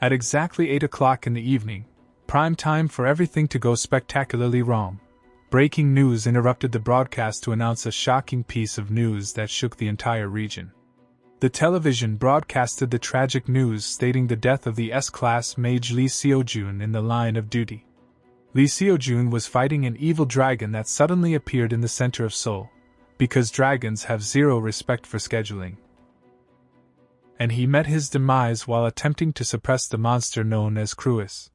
At exactly 8 o'clock in the evening, prime time for everything to go spectacularly wrong, breaking news interrupted the broadcast to announce a shocking piece of news that shook the entire region. The television broadcasted the tragic news stating the death of the S-class mage Lee Seojun in the line of duty. Lee Seojun was fighting an evil dragon that suddenly appeared in the center of Seoul, because dragons have zero respect for scheduling. And he met his demise while attempting to suppress the monster known as Cruis.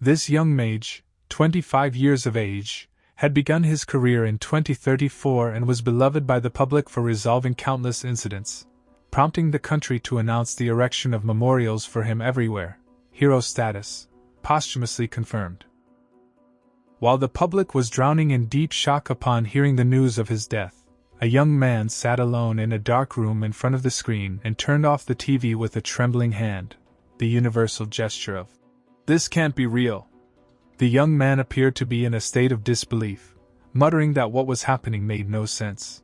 This young mage, 25 years of age, had begun his career in 2034 and was beloved by the public for resolving countless incidents, prompting the country to announce the erection of memorials for him everywhere, hero status, posthumously confirmed. While the public was drowning in deep shock upon hearing the news of his death, a young man sat alone in a dark room in front of the screen and turned off the TV with a trembling hand, the universal gesture of, "This can't be real." The young man appeared to be in a state of disbelief, muttering that what was happening made no sense.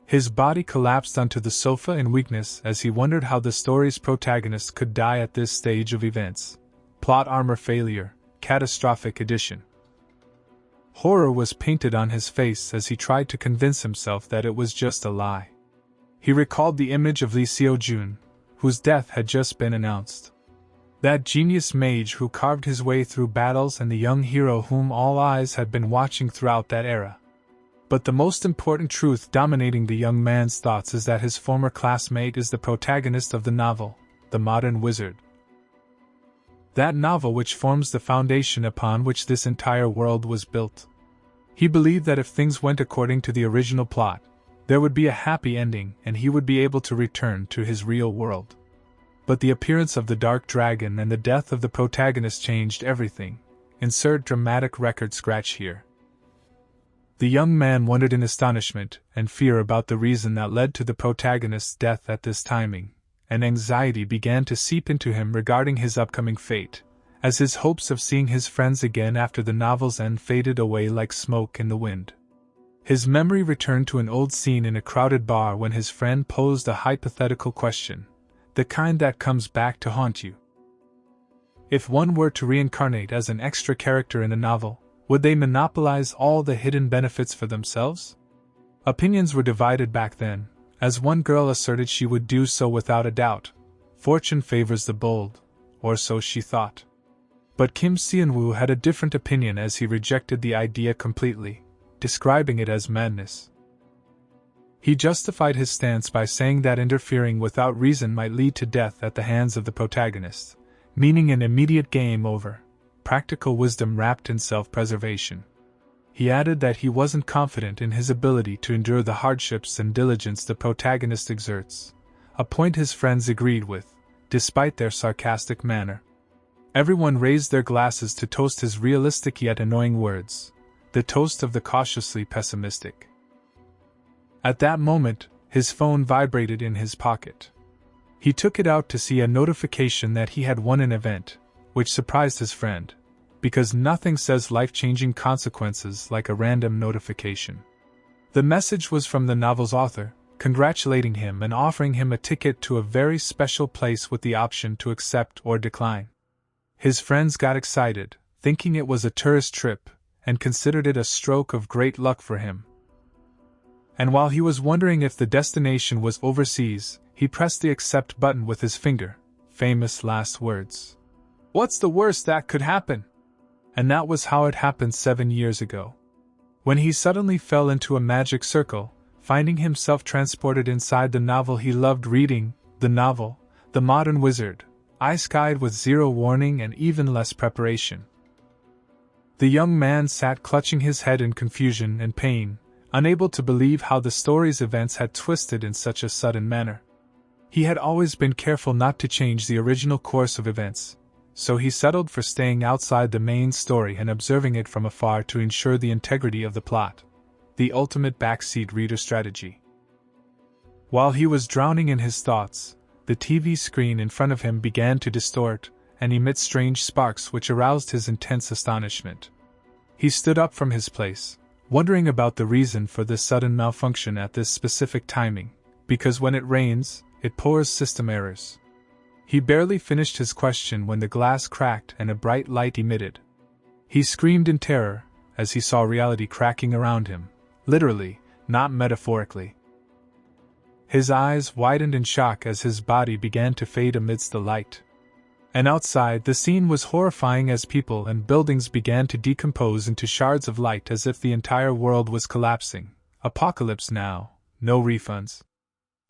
His body collapsed onto the sofa in weakness as he wondered how the story's protagonist could die at this stage of events. Plot armor failure, catastrophic edition. Horror was painted on his face as he tried to convince himself that it was just a lie. He recalled the image of Lee Seojun, whose death had just been announced. That genius mage who carved his way through battles and the young hero whom all eyes had been watching throughout that era. But the most important truth dominating the young man's thoughts is that his former classmate is the protagonist of the novel, The Modern Wizard. That novel which forms the foundation upon which this entire world was built. He believed that if things went according to the original plot, there would be a happy ending and he would be able to return to his real world. But the appearance of the Dark Dragon and the death of the protagonist changed everything. Insert dramatic record scratch here. The young man wondered in astonishment and fear about the reason that led to the protagonist's death at this timing, and anxiety began to seep into him regarding his upcoming fate, as his hopes of seeing his friends again after the novel's end faded away like smoke in the wind. His memory returned to an old scene in a crowded bar when his friend posed a hypothetical question, the kind that comes back to haunt you. If one were to reincarnate as an extra character in a novel, would they monopolize all the hidden benefits for themselves? Opinions were divided back then, as one girl asserted she would do so without a doubt. Fortune favors the bold, or so she thought. But Kim Seon-woo had a different opinion as he rejected the idea completely, describing it as madness. He justified his stance by saying that interfering without reason might lead to death at the hands of the protagonist, meaning an immediate game over. Practical wisdom wrapped in self-preservation. He added that he wasn't confident in his ability to endure the hardships and diligence the protagonist exerts, a point his friends agreed with, despite their sarcastic manner. Everyone raised their glasses to toast his realistic yet annoying words, the toast of the cautiously pessimistic. At that moment, his phone vibrated in his pocket. He took it out to see a notification that he had won an event, which surprised his friend, because nothing says life-changing consequences like a random notification. The message was from the novel's author, congratulating him and offering him a ticket to a very special place with the option to accept or decline. His friends got excited, thinking it was a tourist trip, and considered it a stroke of great luck for him. And while he was wondering if the destination was overseas, he pressed the accept button with his finger. Famous last words. What's the worst that could happen? And that was how it happened 7 years ago. When he suddenly fell into a magic circle, finding himself transported inside the novel he loved reading, the novel, The Modern Wizard, ice-eyed with zero warning and even less preparation. The young man sat clutching his head in confusion and pain, unable to believe how the story's events had twisted in such a sudden manner. He had always been careful not to change the original course of events, so he settled for staying outside the main story and observing it from afar to ensure the integrity of the plot, the ultimate backseat reader strategy. While he was drowning in his thoughts, the TV screen in front of him began to distort and emit strange sparks which aroused his intense astonishment. He stood up from his place, wondering about the reason for this sudden malfunction at this specific timing, because when it rains, it pours system errors. He barely finished his question when the glass cracked and a bright light emitted. He screamed in terror as he saw reality cracking around him, literally, not metaphorically. His eyes widened in shock as his body began to fade amidst the light. And outside, the scene was horrifying as people and buildings began to decompose into shards of light as if the entire world was collapsing. Apocalypse now, no refunds.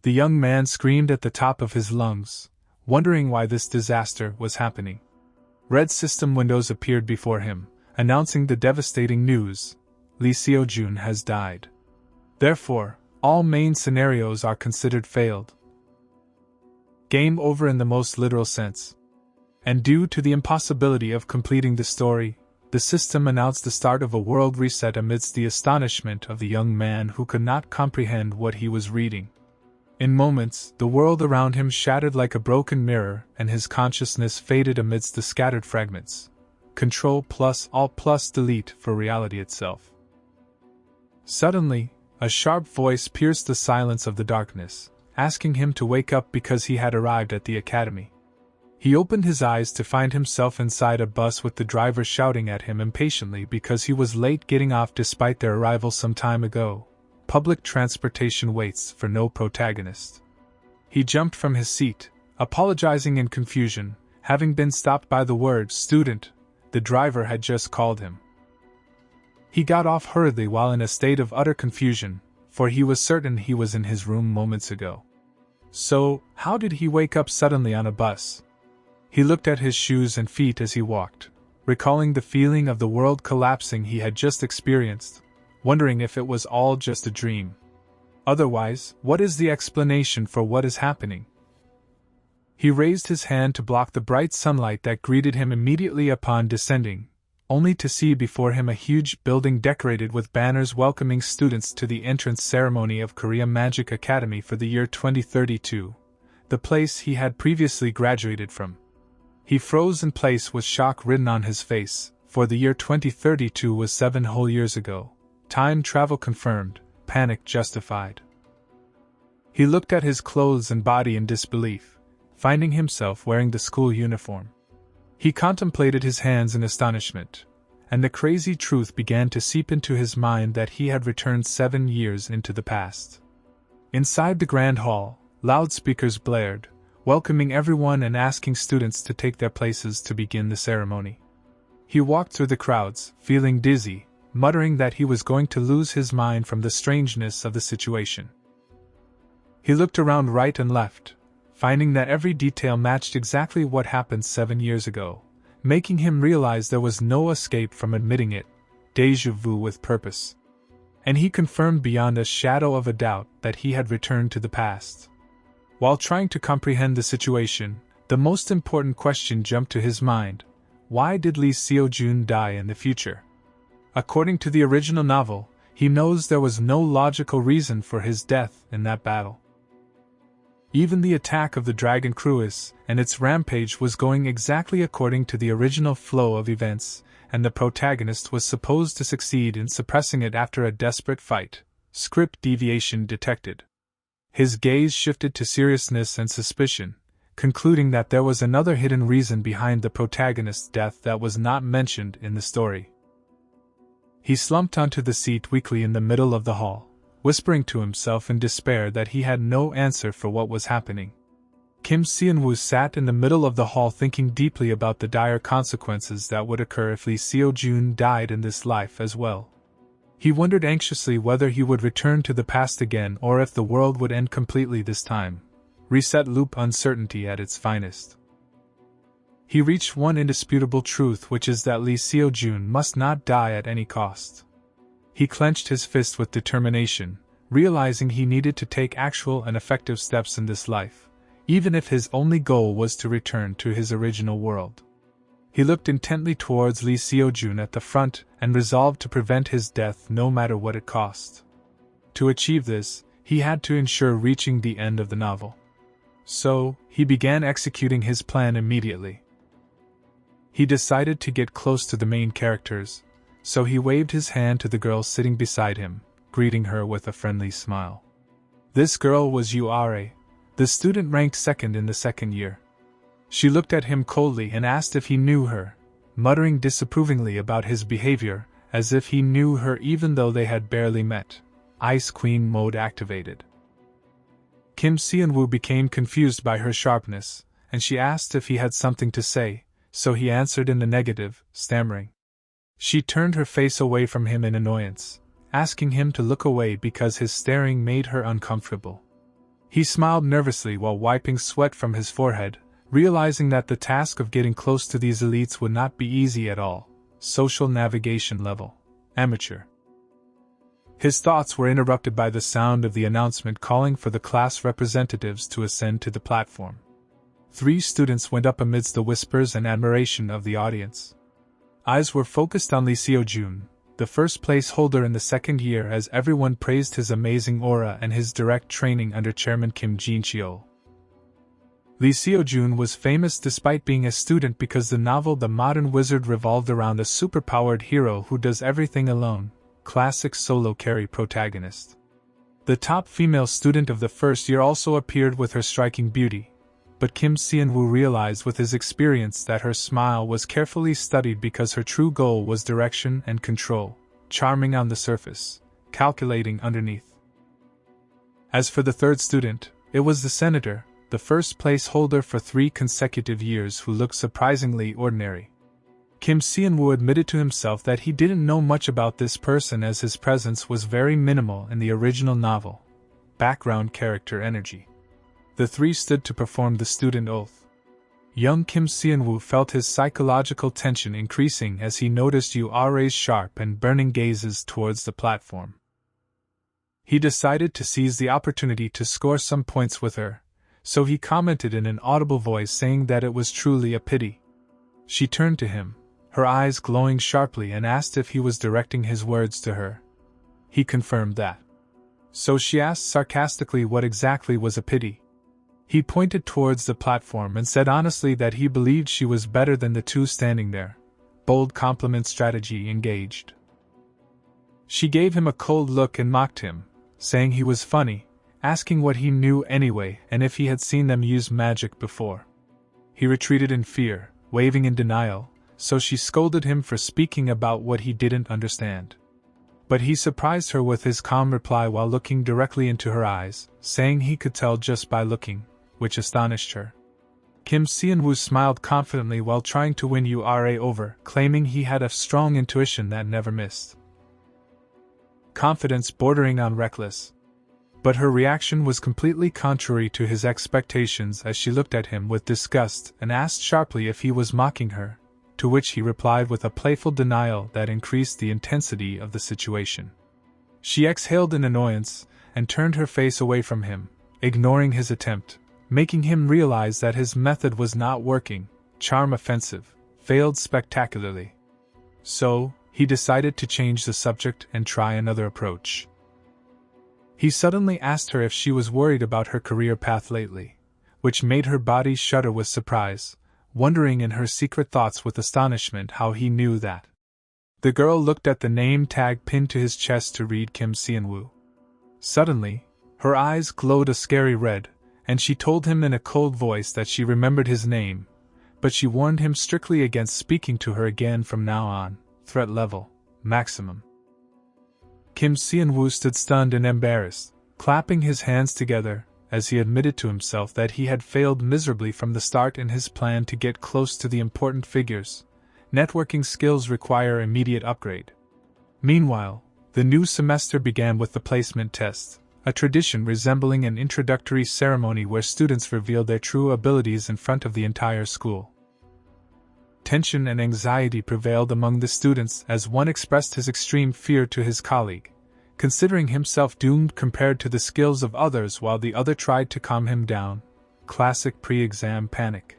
The young man screamed at the top of his lungs, wondering why this disaster was happening. Red system windows appeared before him, announcing the devastating news: Lee Seo-jun has died. Therefore, all main scenarios are considered failed. Game over in the most literal sense. And due to the impossibility of completing the story, the system announced the start of a world reset amidst the astonishment of the young man who could not comprehend what he was reading. In moments, the world around him shattered like a broken mirror and his consciousness faded amidst the scattered fragments. Ctrl+Alt+Delete for reality itself. Suddenly, a sharp voice pierced the silence of the darkness, asking him to wake up because he had arrived at the academy. He opened his eyes to find himself inside a bus with the driver shouting at him impatiently because he was late getting off despite their arrival some time ago. Public transportation waits for no protagonist. He jumped from his seat, apologizing in confusion, having been stopped by the word "student" the driver had just called him. He got off hurriedly while in a state of utter confusion, for he was certain he was in his room moments ago. So, how did he wake up suddenly on a bus? He looked at his shoes and feet as he walked, recalling the feeling of the world collapsing he had just experienced, wondering if it was all just a dream. Otherwise, what is the explanation for what is happening? He raised his hand to block the bright sunlight that greeted him immediately upon descending, only to see before him a huge building decorated with banners welcoming students to the entrance ceremony of Korea Magic Academy for the year 2032, the place he had previously graduated from. He froze in place with shock written on his face, for the year 2032 was 7 whole years ago. Time travel confirmed, panic justified. He looked at his clothes and body in disbelief, finding himself wearing the school uniform. He contemplated his hands in astonishment, and the crazy truth began to seep into his mind that he had returned 7 years into the past. Inside the grand hall, loudspeakers blared, welcoming everyone and asking students to take their places to begin the ceremony. He walked through the crowds, feeling dizzy, muttering that he was going to lose his mind from the strangeness of the situation. He looked around right and left, finding that every detail matched exactly what happened 7 years ago, making him realize there was no escape from admitting it, déjà vu with purpose. And he confirmed beyond a shadow of a doubt that he had returned to the past. While trying to comprehend the situation, the most important question jumped to his mind: why did Lee Seo-jun die in the future? According to the original novel, he knows there was no logical reason for his death in that battle. Even the attack of the Dragon Cruise and its rampage was going exactly according to the original flow of events, and the protagonist was supposed to succeed in suppressing it after a desperate fight. Script deviation detected. His gaze shifted to seriousness and suspicion, concluding that there was another hidden reason behind the protagonist's death that was not mentioned in the story. He slumped onto the seat weakly in the middle of the hall, whispering to himself in despair that he had no answer for what was happening. Kim Seon-woo sat in the middle of the hall thinking deeply about the dire consequences that would occur if Lee Seo-jun died in this life as well. He wondered anxiously whether he would return to the past again or if the world would end completely this time. Reset loop uncertainty at its finest. He reached one indisputable truth, which is that Lee Seo-jun must not die at any cost. He clenched his fist with determination, realizing he needed to take actual and effective steps in this life, even if his only goal was to return to his original world. He looked intently towards Lee Seo-jun at the front and resolved to prevent his death no matter what it cost. To achieve this, he had to ensure reaching the end of the novel. So, he began executing his plan immediately. He decided to get close to the main characters, so he waved his hand to the girl sitting beside him, greeting her with a friendly smile. This girl was Yura, the student ranked second in the second year. She looked at him coldly and asked if he knew her, muttering disapprovingly about his behavior, as if he knew her even though they had barely met. Ice Queen mode activated. Kim Seon-woo became confused by her sharpness, and she asked if he had something to say, so he answered in the negative, stammering. She turned her face away from him in annoyance, asking him to look away because his staring made her uncomfortable. He smiled nervously while wiping sweat from his forehead, realizing that the task of getting close to these elites would not be easy at all. Social navigation level. Amateur. His thoughts were interrupted by the sound of the announcement calling for the class representatives to ascend to the platform. 3 students went up amidst the whispers and admiration of the audience. Eyes were focused on Lee Seo-jun, the first place holder in the second year, as everyone praised his amazing aura and his direct training under Chairman Kim Jin-cheol. Lee Seo-jun was famous despite being a student because the novel The Modern Wizard revolved around a superpowered hero who does everything alone, classic solo carry protagonist. The top female student of the first year also appeared with her striking beauty, but Kim Seon-woo realized with his experience that her smile was carefully studied because her true goal was direction and control, charming on the surface, calculating underneath. As for the third student, it was the senator, the first place holder for 3 consecutive years, who looked surprisingly ordinary. Kim Seon-woo admitted to himself that he didn't know much about this person as his presence was very minimal in the original novel. Background character energy. The 3 stood to perform the student oath. Young Kim Seon-woo felt his psychological tension increasing as he noticed Yuare's sharp and burning gazes towards the platform. He decided to seize the opportunity to score some points with her, so he commented in an audible voice saying that it was truly a pity. She turned to him, her eyes glowing sharply, and asked if he was directing his words to her. He confirmed that. So she asked sarcastically what exactly was a pity. He pointed towards the platform and said honestly that he believed she was better than the 2 standing there. Bold compliment strategy engaged. She gave him a cold look and mocked him, saying he was funny, asking what he knew anyway and if he had seen them use magic before. He retreated in fear, waving in denial, so she scolded him for speaking about what he didn't understand. But he surprised her with his calm reply while looking directly into her eyes, saying he could tell just by looking, which astonished her. Kim Seon-woo smiled confidently while trying to win Ura over, claiming he had a strong intuition that never missed. Confidence bordering on reckless. But her reaction was completely contrary to his expectations as she looked at him with disgust and asked sharply if he was mocking her, to which he replied with a playful denial that increased the intensity of the situation. She exhaled in annoyance and turned her face away from him, ignoring his attempt, making him realize that his method was not working. Charm offensive, failed spectacularly. So, he decided to change the subject and try another approach. He suddenly asked her if she was worried about her career path lately, which made her body shudder with surprise, wondering in her secret thoughts with astonishment how he knew that. The girl looked at the name tag pinned to his chest to read Kim Seon-woo. Suddenly, her eyes glowed a scary red, and she told him in a cold voice that she remembered his name, but she warned him strictly against speaking to her again from now on. Threat level, maximum. Kim Seon-woo stood stunned and embarrassed, clapping his hands together, as he admitted to himself that he had failed miserably from the start in his plan to get close to the important figures. Networking skills require immediate upgrade. Meanwhile, the new semester began with the placement test, a tradition resembling an introductory ceremony where students revealed their true abilities in front of the entire school. Tension and anxiety prevailed among the students as one expressed his extreme fear to his colleague, considering himself doomed compared to the skills of others, while the other tried to calm him down. Classic pre-exam panic.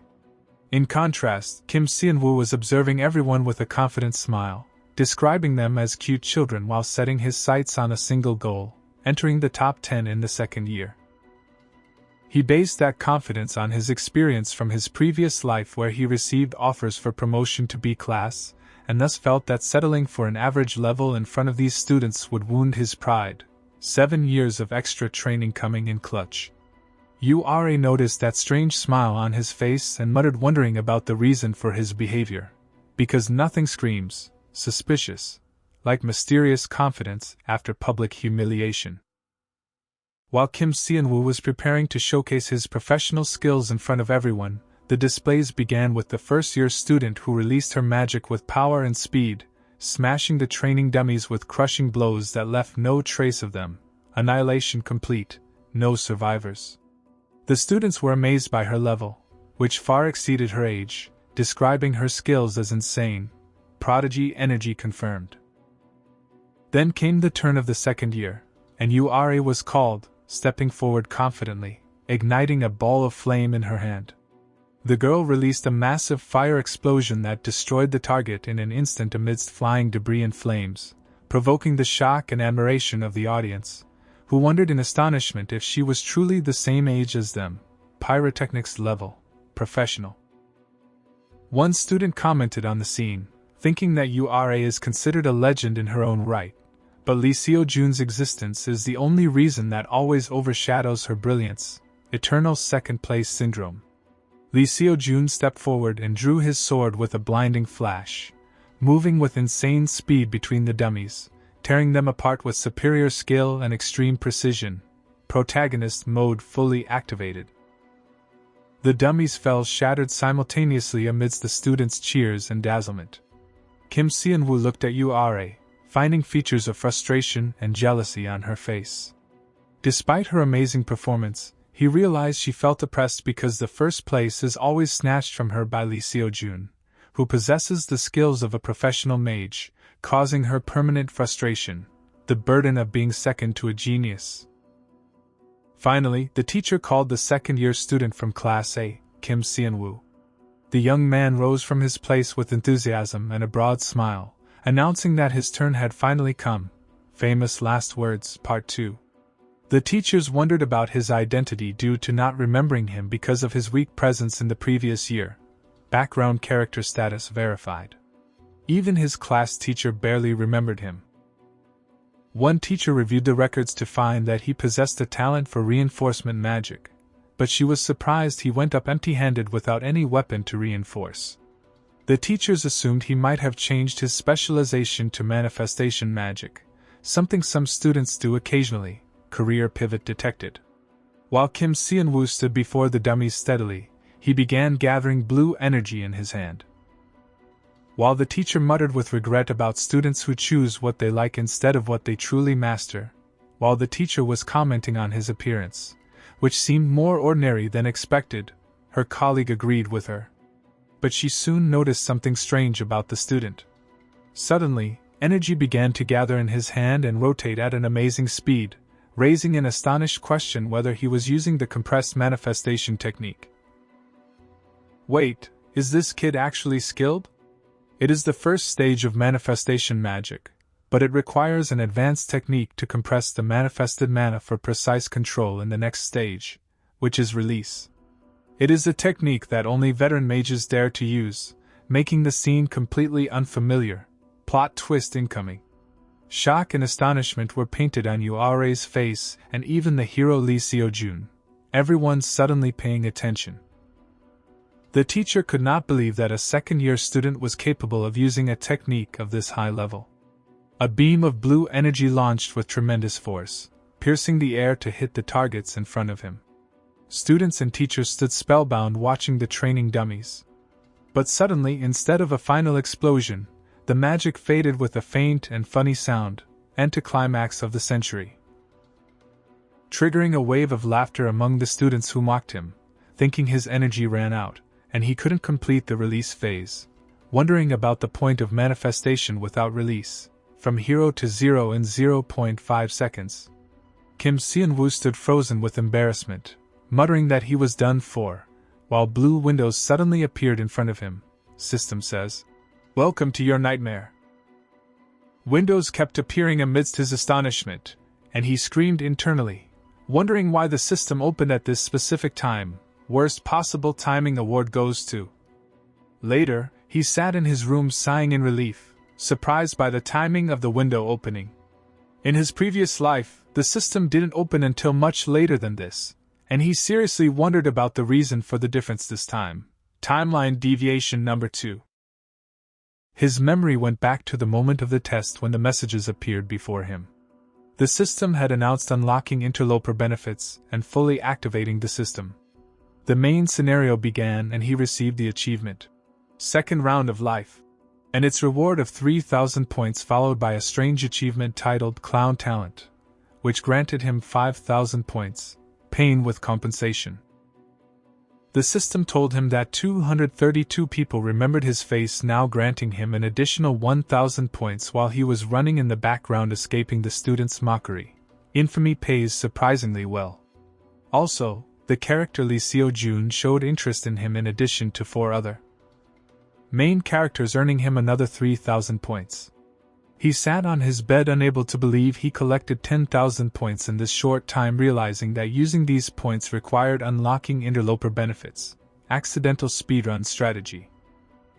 In contrast, Kim Seon-woo was observing everyone with a confident smile, describing them as cute children while setting his sights on a single goal, entering the top 10 in the second year. He based that confidence on his experience from his previous life where he received offers for promotion to B class, and thus felt that settling for an average level in front of these students would wound his pride. 7 years of extra training coming in clutch. Ura noticed that strange smile on his face and muttered, wondering about the reason for his behavior. Because nothing screams suspicious like mysterious confidence after public humiliation. While Kim Seon-woo was preparing to showcase his professional skills in front of everyone, the displays began with the first-year student who released her magic with power and speed, smashing the training dummies with crushing blows that left no trace of them. Annihilation complete, no survivors. The students were amazed by her level, which far exceeded her age, describing her skills as insane. Prodigy energy confirmed. Then came the turn of the second year, and Ura was called, stepping forward confidently, igniting a ball of flame in her hand. The girl released a massive fire explosion that destroyed the target in an instant amidst flying debris and flames, provoking the shock and admiration of the audience, who wondered in astonishment if she was truly the same age as them. Pyrotechnics level, professional. One student commented on the scene, thinking that Ura is considered a legend in her own right, but Lee Seo-jun's existence is the only reason that always overshadows her brilliance. Eternal second-place syndrome. Lee Seo-jun stepped forward and drew his sword with a blinding flash, moving with insane speed between the dummies, tearing them apart with superior skill and extreme precision. Protagonist mode fully activated. The dummies fell shattered simultaneously amidst the students' cheers and dazzlement. Kim Seon-woo looked at Ura, finding features of frustration and jealousy on her face. Despite her amazing performance, he realized she felt oppressed because the first place is always snatched from her by Lee Seo-jun, who possesses the skills of a professional mage, causing her permanent frustration, the burden of being second to a genius. Finally, the teacher called the second-year student from Class A, Kim Seon-woo. The young man rose from his place with enthusiasm and a broad smile, announcing that his turn had finally come. Famous last words, Part 2. The teachers wondered about his identity due to not remembering him because of his weak presence in the previous year. Background character status verified. Even his class teacher barely remembered him. One teacher reviewed the records to find that he possessed a talent for reinforcement magic, but she was surprised he went up empty-handed without any weapon to reinforce. The teachers assumed he might have changed his specialization to manifestation magic, something some students do occasionally. Career pivot detected. While Kim Seon-woo stood before the dummies steadily, he began gathering blue energy in his hand. While the teacher muttered with regret about students who choose what they like instead of what they truly master, while the teacher was commenting on his appearance, which seemed more ordinary than expected, her colleague agreed with her. But she soon noticed something strange about the student. Suddenly, energy began to gather in his hand and rotate at an amazing speed, raising an astonished question whether he was using the compressed manifestation technique. Wait, is this kid actually skilled? It is the first stage of manifestation magic, but it requires an advanced technique to compress the manifested mana for precise control in the next stage, which is release. It is a technique that only veteran mages dare to use, making the scene completely unfamiliar. Plot twist incoming. Shock and astonishment were painted on Ura's face and even the hero Lee Seo-jun. Everyone suddenly paying attention. The teacher could not believe that a second-year student was capable of using a technique of this high level. A beam of blue energy launched with tremendous force, piercing the air to hit the targets in front of him. Students and teachers stood spellbound watching the training dummies. But suddenly, instead of a final explosion, the magic faded with a faint and funny sound, anticlimax of the century. Triggering a wave of laughter among the students who mocked him, thinking his energy ran out, and he couldn't complete the release phase, wondering about the point of manifestation without release, from hero to zero in 0.5 seconds. Kim Seon-woo stood frozen with embarrassment, muttering that he was done for, while blue windows suddenly appeared in front of him. System says, "Welcome to your nightmare." Windows kept appearing amidst his astonishment, and he screamed internally, wondering why the system opened at this specific time. Worst possible timing award goes to. Later, he sat in his room sighing in relief, surprised by the timing of the window opening. In his previous life, the system didn't open until much later than this, And he seriously wondered about the reason for the difference this time. Timeline deviation number 2. His memory went back to the moment of the test when the messages appeared before him. The system had announced unlocking interloper benefits and fully activating the system. The main scenario began and he received the achievement. Second round of life. And its reward of 3,000 points, followed by a strange achievement titled Clown Talent, which granted him 5,000 points, pain with compensation. The system told him that 232 people remembered his face, now granting him an additional 1,000 points while he was running in the background escaping the students' mockery. Infamy pays surprisingly well. Also, the character Lee Seo-jun showed interest in him in addition to 4 other main characters, earning him another 3,000 points. He sat on his bed unable to believe he collected 10,000 points in this short time, realizing that using these points required unlocking interloper benefits, accidental speedrun strategy.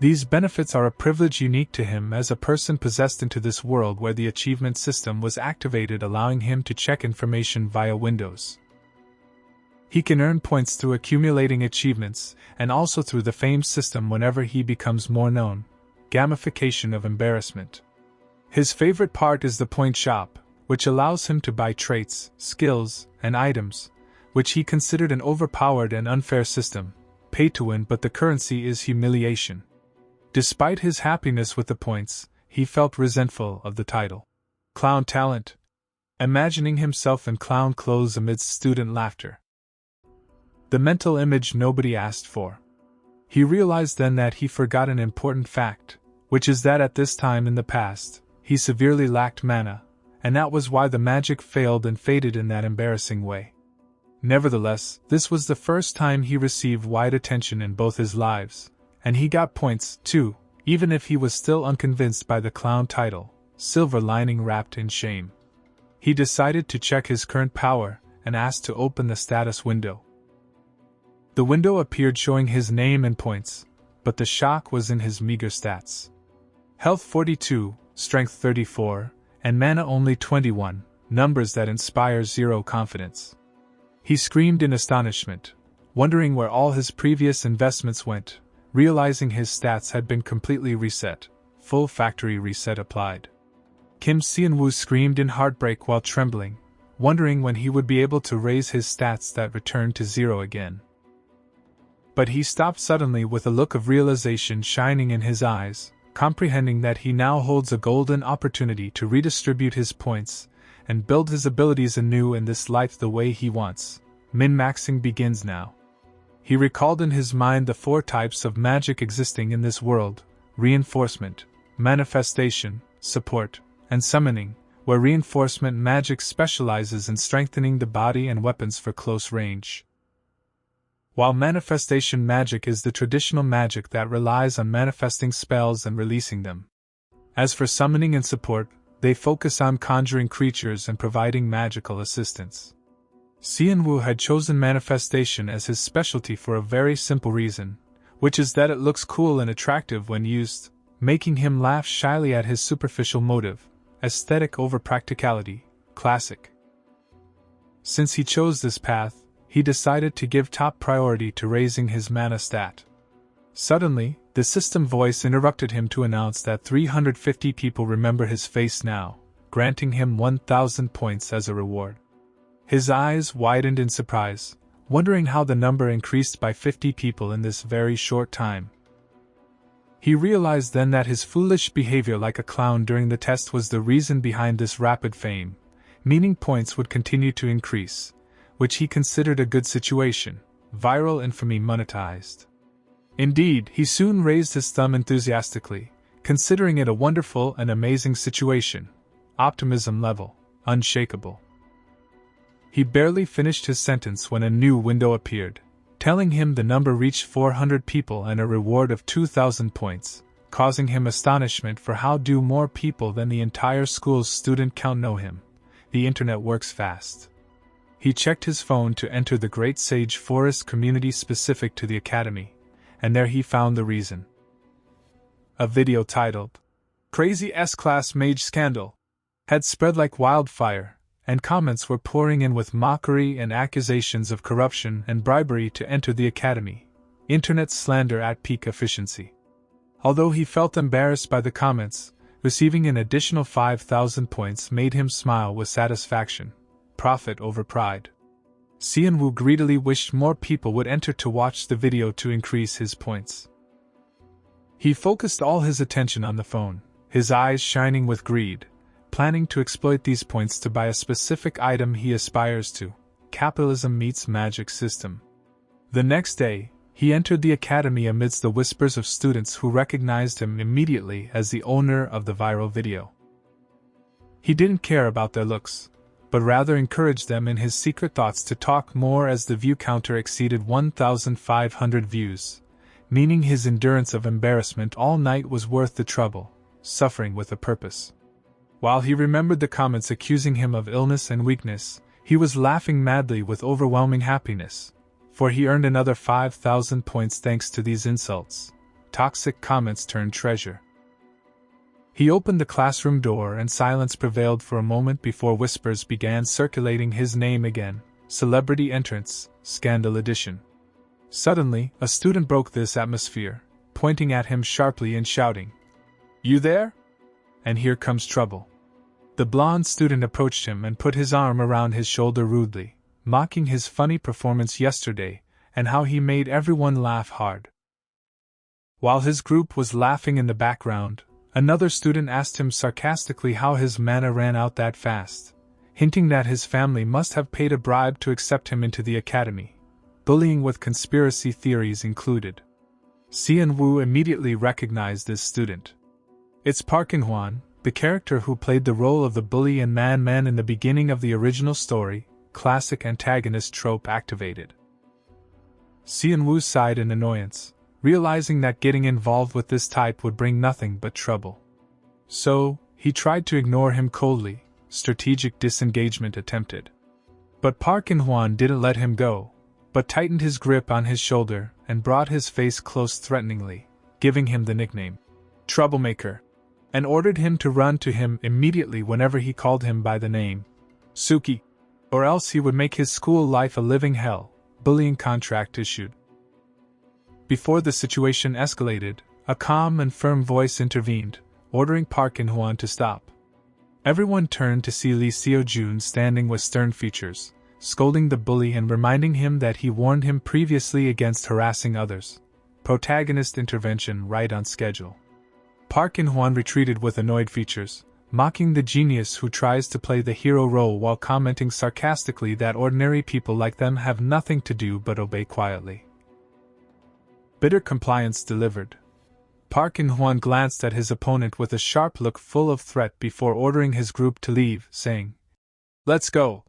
These benefits are a privilege unique to him as a person possessed into this world where the achievement system was activated, allowing him to check information via Windows. He can earn points through accumulating achievements, and also through the fame system whenever he becomes more known. Gamification of embarrassment. His favorite part is the point shop, which allows him to buy traits, skills, and items, which he considered an overpowered and unfair system, pay to win, but the currency is humiliation. Despite his happiness with the points, he felt resentful of the title. Clown Talent. Imagining himself in clown clothes amidst student laughter. The mental image nobody asked for. He realized then that he forgot an important fact, which is that at this time in the past, he severely lacked mana, and that was why the magic failed and faded in that embarrassing way. Nevertheless, this was the first time he received wide attention in both his lives, and he got points, too, even if he was still unconvinced by the clown title, silver lining wrapped in shame. He decided to check his current power, and asked to open the status window. The window appeared showing his name and points, but the shock was in his meager stats. Health 42, Strength 34, and Mana only 21, numbers that inspire zero confidence. He screamed in astonishment, wondering where all his previous investments went, realizing his stats had been completely reset, full factory reset applied. Kim Seon-woo screamed in heartbreak while trembling, wondering when he would be able to raise his stats that returned to zero again. But he stopped suddenly with a look of realization shining in his eyes, comprehending that he now holds a golden opportunity to redistribute his points and build his abilities anew in this life the way he wants. Min-maxing begins now. He recalled in his mind the 4 types of magic existing in this world: reinforcement, manifestation, support, and summoning, where reinforcement magic specializes in strengthening the body and weapons for close range, while manifestation magic is the traditional magic that relies on manifesting spells and releasing them. As for summoning and support, they focus on conjuring creatures and providing magical assistance. Seon-woo had chosen manifestation as his specialty for a very simple reason, which is that it looks cool and attractive when used, making him laugh shyly at his superficial motive: aesthetic over practicality, classic. Since he chose this path, he decided to give top priority to raising his mana stat. Suddenly, the system voice interrupted him to announce that 350 people remember his face now, granting him 1,000 points as a reward. His eyes widened in surprise, wondering how the number increased by 50 people in this very short time. He realized then that his foolish behavior like a clown during the test was the reason behind this rapid fame, meaning points would continue to increase, which he considered a good situation. Viral infamy monetized. Indeed, he soon raised his thumb enthusiastically, considering it a wonderful and amazing situation. Optimism level, unshakable. He barely finished his sentence when a new window appeared, telling him the number reached 400 people and a reward of 2,000 points, causing him astonishment for how do more people than the entire school's student count know him. The internet works fast. He checked his phone to enter the Great Sage Forest community specific to the academy, and there he found the reason. A video titled, "Crazy S-Class Mage Scandal," had spread like wildfire, and comments were pouring in with mockery and accusations of corruption and bribery to enter the academy. Internet slander at peak efficiency. Although he felt embarrassed by the comments, receiving an additional 5,000 points made him smile with satisfaction. Profit over pride. Xianwu greedily wished more people would enter to watch the video to increase his points. He focused all his attention on the phone, his eyes shining with greed, planning to exploit these points to buy a specific item he aspires to. Capitalism meets magic system. The next day, he entered the academy amidst the whispers of students who recognized him immediately as the owner of the viral video. He didn't care about their looks, but rather encouraged them in his secret thoughts to talk more as the view counter exceeded 1,500 views, meaning his endurance of embarrassment all night was worth the trouble, suffering with a purpose. While he remembered the comments accusing him of illness and weakness, he was laughing madly with overwhelming happiness, for he earned another 5,000 points thanks to these insults. Toxic comments turned treasure. He opened the classroom door and silence prevailed for a moment before whispers began circulating his name again. Celebrity entrance, scandal edition. Suddenly, a student broke this atmosphere, pointing at him sharply and shouting, "You there? And here comes trouble." The blonde student approached him and put his arm around his shoulder rudely, mocking his funny performance yesterday and how he made everyone laugh hard. While his group was laughing in the background, another student asked him sarcastically how his mana ran out that fast, hinting that his family must have paid a bribe to accept him into the academy, bullying with conspiracy theories included. Xianwu immediately recognized this student. It's Park In-hwan, the character who played the role of the bully in Man in the beginning of the original story. Classic antagonist trope activated. Xianwu sighed in annoyance, realizing that getting involved with this type would bring nothing but trouble. So, he tried to ignore him coldly, strategic disengagement attempted. But Park In-hwan didn't let him go, but tightened his grip on his shoulder and brought his face close threateningly, giving him the nickname, Troublemaker, and ordered him to run to him immediately whenever he called him by the name, Suki, or else he would make his school life a living hell. Bullying contract issued. Before the situation escalated, a calm and firm voice intervened, ordering Park In-hwan to stop. Everyone turned to see Lee Seo-jun standing with stern features, scolding the bully and reminding him that he warned him previously against harassing others. Protagonist intervention right on schedule. Park In-hwan retreated with annoyed features, mocking the genius who tries to play the hero role while commenting sarcastically that ordinary people like them have nothing to do but obey quietly. Bitter compliance delivered. Park In-hwan glanced at his opponent with a sharp look full of threat before ordering his group to leave, saying, "Let's go,"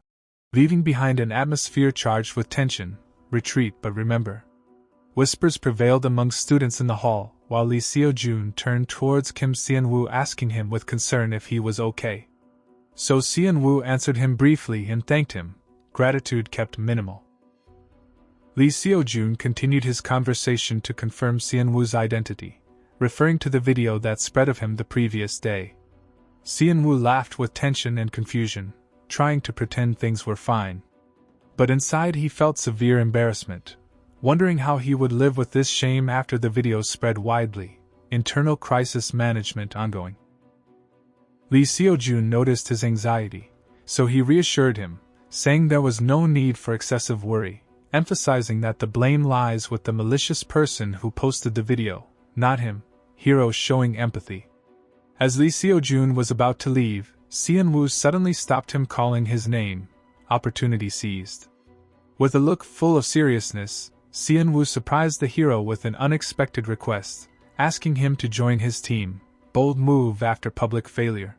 leaving behind an atmosphere charged with tension. Retreat, but remember. Whispers prevailed among students in the hall, while Lee Seo-jun turned towards Kim Xianwu asking him with concern if he was okay. So Xianwu answered him briefly and thanked him. Gratitude kept minimal. Lee Seo-jun continued his conversation to confirm Xianwu's identity, referring to the video that spread of him the previous day. Xianwu laughed with tension and confusion, trying to pretend things were fine. But inside he felt severe embarrassment, wondering how he would live with this shame after the video spread widely. Internal crisis management ongoing. Lee Seo-jun noticed his anxiety, so he reassured him, saying there was no need for excessive worry, emphasizing that the blame lies with the malicious person who posted the video, not him. Hero showing empathy. As Lee Seo-jun was about to leave, Xianwu suddenly stopped him, calling his name. Opportunity seized. With a look full of seriousness, Xianwu surprised the hero with an unexpected request, asking him to join his team. Bold move after public failure.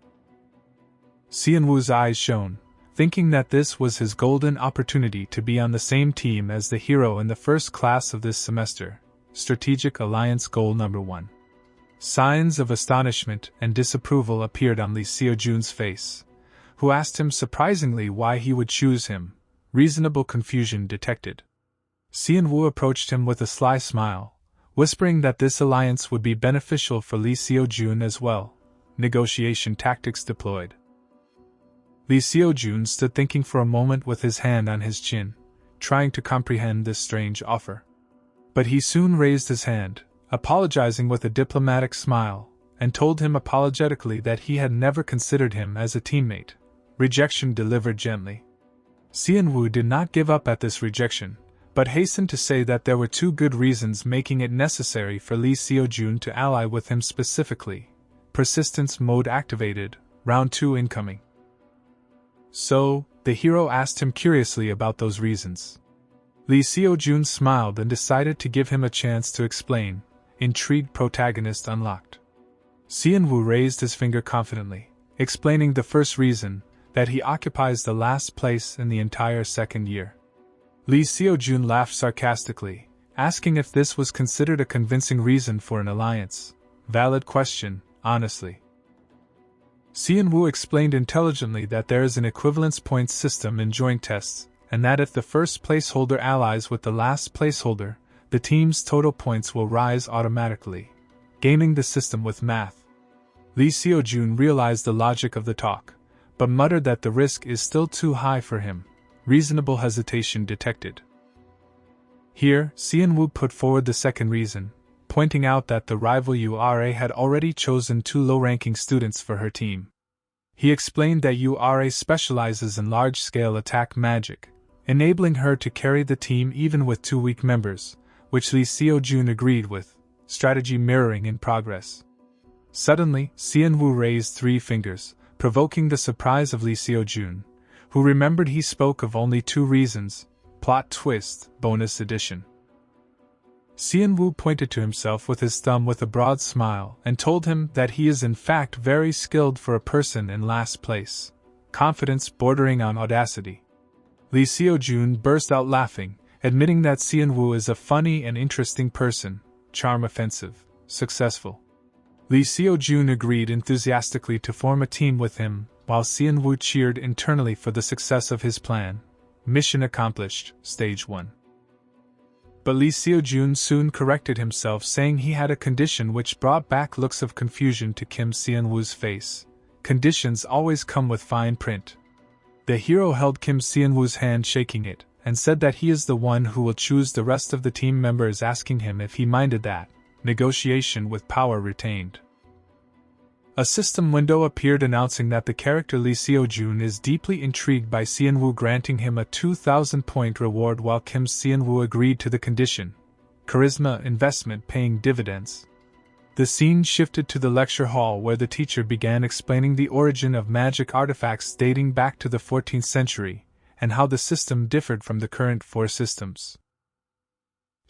Xianwu's eyes shone, thinking that this was his golden opportunity to be on the same team as the hero in the first class of this semester. Strategic Alliance Goal Number 1. Signs of astonishment and disapproval appeared on Lee Seo-jun's face, who asked him surprisingly why he would choose him. Reasonable confusion detected. Xianwu approached him with a sly smile, whispering that this alliance would be beneficial for Lee Seo-jun as well. Negotiation tactics deployed. Lee Seo-jun stood thinking for a moment with his hand on his chin, trying to comprehend this strange offer. But he soon raised his hand, apologizing with a diplomatic smile, and told him apologetically that he had never considered him as a teammate. Rejection delivered gently. Seon-woo did not give up at this rejection, but hastened to say that there were two good reasons making it necessary for Lee Seo-jun to ally with him specifically. Persistence mode activated, round 2 incoming. So, the hero asked him curiously about those reasons. Lee Seo-jun smiled and decided to give him a chance to explain. Intrigued protagonist unlocked. Seon-woo raised his finger confidently, explaining the first reason, that he occupies the last place in the entire second year. Lee Seo-jun laughed sarcastically, asking if this was considered a convincing reason for an alliance. Valid question, honestly. Seon-woo explained intelligently that there is an equivalence points system in joint tests, and that if the first placeholder allies with the last placeholder, the team's total points will rise automatically. Gaming the system with math. Lee Seo-jun realized the logic of the talk, but muttered that the risk is still too high for him. Reasonable hesitation detected. Here, Seon-woo put forward the second reason, pointing out that the rival URA had already chosen 2 low-ranking students for her team. He explained that URA specializes in large-scale attack magic, enabling her to carry the team even with 2 weak members, which Lee Seo-jun agreed with, strategy mirroring in progress. Suddenly, Seon-woo raised 3 fingers, provoking the surprise of Lee Seo-jun, who remembered he spoke of only 2 reasons. Plot twist, bonus edition. Seon-woo pointed to himself with his thumb with a broad smile and told him that he is in fact very skilled for a person in last place. Confidence bordering on audacity. Lee Seo-jun burst out laughing, admitting that Seon-woo is a funny and interesting person, charm offensive, successful. Lee Seo-jun agreed enthusiastically to form a team with him, while Seon-woo cheered internally for the success of his plan. Mission accomplished, Stage 1. But Lee Seo-jun soon corrected himself, saying he had a condition which brought back looks of confusion to Kim Seon-woo's face. Conditions always come with fine print. The hero held Kim Seon-woo's hand, shaking it, and said that he is the one who will choose the rest of the team members, asking him if he minded that. Negotiation with power retained. A system window appeared announcing that the character Lee Seo-jun is deeply intrigued by Seon-woo, granting him a 2,000-point reward while Kim Seon-woo agreed to the condition. Charisma investment paying dividends. The scene shifted to the lecture hall where the teacher began explaining the origin of magic artifacts dating back to the 14th century, and how the system differed from the current 4 systems.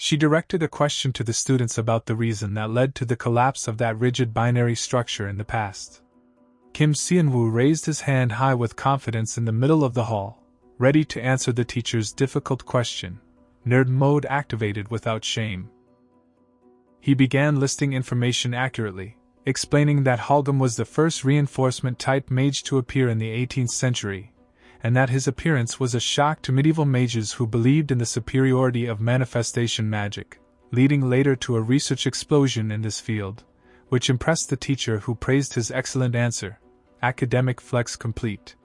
She directed a question to the students about the reason that led to the collapse of that rigid binary structure in the past. Kim Seon-woo raised his hand high with confidence in the middle of the hall, ready to answer the teacher's difficult question. Nerd mode activated without shame. He began listing information accurately, explaining that Halgam was the first reinforcement-type mage to appear in the 18th century, and that his appearance was a shock to medieval mages who believed in the superiority of manifestation magic, leading later to a research explosion in this field, which impressed the teacher, who praised his excellent answer. Academic flex complete.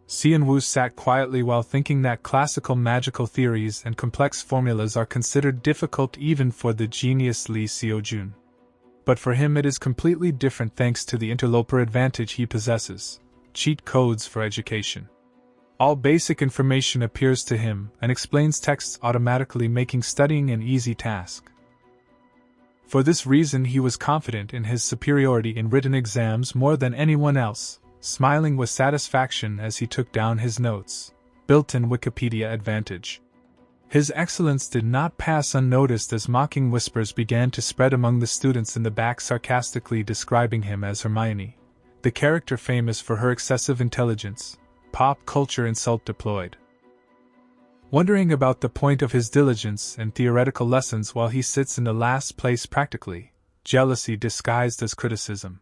Seon-woo sat quietly while thinking that classical magical theories and complex formulas are considered difficult even for the genius Lee Seo-jun. But for him it is completely different thanks to the interloper advantage he possesses. Cheat codes for education. All basic information appears to him and explains texts automatically, making studying an easy task. For this reason he was confident in his superiority in written exams more than anyone else, smiling with satisfaction as he took down his notes. Built-in Wikipedia advantage. His excellence did not pass unnoticed as mocking whispers began to spread among the students in the back, sarcastically describing him as Hermione, the character famous for her excessive intelligence. Pop culture insult deployed. Wondering about the point of his diligence and theoretical lessons while he sits in the last place practically, jealousy disguised as criticism.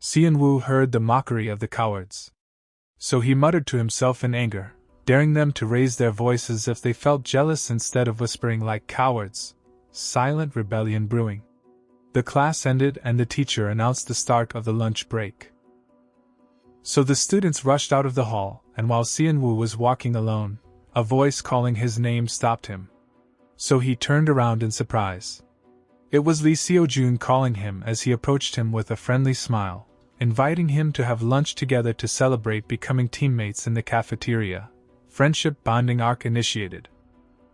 Seon-woo heard the mockery of the cowards. So he muttered to himself in anger, daring them to raise their voices if they felt jealous instead of whispering like cowards. Silent rebellion brewing. The class ended and the teacher announced the start of the lunch break. So the students rushed out of the hall, and while Xianwu was walking alone, a voice calling his name stopped him. So he turned around in surprise. It was Li Xiaojun calling him as he approached him with a friendly smile, inviting him to have lunch together to celebrate becoming teammates in the cafeteria. Friendship bonding arc initiated.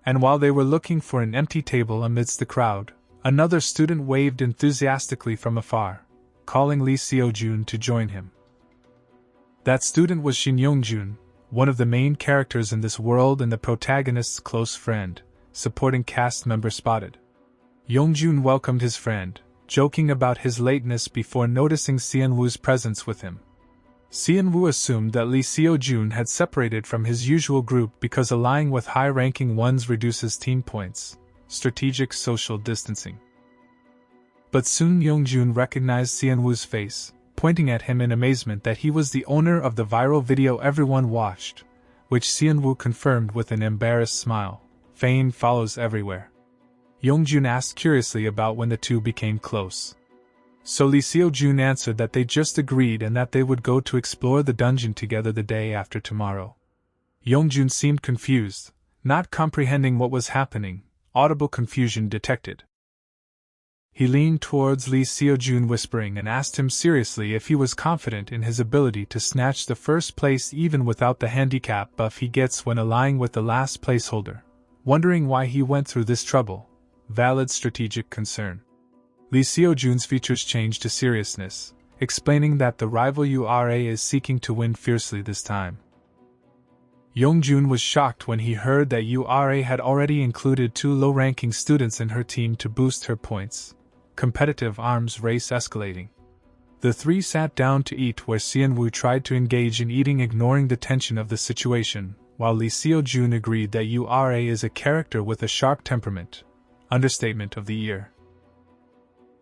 And while they were looking for an empty table amidst the crowd, another student waved enthusiastically from afar, calling Li Xiaojun to join him. That student was Shin Yongjun, one of the main characters in this world and the protagonist's close friend, supporting cast member spotted. Yongjun welcomed his friend, joking about his lateness before noticing Xianwu's presence with him. Xianwu assumed that Li Xiaojun had separated from his usual group because allying with high-ranking ones reduces team points, strategic social distancing. But soon Yongjun recognized Xianwu's face, pointing at him in amazement that he was the owner of the viral video everyone watched, which Xianwu confirmed with an embarrassed smile. Fame follows everywhere. Yongjun asked curiously about when the two became close. So Li Xiaojun answered that they just agreed and that they would go to explore the dungeon together the day after tomorrow. Yongjun seemed confused, not comprehending what was happening, audible confusion detected. He leaned towards Li Xiaojun whispering and asked him seriously if he was confident in his ability to snatch the first place even without the handicap buff he gets when allying with the last placeholder, wondering why he went through this trouble. Valid strategic concern. Li Xiaojun's features changed to seriousness, explaining that the rival URA is seeking to win fiercely this time. Yongjun was shocked when he heard that URA had already included 2 low-ranking students in her team to boost her points. Competitive arms race escalating. The 3 sat down to eat where Xianwu tried to engage in eating, ignoring the tension of the situation, while Li Xiaojun agreed that URA is a character with a sharp temperament. Understatement of the year.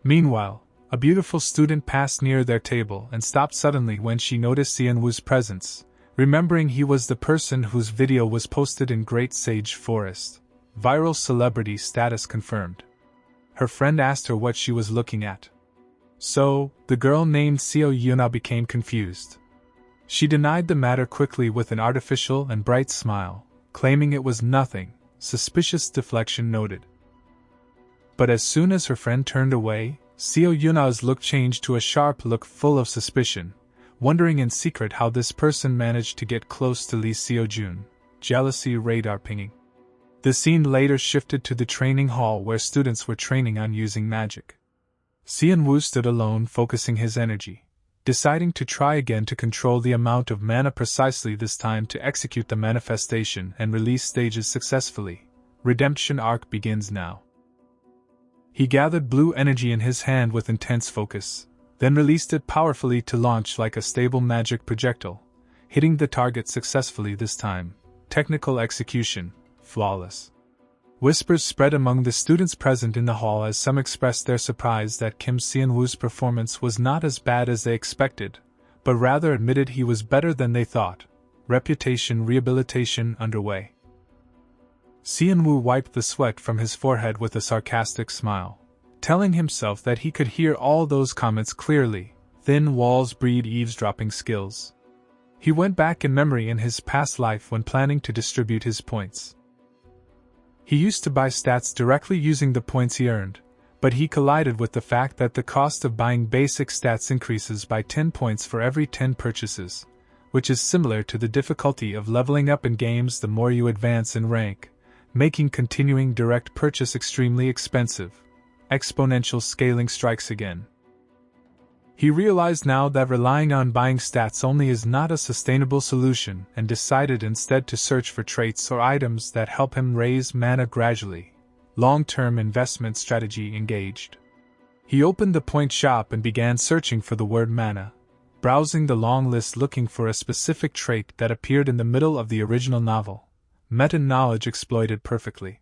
Meanwhile, a beautiful student passed near their table and stopped suddenly when she noticed Xianwu's presence, remembering he was the person whose video was posted in Great Sage Forest. Viral celebrity status confirmed. Her friend asked her what she was looking at. So, the girl named Xiao Yuna became confused. She denied the matter quickly with an artificial and bright smile, claiming it was nothing. Suspicious deflection noted. But as soon as her friend turned away, Xiao Yuna's look changed to a sharp look full of suspicion, wondering in secret how this person managed to get close to Li Xiaojun. Jealousy radar pinging. The scene later shifted to the training hall where students were training on using magic. Xianwu stood alone, focusing his energy, deciding to try again to control the amount of mana precisely this time to execute the manifestation and release stages successfully. Redemption arc begins now. He gathered blue energy in his hand with intense focus, then released it powerfully to launch like a stable magic projectile, hitting the target successfully this time. Technical execution, flawless. Whispers spread among the students present in the hall as some expressed their surprise that Kim Xianwu's performance was not as bad as they expected, but rather admitted he was better than they thought. Reputation rehabilitation underway. Xianwu wiped the sweat from his forehead with a sarcastic smile, telling himself that he could hear all those comments clearly. Thin walls breed eavesdropping skills. He went back in memory in his past life when planning to distribute his points. He used to buy stats directly using the points he earned, but he collided with the fact that the cost of buying basic stats increases by 10 points for every 10 purchases, which is similar to the difficulty of leveling up in games the more you advance in rank, making continuing direct purchase extremely expensive. Exponential scaling strikes again. He realized now that relying on buying stats only is not a sustainable solution and decided instead to search for traits or items that help him raise mana gradually. Long-term investment strategy engaged. He opened the point shop and began searching for the word mana, browsing the long list looking for a specific trait that appeared in the middle of the original novel. Meta-knowledge exploited perfectly.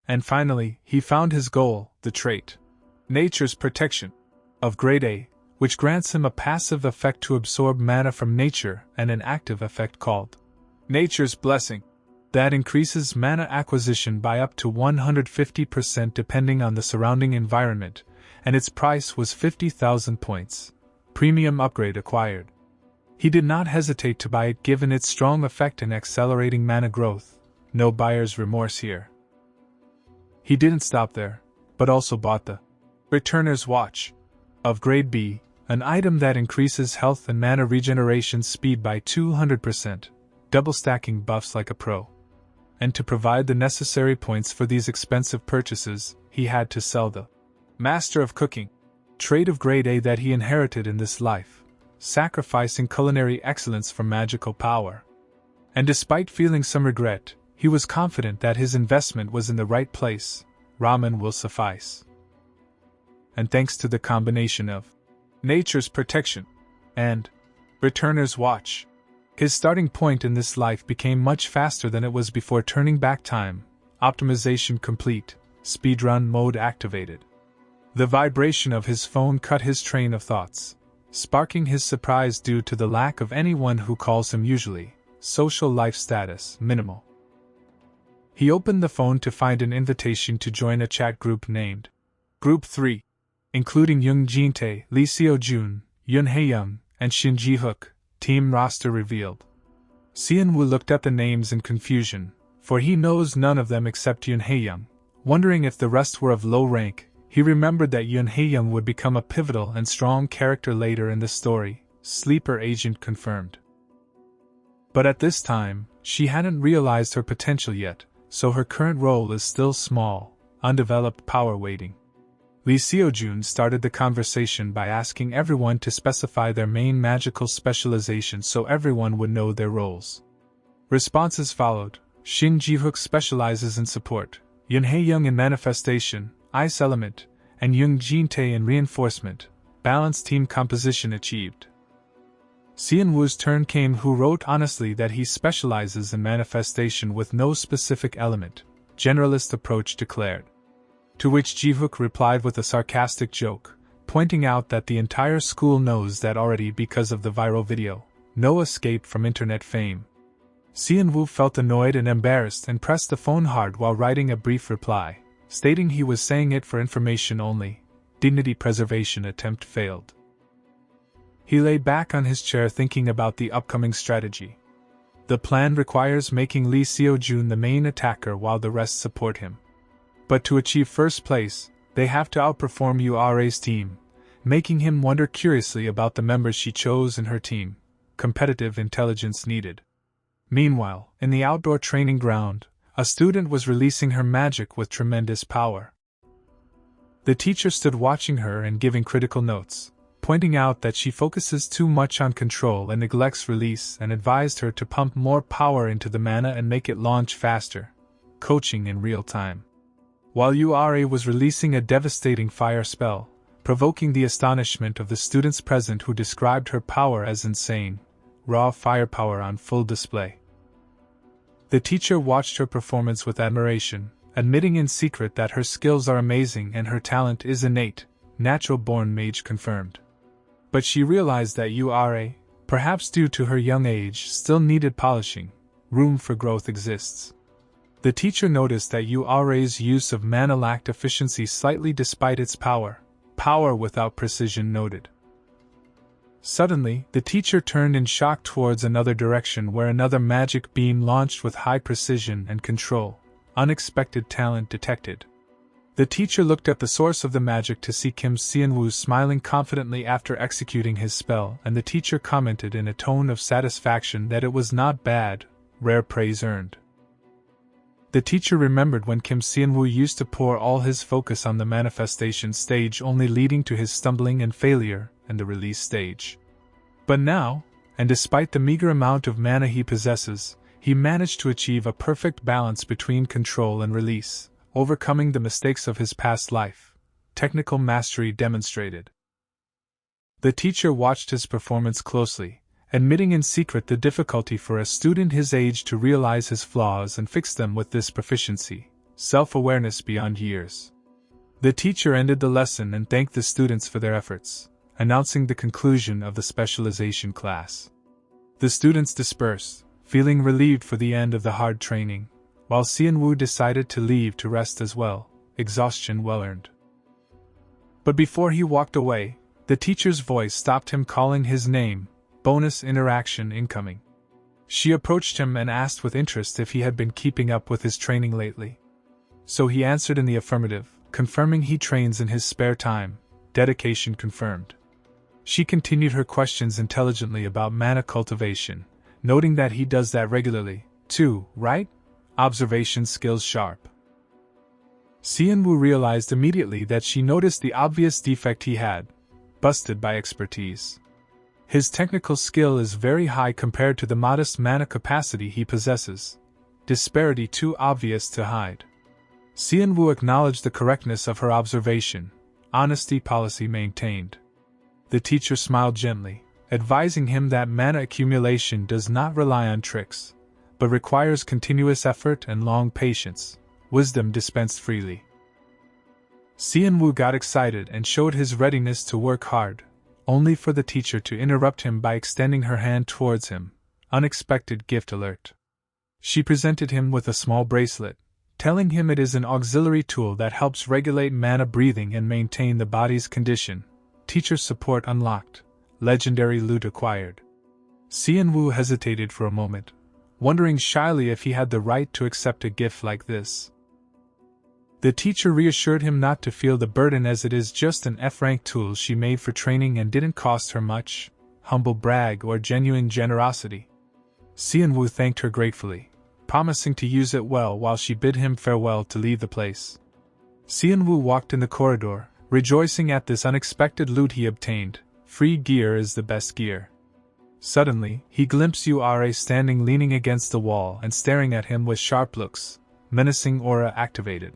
And finally, he found his goal, the trait. Nature's Protection. Of grade A, which grants him a passive effect to absorb mana from nature and an active effect called Nature's Blessing, that increases mana acquisition by up to 150% depending on the surrounding environment, and its price was 50,000 points. Premium upgrade acquired. He did not hesitate to buy it given its strong effect in accelerating mana growth. No buyer's remorse here. He didn't stop there, but also bought the Returner's Watch of Grade B, an item that increases health and mana regeneration speed by 200%, double stacking buffs like a pro. And to provide the necessary points for these expensive purchases, he had to sell the Master of Cooking trait of Grade A that he inherited in this life, sacrificing culinary excellence for magical power. And despite feeling some regret, he was confident that his investment was in the right place. Ramen will suffice. And thanks to the combination of nature's protection and Returner's Watch, his starting point in this life became much faster than it was before. Turning back time, optimization complete, speedrun mode activated. The vibration of his phone cut his train of thoughts, sparking his surprise due to the lack of anyone who calls him usually. Social life status minimal. He opened the phone to find an invitation to join a chat group named Group 3, including Young Jin-tae, Lee Seo-jun, Yoon Hae-young, and Shin Ji-hook. Team roster revealed. Seon-woo looked at the names in confusion, for he knows none of them except Yoon Hae-young. Wondering if the rest were of low rank, he remembered that Yoon Hae-young would become a pivotal and strong character later in the story. Sleeper agent confirmed. But at this time, she hadn't realized her potential yet, so her current role is still small, undeveloped power waiting. Lee Seo-jun started the conversation by asking everyone to specify their main magical specialization so everyone would know their roles. Responses followed. Shin Ji-hook specializes in support, Yoon Hae-young in manifestation, ice element, and Young Jin-tae in reinforcement. Balanced team composition achieved. Seon-woo's turn came, who wrote honestly that he specializes in manifestation with no specific element. Generalist approach declared. To which Ji-hook replied with a sarcastic joke, pointing out that the entire school knows that already because of the viral video. No escape from internet fame. Seon-woo felt annoyed and embarrassed and pressed the phone hard while writing a brief reply, stating he was saying it for information only. Dignity preservation attempt failed. He lay back on his chair thinking about the upcoming strategy. The plan requires making Lee Seo-jun the main attacker while the rest support him. But to achieve first place, they have to outperform URA's team, making him wonder curiously about the members she chose in her team. Competitive intelligence needed. Meanwhile, in the outdoor training ground, a student was releasing her magic with tremendous power. The teacher stood watching her and giving critical notes, pointing out that she focuses too much on control and neglects release, and advised her to pump more power into the mana and make it launch faster. Coaching in real time. While URA was releasing a devastating fire spell, provoking the astonishment of the students present who described her power as insane, raw firepower on full display. The teacher watched her performance with admiration, admitting in secret that her skills are amazing and her talent is innate, natural-born mage confirmed. But she realized that URA, perhaps due to her young age, still needed polishing. Room for growth exists. The teacher noticed that URA's use of mana lacked efficiency slightly despite its power. Power without precision noted. Suddenly, the teacher turned in shock towards another direction where another magic beam launched with high precision and control. Unexpected talent detected. The teacher looked at the source of the magic to see Kim Seon-woo smiling confidently after executing his spell, and the teacher commented in a tone of satisfaction that it was not bad, rare praise earned. The teacher remembered when Kim Seon-woo used to pour all his focus on the manifestation stage, only leading to his stumbling and failure, and the release stage. But now, and despite the meager amount of mana he possesses, he managed to achieve a perfect balance between control and release, overcoming the mistakes of his past life. Technical mastery demonstrated. The teacher watched his performance closely, admitting in secret the difficulty for a student his age to realize his flaws and fix them with this proficiency, self-awareness beyond years. The teacher ended the lesson and thanked the students for their efforts, announcing the conclusion of the specialization class. The students dispersed, feeling relieved for the end of the hard training, while Seon-woo decided to leave to rest as well, exhaustion well-earned. But before he walked away, the teacher's voice stopped him, calling his name. Bonus interaction incoming. She approached him and asked with interest if he had been keeping up with his training lately. So he answered in the affirmative, confirming he trains in his spare time. Dedication confirmed. She continued her questions intelligently about mana cultivation, noting that he does that regularly, too, right? Observation skills sharp. Xianwu realized immediately that she noticed the obvious defect he had, busted by expertise. His technical skill is very high compared to the modest mana capacity he possesses. Disparity too obvious to hide. Xianwu acknowledged the correctness of her observation. Honesty policy maintained. The teacher smiled gently, advising him that mana accumulation does not rely on tricks, but requires continuous effort and long patience, wisdom dispensed freely. Xianwu got excited and showed his readiness to work hard, only for the teacher to interrupt him by extending her hand towards him. Unexpected gift alert. She presented him with a small bracelet, telling him it is an auxiliary tool that helps regulate mana breathing and maintain the body's condition. Teacher support unlocked. Legendary loot acquired. Xianwu hesitated for a moment, wondering shyly if he had the right to accept a gift like this. The teacher reassured him not to feel the burden as it is just an F-rank tool she made for training and didn't cost her much, humble brag or genuine generosity. Xianwu thanked her gratefully, promising to use it well while she bid him farewell to leave the place. Xianwu walked in the corridor, rejoicing at this unexpected loot he obtained. Free gear is the best gear. Suddenly, he glimpsed Ura standing leaning against the wall and staring at him with sharp looks, menacing aura activated.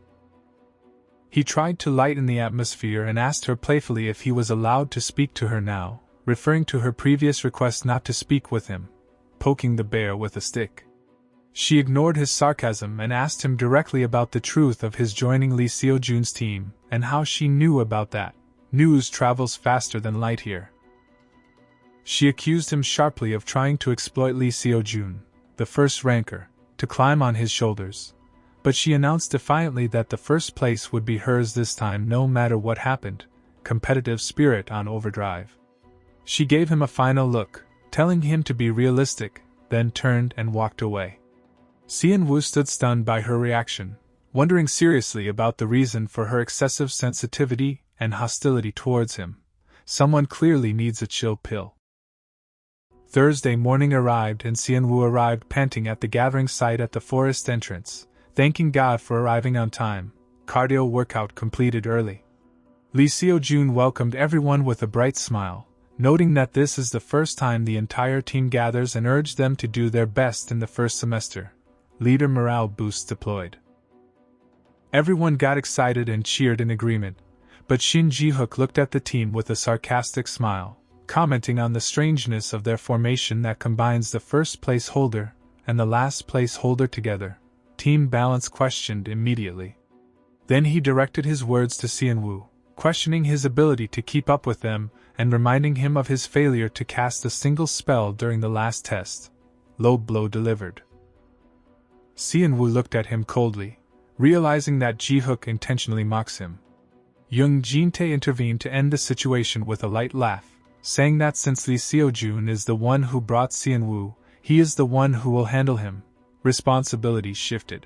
He tried to lighten the atmosphere and asked her playfully if he was allowed to speak to her now, referring to her previous request not to speak with him, poking the bear with a stick. She ignored his sarcasm and asked him directly about the truth of his joining Lee Seojun's team and how she knew about that. News travels faster than light here. She accused him sharply of trying to exploit Lee Seojun, the first ranker, to climb on his shoulders. But she announced defiantly that the first place would be hers this time no matter what happened, competitive spirit on overdrive. She gave him a final look, telling him to be realistic, then turned and walked away. Xianwu stood stunned by her reaction, wondering seriously about the reason for her excessive sensitivity and hostility towards him. Someone clearly needs a chill pill. Thursday morning arrived and Xianwu arrived panting at the gathering site at the forest entrance, thanking God for arriving on time. Cardio workout completed early. Lee Seojun welcomed everyone with a bright smile, noting that this is the first time the entire team gathers and urged them to do their best in the first semester. Leader morale boost deployed. Everyone got excited and cheered in agreement, but Shin Ji-hook looked at the team with a sarcastic smile, commenting on the strangeness of their formation that combines the first place holder and the last place holder together. Team balance questioned immediately. Then he directed his words to Xianwu, questioning his ability to keep up with them and reminding him of his failure to cast a single spell during the last test. Low blow delivered. Xianwu looked at him coldly, realizing that Ji-hook intentionally mocks him. Young Jin-tae intervened to end the situation with a light laugh, saying that since Lee Seojun is the one who brought Xianwu, he is the one who will handle him. Responsibility shifted.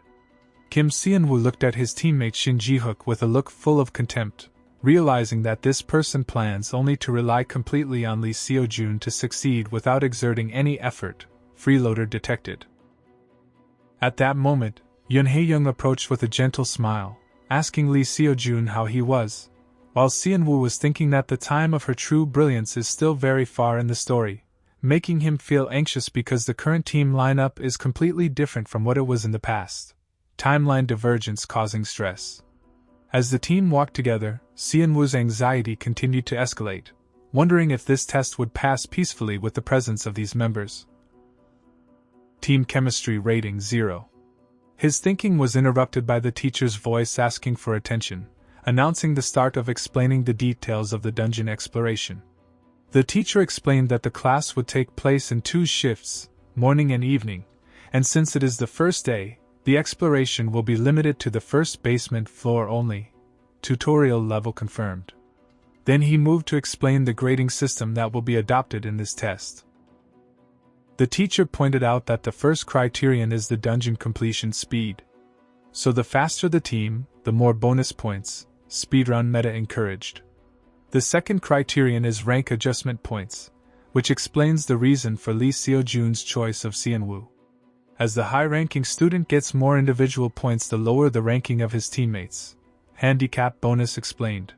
Kim Xianwu looked at his teammate Shin Ji-hook with a look full of contempt, realizing that this person plans only to rely completely on Lee Seojun to succeed without exerting any effort. Freeloader detected. At that moment, Yun Hae-young approached with a gentle smile, asking Lee Seojun how he was, while Xianwu was thinking that the time of her true brilliance is still very far in the story, making him feel anxious because the current team lineup is completely different from what it was in the past. Timeline divergence causing stress. As the team walked together, Xianwu's anxiety continued to escalate, wondering if this test would pass peacefully with the presence of these members. Team chemistry rating 0. His thinking was interrupted by the teacher's voice asking for attention, announcing the start of explaining the details of the dungeon exploration. The teacher explained that the class would take place in 2 shifts, morning and evening, and since it is the first day, the exploration will be limited to the first basement floor only. Tutorial level confirmed. Then he moved to explain the grading system that will be adopted in this test. The teacher pointed out that the first criterion is the dungeon completion speed. So the faster the team, the more bonus points, speedrun meta encouraged. The second criterion is rank adjustment points, which explains the reason for Lee Seo-jun's choice of Sian-woo. As the high-ranking student gets more individual points, the lower the ranking of his teammates. Handicap bonus explained.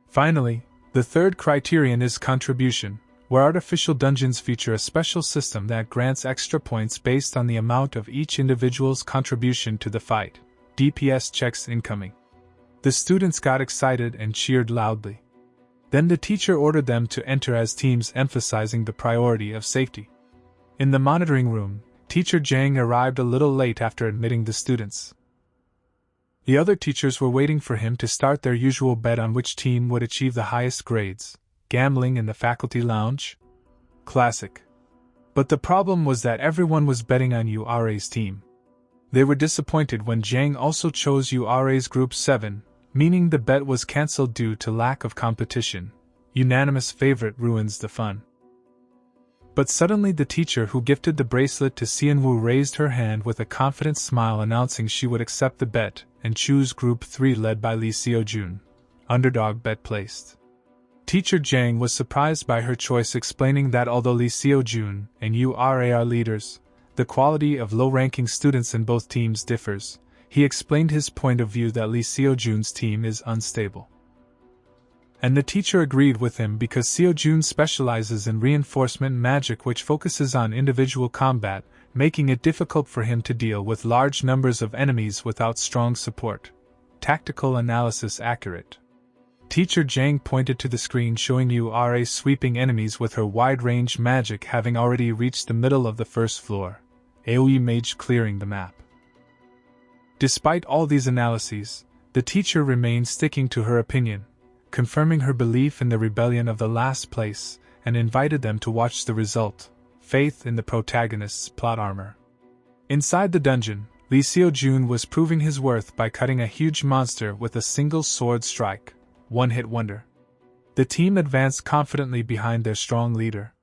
Finally, the third criterion is contribution, where artificial dungeons feature a special system that grants extra points based on the amount of each individual's contribution to the fight. DPS checks incoming. The students got excited and cheered loudly. Then the teacher ordered them to enter as teams, emphasizing the priority of safety. In the monitoring room, Teacher Jang arrived a little late after admitting the students. The other teachers were waiting for him to start their usual bet on which team would achieve the highest grades. Gambling in the faculty lounge? Classic. But the problem was that everyone was betting on URA's team. They were disappointed when Jang also chose URA's Group 7, meaning the bet was cancelled due to lack of competition. Unanimous favorite ruins the fun. But suddenly the teacher who gifted the bracelet to Sian-woo raised her hand with a confident smile, announcing she would accept the bet and choose Group 3 led by Lee Seo-jun. Underdog bet placed. Teacher Jang was surprised by her choice, explaining that although Lee Seo-jun and URA are leaders, the quality of low-ranking students in both teams differs. He explained his point of view that Lee Seo-jun's team is unstable. And the teacher agreed with him because Seo-jun specializes in reinforcement magic, which focuses on individual combat, making it difficult for him to deal with large numbers of enemies without strong support. Tactical analysis accurate. Teacher Jang pointed to the screen showing URA sweeping enemies with her wide-range magic, having already reached the middle of the first floor. AoE mage clearing the map. Despite all these analyses, the teacher remained sticking to her opinion, confirming her belief in the rebellion of the last place, and invited them to watch the result. Faith in the protagonist's plot armor. Inside the dungeon, Lee Seo-jun was proving his worth by cutting a huge monster with a single sword strike. One-hit wonder. The team advanced confidently behind their strong leader.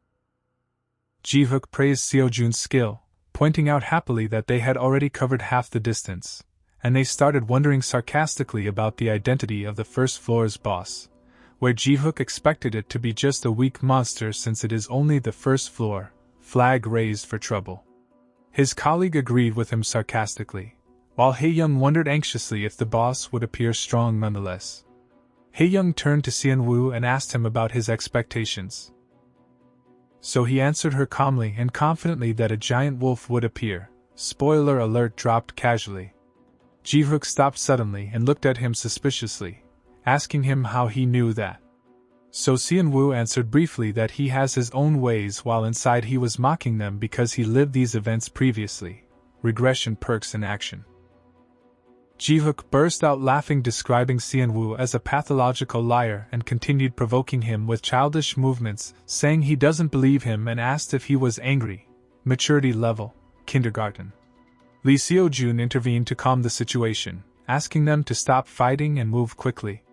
Ji-hook praised Seo-jun's skill, pointing out happily that they had already covered half the distance, and they started wondering sarcastically about the identity of the first floor's boss, where Ji-hook expected it to be just a weak monster since it is only the first floor. Flag raised for trouble. His colleague agreed with him sarcastically, while Hae-young wondered anxiously if the boss would appear strong nonetheless. Hae-young turned to Sian-woo and asked him about his expectations. So he answered her calmly and confidently that a giant wolf would appear. Spoiler alert dropped casually. Ji-hook stopped suddenly and looked at him suspiciously, asking him how he knew that. So Sian-woo answered briefly that he has his own ways, while inside he was mocking them because he lived these events previously. Regression perks in action. Ji-hook burst out laughing, describing Sian-woo as a pathological liar, and continued provoking him with childish movements, saying he doesn't believe him and asked if he was angry. Maturity level, kindergarten. Lee Seo-jun intervened to calm the situation, asking them to stop fighting and move quickly.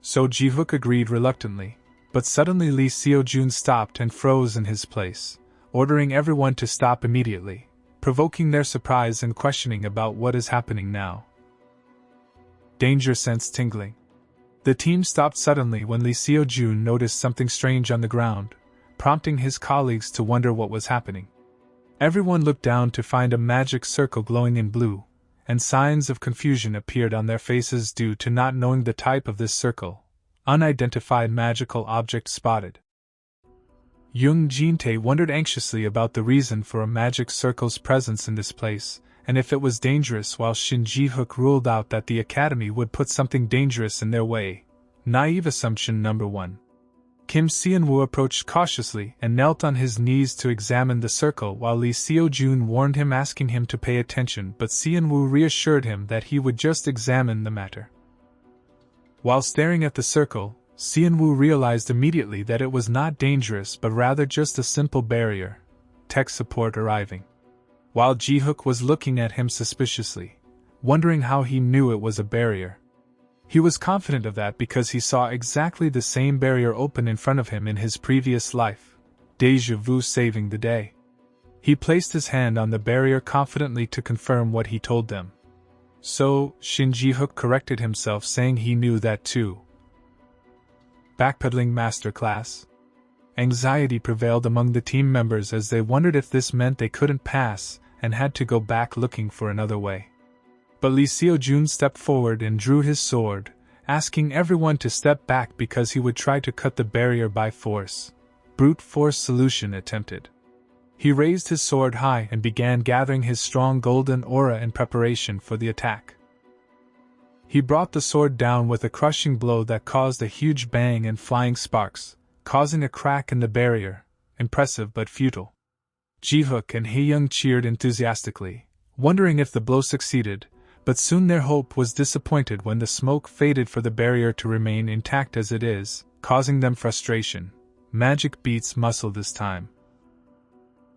So Ji-hook agreed reluctantly, but suddenly Lee Seo-jun stopped and froze in his place, ordering everyone to stop immediately, provoking their surprise and questioning about what is happening now. Danger sense tingling. The team stopped suddenly when Lee Seo-jun noticed something strange on the ground, prompting his colleagues to wonder what was happening. Everyone looked down to find a magic circle glowing in blue, and signs of confusion appeared on their faces due to not knowing the type of this circle. Unidentified magical object spotted. Young Jin-tae wondered anxiously about the reason for a magic circle's presence in this place, and if it was dangerous, while Shin Ji-hook ruled out that the academy would put something dangerous in their way. Naive assumption number 1. Kim Sian-woo approached cautiously and knelt on his knees to examine the circle, while Lee Seo-jun warned him, asking him to pay attention, but Sian-woo reassured him that he would just examine the matter. While staring at the circle, Sian-woo realized immediately that it was not dangerous but rather just a simple barrier. Tech support arriving. While Ji-hook was looking at him suspiciously, wondering how he knew it was a barrier. He was confident of that because he saw exactly the same barrier open in front of him in his previous life. Deja vu saving the day. He placed his hand on the barrier confidently to confirm what he told them. So, Shin Ji-hook corrected himself, saying he knew that too. Backpedaling masterclass. Anxiety prevailed among the team members as they wondered if this meant they couldn't pass and had to go back looking for another way. But Lee Seo-jun stepped forward and drew his sword, asking everyone to step back because he would try to cut the barrier by force. Brute force solution attempted. He raised his sword high and began gathering his strong golden aura in preparation for the attack. He brought the sword down with a crushing blow that caused a huge bang and flying sparks, causing a crack in the barrier. Impressive but futile. Ji-hook and Hae-young cheered enthusiastically, wondering if the blow succeeded, but soon their hope was disappointed when the smoke faded for the barrier to remain intact as it is, causing them frustration. Magic beats muscle this time.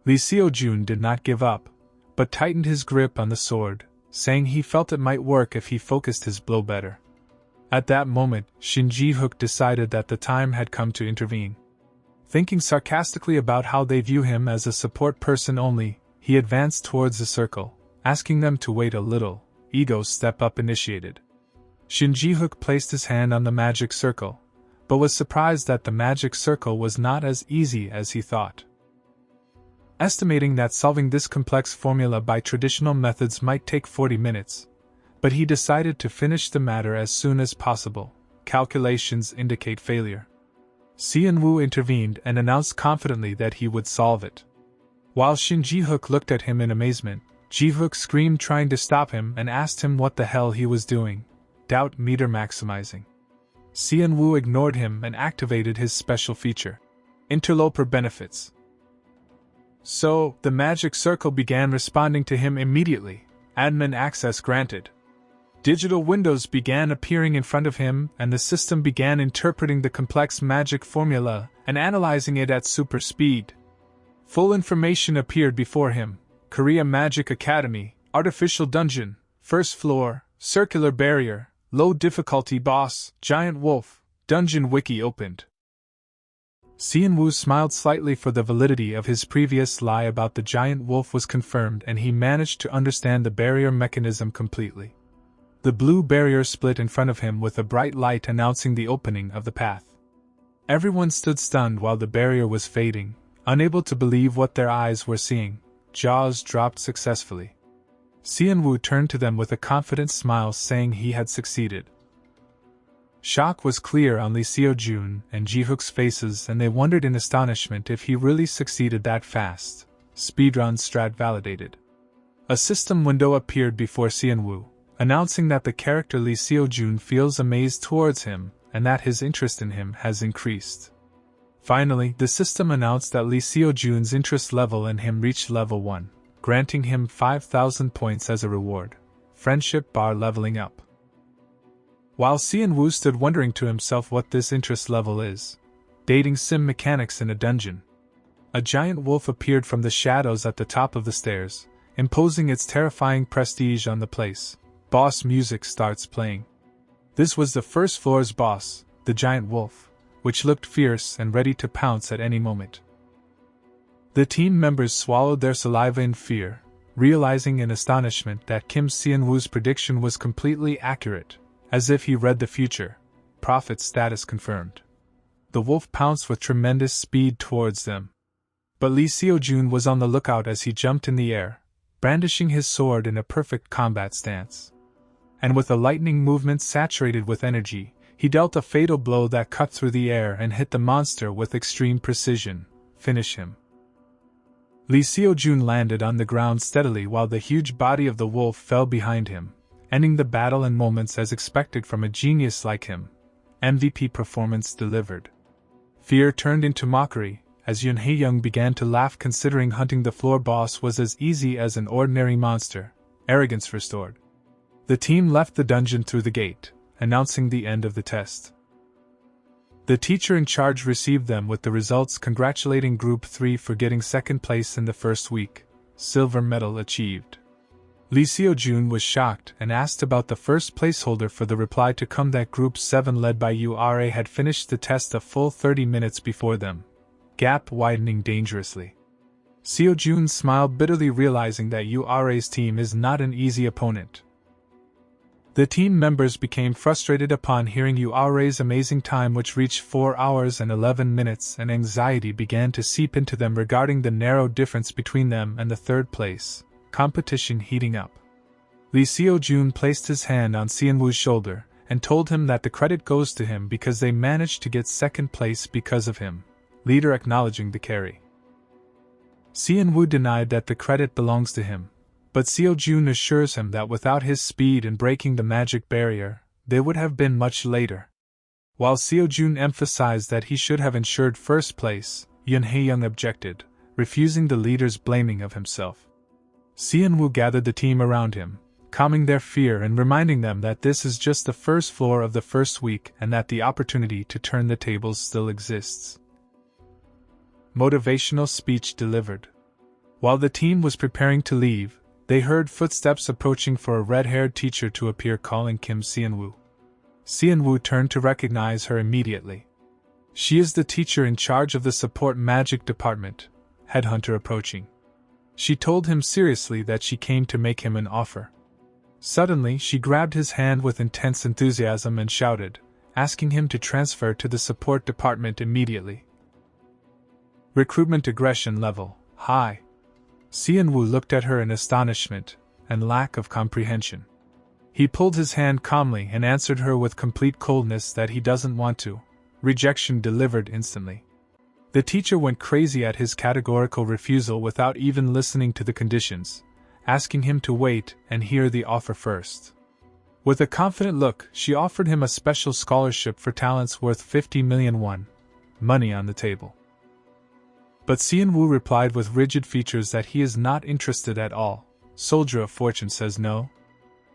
Lee Seo-jun did not give up, but tightened his grip on the sword, saying he felt it might work if he focused his blow better. At that moment, Shin Ji-hook decided that the time had come to intervene. Thinking sarcastically about how they view him as a support person only, he advanced towards the circle, asking them to wait a little. Ego step up initiated. Shin Ji-hook placed his hand on the magic circle, but was surprised that the magic circle was not as easy as he thought. Estimating that solving this complex formula by traditional methods might take 40 minutes, but he decided to finish the matter as soon as possible. Calculations indicate failure. Seon-woo intervened and announced confidently that he would solve it. While Shin Ji-hook looked at him in amazement, Ji-hook screamed trying to stop him and asked him what the hell he was doing. Doubt meter maximizing. Seon-woo ignored him and activated his special feature. Interloper benefits. So, the magic circle began responding to him immediately. Admin access granted. Digital windows began appearing in front of him, and the system began interpreting the complex magic formula and analyzing it at super speed. Full information appeared before him. Korea Magic Academy, Artificial Dungeon, First Floor, Circular Barrier, Low Difficulty Boss, Giant Wolf, Dungeon Wiki opened. Seon-woo smiled slightly, for the validity of his previous lie about the giant wolf was confirmed and he managed to understand the barrier mechanism completely. The blue barrier split in front of him with a bright light announcing the opening of the path. Everyone stood stunned while the barrier was fading, unable to believe what their eyes were seeing. Jaws dropped successfully. Seon-woo turned to them with a confident smile, saying he had succeeded. Shock was clear on Lee Seo-jun and Ji-hook's faces, and they wondered in astonishment if he really succeeded that fast. Speedrun strat validated. A system window appeared before Seon-woo, announcing that the character Lee Seo-jun feels amazed towards him and that his interest in him has increased. Finally, the system announced that Lee Seo-jun's interest level in him reached level 1, granting him 5,000 points as a reward. Friendship bar leveling up. While Seon-woo stood wondering to himself what this interest level is, dating sim mechanics in a dungeon, a giant wolf appeared from the shadows at the top of the stairs, imposing its terrifying prestige on the place. Boss music starts playing. This was the first floor's boss, the giant wolf, which looked fierce and ready to pounce at any moment. The team members swallowed their saliva in fear, realizing in astonishment that Kim Seon-woo's prediction was completely accurate. As if he read the future. Prophet status confirmed. The wolf pounced with tremendous speed towards them. But Lee Seo-jun was on the lookout as he jumped in the air, brandishing his sword in a perfect combat stance. And with a lightning movement saturated with energy, he dealt a fatal blow that cut through the air and hit the monster with extreme precision. Finish him. Lee Seo-jun landed on the ground steadily while the huge body of the wolf fell behind him, ending the battle in moments as expected from a genius like him. MVP performance delivered. Fear turned into mockery, as Yoon Hae-young began to laugh considering hunting the floor boss was as easy as an ordinary monster. Arrogance restored. The team left the dungeon through the gate, announcing the end of the test. The teacher in charge received them with the results, congratulating Group 3 for getting second place in the first week. Silver medal achieved. Lee Seo-jun was shocked and asked about the first placeholder for the reply to come that Group 7 led by URA had finished the test a full 30 minutes before them. Gap widening dangerously. Seo Jun smiled bitterly, realizing that Ura's team is not an easy opponent. The team members became frustrated upon hearing Ura's amazing time, which reached 4 hours and 11 minutes, and anxiety began to seep into them regarding the narrow difference between them and the third place, competition heating up. Lee Seo Jun placed his hand on Seonwoo's shoulder and told him that the credit goes to him because they managed to get second place because of him, leader acknowledging the carry. Seonwoo denied that the credit belongs to him, but Seo Jun assures him that without his speed in breaking the magic barrier, they would have been much later. While Seo Jun emphasized that he should have ensured first place, Yoon Hae-young objected, refusing the leader's blaming of himself. Seonwoo gathered the team around him, calming their fear and reminding them that this is just the first floor of the first week and that the opportunity to turn the tables still exists. Motivational speech delivered. While the team was preparing to leave, they heard footsteps approaching for a red-haired teacher to appear, calling Kim Seonwoo. Seonwoo turned to recognize her immediately. She is the teacher in charge of the support magic department, Headhunter approaching. She told him seriously that she came to make him an offer. Suddenly, she grabbed his hand with intense enthusiasm and shouted, asking him to transfer to the support department immediately. Recruitment aggression level, high. Seonwoo looked at her in astonishment and lack of comprehension. He pulled his hand calmly and answered her with complete coldness that he doesn't want to. Rejection delivered instantly. The teacher went crazy at his categorical refusal without even listening to the conditions, asking him to wait and hear the offer first. With a confident look, she offered him a special scholarship for talents worth 50 million won, money on the table. But Seonwoo replied with rigid features that he is not interested at all. Soldier of Fortune says no.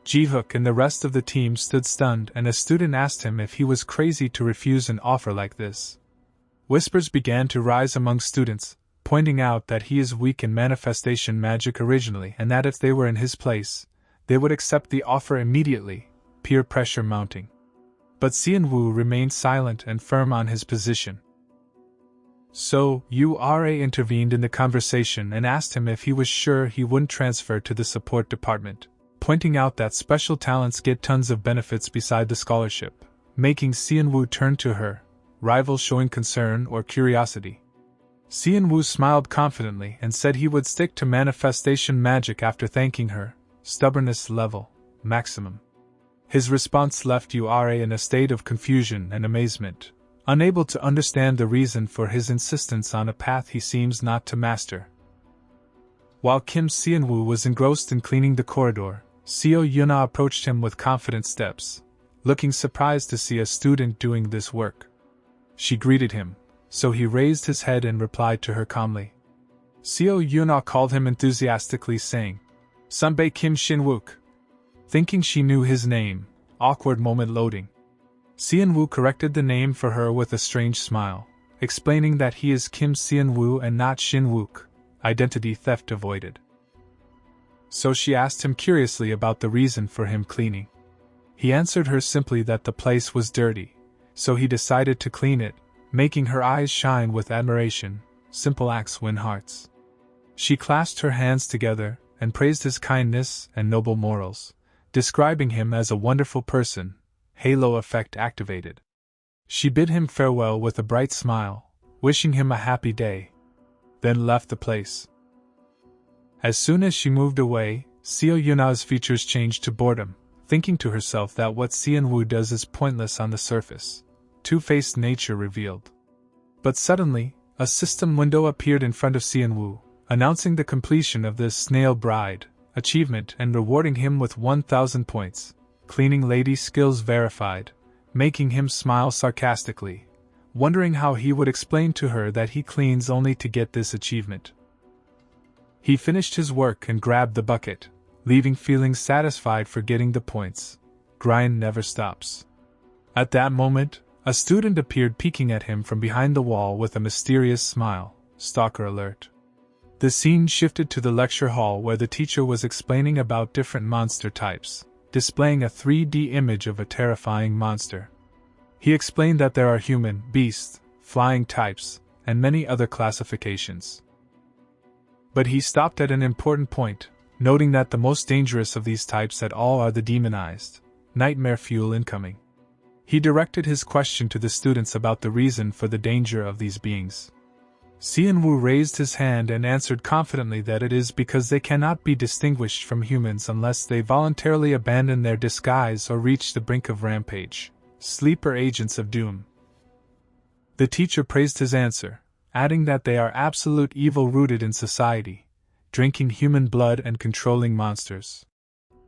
Ji-hook and the rest of the team stood stunned, and a student asked him if he was crazy to refuse an offer like this. Whispers began to rise among students, pointing out that he is weak in manifestation magic originally and that if they were in his place, they would accept the offer immediately, peer pressure mounting. But Seonwoo remained silent and firm on his position. So, Ura intervened in the conversation and asked him if he was sure he wouldn't transfer to the support department, pointing out that special talents get tons of benefits beside the scholarship, making Seonwoo turn to her, rival showing concern or curiosity. Seonwoo smiled confidently and said he would stick to manifestation magic after thanking her, stubbornness level, maximum. His response left Ura in a state of confusion and amazement, unable to understand the reason for his insistence on a path he seems not to master. While Kim Seonwoo was engrossed in cleaning the corridor, Seo Yuna approached him with confident steps, looking surprised to see a student doing this work. She greeted him, so he raised his head and replied to her calmly. Seo Yuna called him enthusiastically, saying, "Sunbae Kim Shin-wook." Thinking she knew his name, awkward moment loading. Seonwoo corrected the name for her with a strange smile, explaining that he is Kim Seonwoo and not Shin-wook, identity theft avoided. So she asked him curiously about the reason for him cleaning. He answered her simply that the place was dirty, so he decided to clean it, making her eyes shine with admiration. Simple acts win hearts. She clasped her hands together and praised his kindness and noble morals, describing him as a wonderful person. Halo effect activated. She bid him farewell with a bright smile, wishing him a happy day, then left the place. As soon as she moved away, Seo Yuna's features changed to boredom, thinking to herself that what Seonwoo does is pointless on the surface. Two-faced nature revealed. But suddenly, a system window appeared in front of Seonwoo, announcing the completion of this snail bride achievement and rewarding him with 1,000 points. Cleaning lady skills verified, making him smile sarcastically, wondering how he would explain to her that he cleans only to get this achievement. He finished his work and grabbed the bucket, leaving feeling satisfied for getting the points. Grind never stops. At that moment, a student appeared peeking at him from behind the wall with a mysterious smile. Stalker alert. The scene shifted to the lecture hall where the teacher was explaining about different monster types, displaying a 3D image of a terrifying monster. He explained that there are human, beast, flying types, and many other classifications. But he stopped at an important point, noting that the most dangerous of these types at all are the demonized. Nightmare fuel incoming. He directed his question to the students about the reason for the danger of these beings. Xianwu raised his hand and answered confidently that it is because they cannot be distinguished from humans unless they voluntarily abandon their disguise or reach the brink of rampage. Sleeper agents of doom. The teacher praised his answer, adding that they are absolute evil rooted in society, drinking human blood and controlling monsters.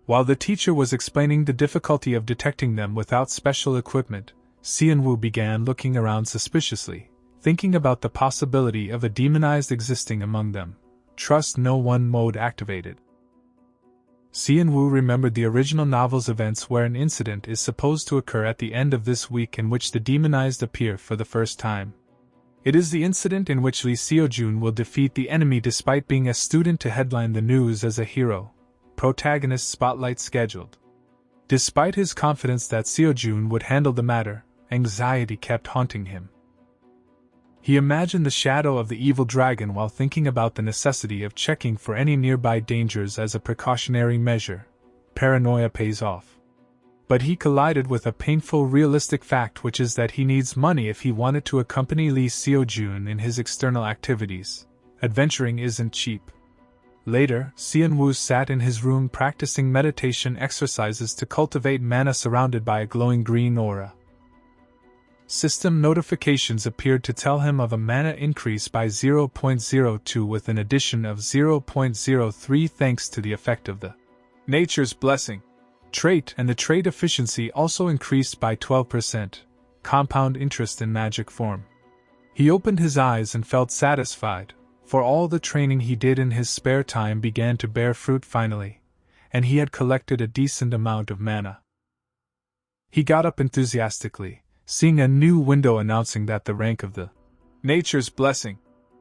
While the teacher was explaining the difficulty of detecting them without special equipment, Xianwu began looking around suspiciously, thinking about the possibility of a demonized existing among them. Trust no one mode activated. Xianwu remembered the original novel's events where an incident is supposed to occur at the end of this week in which the demonized appear for the first time. It is the incident in which Lee Seojun will defeat the enemy despite being a student to headline the news as a hero. Protagonist spotlight scheduled. Despite his confidence that Seojun would handle the matter, anxiety kept haunting him. He imagined the shadow of the evil dragon while thinking about the necessity of checking for any nearby dangers as a precautionary measure. Paranoia pays off. But he collided with a painful realistic fact, which is that he needs money if he wanted to accompany Lee Seojun in his external activities. Adventuring isn't cheap. Later, Xianwu sat in his room practicing meditation exercises to cultivate mana surrounded by a glowing green aura. System notifications appeared to tell him of a mana increase by 0.02 with an addition of 0.03 thanks to the effect of the Nature's Blessing trait, and the trait efficiency also increased by 12%, compound interest in magic form. He opened his eyes and felt satisfied, for all the training he did in his spare time began to bear fruit finally, and he had collected a decent amount of mana. He got up enthusiastically, seeing a new window announcing that the rank of the Nature's Blessing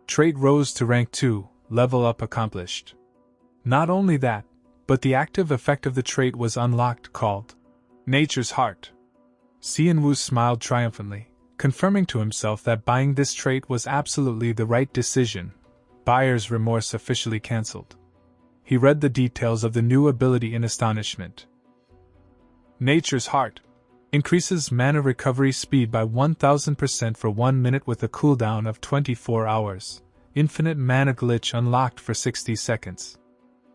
trait rose to rank 2, level up accomplished. Not only that, but the active effect of the trait was unlocked, called Nature's Heart. Xianwu smiled triumphantly, confirming to himself that buying this trait was absolutely the right decision. Buyer's remorse officially cancelled. He read the details of the new ability in astonishment. Nature's Heart increases mana recovery speed by 1000% for 1 minute with a cooldown of 24 hours. Infinite mana glitch unlocked for 60 seconds.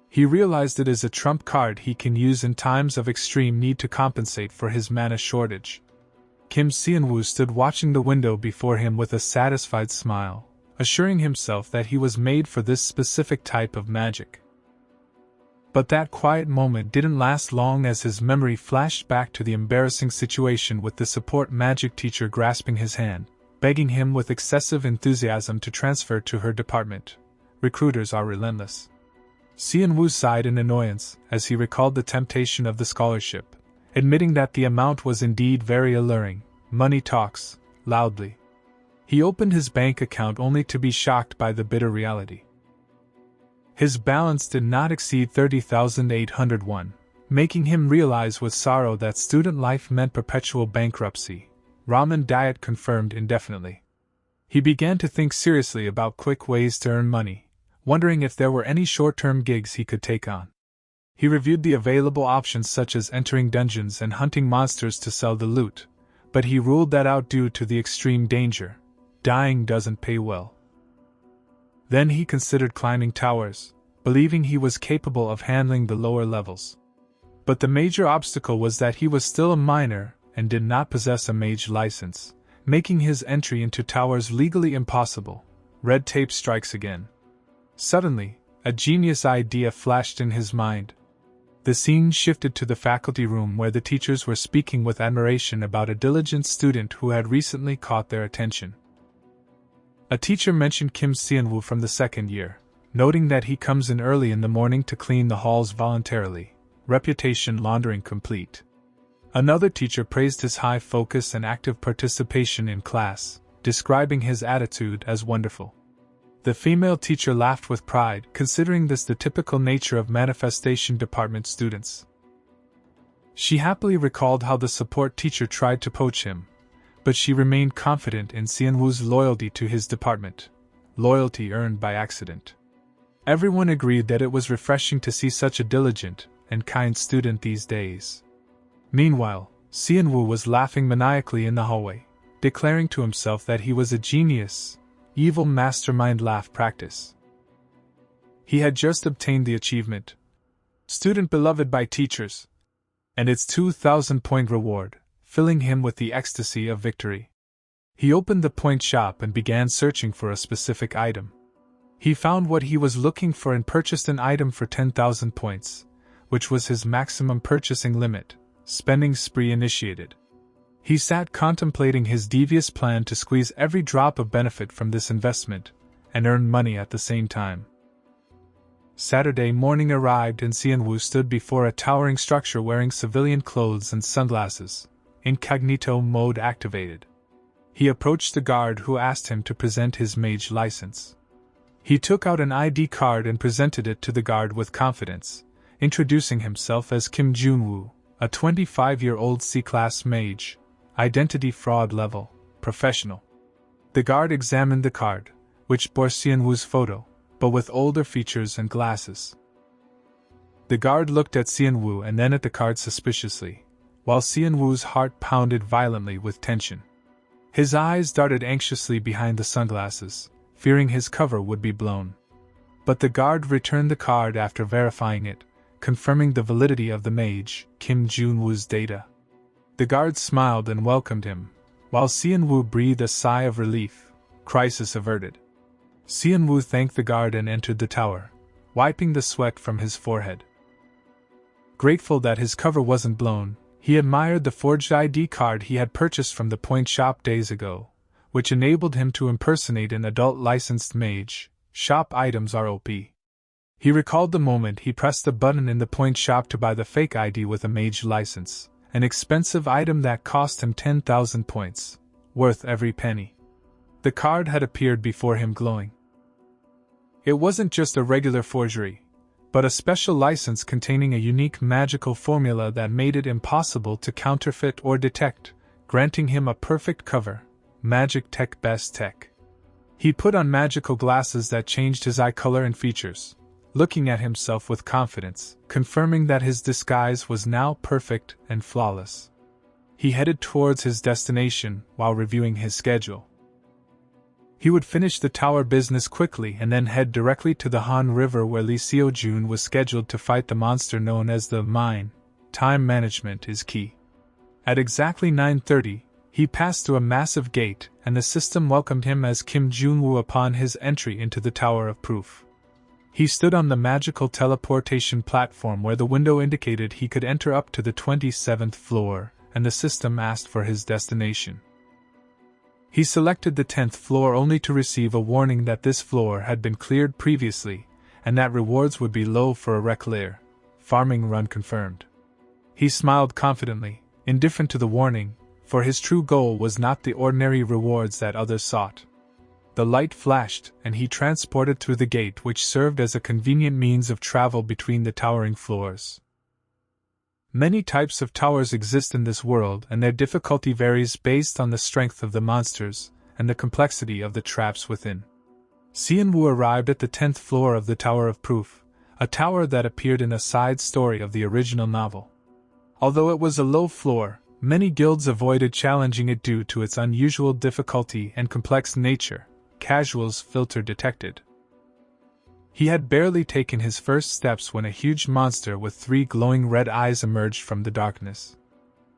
He realized it is a trump card he can use in times of extreme need to compensate for his mana shortage. Kim Xianwu stood watching the window before him with a satisfied smile, assuring himself that he was made for this specific type of magic. But that quiet moment didn't last long as his memory flashed back to the embarrassing situation with the support magic teacher grasping his hand, begging him with excessive enthusiasm to transfer to her department. Recruiters are relentless. Xianwu sighed in annoyance as he recalled the temptation of the scholarship, admitting that the amount was indeed very alluring. Money talks loudly. He opened his bank account only to be shocked by the bitter reality. His balance did not exceed 30,801, making him realize with sorrow that student life meant perpetual bankruptcy. Ramen diet confirmed indefinitely. He began to think seriously about quick ways to earn money, wondering if there were any short-term gigs he could take on. He reviewed the available options such as entering dungeons and hunting monsters to sell the loot, but he ruled that out due to the extreme danger. Dying doesn't pay well. Then he considered climbing towers, believing he was capable of handling the lower levels. But the major obstacle was that he was still a minor and did not possess a mage license, making his entry into towers legally impossible. Red tape strikes again. Suddenly, a genius idea flashed in his mind. The scene shifted to the faculty room where the teachers were speaking with admiration about a diligent student who had recently caught their attention. A teacher mentioned Kim Xianwu from the second year, noting that he comes in early in the morning to clean the halls voluntarily. Reputation laundering complete. Another teacher praised his high focus and active participation in class, describing his attitude as wonderful. The female teacher laughed with pride, considering this the typical nature of manifestation department students. She happily recalled how the support teacher tried to poach him, but she remained confident in Xianwu's loyalty to his department. Loyalty earned by accident. Everyone agreed that it was refreshing to see such a diligent and kind student these days. Meanwhile, Xianwu was laughing maniacally in the hallway, declaring to himself that he was a genius, evil mastermind laugh practice. He had just obtained the achievement, Student Beloved by Teachers, and its 2,000-point reward, filling him with the ecstasy of victory. He opened the point shop and began searching for a specific item. He found what he was looking for and purchased an item for 10,000 points, which was his maximum purchasing limit. Spending spree initiated. He sat contemplating his devious plan to squeeze every drop of benefit from this investment, and earn money at the same time. Saturday morning arrived and Xianwu stood before a towering structure wearing civilian clothes and sunglasses, incognito mode activated. He approached the guard who asked him to present his mage license. He took out an ID card and presented it to the guard with confidence, introducing himself as Kim Junwoo, a 25-year-old C-class mage, identity fraud level, professional. The guard examined the card, which bore Xianwu's photo, but with older features and glasses. The guard looked at Xianwu and then at the card suspiciously, while Xianwu's heart pounded violently with tension. His eyes darted anxiously behind the sunglasses, fearing his cover would be blown. But the guard returned the card after verifying it, confirming the validity of the mage, Kim Junwoo's data. The guard smiled and welcomed him, while Xianwu breathed a sigh of relief. Crisis averted. Xianwu thanked the guard and entered the tower, wiping the sweat from his forehead. Grateful that his cover wasn't blown, he admired the forged ID card he had purchased from the point shop days ago, which enabled him to impersonate an adult licensed mage. Shop items are OP. He recalled the moment he pressed the button in the point shop to buy the fake ID with a mage license, an expensive item that cost him 10,000 points, worth every penny. The card had appeared before him glowing. It wasn't just a regular forgery, but a special license containing a unique magical formula that made it impossible to counterfeit or detect, granting him a perfect cover. Magic Tech Best Tech. He put on magical glasses that changed his eye color and features, looking at himself with confidence, confirming that his disguise was now perfect and flawless. He headed towards his destination while reviewing his schedule. He would finish the tower business quickly and then head directly to the Han River where Lee Seo-jun was scheduled to fight the monster known as the Mine. Time management is key. At exactly 9:30, he passed through a massive gate and the system welcomed him as Kim Junwoo upon his entry into the Tower of Proof. He stood on the magical teleportation platform where the window indicated he could enter up to the 27th floor, and the system asked for his destination. He selected the 10th floor only to receive a warning that this floor had been cleared previously, and that rewards would be low for a wreck-lair. Farming run confirmed. He smiled confidently, indifferent to the warning, for his true goal was not the ordinary rewards that others sought. The light flashed, and he transported through the gate which served as a convenient means of travel between the towering floors. Many types of towers exist in this world and their difficulty varies based on the strength of the monsters and the complexity of the traps within. Xianwu arrived at the 10th floor of the Tower of Proof, a tower that appeared in a side story of the original novel. Although it was a low floor, many guilds avoided challenging it due to its unusual difficulty and complex nature. Casuals filter detected. He had barely taken his first steps when a huge monster with 3 glowing red eyes emerged from the darkness.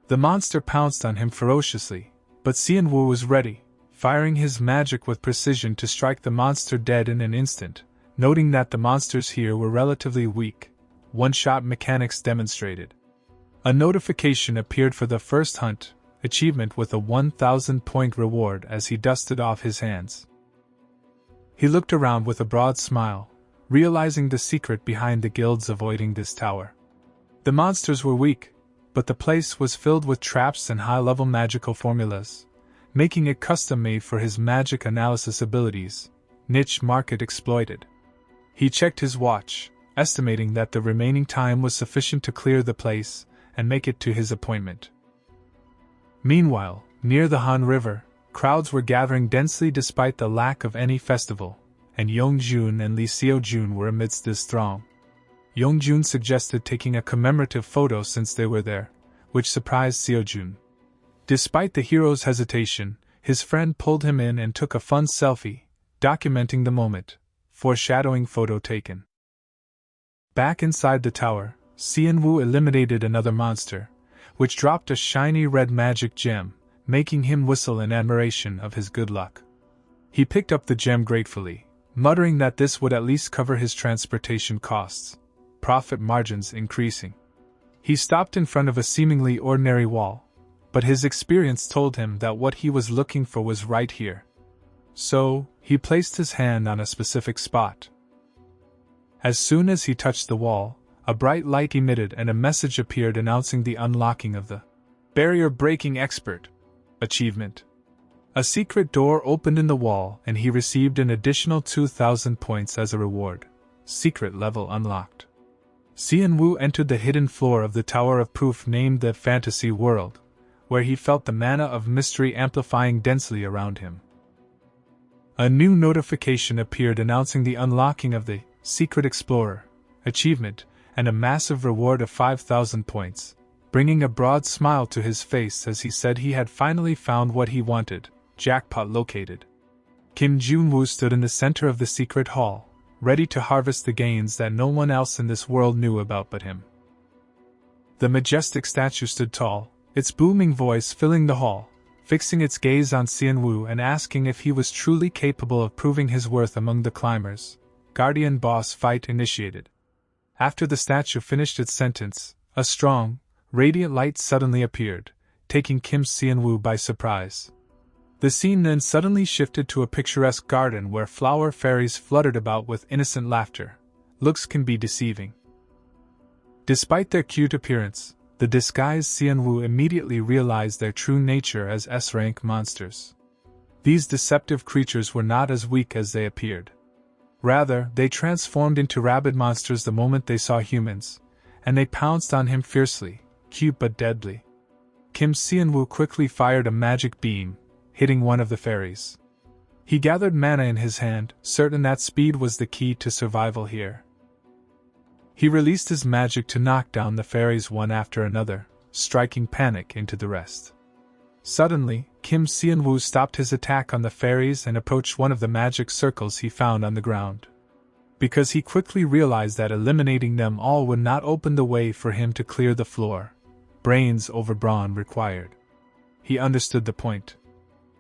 The monster pounced on him ferociously, but Xianwu was ready, firing his magic with precision to strike the monster dead in an instant, noting that the monsters here were relatively weak. One-shot mechanics demonstrated. A notification appeared for the first hunt, achievement with a 1,000-point reward as he dusted off his hands. He looked around with a broad smile, realizing the secret behind the guilds avoiding this tower. The monsters were weak, but the place was filled with traps and high-level magical formulas, making it custom-made for his magic analysis abilities. Niche market exploited. He checked his watch, estimating that the remaining time was sufficient to clear the place and make it to his appointment. Meanwhile, near the Han River, crowds were gathering densely despite the lack of any festival, and Yongjun and Lee Seojun were amidst this throng. Yongjun suggested taking a commemorative photo since they were there, which surprised Seojun. Despite the hero's hesitation, his friend pulled him in and took a fun selfie, documenting the moment, foreshadowing photo taken. Back inside the tower, Xianwu eliminated another monster, which dropped a shiny red magic gem, making him whistle in admiration of his good luck. He picked up the gem gratefully, muttering that this would at least cover his transportation costs, profit margins increasing. He stopped in front of a seemingly ordinary wall, but his experience told him that what he was looking for was right here. So, he placed his hand on a specific spot. As soon as he touched the wall, a bright light emitted and a message appeared announcing the unlocking of the barrier-breaking expert achievement. A secret door opened in the wall and he received an additional 2,000 points as a reward. Secret level unlocked. Xianwu entered the hidden floor of the Tower of Proof named the Fantasy World, where he felt the mana of mystery amplifying densely around him. A new notification appeared announcing the unlocking of the Secret Explorer achievement and a massive reward of 5,000 points, bringing a broad smile to his face as he said he had finally found what he wanted. Jackpot located. Kim Junwoo stood in the center of the secret hall, ready to harvest the gains that no one else in this world knew about but him. The majestic statue stood tall, its booming voice filling the hall, fixing its gaze on Xianwu and asking if he was truly capable of proving his worth among the climbers. Guardian boss fight initiated. After the statue finished its sentence, a strong, radiant light suddenly appeared, taking Kim Xianwu by surprise. The scene then suddenly shifted to a picturesque garden where flower fairies fluttered about with innocent laughter. Looks can be deceiving. Despite their cute appearance, the disguised Xianwu immediately realized their true nature as S-rank monsters. These deceptive creatures were not as weak as they appeared. Rather, they transformed into rabid monsters the moment they saw humans, and they pounced on him fiercely, cute but deadly. Kim Xianwu quickly fired a magic beam, hitting one of the fairies. He gathered mana in his hand, certain that speed was the key to survival here. He released his magic to knock down the fairies one after another, striking panic into the rest. Suddenly, Kim Xianwu stopped his attack on the fairies and approached one of the magic circles he found on the ground. Because he quickly realized that eliminating them all would not open the way for him to clear the floor. Brains over brawn required. He understood the point.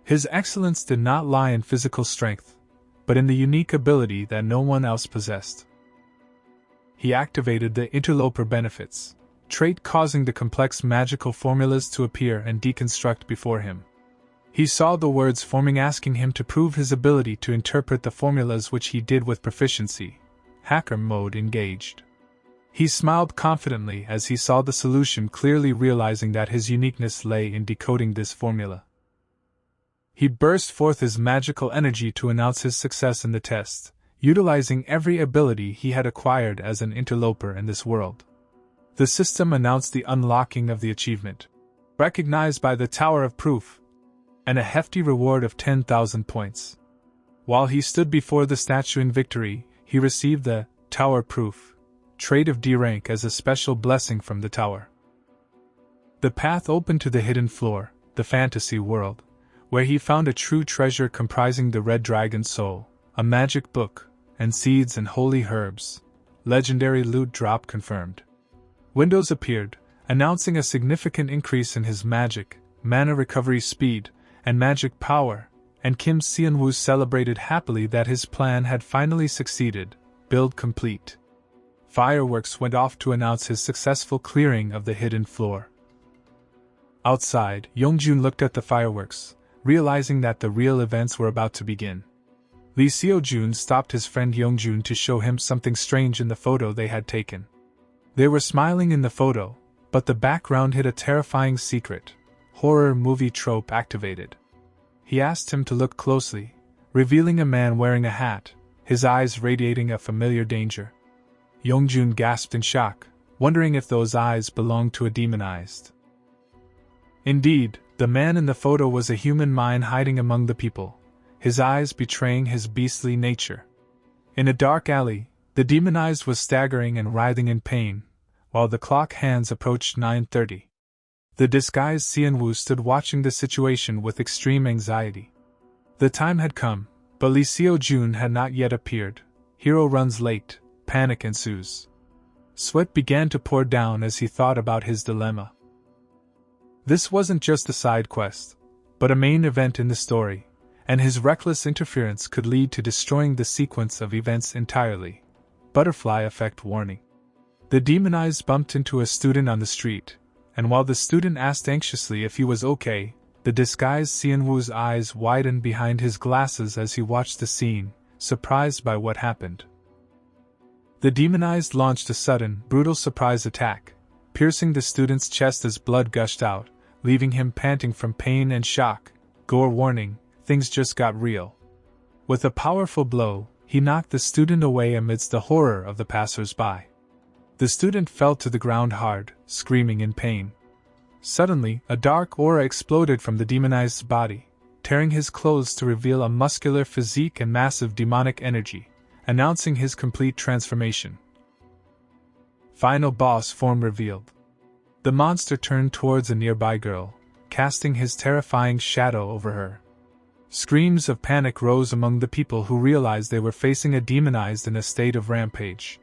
His excellence did not lie in physical strength, but in the unique ability that no one else possessed. He activated the interloper benefits, trait causing the complex magical formulas to appear and deconstruct before him. He saw the words forming asking him to prove his ability to interpret the formulas, which he did with proficiency. Hacker mode engaged. He smiled confidently as he saw the solution, clearly realizing that his uniqueness lay in decoding this formula. He burst forth his magical energy to announce his success in the test, utilizing every ability he had acquired as an interloper in this world. The system announced the unlocking of the achievement, recognized by the Tower of Proof, and a hefty reward of 10,000 points. While he stood before the statue in victory, he received the Tower Proof trait of D rank as a special blessing from the tower. The path opened to the hidden floor, the fantasy world, where he found a true treasure comprising the red dragon soul, a magic book, and seeds and holy herbs. Legendary loot drop confirmed. Windows appeared, announcing a significant increase in his magic, mana recovery speed, and magic power, and Kim Xianwu celebrated happily that his plan had finally succeeded. Build complete. Fireworks went off to announce his successful clearing of the hidden floor. Outside, Yongjun looked at the fireworks, realizing that the real events were about to begin. Lee Seojun stopped his friend Yongjun to show him something strange in the photo they had taken. They were smiling in the photo, but the background hid a terrifying secret. Horror movie trope activated. He asked him to look closely, revealing a man wearing a hat, his eyes radiating a familiar danger. Yongjun gasped in shock, wondering if those eyes belonged to a demonized. Indeed, the man in the photo was a human mind hiding among the people, his eyes betraying his beastly nature. In a dark alley, the demonized was staggering and writhing in pain, while the clock hands approached 9:30. The disguised Xianwu stood watching the situation with extreme anxiety. The time had come, but Li Xiaojun had not yet appeared. Hero runs late, panic ensues. Sweat began to pour down as he thought about his dilemma. This wasn't just a side quest, but a main event in the story, and his reckless interference could lead to destroying the sequence of events entirely. Butterfly effect warning. The demonized bumped into a student on the street, and while the student asked anxiously if he was okay, the disguised Xianwu's eyes widened behind his glasses as he watched the scene, surprised by what happened. The demonized launched a sudden, brutal surprise attack, piercing the student's chest as blood gushed out, leaving him panting from pain and shock. Gore warning, things just got real. With a powerful blow, he knocked the student away amidst the horror of the passers-by. The student fell to the ground hard, screaming in pain. Suddenly, a dark aura exploded from the demonized's body, tearing his clothes to reveal a muscular physique and massive demonic energy, announcing his complete transformation. Final boss form revealed. The monster turned towards a nearby girl, casting his terrifying shadow over her. Screams of panic rose among the people who realized they were facing a demonized in a state of rampage,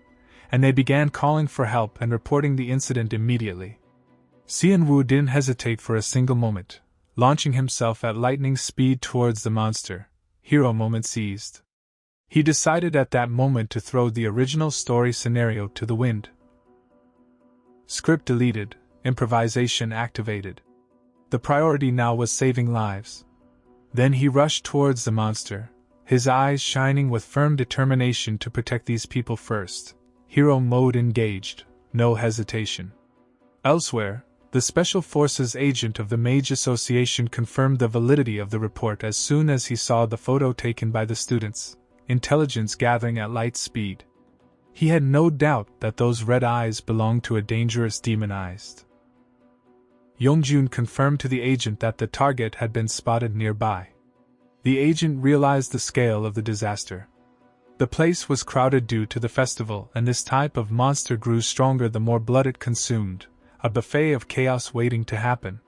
and they began calling for help and reporting the incident immediately. Xianwu didn't hesitate for a single moment, launching himself at lightning speed towards the monster. Hero moment seized. He decided at that moment to throw the original story scenario to the wind. Script deleted, improvisation activated. The priority now was saving lives. Then he rushed towards the monster, his eyes shining with firm determination to protect these people first. Hero mode engaged, no hesitation. Elsewhere, the Special Forces agent of the Mage Association confirmed the validity of the report as soon as he saw the photo taken by the students, intelligence gathering at light speed. He had no doubt that those red eyes belonged to a dangerous demonized. Yongjun confirmed to the agent that the target had been spotted nearby. The agent realized the scale of the disaster. The place was crowded due to the festival, and this type of monster grew stronger the more blood it consumed, a buffet of chaos waiting to happen.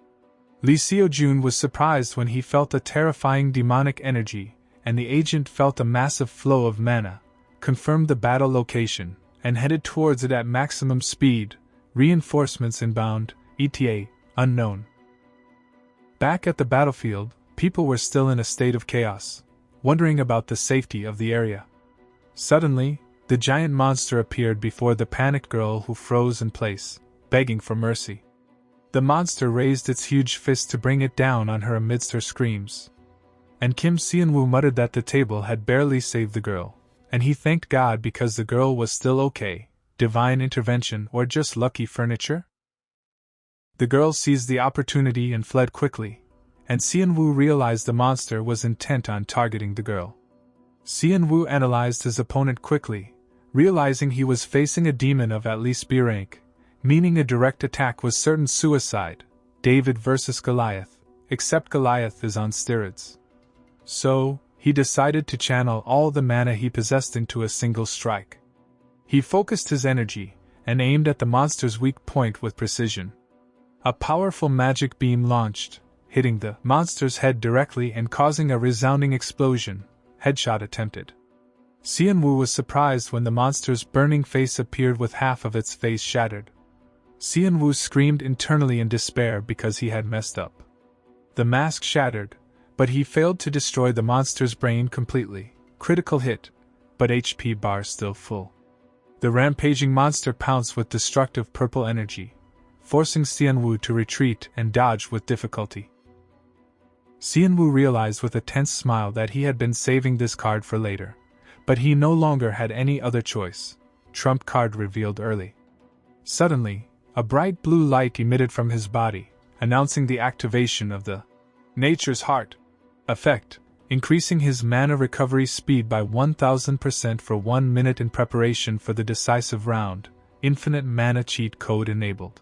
Li Xiaojun was surprised when he felt a terrifying demonic energy, and the agent felt a massive flow of mana, confirmed the battle location, and headed towards it at maximum speed. Reinforcements inbound, ETA, unknown. Back at the battlefield, people were still in a state of chaos, wondering about the safety of the area. Suddenly, the giant monster appeared before the panicked girl who froze in place, begging for mercy. The monster raised its huge fist to bring it down on her amidst her screams. And Kim Xianwu muttered that the table had barely saved the girl, and he thanked God because the girl was still okay. Divine intervention or just lucky furniture? The girl seized the opportunity and fled quickly, and Xianwu realized the monster was intent on targeting the girl. Xianwu analyzed his opponent quickly, realizing he was facing a demon of at least B rank, meaning a direct attack was certain suicide. David versus Goliath, except Goliath is on steroids. So, he decided to channel all the mana he possessed into a single strike. He focused his energy, and aimed at the monster's weak point with precision. A powerful magic beam launched, hitting the monster's head directly and causing a resounding explosion. Headshot attempted. Xianwu was surprised when the monster's burning face appeared with half of its face shattered. Xianwu screamed internally in despair because he had messed up. The mask shattered, but he failed to destroy the monster's brain completely. Critical hit, but HP bar still full. The rampaging monster pounced with destructive purple energy, forcing Xianwu to retreat and dodge with difficulty. Xianwu realized with a tense smile that he had been saving this card for later, but he no longer had any other choice. Trump card revealed early. Suddenly, a bright blue light emitted from his body, announcing the activation of the Nature's Heart effect, increasing his mana recovery speed by 1000% for 1 minute in preparation for the decisive round. Infinite mana cheat code enabled.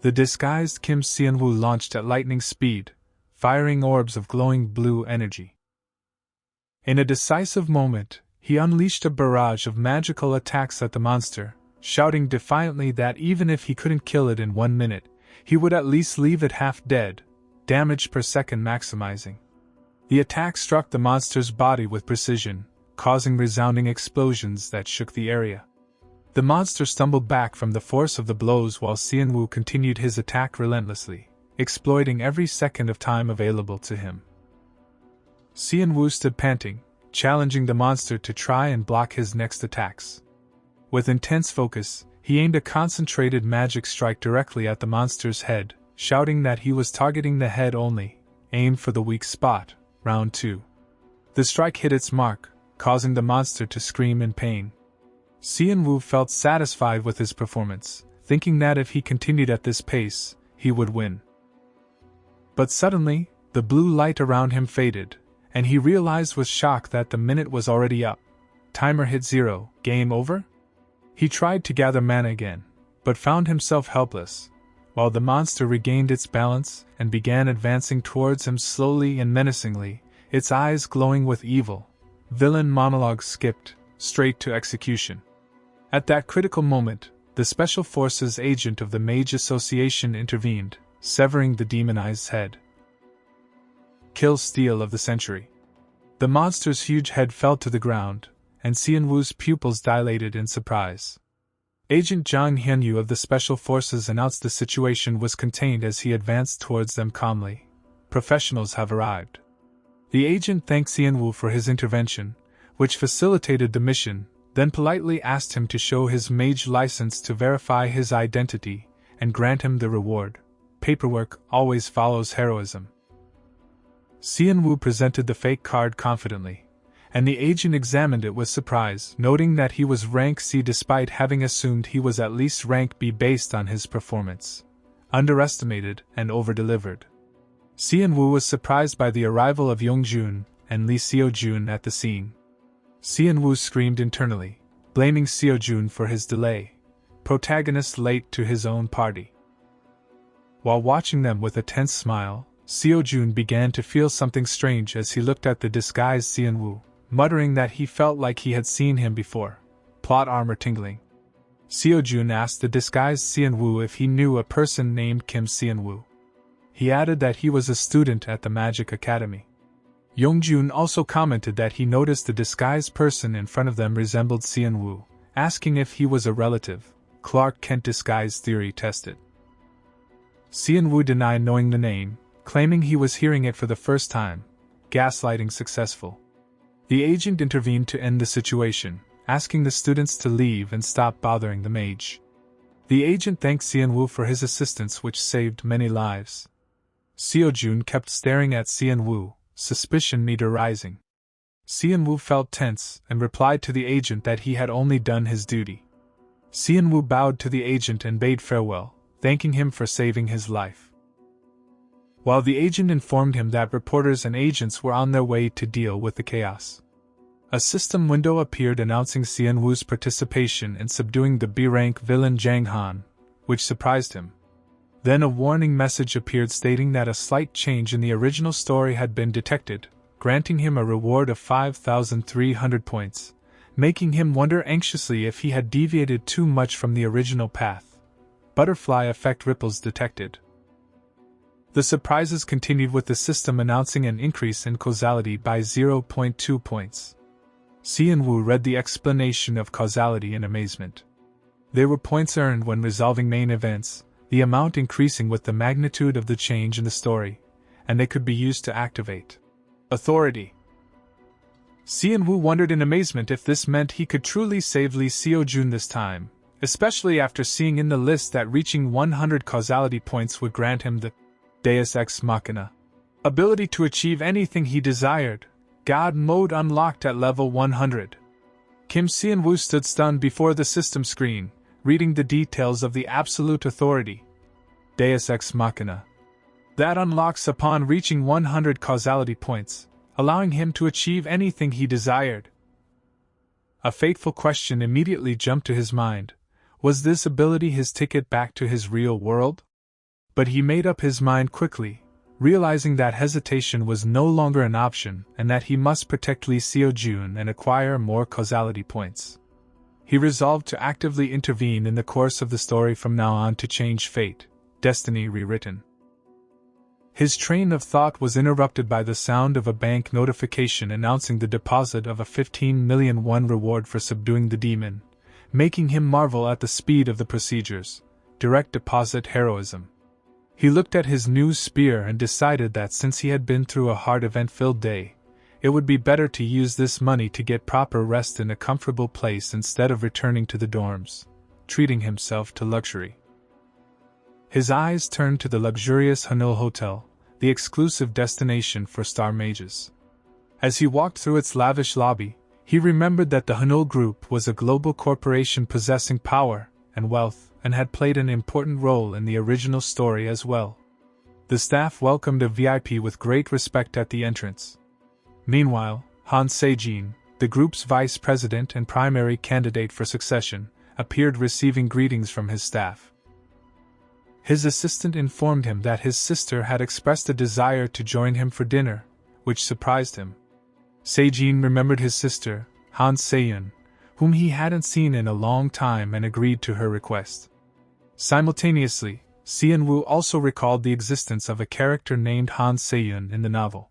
The disguised Kim Xianwu launched at lightning speed, firing orbs of glowing blue energy. In a decisive moment, He unleashed a barrage of magical attacks at the monster, shouting defiantly that even if he couldn't kill it in 1 minute, he would at least leave it half dead, damage per second maximizing. The attack struck the monster's body with precision, causing resounding explosions that shook the area. The monster stumbled back from the force of the blows while Xianwu continued his attack relentlessly, exploiting every second of time available to him. Xianwu stood panting, challenging the monster to try and block his next attacks. With intense focus, he aimed a concentrated magic strike directly at the monster's head, shouting that he was targeting the head only, aim for the weak spot. Round 2. The strike hit its mark, causing the monster to scream in pain. Xianwu felt satisfied with his performance, thinking that if he continued at this pace, he would win. But suddenly, the blue light around him faded, and he realized with shock that the minute was already up. Timer hit 0, game over? He tried to gather mana again, but found himself helpless, while the monster regained its balance and began advancing towards him slowly and menacingly, its eyes glowing with evil. Villain monologue skipped, straight to execution. At that critical moment, the Special Forces agent of the Mage Association intervened, severing the demonized head. Kill steal of the century. The monster's huge head fell to the ground, and Xianwu's pupils dilated in surprise. Agent Zhang Hianyu of the Special Forces announced the situation was contained as he advanced towards them calmly. Professionals have arrived. The agent thanked Xianwu for his intervention, which facilitated the mission, then politely asked him to show his mage license to verify his identity and grant him the reward. Paperwork always follows heroism. Xianwu presented the fake card confidently, and the agent examined it with surprise, noting that he was rank C despite having assumed he was at least rank B based on his performance. Underestimated and over-delivered. Xianwu was surprised by the arrival of Yongjun and Li Xiaojun at the scene. Xianwu screamed internally, blaming Xiaojun for his delay, protagonist late to his own party. While watching them with a tense smile, Xiaojun began to feel something strange as he looked at the disguised Xianwu, muttering that he felt like he had seen him before. Plot armor tingling. Xiaojun asked the disguised Xianwu if he knew a person named Kim Xianwu. He added that he was a student at the Magic Academy. Yongjun also commented that he noticed the disguised person in front of them resembled Xianwu, asking if he was a relative. Clark Kent disguise theory tested. Xianwu denied knowing the name, claiming he was hearing it for the first time. Gaslighting successful. The agent intervened to end the situation, asking the students to leave and stop bothering the mage. The agent thanked Xianwu for his assistance, which saved many lives. Xiaojun kept staring at Xianwu, suspicion meter rising. Xianwu felt tense and replied to the agent that he had only done his duty. Xianwu bowed to the agent and bade farewell, thanking him for saving his life. While the agent informed him that reporters and agents were on their way to deal with the chaos. A system window appeared announcing Xianwu's participation in subduing the B-rank villain Zhang Han, which surprised him. Then a warning message appeared stating that a slight change in the original story had been detected, granting him a reward of 5,300 points, making him wonder anxiously if he had deviated too much from the original path. Butterfly effect ripples detected. The surprises continued with the system announcing an increase in causality by 0.2 points. Xianwu read the explanation of causality in amazement. There were points earned when resolving main events, the amount increasing with the magnitude of the change in the story, and they could be used to activate authority. Xianwu wondered in amazement if this meant he could truly save Li Xiaojun this time, especially after seeing in the list that reaching 100 causality points would grant him the Deus Ex Machina ability to achieve anything he desired. God mode unlocked at level 100. Kim Xianwu stood stunned before the system screen, reading the details of the absolute authority. Deus Ex Machina. That unlocks upon reaching 100 causality points, allowing him to achieve anything he desired. A fateful question immediately jumped to his mind. Was this ability his ticket back to his real world? But he made up his mind quickly, realizing that hesitation was no longer an option and that he must protect Lee Seo-jun and acquire more causality points. He resolved to actively intervene in the course of the story from now on to change fate, destiny rewritten. His train of thought was interrupted by the sound of a bank notification announcing the deposit of a 15 million won reward for subduing the demon, making him marvel at the speed of the procedures. Direct deposit heroism. He looked at his new spear and decided that since he had been through a hard event-filled day, it would be better to use this money to get proper rest in a comfortable place instead of returning to the dorms, treating himself to luxury. His eyes turned to the luxurious Hanul Hotel, the exclusive destination for star mages. As he walked through its lavish lobby, he remembered that the Hanul Group was a global corporation possessing power and wealth, and had played an important role in the original story as well. The staff welcomed a VIP with great respect at the entrance. Meanwhile, Han Se-jin, the group's vice president and primary candidate for succession, appeared receiving greetings from his staff. His assistant informed him that his sister had expressed a desire to join him for dinner, which surprised him. Se-jin remembered his sister, Han Se-yeon, whom he hadn't seen in a long time, and agreed to her request. Simultaneously, Seon-woo also recalled the existence of a character named Han Se-yeon in the novel.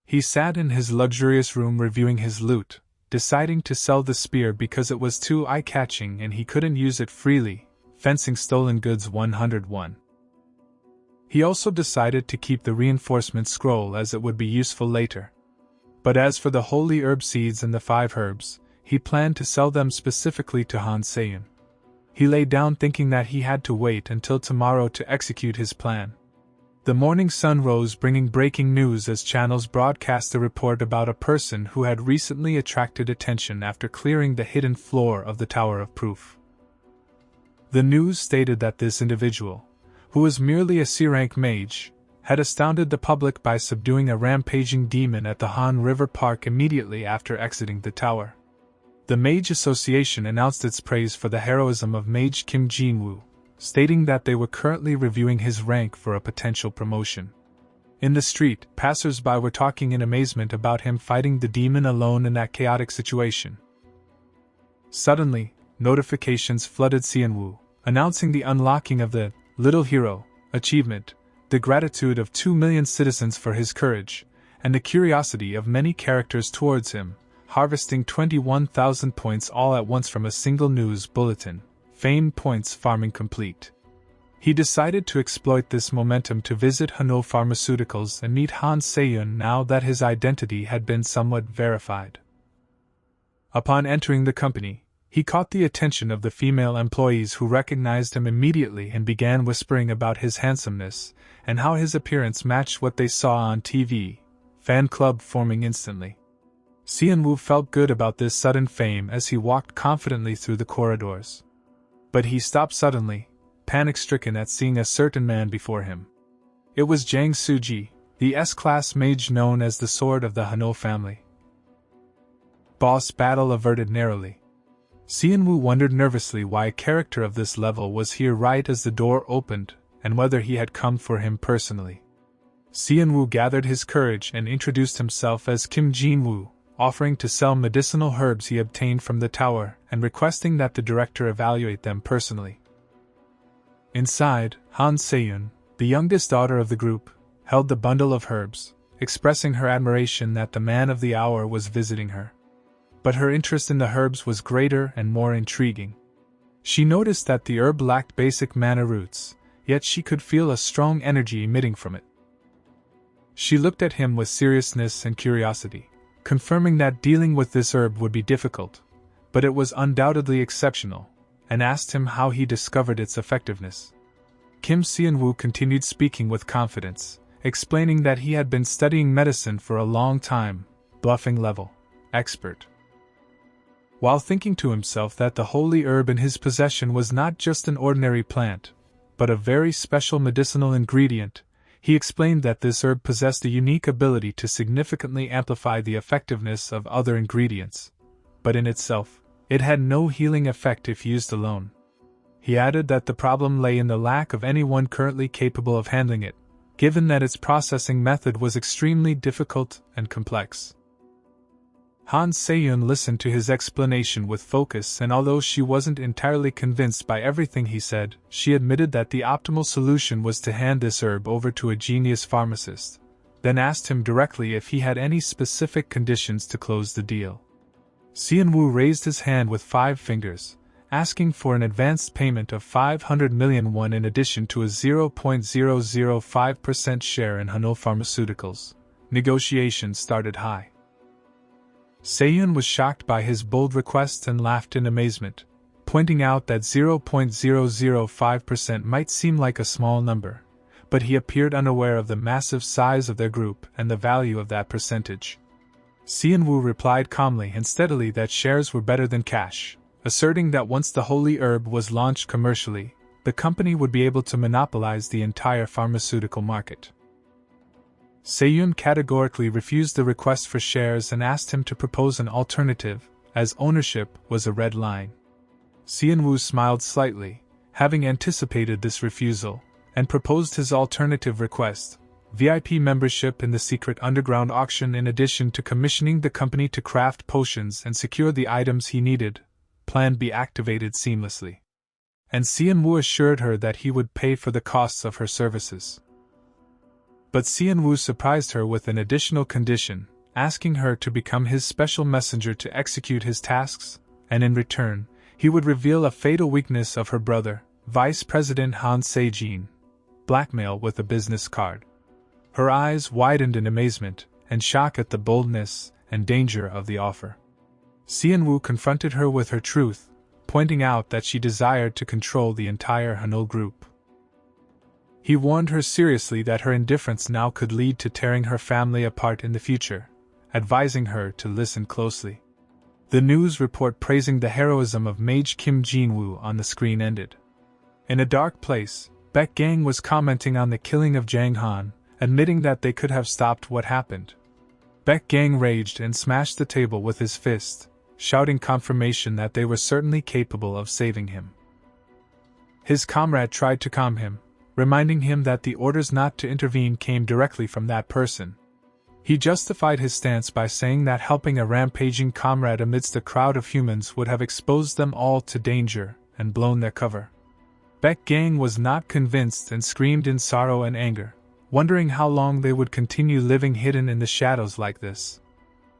He sat in his luxurious room reviewing his loot, deciding to sell the spear because it was too eye-catching and he couldn't use it freely, fencing stolen goods 101. He also decided to keep the reinforcement scroll as it would be useful later. But as for the holy herb seeds and the 5 herbs, he planned to sell them specifically to Han Se-yeon. He lay down thinking that he had to wait until tomorrow to execute his plan. The morning sun rose, bringing breaking news as channels broadcast a report about a person who had recently attracted attention after clearing the hidden floor of the Tower of Proof. The news stated that this individual, who was merely a C-rank mage, had astounded the public by subduing a rampaging demon at the Han River Park immediately after exiting the tower. The Mage Association announced its praise for the heroism of Mage Kim Jin-woo, stating that they were currently reviewing his rank for a potential promotion. In the street, passers-by were talking in amazement about him fighting the demon alone in that chaotic situation. Suddenly, notifications flooded Seon-woo, announcing the unlocking of the Little Hero achievement, the gratitude of 2 million citizens for his courage, and the curiosity of many characters towards him, harvesting 21,000 points all at once from a single news bulletin. Fame points farming complete. He decided to exploit this momentum to visit Hanul Pharmaceuticals and meet Han Se-yeon now that his identity had been somewhat verified. Upon entering the company, he caught the attention of the female employees who recognized him immediately and began whispering about his handsomeness and how his appearance matched what they saw on TV, fan club forming instantly. Seon-woo felt good about this sudden fame as he walked confidently through the corridors. But he stopped suddenly, panic-stricken at seeing a certain man before him. It was Jang Soo-ji, the S-class mage known as the Sword of the Hanul family. Boss battle averted narrowly. Seon-woo wondered nervously why a character of this level was here right as the door opened, and whether he had come for him personally. Seon-woo gathered his courage and introduced himself as Kim Jin-woo, offering to sell medicinal herbs he obtained from the tower and requesting that the director evaluate them personally. Inside, Han Se-yeon, the youngest daughter of the group, held the bundle of herbs, expressing her admiration that the man of the hour was visiting her. But her interest in the herbs was greater and more intriguing. She noticed that the herb lacked basic mana roots, yet she could feel a strong energy emitting from it. She looked at him with seriousness and curiosity, confirming that dealing with this herb would be difficult, but it was undoubtedly exceptional, and asked him how he discovered its effectiveness. Kim Seon-woo continued speaking with confidence, explaining that he had been studying medicine for a long time, bluffing level, expert. While thinking to himself that the holy herb in his possession was not just an ordinary plant, but a very special medicinal ingredient, he explained that this herb possessed a unique ability to significantly amplify the effectiveness of other ingredients, but in itself, it had no healing effect if used alone. He added that the problem lay in the lack of anyone currently capable of handling it, given that its processing method was extremely difficult and complex. Han Se-yoon listened to his explanation with focus, and although she wasn't entirely convinced by everything he said, she admitted that the optimal solution was to hand this herb over to a genius pharmacist, then asked him directly if he had any specific conditions to close the deal. Seon-woo raised his hand with 5 fingers, asking for an advanced payment of 500 million won in addition to a 0.005% share in Hanul Pharmaceuticals. Negotiations started high. Se-yoon was shocked by his bold request and laughed in amazement, pointing out that 0.005% might seem like a small number, but he appeared unaware of the massive size of their group and the value of that percentage. Seon-woo replied calmly and steadily that shares were better than cash, asserting that once the holy herb was launched commercially, the company would be able to monopolize the entire pharmaceutical market. Se-yoon categorically refused the request for shares and asked him to propose an alternative, as ownership was a red line. Seon-woo smiled slightly, having anticipated this refusal, and proposed his alternative request: VIP membership in the secret underground auction in addition to commissioning the company to craft potions and secure the items he needed. Plan B activated seamlessly. And Seon-woo assured her that he would pay for the costs of her services. But Seon-woo surprised her with an additional condition, asking her to become his special messenger to execute his tasks, and in return, he would reveal a fatal weakness of her brother, Vice President Han Se-jin, blackmail with a business card. Her eyes widened in amazement and shock at the boldness and danger of the offer. Seon-woo confronted her with her truth, pointing out that she desired to control the entire Hanul group. He warned her seriously that her indifference now could lead to tearing her family apart in the future, advising her to listen closely. The news report praising the heroism of Mage Kim Jin-woo on the screen ended. In a dark place, Baek Gang was commenting on the killing of Jang Han, admitting that they could have stopped what happened. Baek Gang raged and smashed the table with his fist, shouting confirmation that they were certainly capable of saving him. His comrade tried to calm him, reminding him that the orders not to intervene came directly from that person. He justified his stance by saying that helping a rampaging comrade amidst a crowd of humans would have exposed them all to danger and blown their cover. Baek Gang was not convinced and screamed in sorrow and anger, wondering how long they would continue living hidden in the shadows like this.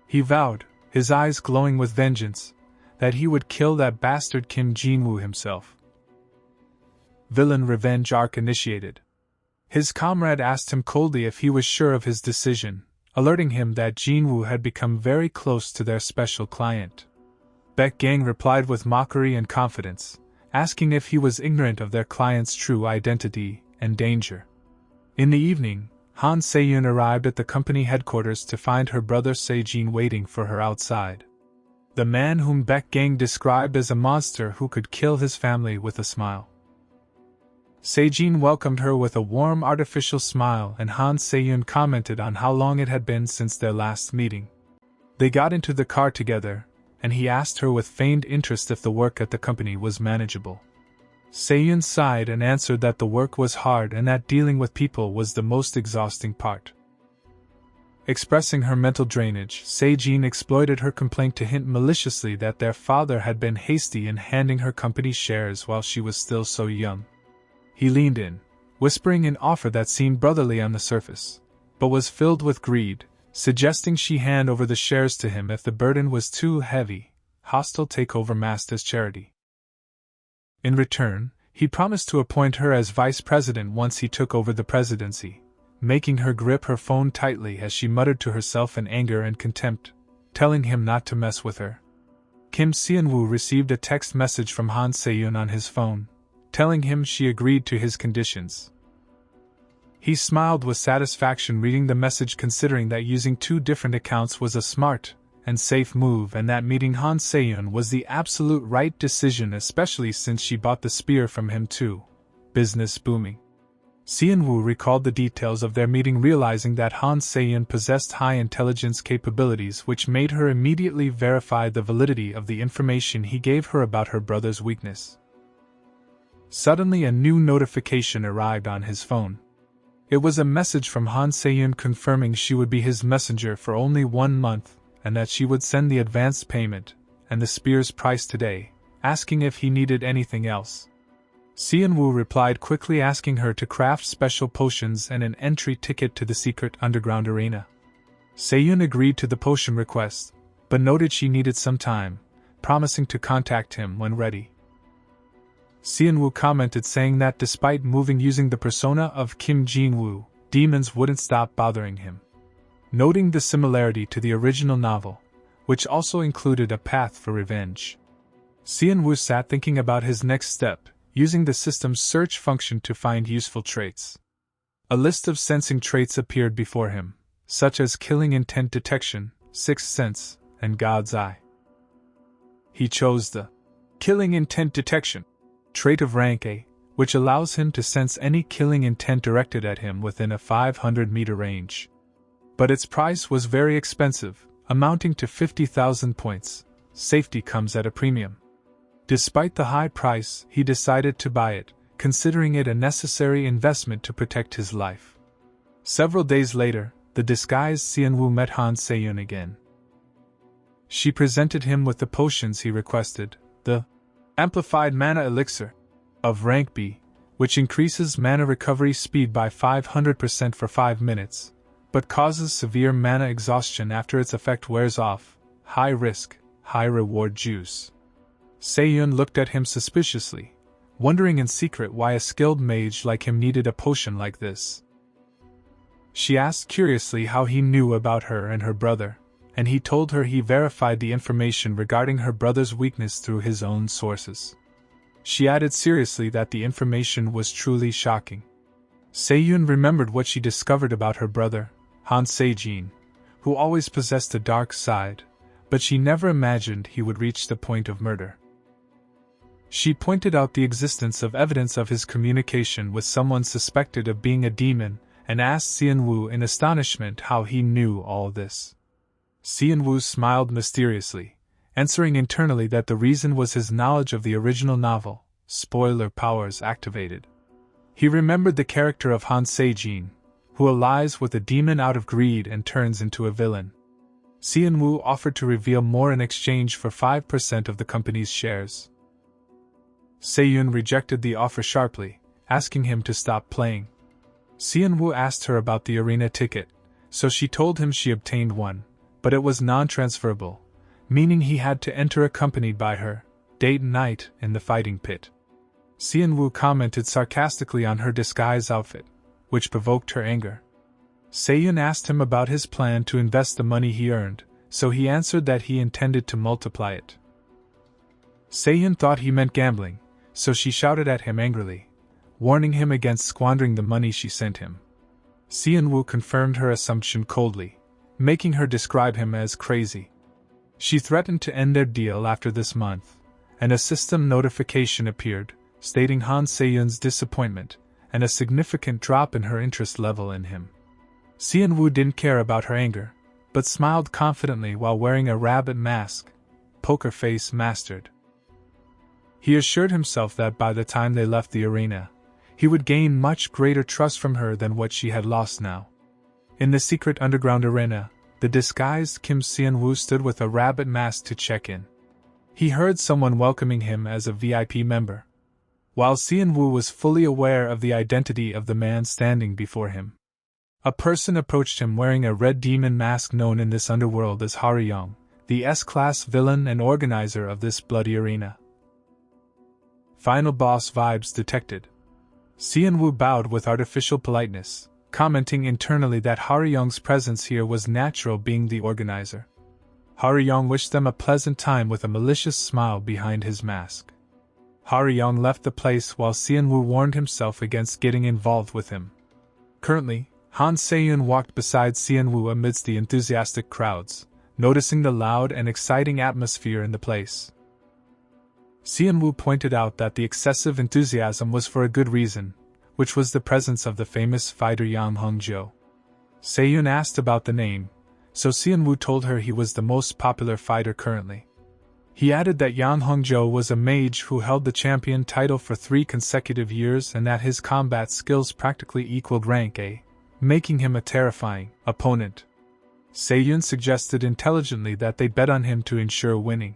He vowed, his eyes glowing with vengeance, that he would kill that bastard Kim Jin-woo himself. Villain revenge arc initiated. His comrade asked him coldly if he was sure of his decision, alerting him that Jin-woo had become very close to their special client. Baek Gang replied with mockery and confidence, asking if he was ignorant of their client's true identity and danger. In the evening, Han Se-yoon arrived at the company headquarters to find her brother Se-jin waiting for her outside. The man whom Baek Gang described as a monster who could kill his family with a smile. Se-jin welcomed her with a warm artificial smile, and Han Se-yoon commented on how long it had been since their last meeting. They got into the car together, and he asked her with feigned interest if the work at the company was manageable. Se-yoon sighed and answered that the work was hard and that dealing with people was the most exhausting part. Expressing her mental drainage, Se-jin exploited her complaint to hint maliciously that their father had been hasty in handing her company shares while she was still so young. He leaned in, whispering an offer that seemed brotherly on the surface, but was filled with greed, suggesting she hand over the shares to him if the burden was too heavy, hostile takeover masked as charity. In return, he promised to appoint her as vice president once he took over the presidency, making her grip her phone tightly as she muttered to herself in anger and contempt, telling him not to mess with her. Kim Seon-woo received a text message from Han Se-yoon on his phone, telling him she agreed to his conditions. He smiled with satisfaction reading the message, considering that using 2 different accounts was a smart and safe move, and that meeting Han Se-yoon was the absolute right decision, especially since she bought the spear from him too. Business booming. Seon-woo recalled the details of their meeting, realizing that Han Se-yoon possessed high intelligence capabilities, which made her immediately verify the validity of the information he gave her about her brother's weakness. Suddenly a new notification arrived on his phone. It was a message from Han Se-yun confirming she would be his messenger for only 1 month, and that she would send the advanced payment and the spear's price today, asking if he needed anything else. Seon-woo replied quickly, asking her to craft special potions and an entry ticket to the secret underground arena. Se-yun agreed to the potion request, but noted she needed some time, promising to contact him when ready. Seon-woo commented saying that despite moving using the persona of Kim Jin-woo, demons wouldn't stop bothering him. Noting the similarity to the original novel, which also included a path for revenge. Seon-woo sat thinking about his next step, using the system's search function to find useful traits. A list of sensing traits appeared before him, such as killing intent detection, sixth sense, and God's eye. He chose the killing intent detection trait of rank A, which allows him to sense any killing intent directed at him within a 500-meter range. But its price was very expensive, amounting to 50,000 points. Safety comes at a premium. Despite the high price, he decided to buy it, considering it a necessary investment to protect his life. Several days later, the disguised Seon-woo met Han Se-yun again. She presented him with the potions he requested, the Amplified Mana Elixir of rank B, which increases mana recovery speed by 500% for 5 minutes, but causes severe mana exhaustion after its effect wears off. High risk, high reward juice. Se-yun looked at him suspiciously, wondering in secret why a skilled mage like him needed a potion like this. She asked curiously how he knew about her and her brother, and he told her he verified the information regarding her brother's weakness through his own sources. She added seriously that the information was truly shocking. Se-yun remembered what she discovered about her brother, Han Se-jin, who always possessed a dark side, but she never imagined he would reach the point of murder. She pointed out the existence of evidence of his communication with someone suspected of being a demon, and asked Seon-woo in astonishment how he knew all this. Seon-woo smiled mysteriously, answering internally that the reason was his knowledge of the original novel. Spoiler powers activated. He remembered the character of Han Se-jin, who allies with a demon out of greed and turns into a villain. Seon-woo offered to reveal more in exchange for 5% of the company's shares. Se-yun rejected the offer sharply, asking him to stop playing. Seon-woo asked her about the arena ticket, so she told him she obtained one, but it was non-transferable, meaning he had to enter accompanied by her, date and night, in the fighting pit. Seon-woo commented sarcastically on her disguise outfit, which provoked her anger. Se-yun asked him about his plan to invest the money he earned, so he answered that he intended to multiply it. Se-yun thought he meant gambling, so she shouted at him angrily, warning him against squandering the money she sent him. Seon-woo confirmed her assumption coldly, making her describe him as crazy. She threatened to end their deal after this month, and a system notification appeared, stating Han Se-yun's disappointment, and a significant drop in her interest level in him. Seon-woo didn't care about her anger, but smiled confidently while wearing a rabbit mask, poker face mastered. He assured himself that by the time they left the arena, he would gain much greater trust from her than what she had lost now. In the secret underground arena, the disguised Kim Seon-woo stood with a rabbit mask to check in. He heard someone welcoming him as a VIP member, while Seon-woo was fully aware of the identity of the man standing before him. A person approached him wearing a red demon mask known in this underworld as Haryong, the S-class villain and organizer of this bloody arena. Final boss vibes detected. Seon-woo bowed with artificial politeness, commenting internally that Haryong's presence here was natural being the organizer. Haryong wished them a pleasant time with a malicious smile behind his mask. Haryong left the place while Seon-woo warned himself against getting involved with him. Currently, Han Se-yun walked beside Seon-woo amidst the enthusiastic crowds, noticing the loud and exciting atmosphere in the place. Seon-woo pointed out that the excessive enthusiasm was for a good reason, which was the presence of the famous fighter Yang Hong-jo. Se-yun asked about the name, so Seon-woo told her he was the most popular fighter currently. He added that Yang Hongzhou was a mage who held the champion title for 3 consecutive years and that his combat skills practically equaled rank A, making him a terrifying opponent. Se-yun suggested intelligently that they bet on him to ensure winning.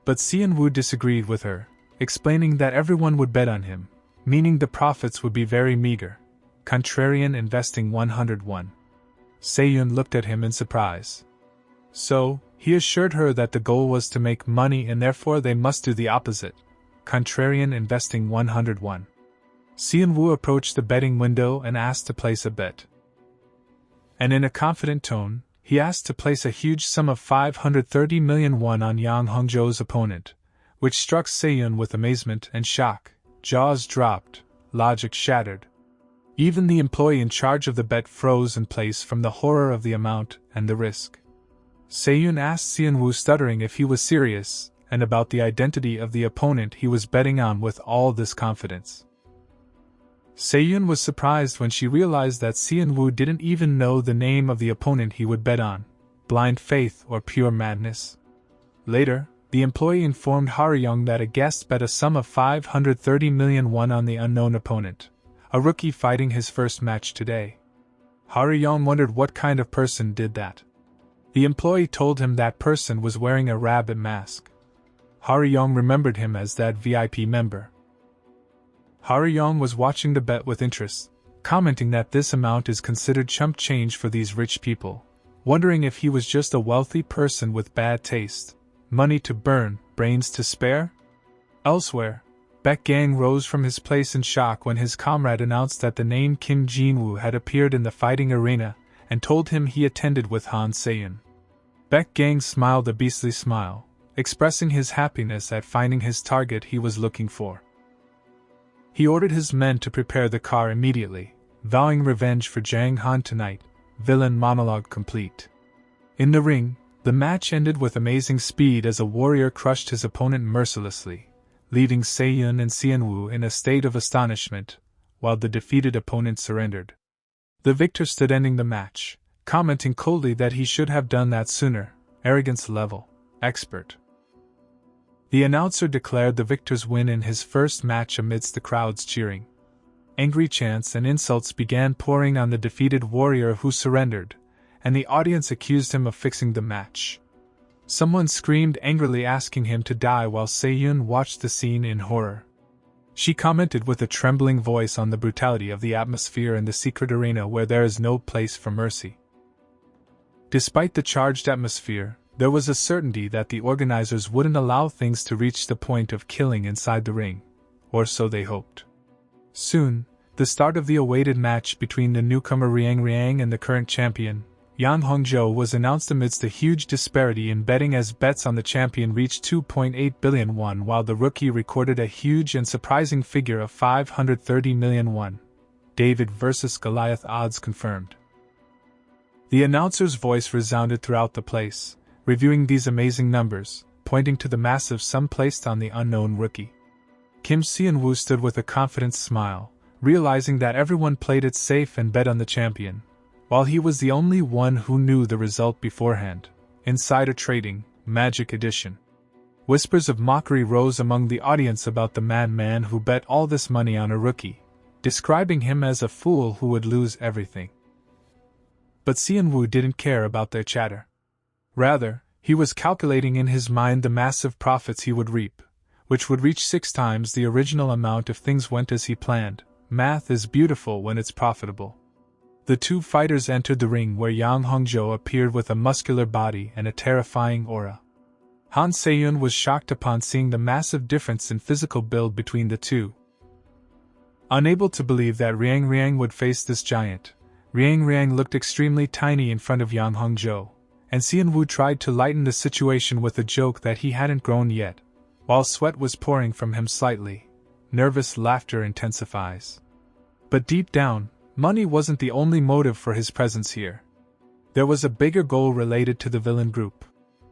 But Xianwu disagreed with her, explaining that everyone would bet on him, meaning the profits would be very meager. Contrarian investing 101. Se-yun looked at him in surprise. So, he assured her that the goal was to make money and therefore they must do the opposite. Contrarian investing 101. Xianwu approached the betting window and asked to place a bet. And in a confident tone, he asked to place a huge sum of 530 million won on Yang Hongzhou's opponent, which struck Se-yun with amazement and shock. Jaws dropped, logic shattered. Even the employee in charge of the bet froze in place from the horror of the amount and the risk. Se-yun asked Xianwu, stuttering, if he was serious, and about the identity of the opponent he was betting on with all this confidence. Se-yun was surprised when she realized that Xianwu didn't even know the name of the opponent he would bet on, blind faith or pure madness. Later, the employee informed Haryong that a guest bet a sum of 530 million won on the unknown opponent, a rookie fighting his first match today. Haryong wondered what kind of person did that. The employee told him that person was wearing a rabbit mask. Haryong remembered him as that VIP member. Haryong was watching the bet with interest, commenting that this amount is considered chump change for these rich people, wondering if he was just a wealthy person with bad taste, money to burn, brains to spare? Elsewhere, Baek Gang rose from his place in shock when his comrade announced that the name Kim Jinwoo had appeared in the fighting arena, and told him he attended with Han Se-yun. Baek Gang smiled a beastly smile, expressing his happiness at finding his target he was looking for. He ordered his men to prepare the car immediately, vowing revenge for Jang Han tonight. Villain monologue complete. In the ring, the match ended with amazing speed as a warrior crushed his opponent mercilessly, leaving Se-yun and Xianwu in a state of astonishment, while the defeated opponent surrendered. The victor stood ending the match, commenting coldly that he should have done that sooner. Arrogance level, expert. The announcer declared the victor's win in his first match amidst the crowd's cheering. Angry chants and insults began pouring on the defeated warrior who surrendered, and the audience accused him of fixing the match. Someone screamed angrily asking him to die while Se-yun watched the scene in horror. She commented with a trembling voice on the brutality of the atmosphere in the secret arena where there is no place for mercy. Despite the charged atmosphere, there was a certainty that the organizers wouldn't allow things to reach the point of killing inside the ring, or so they hoped. Soon, the start of the awaited match between the newcomer Riang and the current champion, Yang Hongzhou, was announced amidst a huge disparity in betting as bets on the champion reached 2.8 billion won while the rookie recorded a huge and surprising figure of 530 million won. David vs. Goliath odds confirmed. The announcer's voice resounded throughout the place, reviewing these amazing numbers, pointing to the massive sum placed on the unknown rookie. Kim Xianwu stood with a confident smile, realizing that everyone played it safe and bet on the champion, while he was the only one who knew the result beforehand. Insider trading, Magic Edition. Whispers of mockery rose among the audience about the madman who bet all this money on a rookie, describing him as a fool who would lose everything. But Xianwu didn't care about their chatter. Rather, he was calculating in his mind the massive profits he would reap, which would reach 6 times the original amount if things went as he planned. Math is beautiful when it's profitable. The two fighters entered the ring where Yang Hongzhou appeared with a muscular body and a terrifying aura. Han Se-yun was shocked upon seeing the massive difference in physical build between the two. Unable to believe that Riang would face this giant, Riang looked extremely tiny in front of Yang Hongzhou, and Xianwu tried to lighten the situation with a joke that he hadn't grown yet, while sweat was pouring from him slightly. Nervous laughter intensifies. But deep down, money wasn't the only motive for his presence here. There was a bigger goal related to the villain group.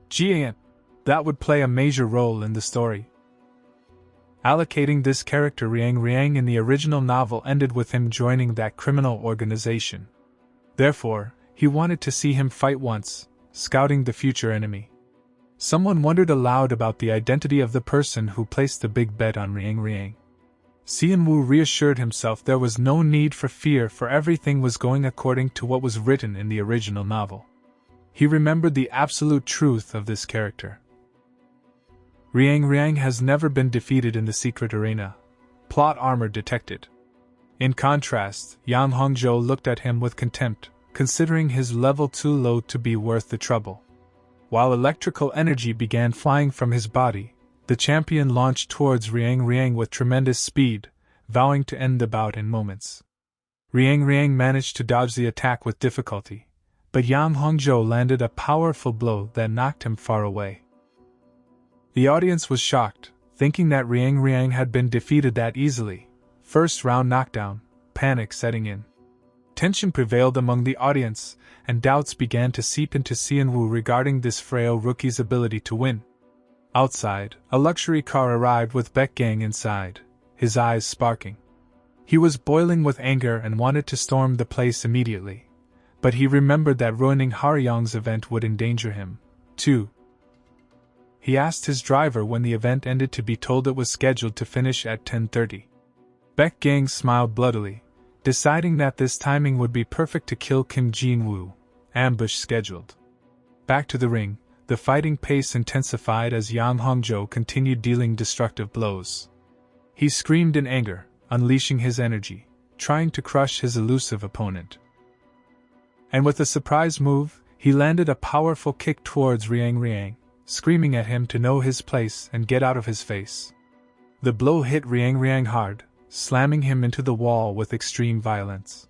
Jian. That would play a major role in the story. Allocating this character Riang in the original novel ended with him joining that criminal organization. Therefore, he wanted to see him fight once, scouting the future enemy. Someone wondered aloud about the identity of the person who placed the big bet on Riang. Xianwu reassured himself there was no need for fear, for everything was going according to what was written in the original novel. He remembered the absolute truth of this character. Riang has never been defeated in the secret arena. Plot armor detected. In contrast, Yang Hongzhou looked at him with contempt, considering his level too low to be worth the trouble. While electrical energy began flying from his body, the champion launched towards Riang with tremendous speed, vowing to end the bout in moments. Riang managed to dodge the attack with difficulty, but Yang Hongzhou landed a powerful blow that knocked him far away. The audience was shocked, thinking that Riang had been defeated that easily. First round knockdown, panic setting in. Tension prevailed among the audience, and doubts began to seep into Xianwu regarding this frail rookie's ability to win. Outside, a luxury car arrived with Beck Gang inside, his eyes sparking. He was boiling with anger and wanted to storm the place immediately, but he remembered that ruining Haryong's event would endanger him, too. He asked his driver when the event ended to be told it was scheduled to finish at 10:30. Beck Gang smiled bloodily, deciding that this timing would be perfect to kill Kim Jin-woo. Ambush scheduled. Back to the ring, the fighting pace intensified as Yang Hongzhou continued dealing destructive blows. He screamed in anger, unleashing his energy, trying to crush his elusive opponent. And with a surprise move, he landed a powerful kick towards Riang, screaming at him to know his place and get out of his face. The blow hit Riang hard, slamming him into the wall with extreme violence.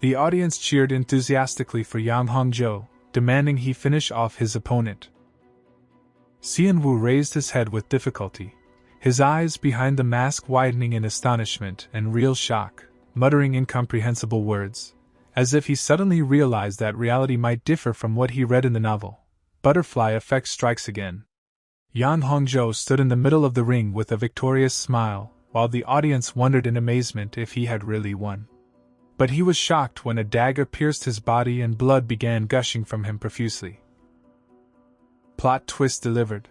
The audience cheered enthusiastically for Yang Hongzhou, demanding he finish off his opponent. Xianwu raised his head with difficulty, his eyes behind the mask widening in astonishment and real shock, muttering incomprehensible words, as if he suddenly realized that reality might differ from what he read in the novel. Butterfly effect strikes again. Yang Hongzhou stood in the middle of the ring with a victorious smile, while the audience wondered in amazement if he had really won. But he was shocked when a dagger pierced his body and blood began gushing from him profusely. Plot twist delivered.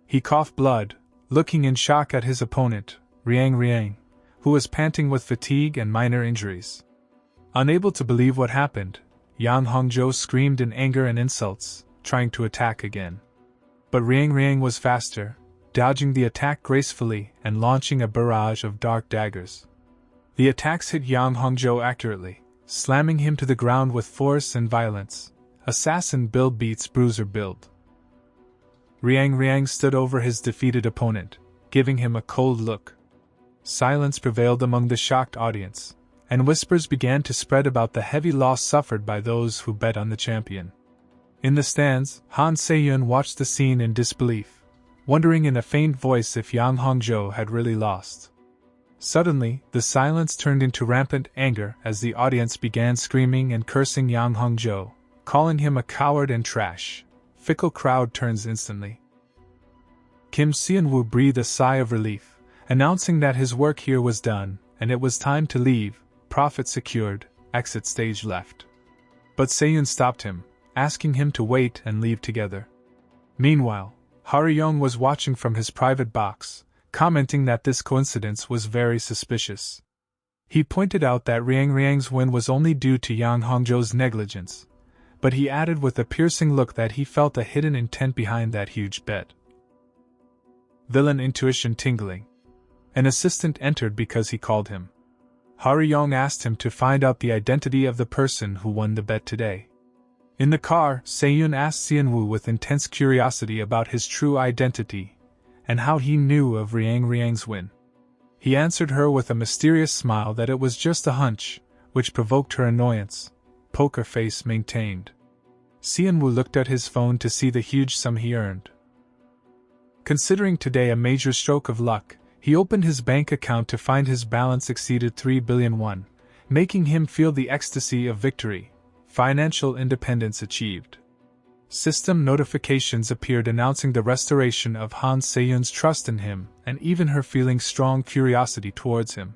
He coughed blood, looking in shock at his opponent, Riang, who was panting with fatigue and minor injuries. Unable to believe what happened, Yang Hongzhou screamed in anger and insults, trying to attack again. But Riang was faster, dodging the attack gracefully and launching a barrage of dark daggers. The attacks hit Yang Hongzhou accurately, slamming him to the ground with force and violence. Assassin build beats bruiser build. Riang stood over his defeated opponent, giving him a cold look. Silence prevailed among the shocked audience, and whispers began to spread about the heavy loss suffered by those who bet on the champion. In the stands, Han Se-yun watched the scene in disbelief, wondering in a faint voice if Yang Hongzhou had really lost. Suddenly, the silence turned into rampant anger as the audience began screaming and cursing Yang Hongzhou, calling him a coward and trash. Fickle crowd turns instantly. Kim Xianwu breathed a sigh of relief, announcing that his work here was done, and it was time to leave. Profit secured, exit stage left. But Se-yun stopped him, asking him to wait and leave together. Meanwhile, Haryong was watching from his private box, commenting that this coincidence was very suspicious. He pointed out that Riang's win was only due to Yang Hongzhou's negligence, but he added with a piercing look that he felt a hidden intent behind that huge bet. Villain intuition tingling. An assistant entered because he called him. Haryong asked him to find out the identity of the person who won the bet today. In the car, Se-yun asked Xianwu with intense curiosity about his true identity and how he knew of Riang's win. He answered her with a mysterious smile that it was just a hunch, which provoked her annoyance. Poker face maintained. Xianwu looked at his phone to see the huge sum he earned. Considering today a major stroke of luck, he opened his bank account to find his balance exceeded 3 billion won, making him feel the ecstasy of victory. Financial independence achieved. System notifications appeared announcing the restoration of Han Se-yun's trust in him and even her feeling strong curiosity towards him.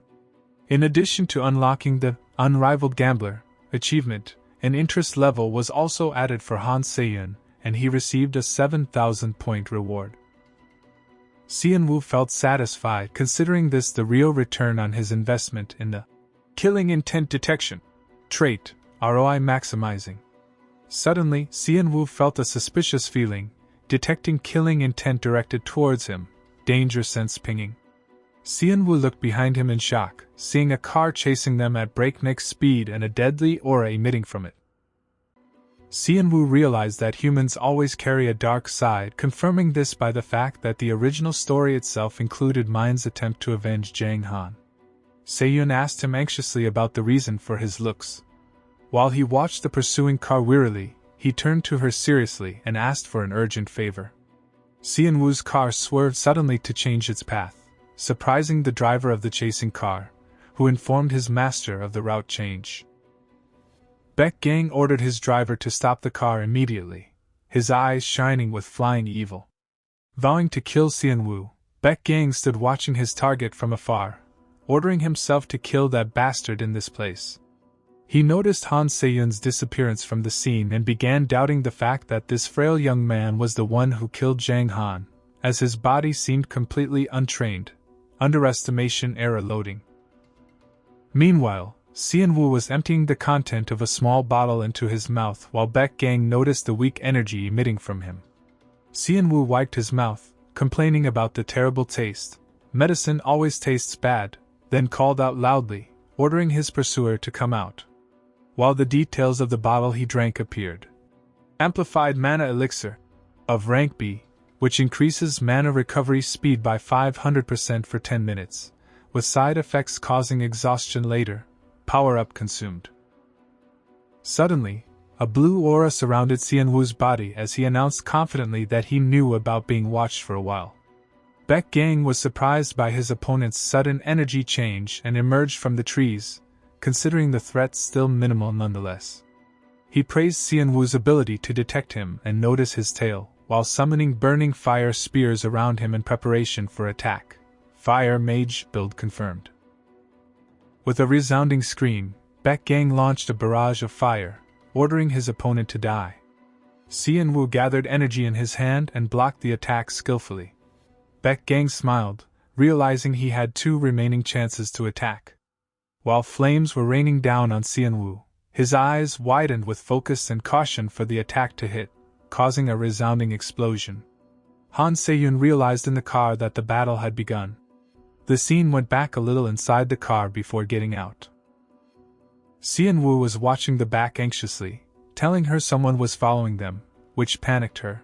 In addition to unlocking the Unrivaled Gambler achievement, an interest level was also added for Han Se-yun, and he received a 7,000-point reward. Xianwu felt satisfied, considering this the real return on his investment in the killing intent detection trait, ROI maximizing. Suddenly, Xianwu felt a suspicious feeling, detecting killing intent directed towards him, danger sense pinging. Xianwu looked behind him in shock, seeing a car chasing them at breakneck speed and a deadly aura emitting from it. Xianwu realized that humans always carry a dark side, confirming this by the fact that the original story itself included Mind's attempt to avenge Zhang Han. Seiyun asked him anxiously about the reason for his looks. While he watched the pursuing car wearily, he turned to her seriously and asked for an urgent favor. Xianwu's car swerved suddenly to change its path, surprising the driver of the chasing car, who informed his master of the route change. Baek Gang ordered his driver to stop the car immediately, his eyes shining with flying evil. Vowing to kill Xianwu, Baek Gang stood watching his target from afar, ordering himself to kill that bastard in this place. He noticed Han Seiyun's disappearance from the scene and began doubting the fact that this frail young man was the one who killed Zhang Han, as his body seemed completely untrained. Underestimation error loading. Meanwhile, Xianwu was emptying the content of a small bottle into his mouth while Baek Gang noticed the weak energy emitting from him. Xianwu wiped his mouth, complaining about the terrible taste. Medicine always tastes bad, then called out loudly, ordering his pursuer to come out. While the details of the bottle he drank appeared. Amplified Mana Elixir of rank B, which increases mana recovery speed by 500% for 10 minutes, with side effects causing exhaustion later. Power-up consumed. Suddenly, a blue aura surrounded Xianwu's body as he announced confidently that he knew about being watched for a while. Baek Gang was surprised by his opponent's sudden energy change and emerged from the trees, considering the threat still minimal nonetheless. He praised Xianwu's ability to detect him and notice his tail, while summoning burning fire spears around him in preparation for attack. Fire Mage build confirmed. With a resounding scream, Baek Gang launched a barrage of fire, ordering his opponent to die. Xianwu gathered energy in his hand and blocked the attack skillfully. Baek Gang smiled, realizing he had 2 remaining chances to attack. While flames were raining down on Xianwu, his eyes widened with focus and caution for the attack to hit, causing a resounding explosion. Han Seiyun realized in the car that the battle had begun. The scene went back a little inside the car before getting out. Xianwu was watching the back anxiously, telling her someone was following them, which panicked her.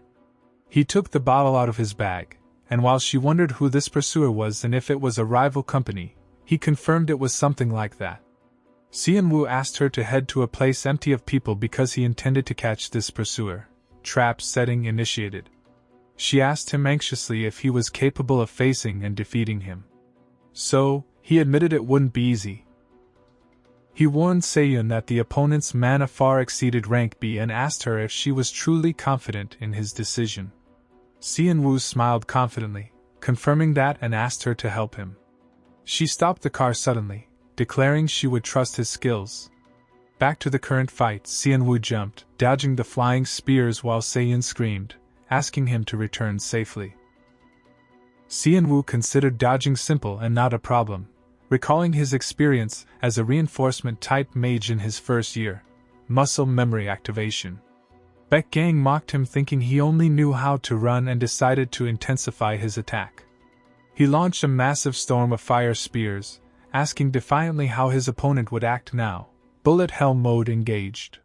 He took the bottle out of his bag, and while she wondered who this pursuer was and if it was a rival company, he confirmed it was something like that. Xianwu asked her to head to a place empty of people because he intended to catch this pursuer. Trap setting initiated. She asked him anxiously if he was capable of facing and defeating him. So, he admitted it wouldn't be easy. He warned Seiyun that the opponent's mana far exceeded rank B and asked her if she was truly confident in his decision. Xianwu smiled confidently, confirming that and asked her to help him. She stopped the car suddenly, declaring she would trust his skills. Back to the current fight, Xianwu jumped, dodging the flying spears while Seiyun screamed, asking him to return safely. Xianwu considered dodging simple and not a problem, recalling his experience as a reinforcement-type mage in his first year. Muscle memory activation. Baek Gang mocked him, thinking he only knew how to run, and decided to intensify his attack. He launched a massive storm of fire spears, asking defiantly how his opponent would act now. Bullet hell mode engaged.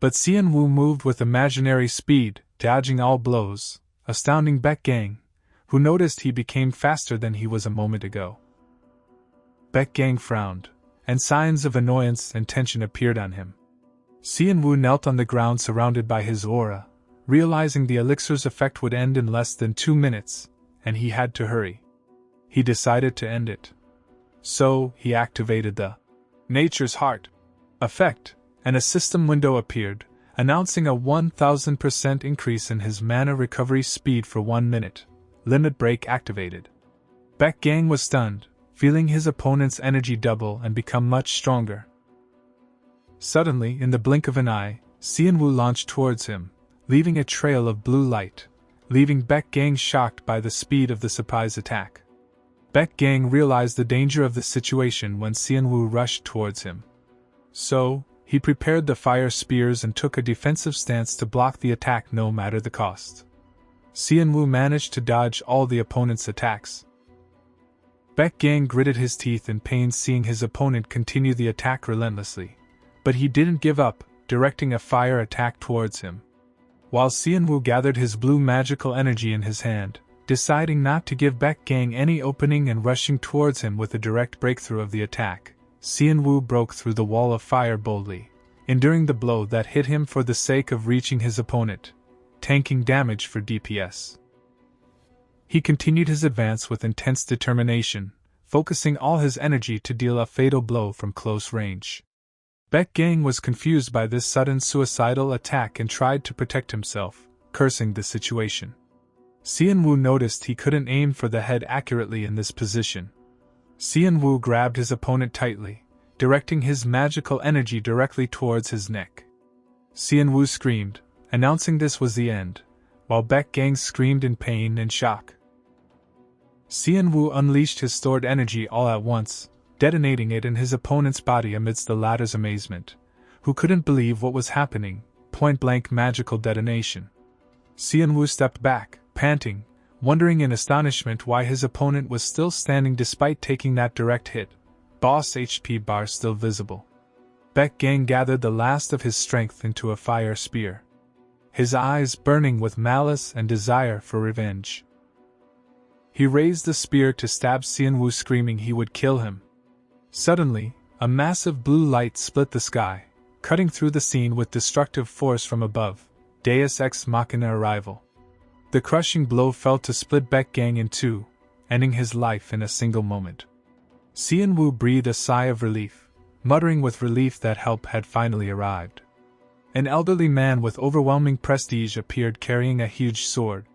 But Xianwu moved with imaginary speed, dodging all blows, astounding Baek Gang, who noticed he became faster than he was a moment ago. Baek Gang frowned, and signs of annoyance and tension appeared on him. Xianwu knelt on the ground surrounded by his aura, realizing the elixir's effect would end in less than 2 minutes, and he had to hurry. He decided to end it. So, he activated the Nature's Heart effect, and a system window appeared, announcing a 1000% increase in his mana recovery speed for 1 minute. Limit break activated. Baek Gang was stunned, feeling his opponent's energy double and become much stronger. Suddenly, in the blink of an eye, Xianwu launched towards him, leaving a trail of blue light, leaving Baek Gang shocked by the speed of the surprise attack. Baek Gang realized the danger of the situation when Xianwu rushed towards him. So, he prepared the fire spears and took a defensive stance to block the attack no matter the cost. Xianwu managed to dodge all the opponent's attacks. Baek Gang gritted his teeth in pain seeing his opponent continue the attack relentlessly, but he didn't give up, directing a fire attack towards him. While Xianwu gathered his blue magical energy in his hand, deciding not to give Baek Gang any opening and rushing towards him with a direct breakthrough of the attack, Xianwu broke through the wall of fire boldly, enduring the blow that hit him for the sake of reaching his opponent, tanking damage for DPS. He continued his advance with intense determination, focusing all his energy to deal a fatal blow from close range. Baek Gang was confused by this sudden suicidal attack and tried to protect himself, cursing the situation. Xianwu noticed he couldn't aim for the head accurately in this position. Xianwu grabbed his opponent tightly, directing his magical energy directly towards his neck. Xianwu screamed, announcing this was the end, while Baek Gang screamed in pain and shock. Xianwu unleashed his stored energy all at once, detonating it in his opponent's body amidst the latter's amazement, who couldn't believe what was happening, point-blank magical detonation. Xianwu stepped back, panting, wondering in astonishment why his opponent was still standing despite taking that direct hit, boss HP bar still visible. Baek Gang gathered the last of his strength into a fire spear, his eyes burning with malice and desire for revenge. He raised the spear to stab Xianwu, screaming he would kill him. Suddenly, a massive blue light split the sky, cutting through the scene with destructive force from above, Deus Ex Machina arrival. The crushing blow fell to split Baek Gang in two, ending his life in a single moment. Xianwu breathed a sigh of relief, muttering with relief that help had finally arrived. An elderly man with overwhelming prestige appeared carrying a huge sword.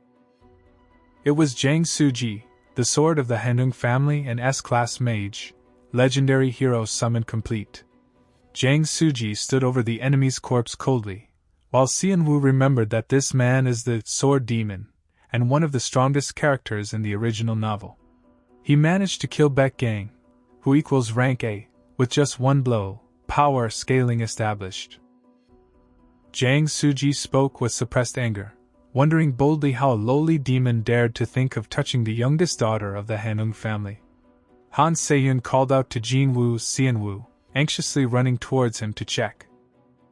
It was Jang Suji, the sword of the Hanung family and S-class mage, legendary hero summoned complete. Jang Suji stood over the enemy's corpse coldly, while Xianwu remembered that this man is the Sword Demon, and one of the strongest characters in the original novel. He managed to kill Baek Gang, who equals rank A, with just one blow, power scaling established. Jang Suji spoke with suppressed anger, wondering boldly how a lowly demon dared to think of touching the youngest daughter of the Hanung family. Han Seiyun called out to Jinwu Xianwu, anxiously running towards him to check.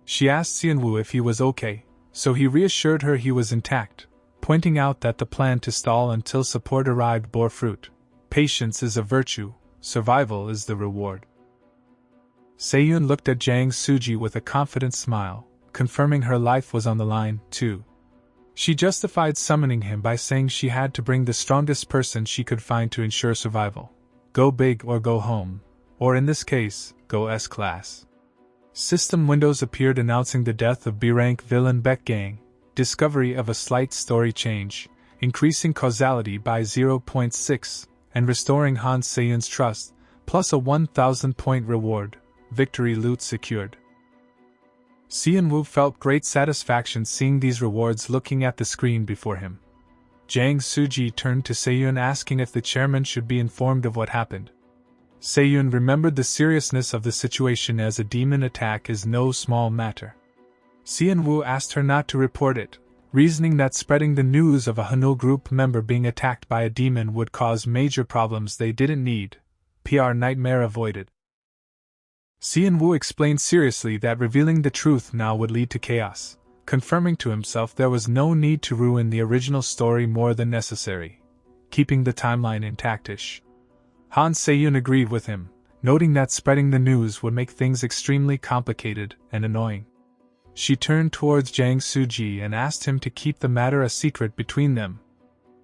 She asked Xianwu if he was okay, so he reassured her he was intact, pointing out that the plan to stall until support arrived bore fruit. Patience is a virtue, survival is the reward. Seiyun looked at Jang Suji with a confident smile, confirming her life was on the line, too. She justified summoning him by saying she had to bring the strongest person she could find to ensure survival. Go big or go home, or in this case, go S-class. System windows appeared announcing the death of B-rank villain Baek Gang, discovery of a slight story change, increasing causality by 0.6, and restoring Han Seiyun's trust, plus a 1,000-point reward, victory loot secured. Xianwu felt great satisfaction seeing these rewards looking at the screen before him. Jang Suji turned to Seiyun asking if the chairman should be informed of what happened. Seiyun remembered the seriousness of the situation as a demon attack is no small matter. Xianwu asked her not to report it, reasoning that spreading the news of a Hanul group member being attacked by a demon would cause major problems they didn't need. PR nightmare avoided. Xianwu explained seriously that revealing the truth now would lead to chaos, confirming to himself there was no need to ruin the original story more than necessary, keeping the timeline intactish. Han Seiyun agreed with him, noting that spreading the news would make things extremely complicated and annoying. She turned towards Jang Suji and asked him to keep the matter a secret between them.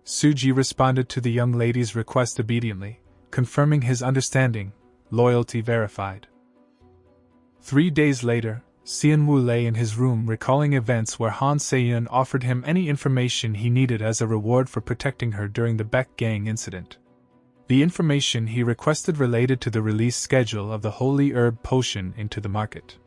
Suji responded to the young lady's request obediently, confirming his understanding, loyalty verified. 3 days later, Xianwu lay in his room recalling events where Han Seiyun offered him any information he needed as a reward for protecting her during the Baek Gang incident. The information he requested related to the release schedule of the Holy Herb Potion into the market.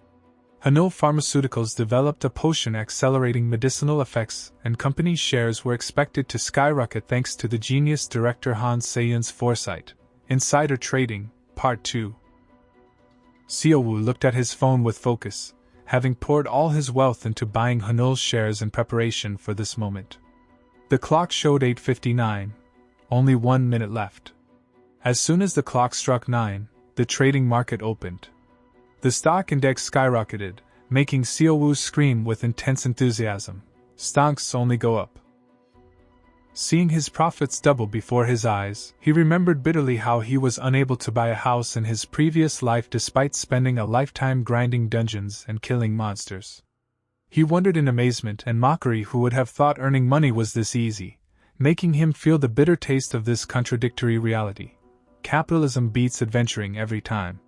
Hanul Pharmaceuticals developed a potion accelerating medicinal effects, and company shares were expected to skyrocket thanks to the genius director Han Se-yun's foresight. Insider Trading, Part 2. Seo-woo looked at his phone with focus, having poured all his wealth into buying Hanul's shares in preparation for this moment. The clock showed 8:59, only 1 minute left. As soon as the clock struck 9, the trading market opened. The stock index skyrocketed, making Seo-woo scream with intense enthusiasm. Stocks only go up. Seeing his profits double before his eyes, he remembered bitterly how he was unable to buy a house in his previous life despite spending a lifetime grinding dungeons and killing monsters. He wondered in amazement and mockery who would have thought earning money was this easy, making him feel the bitter taste of this contradictory reality. Capitalism beats adventuring every time.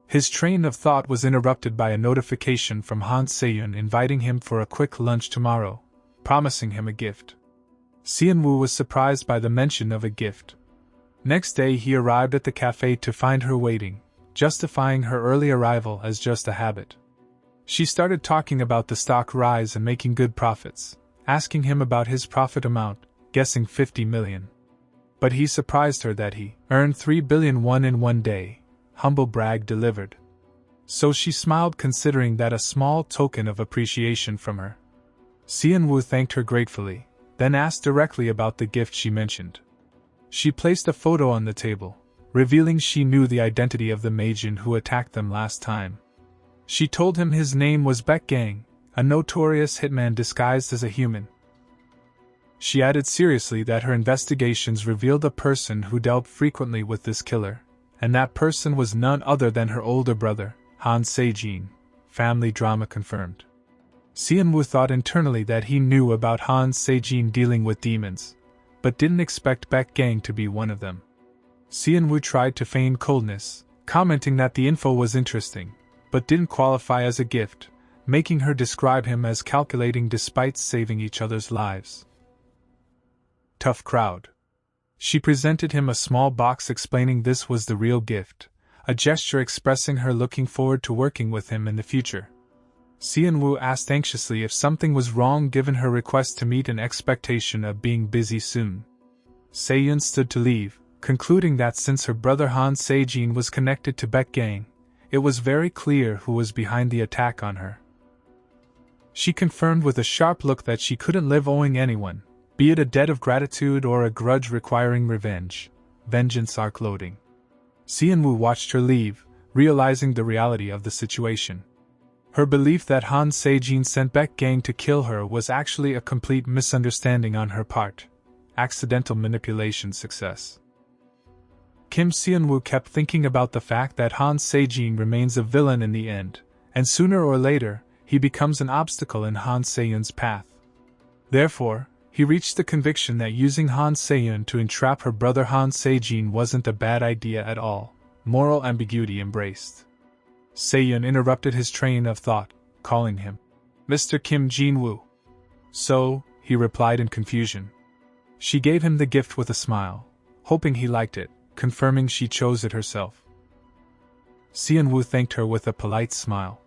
His train of thought was interrupted by a notification from Han Se-yun inviting him for a quick lunch tomorrow, promising him a gift. Seon-woo was surprised by the mention of a gift. Next day he arrived at the cafe to find her waiting, justifying her early arrival as just a habit. She started talking about the stock rise and making good profits, asking him about his profit amount, guessing 50 million. But he surprised her that he earned 3 billion won in one day, humble brag delivered. So she smiled considering that a small token of appreciation from her. Seon-woo thanked her gratefully, then asked directly about the gift she mentioned. She placed a photo on the table, revealing she knew the identity of the Majin who attacked them last time. She told him his name was Baek Gang, a notorious hitman disguised as a human. She added seriously that her investigations revealed a person who dealt frequently with this killer, and that person was none other than her older brother, Han Se-jin. Family drama confirmed. Seon-woo thought internally that he knew about Han Se-jin dealing with demons, but didn't expect Baek Gang to be one of them. Seon-woo tried to feign coldness, commenting that the info was interesting, but didn't qualify as a gift, making her describe him as calculating despite saving each other's lives. Tough crowd. She presented him a small box explaining this was the real gift, a gesture expressing her looking forward to working with him in the future. Seon-woo asked anxiously if something was wrong given her request to meet an expectation of being busy soon. Se-yun stood to leave, concluding that since her brother Han Se-jin was connected to Baek Gang, it was very clear who was behind the attack on her. She confirmed with a sharp look that she couldn't live owing anyone, be it a debt of gratitude or a grudge requiring revenge. Vengeance arc loading. Seon-woo watched her leave, realizing the reality of the situation. Her belief that Han Se-jin sent Baek Gang to kill her was actually a complete misunderstanding on her part. Accidental manipulation success. Kim Seon-woo kept thinking about the fact that Han Se-jin remains a villain in the end, and sooner or later, he becomes an obstacle in Han Se-yun's path. Therefore, he reached the conviction that using Han Se-yun to entrap her brother Han Se-jin wasn't a bad idea at all. Moral ambiguity embraced. Se-yun interrupted his train of thought, calling him Mr. Kim Jin-woo. So, he replied in confusion. She gave him the gift with a smile, hoping he liked it, confirming she chose it herself. Seon-woo thanked her with a polite smile.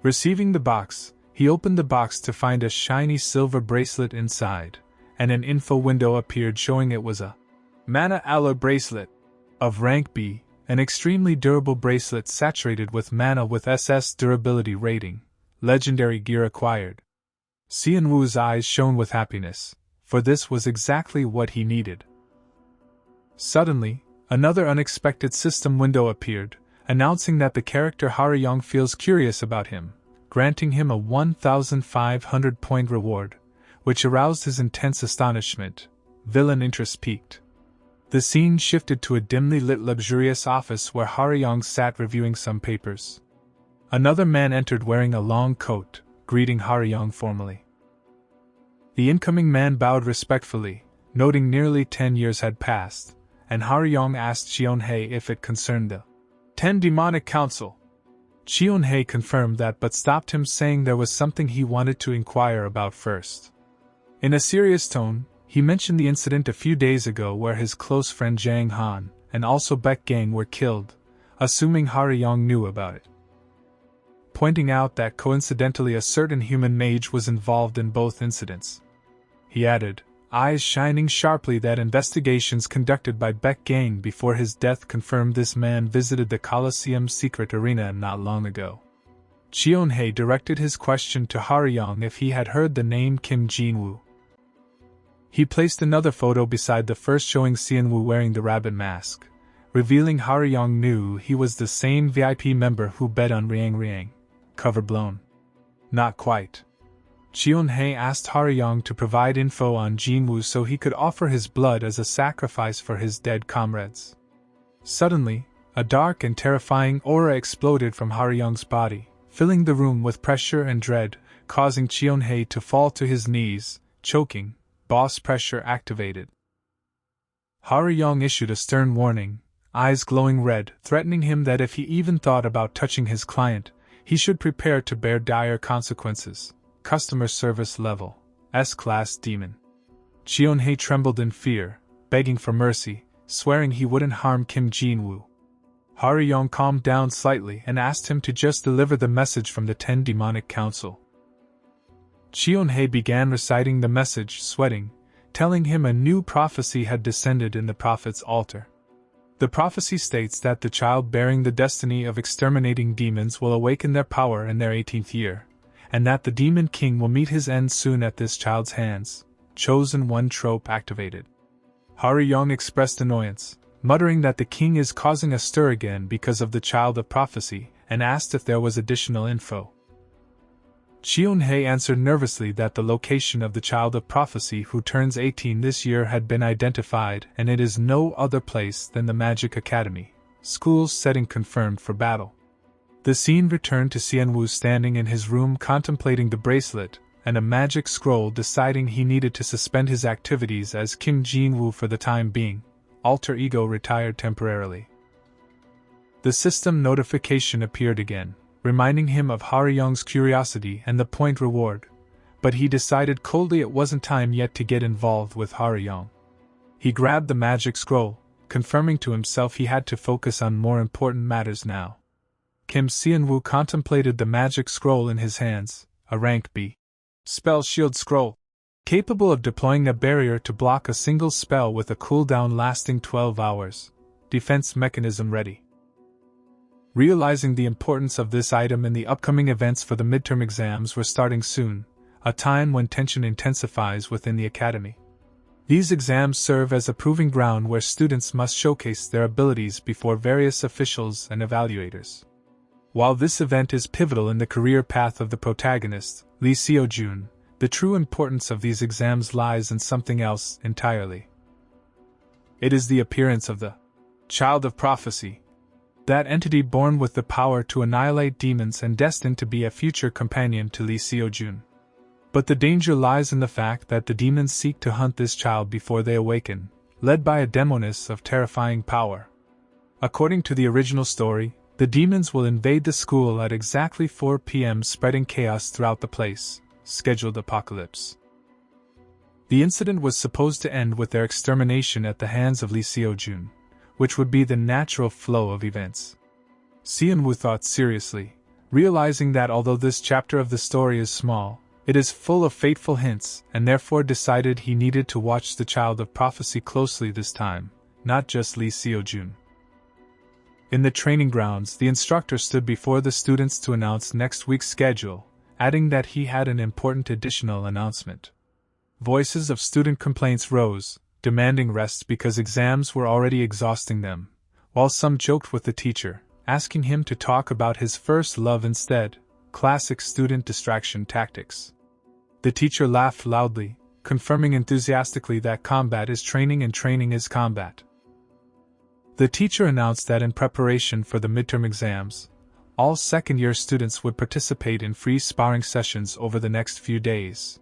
Receiving the box, he opened the box to find a shiny silver bracelet inside, and an info window appeared showing it was a Mana Alloy bracelet of rank B, an extremely durable bracelet saturated with mana with SS durability rating, legendary gear acquired. Seon-woo's eyes shone with happiness, for this was exactly what he needed. Suddenly, another unexpected system window appeared, announcing that the character Haryong feels curious about him, granting him a 1,500-point reward, which aroused his intense astonishment. Villain interest peaked. The scene shifted to a dimly lit luxurious office where Haryong sat reviewing some papers. Another man entered wearing a long coat, greeting Haryong formally. The incoming man bowed respectfully, noting nearly 10 years had passed, and Haryong asked Cheon-hae if it concerned the 10 Demonic Council. Cheon-hae confirmed that but stopped him, saying there was something he wanted to inquire about first. In a serious tone, he mentioned the incident a few days ago where his close friend Jang Han and also Baek Gang were killed, assuming Haryong knew about it. pointing out that coincidentally a certain human mage was involved in both incidents. He added, eyes shining sharply, that investigations conducted by Beck Gang before his death confirmed this man visited the Colosseum's secret arena not long ago. Cheon-hae directed his question to Haryong if he had heard the name Kim Jin-woo. He placed another photo beside the first showing Seon-woo wearing the rabbit mask, revealing Haryong knew he was the same VIP member who bet on Riang, cover blown. Not quite. Cheon-hae asked Haryong to provide info on Jin-woo so he could offer his blood as a sacrifice for his dead comrades. Suddenly, a dark and terrifying aura exploded from Haryong's body, filling the room with pressure and dread, causing Cheon-hae to fall to his knees, choking. Boss pressure activated. Haryong issued a stern warning, eyes glowing red, threatening him that if he even thought about touching his client, he should prepare to bear dire consequences. Customer service level, S-class demon. Cheon-hae trembled in fear, begging for mercy, swearing he wouldn't harm Kim Jin-woo. Haryong calmed down slightly and asked him to just deliver the message from the 10 Demonic Council. Cheon-hae began reciting the message, sweating, telling him a new prophecy had descended in the prophet's altar. The prophecy states that the child bearing the destiny of exterminating demons will awaken their power in their 18th year, and that the demon king will meet his end soon at this child's hands. Chosen one trope activated. Haryong expressed annoyance, muttering that the king is causing a stir again because of the child of prophecy, and asked if there was additional info. Cheon-hae answered nervously that the location of the child of prophecy who turns 18 this year had been identified, and it is no other place than the Magic Academy, school's setting confirmed for battle. The scene returned to Seon-woo standing in his room contemplating the bracelet and a magic scroll, deciding he needed to suspend his activities as Kim Jin-woo for the time being, alter ego retired temporarily. The system notification appeared again, reminding him of Haryong's curiosity and the point reward, but he decided coldly it wasn't time yet to get involved with Haryong. He grabbed the magic scroll, confirming to himself he had to focus on more important matters now. Kim Seon-woo contemplated the magic scroll in his hands, a rank B. Spell shield scroll, capable of deploying a barrier to block a single spell with a cooldown lasting 12 hours. Defense mechanism ready. Realizing the importance of this item in the upcoming events for the midterm exams were starting soon, a time when tension intensifies within the academy. These exams serve as a proving ground where students must showcase their abilities before various officials and evaluators. While this event is pivotal in the career path of the protagonist, Lee Seo-jun, the true importance of these exams lies in something else entirely. It is the appearance of the Child of Prophecy, that entity born with the power to annihilate demons and destined to be a future companion to Lee Seo-jun. But the danger lies in the fact that the demons seek to hunt this child before they awaken, led by a demoness of terrifying power. According to the original story, the demons will invade the school at exactly 4 p.m., spreading chaos throughout the place. Scheduled apocalypse. The incident was supposed to end with their extermination at the hands of Lee Seo-jun, which would be the natural flow of events. Seon-woo thought seriously, realizing that although this chapter of the story is small, it is full of fateful hints, and therefore decided he needed to watch the Child of Prophecy closely this time, not just Lee Seo-jun. In the training grounds, the instructor stood before the students to announce next week's schedule, adding that he had an important additional announcement. Voices of student complaints rose, demanding rest because exams were already exhausting them, while some joked with the teacher, asking him to talk about his first love instead. Classic student distraction tactics. The teacher laughed loudly, confirming enthusiastically that combat is training and training is combat. The teacher announced that in preparation for the midterm exams, all second-year students would participate in free sparring sessions over the next few days.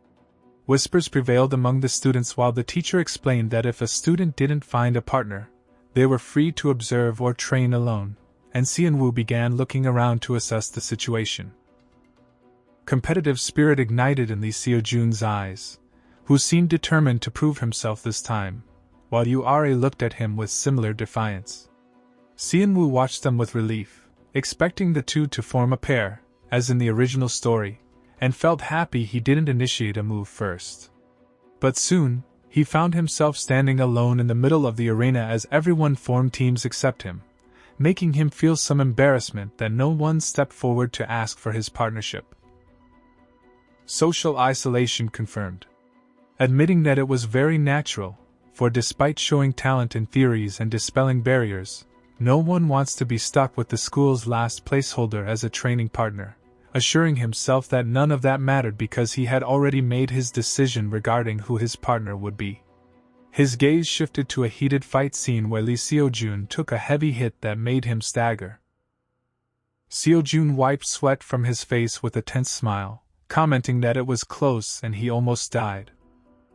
Whispers prevailed among the students while the teacher explained that if a student didn't find a partner, they were free to observe or train alone, and Seon-woo began looking around to assess the situation. Competitive spirit ignited in Lee Seo-jun's eyes, who seemed determined to prove himself this time, while Ura looked at him with similar defiance. Seon-woo watched them with relief, expecting the two to form a pair, as in the original story, and felt happy he didn't initiate a move first. But soon, he found himself standing alone in the middle of the arena as everyone formed teams except him, making him feel some embarrassment that no one stepped forward to ask for his partnership. Social isolation confirmed. Admitting that it was very natural, for despite showing talent in theories and dispelling barriers, no one wants to be stuck with the school's last placeholder as a training partner, assuring himself that none of that mattered because he had already made his decision regarding who his partner would be. His gaze shifted to a heated fight scene where Lee Seo-jun took a heavy hit that made him stagger. Seo-jun wiped sweat from his face with a tense smile, commenting that it was close and he almost died.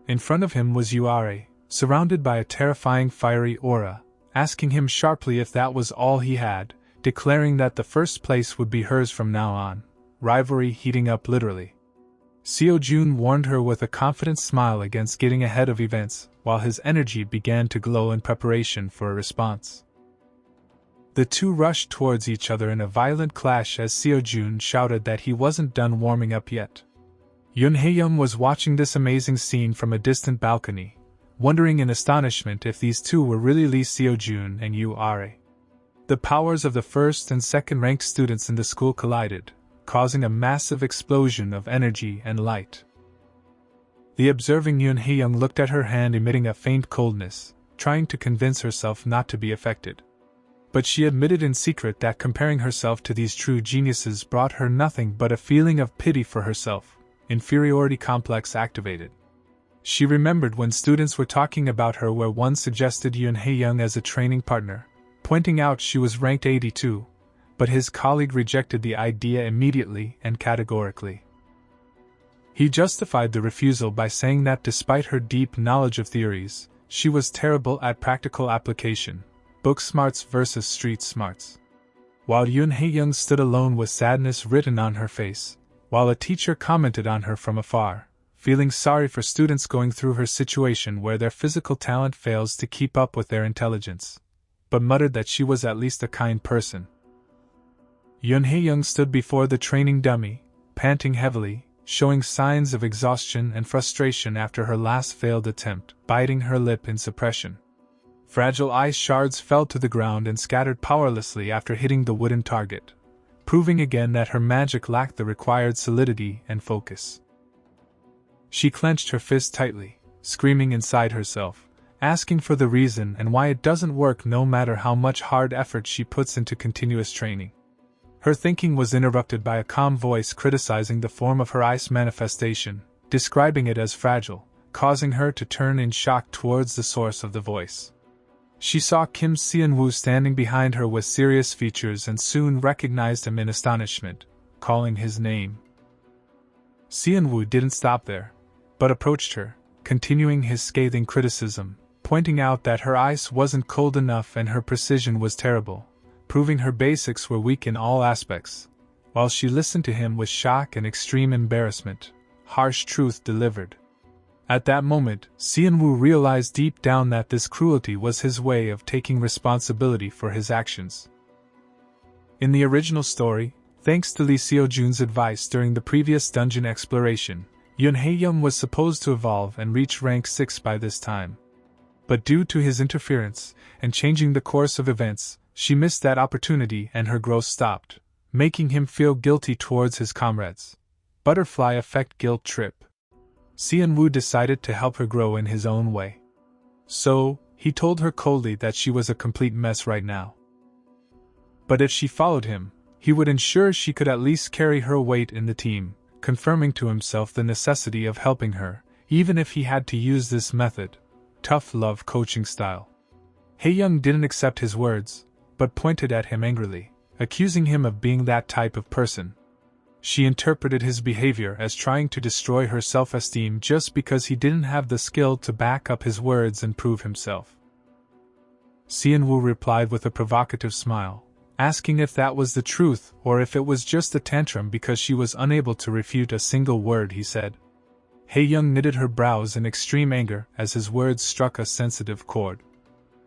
In front of him was Yuare, surrounded by a terrifying fiery aura, asking him sharply if that was all he had, declaring that the first place would be hers from now on, rivalry heating up literally. Seo-jun warned her with a confident smile against getting ahead of events, while his energy began to glow in preparation for a response. The two rushed towards each other in a violent clash as Seo-jun shouted that he wasn't done warming up yet. Yoon Hae-young was watching this amazing scene from a distant balcony, wondering in astonishment if these two were really Lee Seo-jun and Yu Are. The powers of the first and second-ranked students in the school collided, causing a massive explosion of energy and light. The observing Yoon Hae-young looked at her hand emitting a faint coldness, trying to convince herself not to be affected. But she admitted in secret that comparing herself to these true geniuses brought her nothing but a feeling of pity for herself, inferiority complex activated. She remembered when students were talking about her where one suggested Yoon Hae-young as a training partner, pointing out she was ranked 82, but his colleague rejected the idea immediately and categorically. He justified the refusal by saying that despite her deep knowledge of theories, she was terrible at practical application, book smarts versus street smarts. While Yoon Hae-young stood alone with sadness written on her face, while a teacher commented on her from afar, feeling sorry for students going through her situation where their physical talent fails to keep up with their intelligence, but muttered that she was at least a kind person. Yoon Hae-young stood before the training dummy, panting heavily, showing signs of exhaustion and frustration after her last failed attempt, biting her lip in suppression. Fragile ice shards fell to the ground and scattered powerlessly after hitting the wooden target, proving again that her magic lacked the required solidity and focus. She clenched her fist tightly, screaming inside herself, asking for the reason and why it doesn't work no matter how much hard effort she puts into continuous training. Her thinking was interrupted by a calm voice criticizing the form of her ice manifestation, describing it as fragile, causing her to turn in shock towards the source of the voice. She saw Kim Seon-woo standing behind her with serious features and soon recognized him in astonishment, calling his name. Seon-woo didn't stop there, but approached her, continuing his scathing criticism, pointing out that her ice wasn't cold enough and her precision was terrible, proving her basics were weak in all aspects. While she listened to him with shock and extreme embarrassment, harsh truth delivered. At that moment, Seon-woo realized deep down that this cruelty was his way of taking responsibility for his actions. In the original story, thanks to Lee Seo-jun's advice during the previous dungeon exploration, Yoon Hae-young was supposed to evolve and reach rank 6 by this time. But due to his interference and changing the course of events, she missed that opportunity and her growth stopped, making him feel guilty towards his comrades. Butterfly effect guilt trip. Seon-woo decided to help her grow in his own way. So, he told her coldly that she was a complete mess right now. But if she followed him, he would ensure she could at least carry her weight in the team, confirming to himself the necessity of helping her, even if he had to use this method, tough love coaching style. Hae-young didn't accept his words, but pointed at him angrily, accusing him of being that type of person. She interpreted his behavior as trying to destroy her self-esteem just because he didn't have the skill to back up his words and prove himself. Seon-woo replied with a provocative smile, asking if that was the truth or if it was just a tantrum because she was unable to refute a single word he said. Hae-young knitted her brows in extreme anger as his words struck a sensitive chord.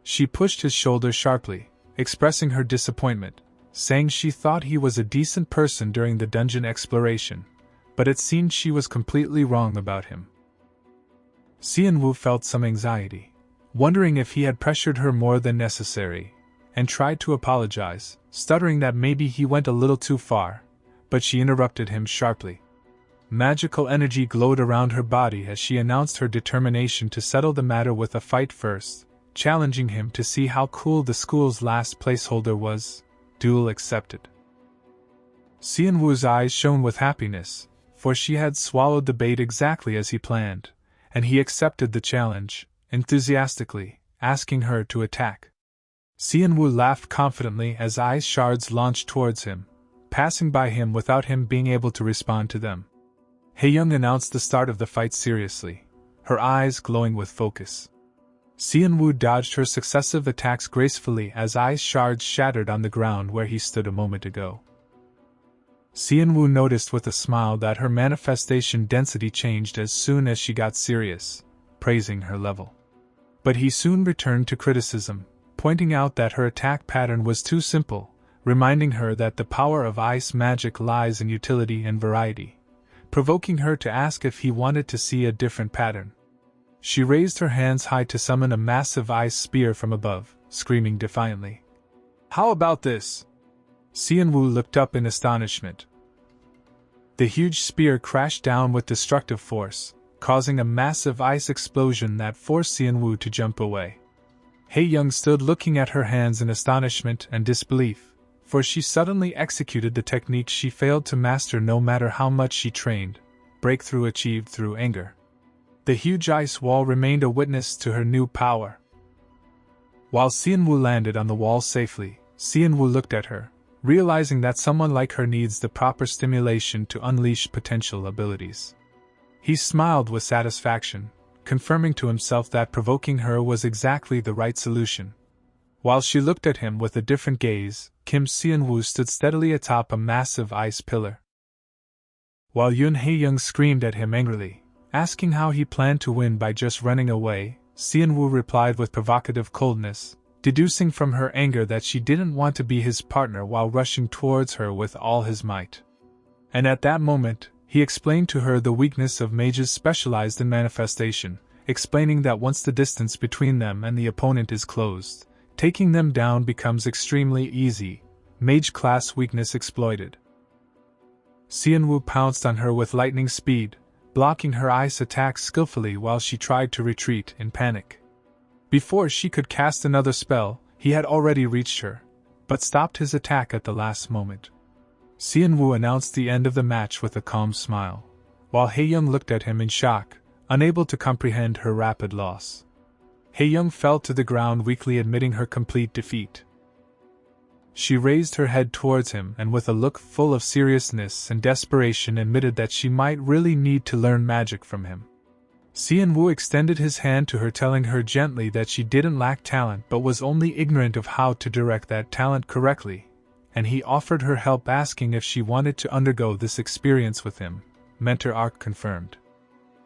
She pushed his shoulder sharply, expressing her disappointment, saying she thought he was a decent person during the dungeon exploration, but it seemed she was completely wrong about him. Xianwu felt some anxiety, wondering if he had pressured her more than necessary, and tried to apologize, stuttering that maybe he went a little too far, but she interrupted him sharply. Magical energy glowed around her body as she announced her determination to settle the matter with a fight first, challenging him to see how cool the school's last placeholder was. Duel accepted. Xianwu's eyes shone with happiness, for she had swallowed the bait exactly as he planned, and he accepted the challenge, enthusiastically, asking her to attack. Xianwu laughed confidently as ice shards launched towards him, passing by him without him being able to respond to them. Haeyoung announced the start of the fight seriously, her eyes glowing with focus. Xianwu dodged her successive attacks gracefully as ice shards shattered on the ground where he stood a moment ago. Xianwu noticed with a smile that her manifestation density changed as soon as she got serious, praising her level. But he soon returned to criticism, pointing out that her attack pattern was too simple, reminding her that the power of ice magic lies in utility and variety, provoking her to ask if he wanted to see a different pattern. She raised her hands high to summon a massive ice spear from above, screaming defiantly. "How about this?" Xianwu looked up in astonishment. The huge spear crashed down with destructive force, causing a massive ice explosion that forced Xianwu to jump away. Haeyoung stood looking at her hands in astonishment and disbelief, for she suddenly executed the technique she failed to master no matter how much she trained, breakthrough achieved through anger. The huge ice wall remained a witness to her new power. While Xianwu landed on the wall safely, Xianwu looked at her, realizing that someone like her needs the proper stimulation to unleash potential abilities. He smiled with satisfaction, confirming to himself that provoking her was exactly the right solution. While she looked at him with a different gaze, Kim Xianwu stood steadily atop a massive ice pillar. While Yoon Haeyoung screamed at him angrily, asking how he planned to win by just running away, Xianwu replied with provocative coldness, deducing from her anger that she didn't want to be his partner while rushing towards her with all his might. And at that moment, he explained to her the weakness of mages specialized in manifestation, explaining that once the distance between them and the opponent is closed, taking them down becomes extremely easy, mage class weakness exploited. Xianwu pounced on her with lightning speed, blocking her ice attacks skillfully while she tried to retreat in panic. Before she could cast another spell, he had already reached her, but stopped his attack at the last moment. Xianwu announced the end of the match with a calm smile, while Haeyoung looked at him in shock, unable to comprehend her rapid loss. Haeyoung fell to the ground weakly, admitting her complete defeat. She raised her head towards him and with a look full of seriousness and desperation admitted that she might really need to learn magic from him. Xianwu extended his hand to her, telling her gently that she didn't lack talent but was only ignorant of how to direct that talent correctly, and he offered her help, asking if she wanted to undergo this experience with him. Mentor arc confirmed.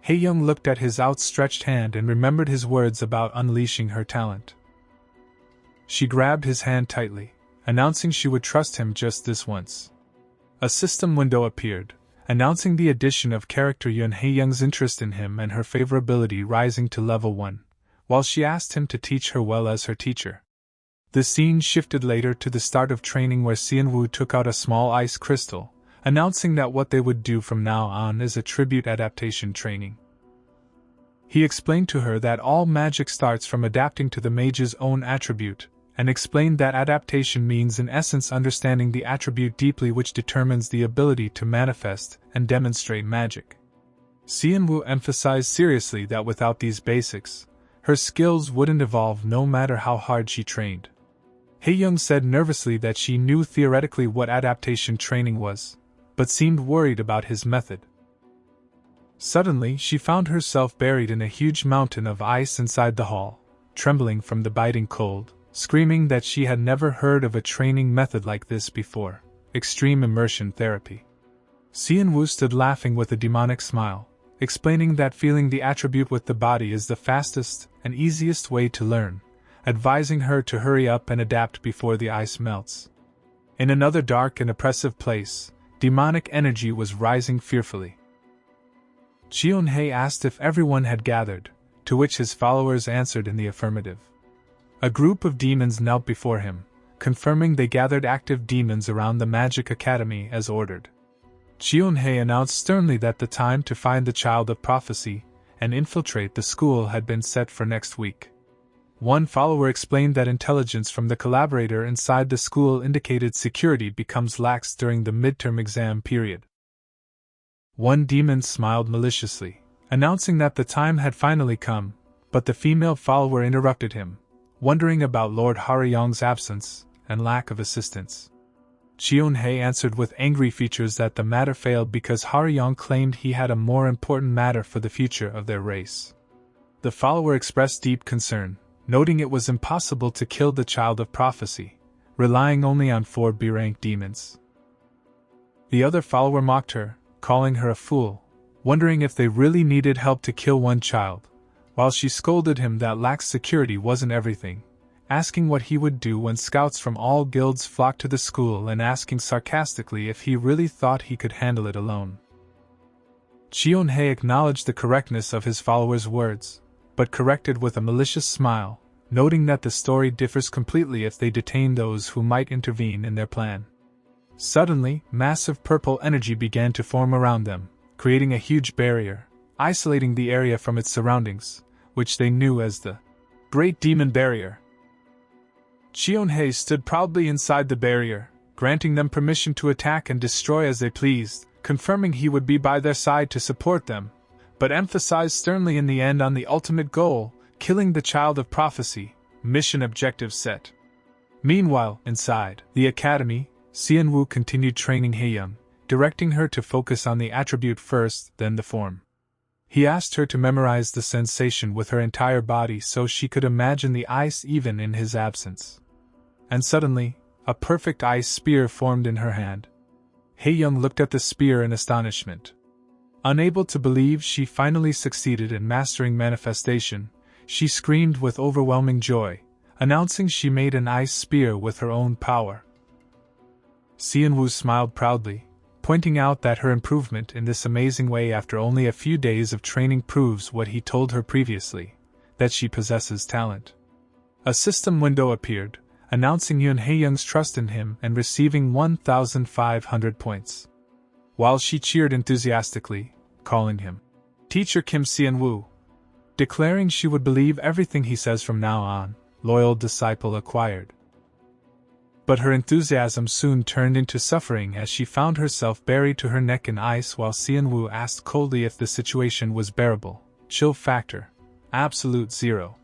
Haeyoung looked at his outstretched hand and remembered his words about unleashing her talent. She grabbed his hand tightly, announcing she would trust him just this once. A system window appeared, announcing the addition of character Yoon Haeyoung's interest in him and her favorability rising to level 1, while she asked him to teach her well as her teacher. The scene shifted later to the start of training, where Xianwu took out a small ice crystal, announcing that what they would do from now on is attribute adaptation training. He explained to her that all magic starts from adapting to the mage's own attribute, and explained that adaptation means in essence understanding the attribute deeply, which determines the ability to manifest and demonstrate magic. Xianwu emphasized seriously that without these basics, her skills wouldn't evolve no matter how hard she trained. Haeyoung said nervously that she knew theoretically what adaptation training was, but seemed worried about his method. Suddenly, she found herself buried in a huge mountain of ice inside the hall, trembling from the biting cold, screaming that she had never heard of a training method like this before, extreme immersion therapy. Xianwu stood laughing with a demonic smile, explaining that feeling the attribute with the body is the fastest and easiest way to learn, advising her to hurry up and adapt before the ice melts. In another dark and oppressive place, demonic energy was rising fearfully. Cheon-hae asked if everyone had gathered, to which his followers answered in the affirmative. A group of demons knelt before him, confirming they gathered active demons around the Magic Academy as ordered. Cheon-hae announced sternly that the time to find the child of prophecy and infiltrate the school had been set for next week. One follower explained that intelligence from the collaborator inside the school indicated security becomes lax during the midterm exam period. One demon smiled maliciously, announcing that the time had finally come, but the female follower interrupted him, wondering about Lord Haryong's absence and lack of assistance. Cheon-hae answered with angry features that the matter failed because Haryong claimed he had a more important matter for the future of their race. The follower expressed deep concern, noting it was impossible to kill the child of prophecy, relying only on 4 B-rank demons. The other follower mocked her, calling her a fool, wondering if they really needed help to kill one child, while she scolded him that lax security wasn't everything, asking what he would do when scouts from all guilds flocked to the school and asking sarcastically if he really thought he could handle it alone. Cheon-hae acknowledged the correctness of his followers' words, but corrected with a malicious smile, noting that the story differs completely if they detain those who might intervene in their plan. Suddenly, massive purple energy began to form around them, creating a huge barrier, isolating the area from its surroundings, which they knew as the Great Demon Barrier. Cheon-hae stood proudly inside the barrier, granting them permission to attack and destroy as they pleased, confirming he would be by their side to support them, but emphasized sternly in the end on the ultimate goal, killing the child of prophecy, mission objective set. Meanwhile, inside the academy, Seon-woo continued training Hae-young, directing her to focus on the attribute first, then the form. He asked her to memorize the sensation with her entire body so she could imagine the ice even in his absence. And suddenly, a perfect ice spear formed in her hand. Hae-young looked at the spear in astonishment. Unable to believe she finally succeeded in mastering manifestation, she screamed with overwhelming joy, announcing she made an ice spear with her own power. Seon-woo smiled proudly, pointing out that her improvement in this amazing way after only a few days of training proves what he told her previously, that she possesses talent. A system window appeared, announcing Yoon Hae-young's trust in him and receiving 1,500 points. While she cheered enthusiastically, calling him Teacher Kim Seon-woo, declaring she would believe everything he says from now on, loyal disciple acquired. But her enthusiasm soon turned into suffering as she found herself buried to her neck in ice while Seon-woo asked coldly if the situation was bearable. Chill factor, absolute 0.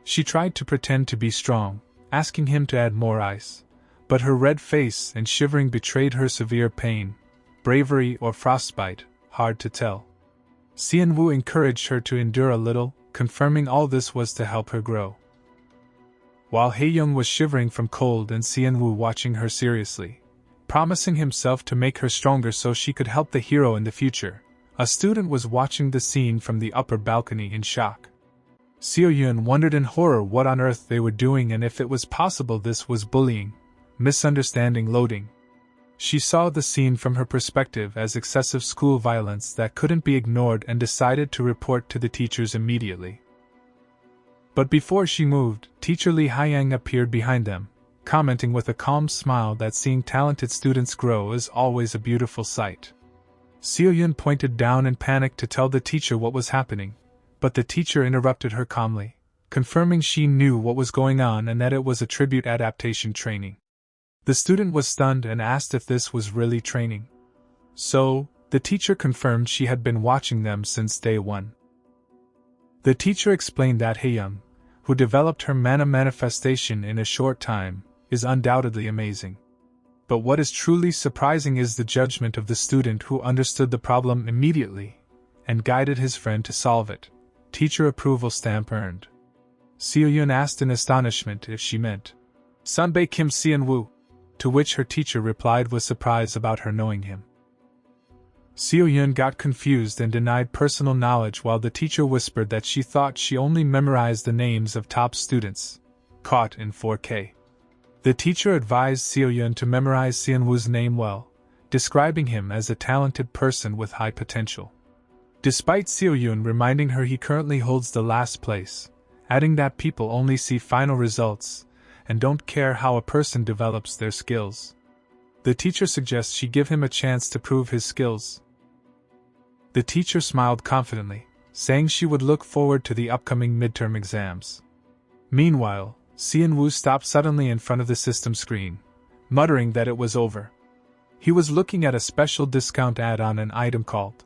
She tried to pretend to be strong, asking him to add more ice, but her red face and shivering betrayed her severe pain, bravery or frostbite, hard to tell. Seon-woo encouraged her to endure a little, confirming all this was to help her grow. While Hae-young was shivering from cold and Seon-woo watching her seriously, promising himself to make her stronger so she could help the hero in the future, a student was watching the scene from the upper balcony in shock. Seo-yoon wondered in horror what on earth they were doing and if it was possible this was bullying, misunderstanding loading. She saw the scene from her perspective as excessive school violence that couldn't be ignored and decided to report to the teachers immediately. But before she moved, Teacher Lee Hae-young appeared behind them, commenting with a calm smile that seeing talented students grow is always a beautiful sight. Seo-yoon pointed down in panic to tell the teacher what was happening, but the teacher interrupted her calmly, confirming she knew what was going on and that it was a tribute adaptation training. The student was stunned and asked if this was really training. So, the teacher confirmed she had been watching them since day one. The teacher explained that Hae-young, who developed her mana manifestation in a short time, is undoubtedly amazing. But what is truly surprising is the judgment of the student who understood the problem immediately and guided his friend to solve it. Teacher approval stamp earned. Seo-yoon asked in astonishment if she meant Sunbae Kim Seon-woo, to which her teacher replied with surprise about her knowing him. Seo-yoon got confused and denied personal knowledge while the teacher whispered that she thought she only memorized the names of top students, caught in 4K. The teacher advised Seo-yun to memorize Seon-woo's name well, describing him as a talented person with high potential. Despite Seo-yun reminding her he currently holds the last place, adding that people only see final results and don't care how a person develops their skills. The teacher suggests she give him a chance to prove his skills. The teacher smiled confidently, saying she would look forward to the upcoming midterm exams. Meanwhile, Seon-woo stopped suddenly in front of the system screen, muttering that it was over. He was looking at a special discount ad on an item called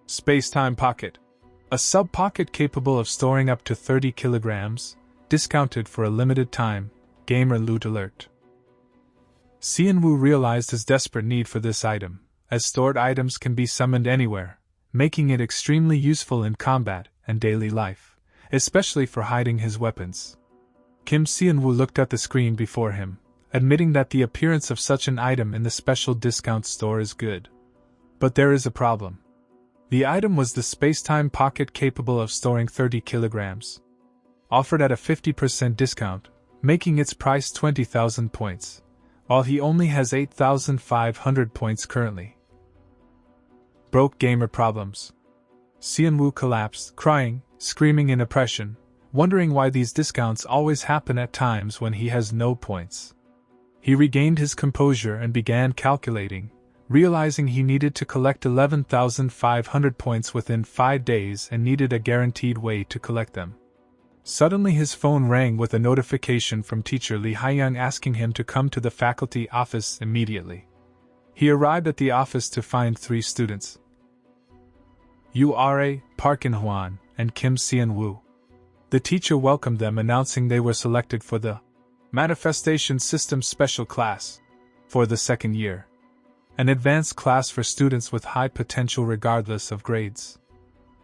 Space-Time Pocket, a sub-pocket capable of storing up to 30 kilograms, discounted for a limited time. Gamer loot alert. Seon-woo realized his desperate need for this item, as stored items can be summoned anywhere, making it extremely useful in combat and daily life, especially for hiding his weapons. Kim Seon-woo looked at the screen before him, admitting that the appearance of such an item in the special discount store is good. But there is a problem. The item was the space-time pocket capable of storing 30 kilograms. Offered at a 50% discount, making its price 20,000 points, while he only has 8,500 points currently. Broke gamer problems. Seon-woo collapsed, crying, screaming in oppression, wondering why these discounts always happen at times when he has no points. He regained his composure and began calculating, realizing he needed to collect 11,500 points within 5 days and needed a guaranteed way to collect them. Suddenly his phone rang with a notification from teacher Lee Hae-young asking him to come to the faculty office immediately. He arrived at the office to find 3 students: Ura, Park In-hwan, and Kim Seon-woo. The teacher welcomed them, announcing they were selected for the Manifestation System Special Class for the 2nd year, an advanced class for students with high potential regardless of grades.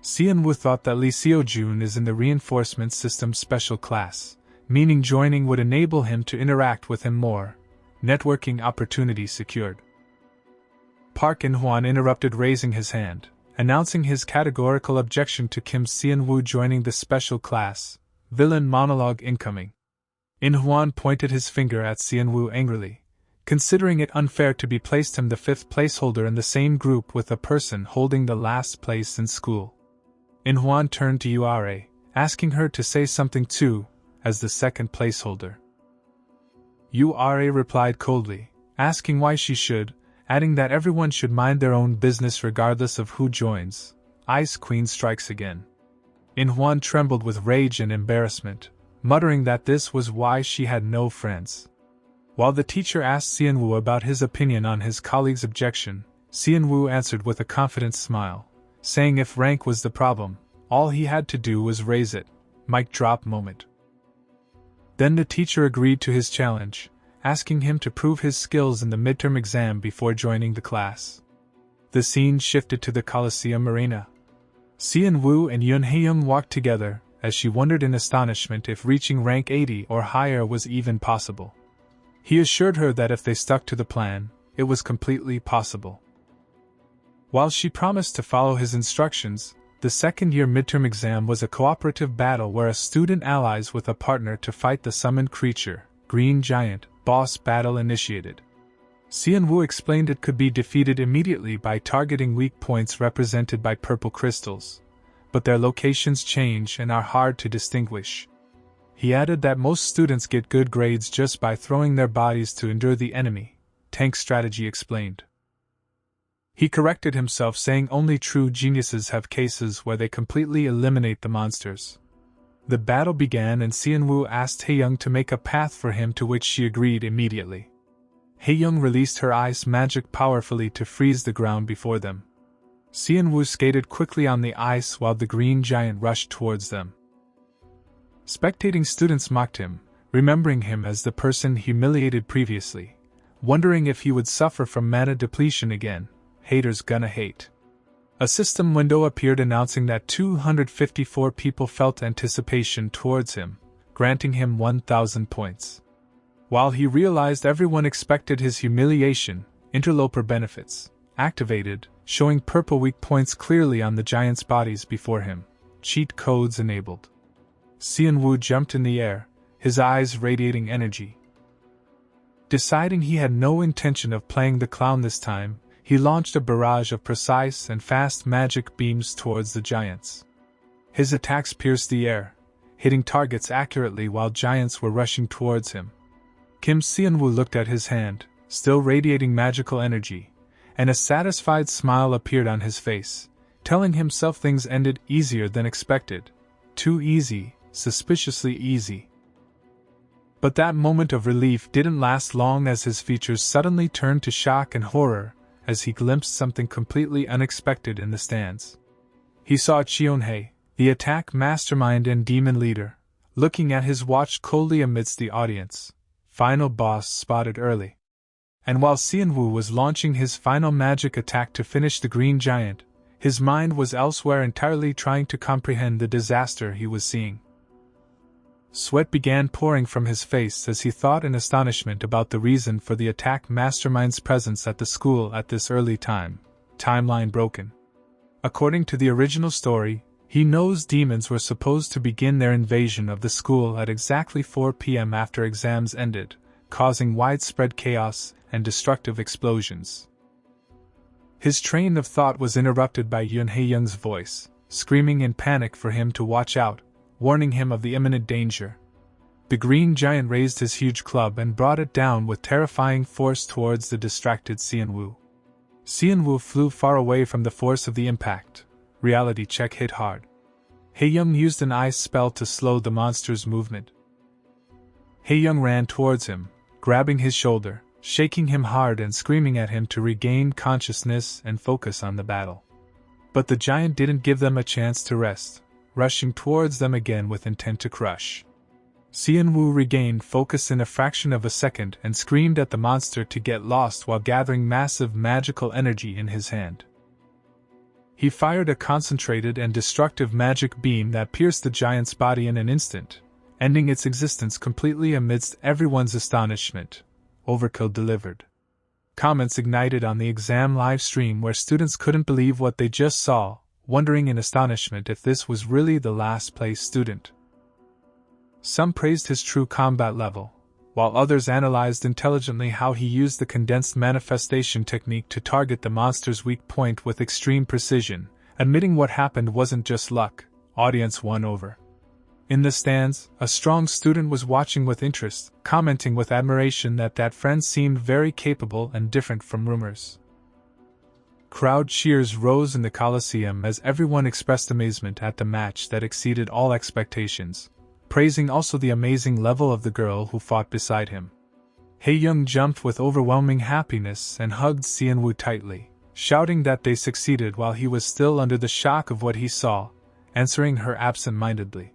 Seon-woo thought that Lee Seo-jun is in the Reinforcement System Special Class, meaning joining would enable him to interact with him more. Networking opportunity secured. Park In-hwan interrupted, raising his hand, announcing his categorical objection to Kim Seon-woo joining the special class. Villain monologue incoming. In-hwan pointed his finger at Seon-woo angrily, considering it unfair to be placed him the 5th placeholder in the same group with a person holding the last place in school. In-hwan turned to Ura, asking her to say something too, as the 2nd placeholder. Ura replied coldly, asking why she should, adding that everyone should mind their own business regardless of who joins. Ice Queen strikes again. In-hwan trembled with rage and embarrassment, muttering that this was why she had no friends. While the teacher asked Seon-woo about his opinion on his colleague's objection, Seon-woo answered with a confident smile, saying if rank was the problem, all he had to do was raise it. Mic drop moment. Then the teacher agreed to his challenge, asking him to prove his skills in the midterm exam before joining the class. The scene shifted to the Coliseum arena. Seon-woo and Yoon Hae-young walked together, as she wondered in astonishment if reaching rank 80 or higher was even possible. He assured her that if they stuck to the plan, it was completely possible. While she promised to follow his instructions, the 2nd-year midterm exam was a cooperative battle where a student allies with a partner to fight the summoned creature, Green Giant. Boss battle initiated. Seon-woo explained it could be defeated immediately by targeting weak points represented by purple crystals, but their locations change and are hard to distinguish. He added that most students get good grades just by throwing their bodies to endure the enemy. Tank strategy explained. He corrected himself, saying only true geniuses have cases where they completely eliminate the monsters. The battle began and Seon-woo asked Hae-young to make a path for him, to which she agreed immediately. Hae-young released her ice magic powerfully to freeze the ground before them. Seon-woo skated quickly on the ice while the green giant rushed towards them. Spectating students mocked him, remembering him as the person humiliated previously, wondering if he would suffer from mana depletion again. Haters gonna hate. A system window appeared announcing that 254 people felt anticipation towards him, granting him 1,000 points. While he realized everyone expected his humiliation, interloper benefits activated, showing purple weak points clearly on the giants' bodies before him. Cheat codes enabled. Seon-woo jumped in the air, his eyes radiating energy. Deciding he had no intention of playing the clown this time, he launched a barrage of precise and fast magic beams towards the giants. His attacks pierced the air, hitting targets accurately while giants were rushing towards him. Kim Seon-woo looked at his hand, still radiating magical energy, and a satisfied smile appeared on his face, telling himself things ended easier than expected. Too easy, suspiciously easy. But that moment of relief didn't last long as his features suddenly turned to shock and horror as he glimpsed something completely unexpected in the stands. He saw Cheon-hae, the attack mastermind and demon leader, looking at his watch coldly amidst the audience. Final boss spotted early. And while Seon-woo was launching his final magic attack to finish the green giant, his mind was elsewhere entirely trying to comprehend the disaster he was seeing. Sweat began pouring from his face as he thought in astonishment about the reason for the attack mastermind's presence at the school at this early time. Timeline broken. According to the original story, he knows demons were supposed to begin their invasion of the school at exactly 4 p.m. after exams ended, causing widespread chaos and destructive explosions. His train of thought was interrupted by Yoon Hae-young's voice, screaming in panic for him to watch out, warning him of the imminent danger. The green giant raised his huge club and brought it down with terrifying force towards the distracted Seon-woo. Seon-woo flew far away from the force of the impact. Reality check hit hard. Hae-young used an ice spell to slow the monster's movement. Hae-young ran towards him, grabbing his shoulder, shaking him hard and screaming at him to regain consciousness and focus on the battle. But the giant didn't give them a chance to rest, rushing towards them again with intent to crush. Seon-woo regained focus in a fraction of a second and screamed at the monster to get lost while gathering massive magical energy in his hand. He fired a concentrated and destructive magic beam that pierced the giant's body in an instant, ending its existence completely amidst everyone's astonishment. Overkill delivered. Comments ignited on the exam live stream where students couldn't believe what they just saw, wondering in astonishment if this was really the last place student. Some praised his true combat level, while others analyzed intelligently how he used the condensed manifestation technique to target the monster's weak point with extreme precision, admitting what happened wasn't just luck. Audience won over. In the stands, a strong student was watching with interest, commenting with admiration that friend seemed very capable and different from rumors. Crowd cheers rose in the Coliseum as everyone expressed amazement at the match that exceeded all expectations, praising also the amazing level of the girl who fought beside him. Hae-young jumped with overwhelming happiness and hugged Seon-woo tightly, shouting that they succeeded while he was still under the shock of what he saw, answering her absent-mindedly.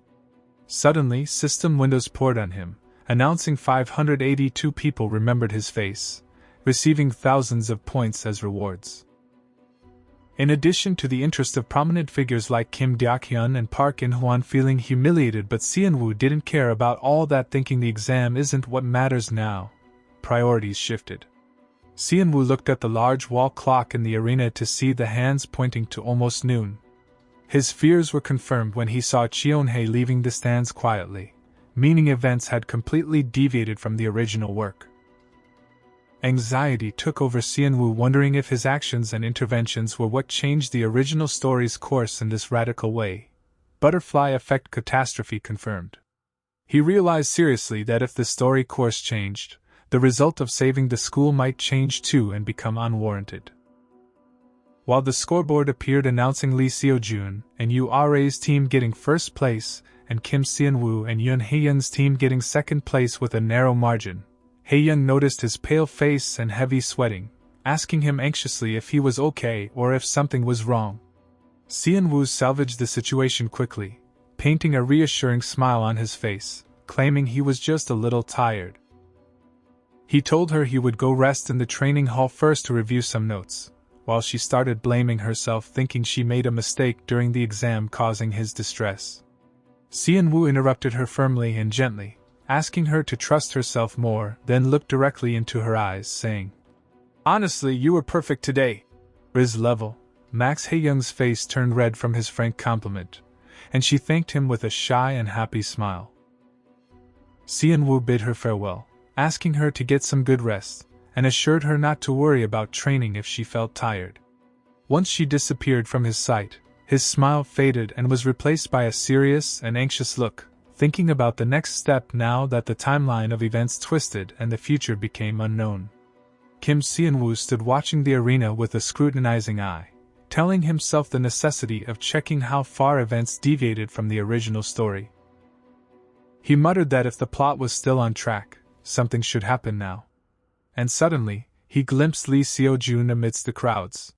Suddenly, system windows poured on him, announcing 582 people remembered his face, receiving thousands of points as rewards. In addition to the interest of prominent figures like Kim Deok-hyun and Park In-hwan feeling humiliated, but Seon-woo didn't care about all that, thinking the exam isn't what matters now. Priorities shifted. Seon-woo looked at the large wall clock in the arena to see the hands pointing to almost noon. His fears were confirmed when he saw Cheon-hae leaving the stands quietly, meaning events had completely deviated from the original work. Anxiety took over Seon-woo, wondering if his actions and interventions were what changed the original story's course in this radical way. Butterfly effect catastrophe confirmed. He realized seriously that if the story course changed, the result of saving the school might change too and become unwarranted. While the scoreboard appeared announcing Lee Seo-jun and Yu Ah-rae's team getting first place, and Kim Seon-woo and Yoon Hae-young's team getting second place with a narrow margin, Hae-young noticed his pale face and heavy sweating, asking him anxiously if he was okay or if something was wrong. Seon-woo salvaged the situation quickly, painting a reassuring smile on his face, claiming he was just a little tired. He told her he would go rest in the training hall first to review some notes, while she started blaming herself, thinking she made a mistake during the exam causing his distress. Seon-woo interrupted her firmly and gently, asking her to trust herself more, then looked directly into her eyes, saying, "Honestly, you were perfect today." His level, Max Hae-young's face turned red from his frank compliment, and she thanked him with a shy and happy smile. Seon-woo bid her farewell, asking her to get some good rest, and assured her not to worry about training if she felt tired. Once she disappeared from his sight, his smile faded and was replaced by a serious and anxious look, thinking about the next step now that the timeline of events twisted and the future became unknown. Kim Seon-woo stood watching the arena with a scrutinizing eye, telling himself the necessity of checking how far events deviated from the original story. He muttered that if the plot was still on track, something should happen now. And suddenly, he glimpsed Lee Seo-jun amidst the crowds.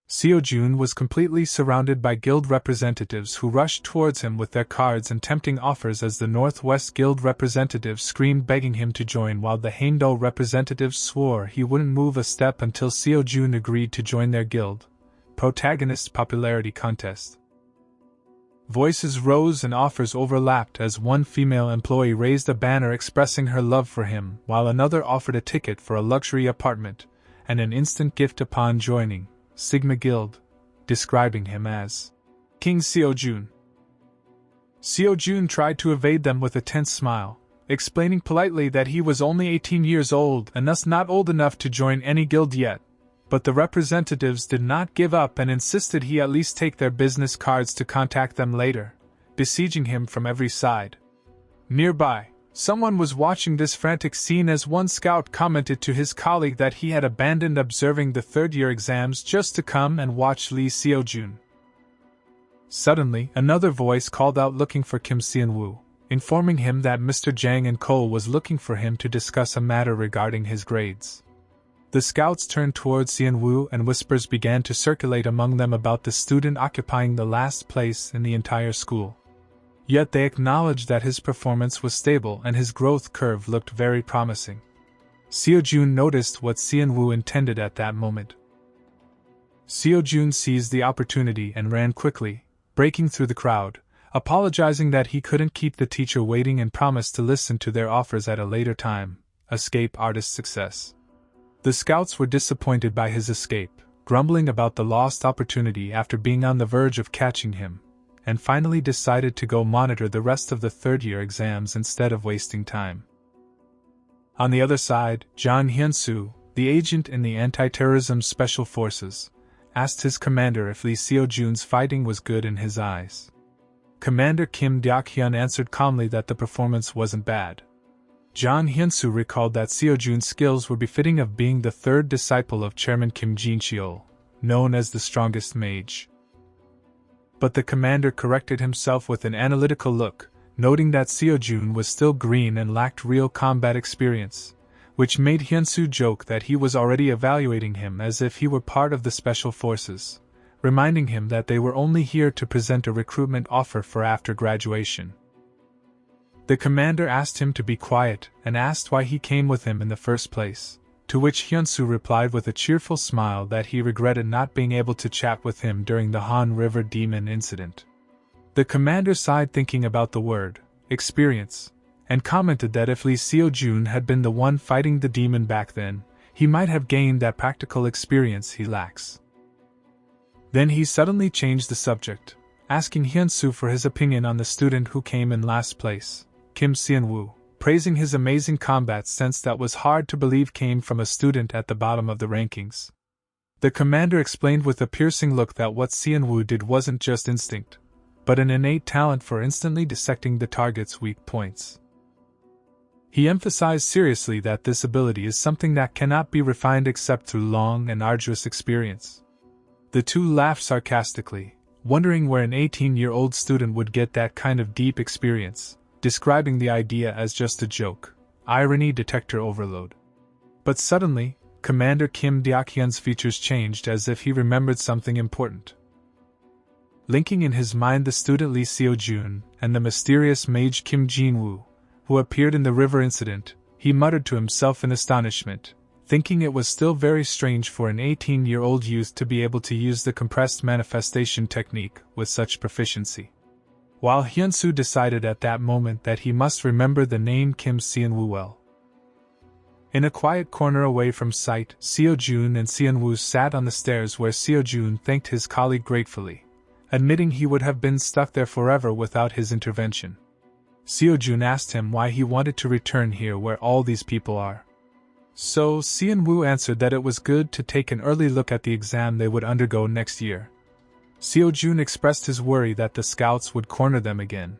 Seo-jun was completely surrounded by guild representatives who rushed towards him with their cards and tempting offers as the Northwest Guild representatives screamed begging him to join, while the Haedo representatives swore he wouldn't move a step until Seo-jun agreed to join their guild. Protagonist popularity contest. Voices rose and offers overlapped as one female employee raised a banner expressing her love for him, while another offered a ticket for a luxury apartment and an instant gift upon joining Sigma Guild, describing him as King Seo-jun. Seo-jun tried to evade them with a tense smile, explaining politely that he was only 18 years old and thus not old enough to join any guild yet. But the representatives did not give up and insisted he at least take their business cards to contact them later, besieging him from every side. Nearby, someone was watching this frantic scene as one scout commented to his colleague that he had abandoned observing the third-year exams just to come and watch Lee Seo-jun. Suddenly, another voice called out looking for Kim Seon-woo, informing him that Mr. Jang and Cole was looking for him to discuss a matter regarding his grades. The scouts turned towards Seon-woo and whispers began to circulate among them about the student occupying the last place in the entire school. Yet they acknowledged that his performance was stable and his growth curve looked very promising. Seo-jun noticed what Seon-woo intended at that moment. Seo-jun seized the opportunity and ran quickly, breaking through the crowd, apologizing that he couldn't keep the teacher waiting and promised to listen to their offers at a later time. Escape artist success. The scouts were disappointed by his escape, grumbling about the lost opportunity after being on the verge of catching him, and finally decided to go monitor the rest of the third-year exams instead of wasting time. On the other side, John Hyun-soo, the agent in the anti-terrorism special forces, asked his commander if Lee Seo-jun's fighting was good in his eyes. Commander Kim Deok-hyun answered calmly that the performance wasn't bad. John Hyun-soo recalled that Seo-jun's skills were befitting of being the third disciple of Chairman Kim Jin-cheol, known as the strongest mage. But the commander corrected himself with an analytical look, noting that Seo-jun was still green and lacked real combat experience, which made Hyun-soo joke that he was already evaluating him as if he were part of the special forces, reminding him that they were only here to present a recruitment offer for after graduation. The commander asked him to be quiet and asked why he came with him in the first place, to which Hyun-soo replied with a cheerful smile that he regretted not being able to chat with him during the Han River Demon incident. The commander sighed thinking about the word experience, and commented that if Lee Seo-jun had been the one fighting the demon back then, he might have gained that practical experience he lacks. Then he suddenly changed the subject, asking Hyun-soo for his opinion on the student who came in last place, Kim Seon-woo, praising his amazing combat sense that was hard to believe came from a student at the bottom of the rankings. The commander explained with a piercing look that what Seon-woo did wasn't just instinct, but an innate talent for instantly dissecting the target's weak points. He emphasized seriously that this ability is something that cannot be refined except through long and arduous experience. The two laughed sarcastically, wondering where an 18-year-old student would get that kind of deep experience, describing the idea as just a joke, irony detector overload. But suddenly, Commander Kim Deok-hyun's features changed as if he remembered something important. Linking in his mind the student Lee Seo-jun and the mysterious mage Kim Jin-woo, who appeared in the river incident, he muttered to himself in astonishment, thinking it was still very strange for an 18-year-old youth to be able to use the compressed manifestation technique with such proficiency. While Hyun-soo decided at that moment that he must remember the name Kim Seon-woo well. In a quiet corner away from sight, Seo-jun and Seon-woo sat on the stairs where Seo-jun thanked his colleague gratefully, admitting he would have been stuck there forever without his intervention. Seojun asked him why he wanted to return here where all these people are. So Seon-woo answered that it was good to take an early look at the exam they would undergo next year. Seojun expressed his worry that the scouts would corner them again.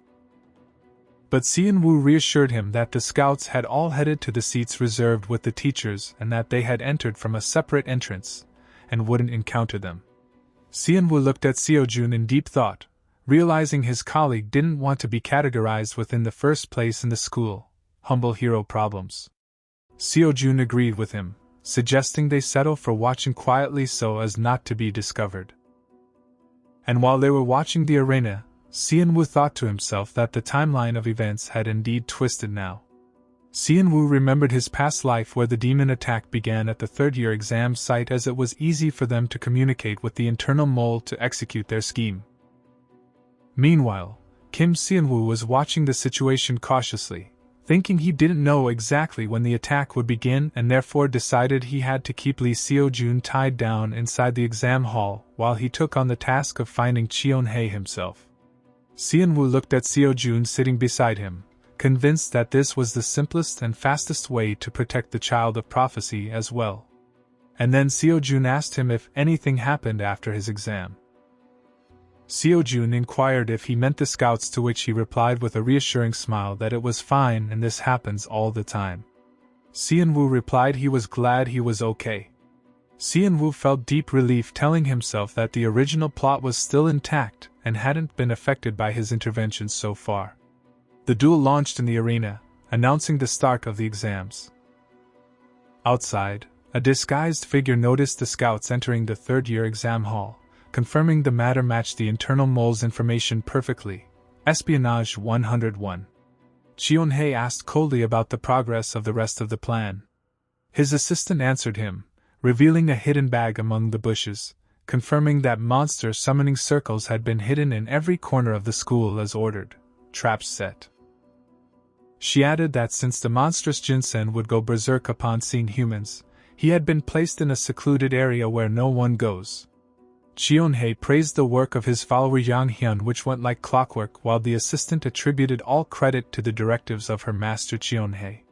But Seon-woo reassured him that the scouts had all headed to the seats reserved with the teachers and that they had entered from a separate entrance, and wouldn't encounter them. Seon-woo looked at Seojun in deep thought, realizing his colleague didn't want to be categorized within the first place in the school, humble hero problems. Seojun agreed with him, suggesting they settle for watching quietly so as not to be discovered. And while they were watching the arena, Seon-woo thought to himself that the timeline of events had indeed twisted now. Seon-woo remembered his past life where the demon attack began at the third-year exam site, as it was easy for them to communicate with the internal mole to execute their scheme. Meanwhile, Kim Seon-woo was watching the situation cautiously, thinking he didn't know exactly when the attack would begin and therefore decided he had to keep Lee Seojun tied down inside the exam hall while he took on the task of finding Cheon-hae himself. Seon-woo looked at Seojun sitting beside him, convinced that this was the simplest and fastest way to protect the child of prophecy as well. And then Seojun asked him if anything happened after his exam. Seojun inquired if he meant the scouts, to which he replied with a reassuring smile that it was fine and this happens all the time. Seon-woo replied he was glad he was okay. Seon-woo felt deep relief, telling himself that the original plot was still intact and hadn't been affected by his interventions so far. The duel launched in the arena, announcing the start of the exams. Outside, a disguised figure noticed the scouts entering the third-year exam hall, confirming the matter matched the internal mole's information perfectly. Espionage 101. Cheon-hae asked coldly about the progress of the rest of the plan. His assistant answered him, revealing a hidden bag among the bushes, confirming that monster summoning circles had been hidden in every corner of the school as ordered, traps set. She added that since the monstrous Jinsen would go berserk upon seeing humans, he had been placed in a secluded area where no one goes. Cheon-hae praised the work of his follower Yang Hyun, which went like clockwork, while the assistant attributed all credit to the directives of her master Cheon-hae.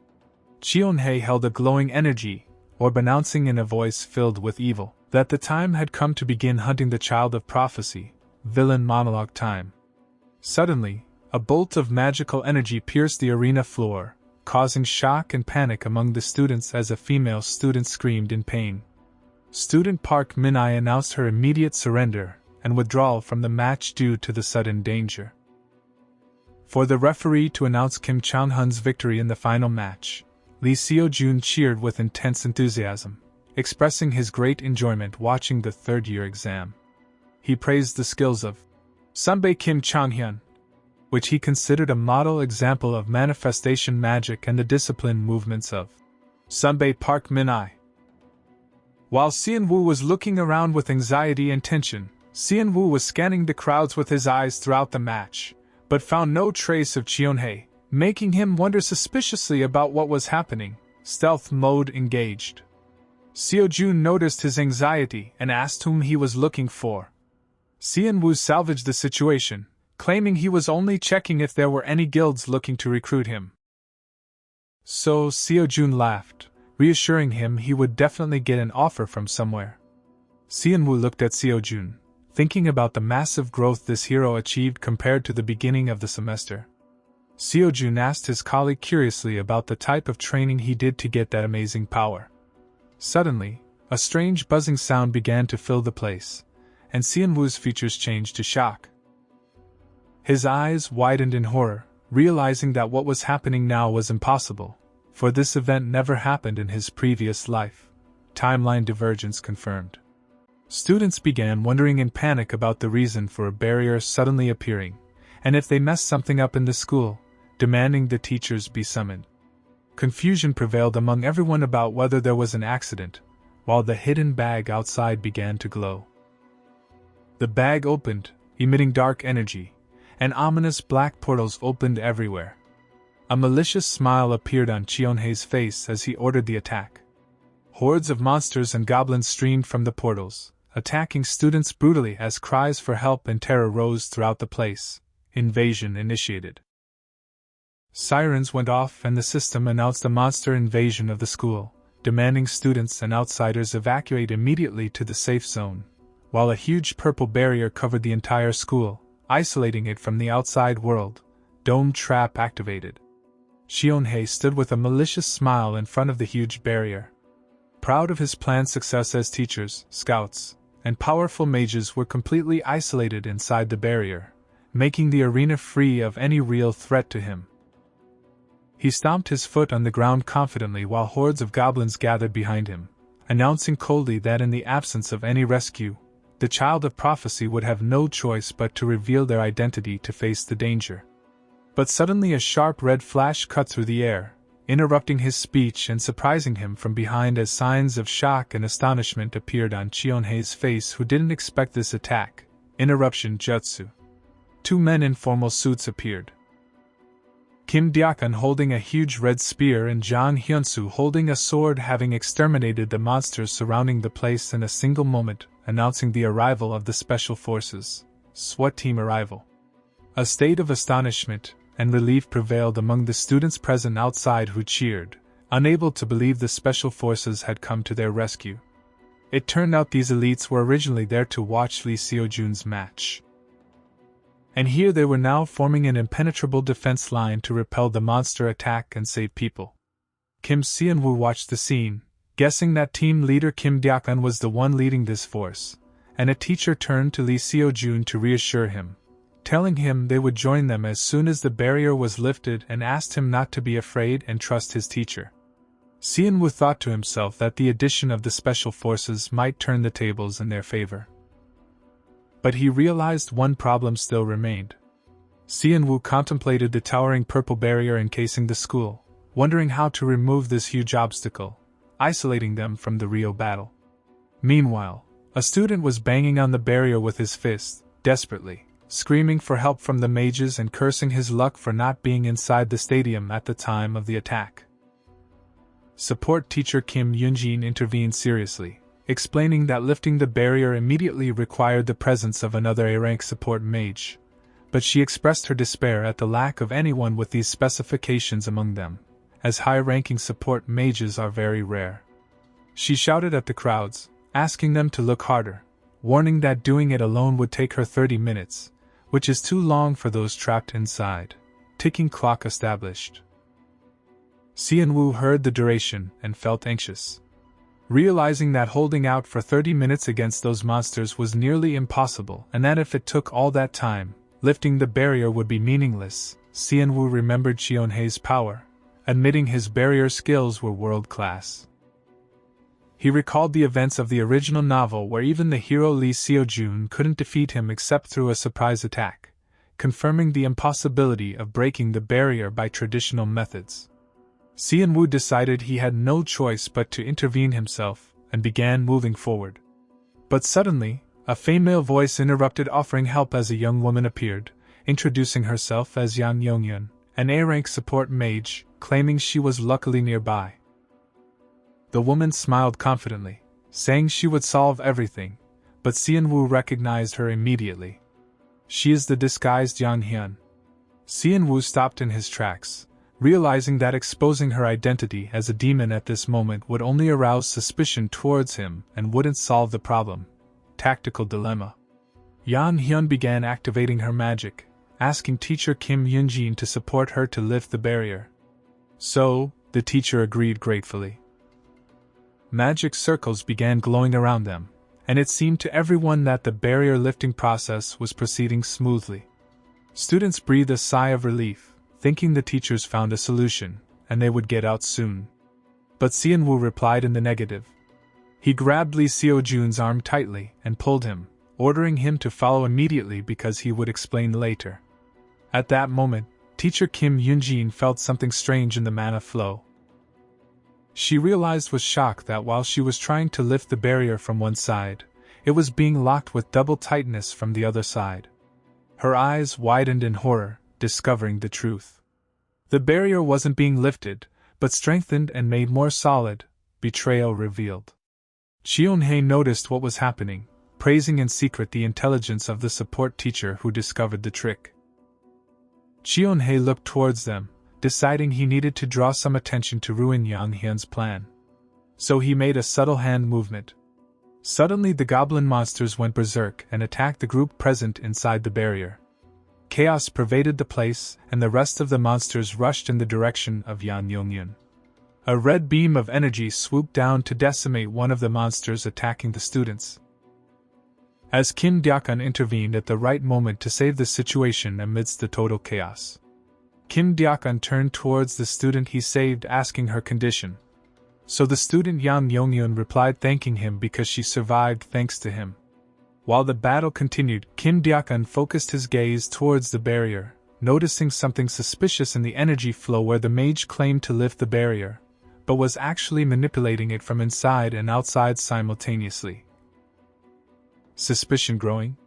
Cheon-hae held a glowing energy, orb, announcing in a voice filled with evil that the time had come to begin hunting the child of prophecy. Villain monologue time. Suddenly, a bolt of magical energy pierced the arena floor, causing shock and panic among the students as a female student screamed in pain. Student Park Min-ae announced her immediate surrender and withdrawal from the match due to the sudden danger. For the referee to announce Kim Chang-hun's victory in the final match, Lee Seojun cheered with intense enthusiasm, expressing his great enjoyment watching the third-year exam. He praised the skills of Sunbae Kim Chang-hyun, which he considered a model example of manifestation magic, and the disciplined movements of Sunbae Park Min-ae. While Seon-woo was looking around with anxiety and tension, Seon-woo was scanning the crowds with his eyes throughout the match, but found no trace of Cheon-hae, making him wonder suspiciously about what was happening. Stealth mode engaged. Seojun noticed his anxiety and asked whom he was looking for. Seon-woo salvaged the situation, claiming he was only checking if there were any guilds looking to recruit him. So Seojun laughed, reassuring him he would definitely get an offer from somewhere. Seon-woo looked at Seojun, thinking about the massive growth this hero achieved compared to the beginning of the semester. Seojun asked his colleague curiously about the type of training he did to get that amazing power. Suddenly, a strange buzzing sound began to fill the place, and Seon-woo's features changed to shock. His eyes widened in horror, realizing that what was happening now was impossible, for this event never happened in his previous life. Timeline divergence confirmed. Students began wondering in panic about the reason for a barrier suddenly appearing, and if they messed something up in the school, demanding the teachers be summoned. Confusion prevailed among everyone about whether there was an accident, while the hidden bag outside began to glow. The bag opened, emitting dark energy, and ominous black portals opened everywhere. A malicious smile appeared on Cheon-hae's face as he ordered the attack. Hordes of monsters and goblins streamed from the portals, attacking students brutally as cries for help and terror rose throughout the place. Invasion initiated. Sirens went off and the system announced a monster invasion of the school, demanding students and outsiders evacuate immediately to the safe zone, while a huge purple barrier covered the entire school, isolating it from the outside world. Dome trap activated. Shionhei stood with a malicious smile in front of the huge barrier. Proud of his planned success as teachers, scouts, and powerful mages were completely isolated inside the barrier, making the arena free of any real threat to him. He stomped his foot on the ground confidently while hordes of goblins gathered behind him, announcing coldly that in the absence of any rescue, the child of prophecy would have no choice but to reveal their identity to face the danger. But suddenly a sharp red flash cut through the air, interrupting his speech and surprising him from behind as signs of shock and astonishment appeared on Chionhei's face, who didn't expect this attack. Interruption jutsu. Two men in formal suits appeared. Kim Deokun holding a huge red spear and Jang Hyunsu holding a sword, having exterminated the monsters surrounding the place in a single moment, announcing the arrival of the Special Forces. SWAT team arrival. A state of astonishment and relief prevailed among the students present outside, who cheered, unable to believe the Special Forces had come to their rescue. It turned out these elites were originally there to watch Lee Seojun's match. And here they were now forming an impenetrable defense line to repel the monster attack and save people. Kim Seon-woo watched the scene, guessing that team leader Kim Deokun was the one leading this force, and a teacher turned to Lee Seojun to reassure him, telling him they would join them as soon as the barrier was lifted, and asked him not to be afraid and trust his teacher. Seon-woo thought to himself that the addition of the Special Forces might turn the tables in their favor. But he realized one problem still remained. Seon-woo contemplated the towering purple barrier encasing the school, wondering how to remove this huge obstacle, isolating them from the real battle. Meanwhile, a student was banging on the barrier with his fist, desperately, screaming for help from the mages and cursing his luck for not being inside the stadium at the time of the attack. Support teacher Kim Yoonjin intervened seriously, explaining that lifting the barrier immediately required the presence of another A-rank support mage, but she expressed her despair at the lack of anyone with these specifications among them, as high-ranking support mages are very rare. She shouted at the crowds, asking them to look harder, warning that doing it alone would take her 30 minutes, which is too long for those trapped inside. Ticking clock established. Seon-woo heard the duration and felt anxious. Realizing that holding out for 30 minutes against those monsters was nearly impossible, and that if it took all that time, lifting the barrier would be meaningless, Seon-woo remembered Chionhei's power, admitting his barrier skills were world-class. He recalled the events of the original novel where even the hero Lee Seojun couldn't defeat him except through a surprise attack, confirming the impossibility of breaking the barrier by traditional methods. Seon-woo decided he had no choice but to intervene himself, and began moving forward. But suddenly, a female voice interrupted, offering help as a young woman appeared, introducing herself as Yang Yongyun, an A-rank support mage, claiming she was luckily nearby. The woman smiled confidently, saying she would solve everything, but Seon-woo recognized her immediately. She is the disguised Yang Hyun. Seon-woo stopped in his tracks, realizing that exposing her identity as a demon at this moment would only arouse suspicion towards him and wouldn't solve the problem. Tactical dilemma. Yang Hyun began activating her magic, asking teacher Kim Yoonjin to support her to lift the barrier. So, the teacher agreed gratefully. Magic circles began glowing around them, and it seemed to everyone that the barrier lifting process was proceeding smoothly. Students breathed a sigh of relief, thinking the teachers found a solution, and they would get out soon. But Seon-woo replied in the negative. He grabbed Lee Seojun's arm tightly and pulled him, ordering him to follow immediately because he would explain later. At that moment, teacher Kim Yoonjin felt something strange in the mana flow. She realized with shock that while she was trying to lift the barrier from one side, it was being locked with double tightness from the other side. Her eyes widened in horror, discovering the truth. The barrier wasn't being lifted, but strengthened and made more solid, betrayal revealed. Chionhei noticed what was happening, praising in secret the intelligence of the support teacher who discovered the trick. Chionhei looked towards them, deciding he needed to draw some attention to ruin Yang Hyun's plan. So he made a subtle hand movement. Suddenly the goblin monsters went berserk and attacked the group present inside the barrier. Chaos pervaded the place, and the rest of the monsters rushed in the direction of Yang Yongyun. A red beam of energy swooped down to decimate one of the monsters attacking the students. As Kim Deok-un intervened at the right moment to save the situation amidst the total chaos. Kim Deok-un turned towards the student he saved, asking her condition. So the student Yang Yongyun replied, thanking him because she survived thanks to him. While the battle continued, Kim Deok-un focused his gaze towards the barrier, noticing something suspicious in the energy flow where the mage claimed to lift the barrier, but was actually manipulating it from inside and outside simultaneously. Suspicion growing?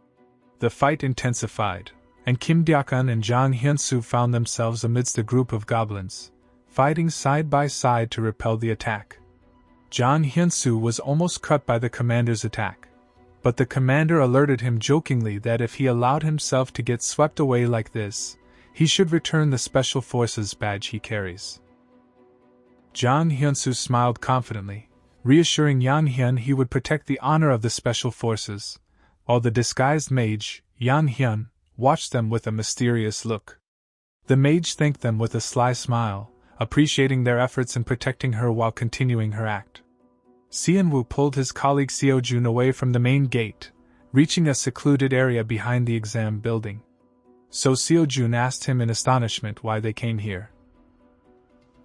The fight intensified, and Kim Deok-un and Jang Hyun-soo found themselves amidst a group of goblins, fighting side by side to repel the attack. Jang Hyun-soo was almost cut by the commander's attack, but the commander alerted him jokingly that if he allowed himself to get swept away like this, he should return the Special Forces badge he carries. Jang Hyun-soo smiled confidently, reassuring Yang Hyun he would protect the honor of the Special Forces, while the disguised mage, Yang Hyun, watched them with a mysterious look. The mage thanked them with a sly smile, appreciating their efforts in protecting her while continuing her act. Seon-woo pulled his colleague Seo-jun away from the main gate, reaching a secluded area behind the exam building. So Seo-jun asked him in astonishment why they came here.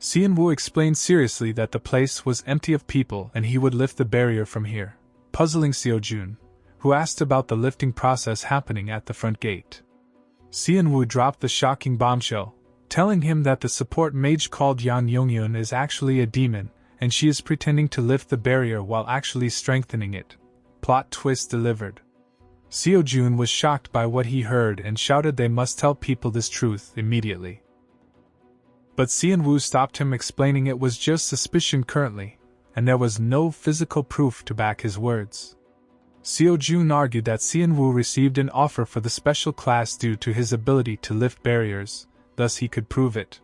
Seon-woo explained seriously that the place was empty of people and he would lift the barrier from here, puzzling Seo-jun, who asked about the lifting process happening at the front gate. Seon-woo dropped the shocking bombshell, telling him that the support mage called Yang Yongyun is actually a demon, and she is pretending to lift the barrier while actually strengthening it. Plot twist delivered. Seo-jun was shocked by what he heard and shouted they must tell people this truth immediately. But Seon-woo stopped him, explaining it was just suspicion currently, and there was no physical proof to back his words. Seo-jun argued that Seon-woo received an offer for the special class due to his ability to lift barriers, thus he could prove it.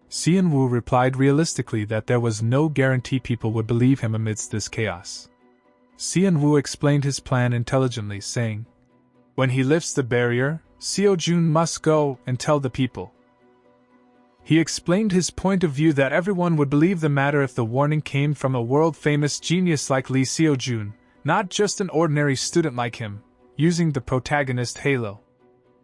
Seon-woo replied realistically that there was no guarantee people would believe him amidst this chaos. Seon-woo explained his plan intelligently, saying, "When he lifts the barrier, Seo-jun must go and tell the people." He explained his point of view that everyone would believe the matter if the warning came from a world-famous genius like Lee Seo-jun, not just an ordinary student like him, using the protagonist halo.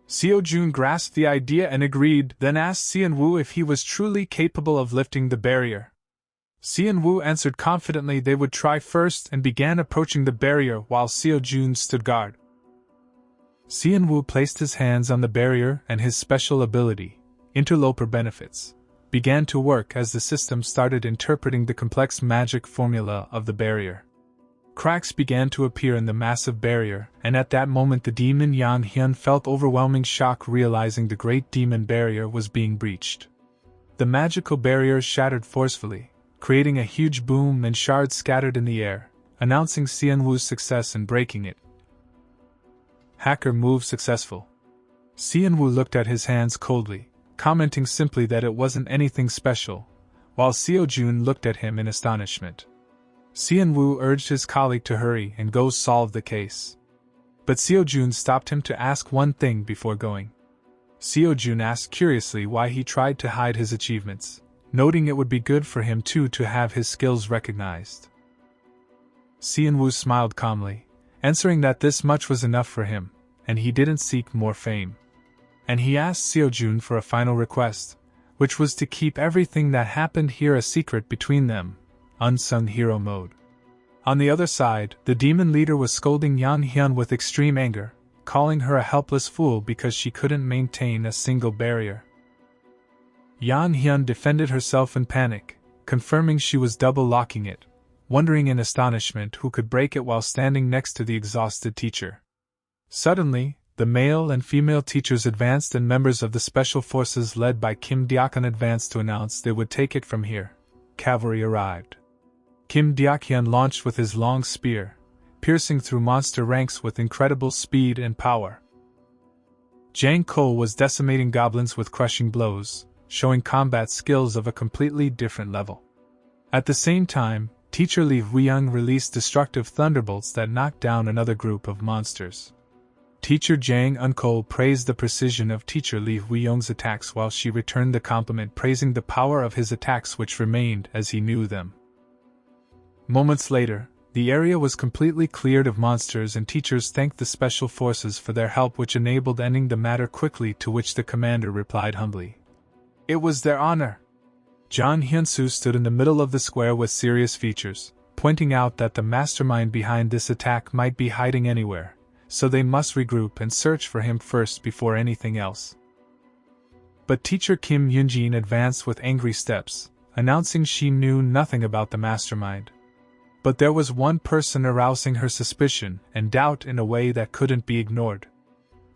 Seo-jun grasped the idea and agreed, then asked Seon-woo if he was truly capable of lifting the barrier. Seon-woo answered confidently they would try first and began approaching the barrier while Seo-jun stood guard. Seon-woo placed his hands on the barrier and his special ability, Interloper Benefits, began to work as the system started interpreting the complex magic formula of the barrier. Cracks began to appear in the massive barrier, and at that moment the demon Yang Hyun felt overwhelming shock realizing the great demon barrier was being breached. The magical barrier shattered forcefully, creating a huge boom and shards scattered in the air, announcing Seon-woo's success in breaking it. Hacker move successful. Seon-woo looked at his hands coldly, commenting simply that it wasn't anything special, while Seo-jun looked at him in astonishment. Seon-woo urged his colleague to hurry and go solve the case. But Seo-jun stopped him to ask one thing before going. Seo-jun asked curiously why he tried to hide his achievements, noting it would be good for him too to have his skills recognized. Seon-woo smiled calmly, answering that this much was enough for him, and he didn't seek more fame. And he asked Seo-jun for a final request, which was to keep everything that happened here a secret between them, unsung hero mode. On the other side, the demon leader was scolding Yang Hyun with extreme anger, calling her a helpless fool because she couldn't maintain a single barrier. Yang Hyun defended herself in panic, confirming she was double-locking it, wondering in astonishment who could break it while standing next to the exhausted teacher. Suddenly, the male and female teachers advanced and members of the special forces led by Kim Deok-un advanced to announce they would take it from here. Cavalry arrived. Kim Deok-hyun launched with his long spear, piercing through monster ranks with incredible speed and power. Jang Ko was decimating goblins with crushing blows, showing combat skills of a completely different level. At the same time, Teacher Li Huiyang released destructive thunderbolts that knocked down another group of monsters. Teacher Zhang Enkol praised the precision of Teacher Li Huiyang's attacks while she returned the compliment praising the power of his attacks which remained as he knew them. Moments later, the area was completely cleared of monsters and teachers thanked the special forces for their help which enabled ending the matter quickly, to which the commander replied humbly, "It was their honor." John Hyunsu stood in the middle of the square with serious features, pointing out that the mastermind behind this attack might be hiding anywhere, so they must regroup and search for him first before anything else. But teacher Kim Yoonjin advanced with angry steps, announcing she knew nothing about the mastermind. But there was one person arousing her suspicion and doubt in a way that couldn't be ignored.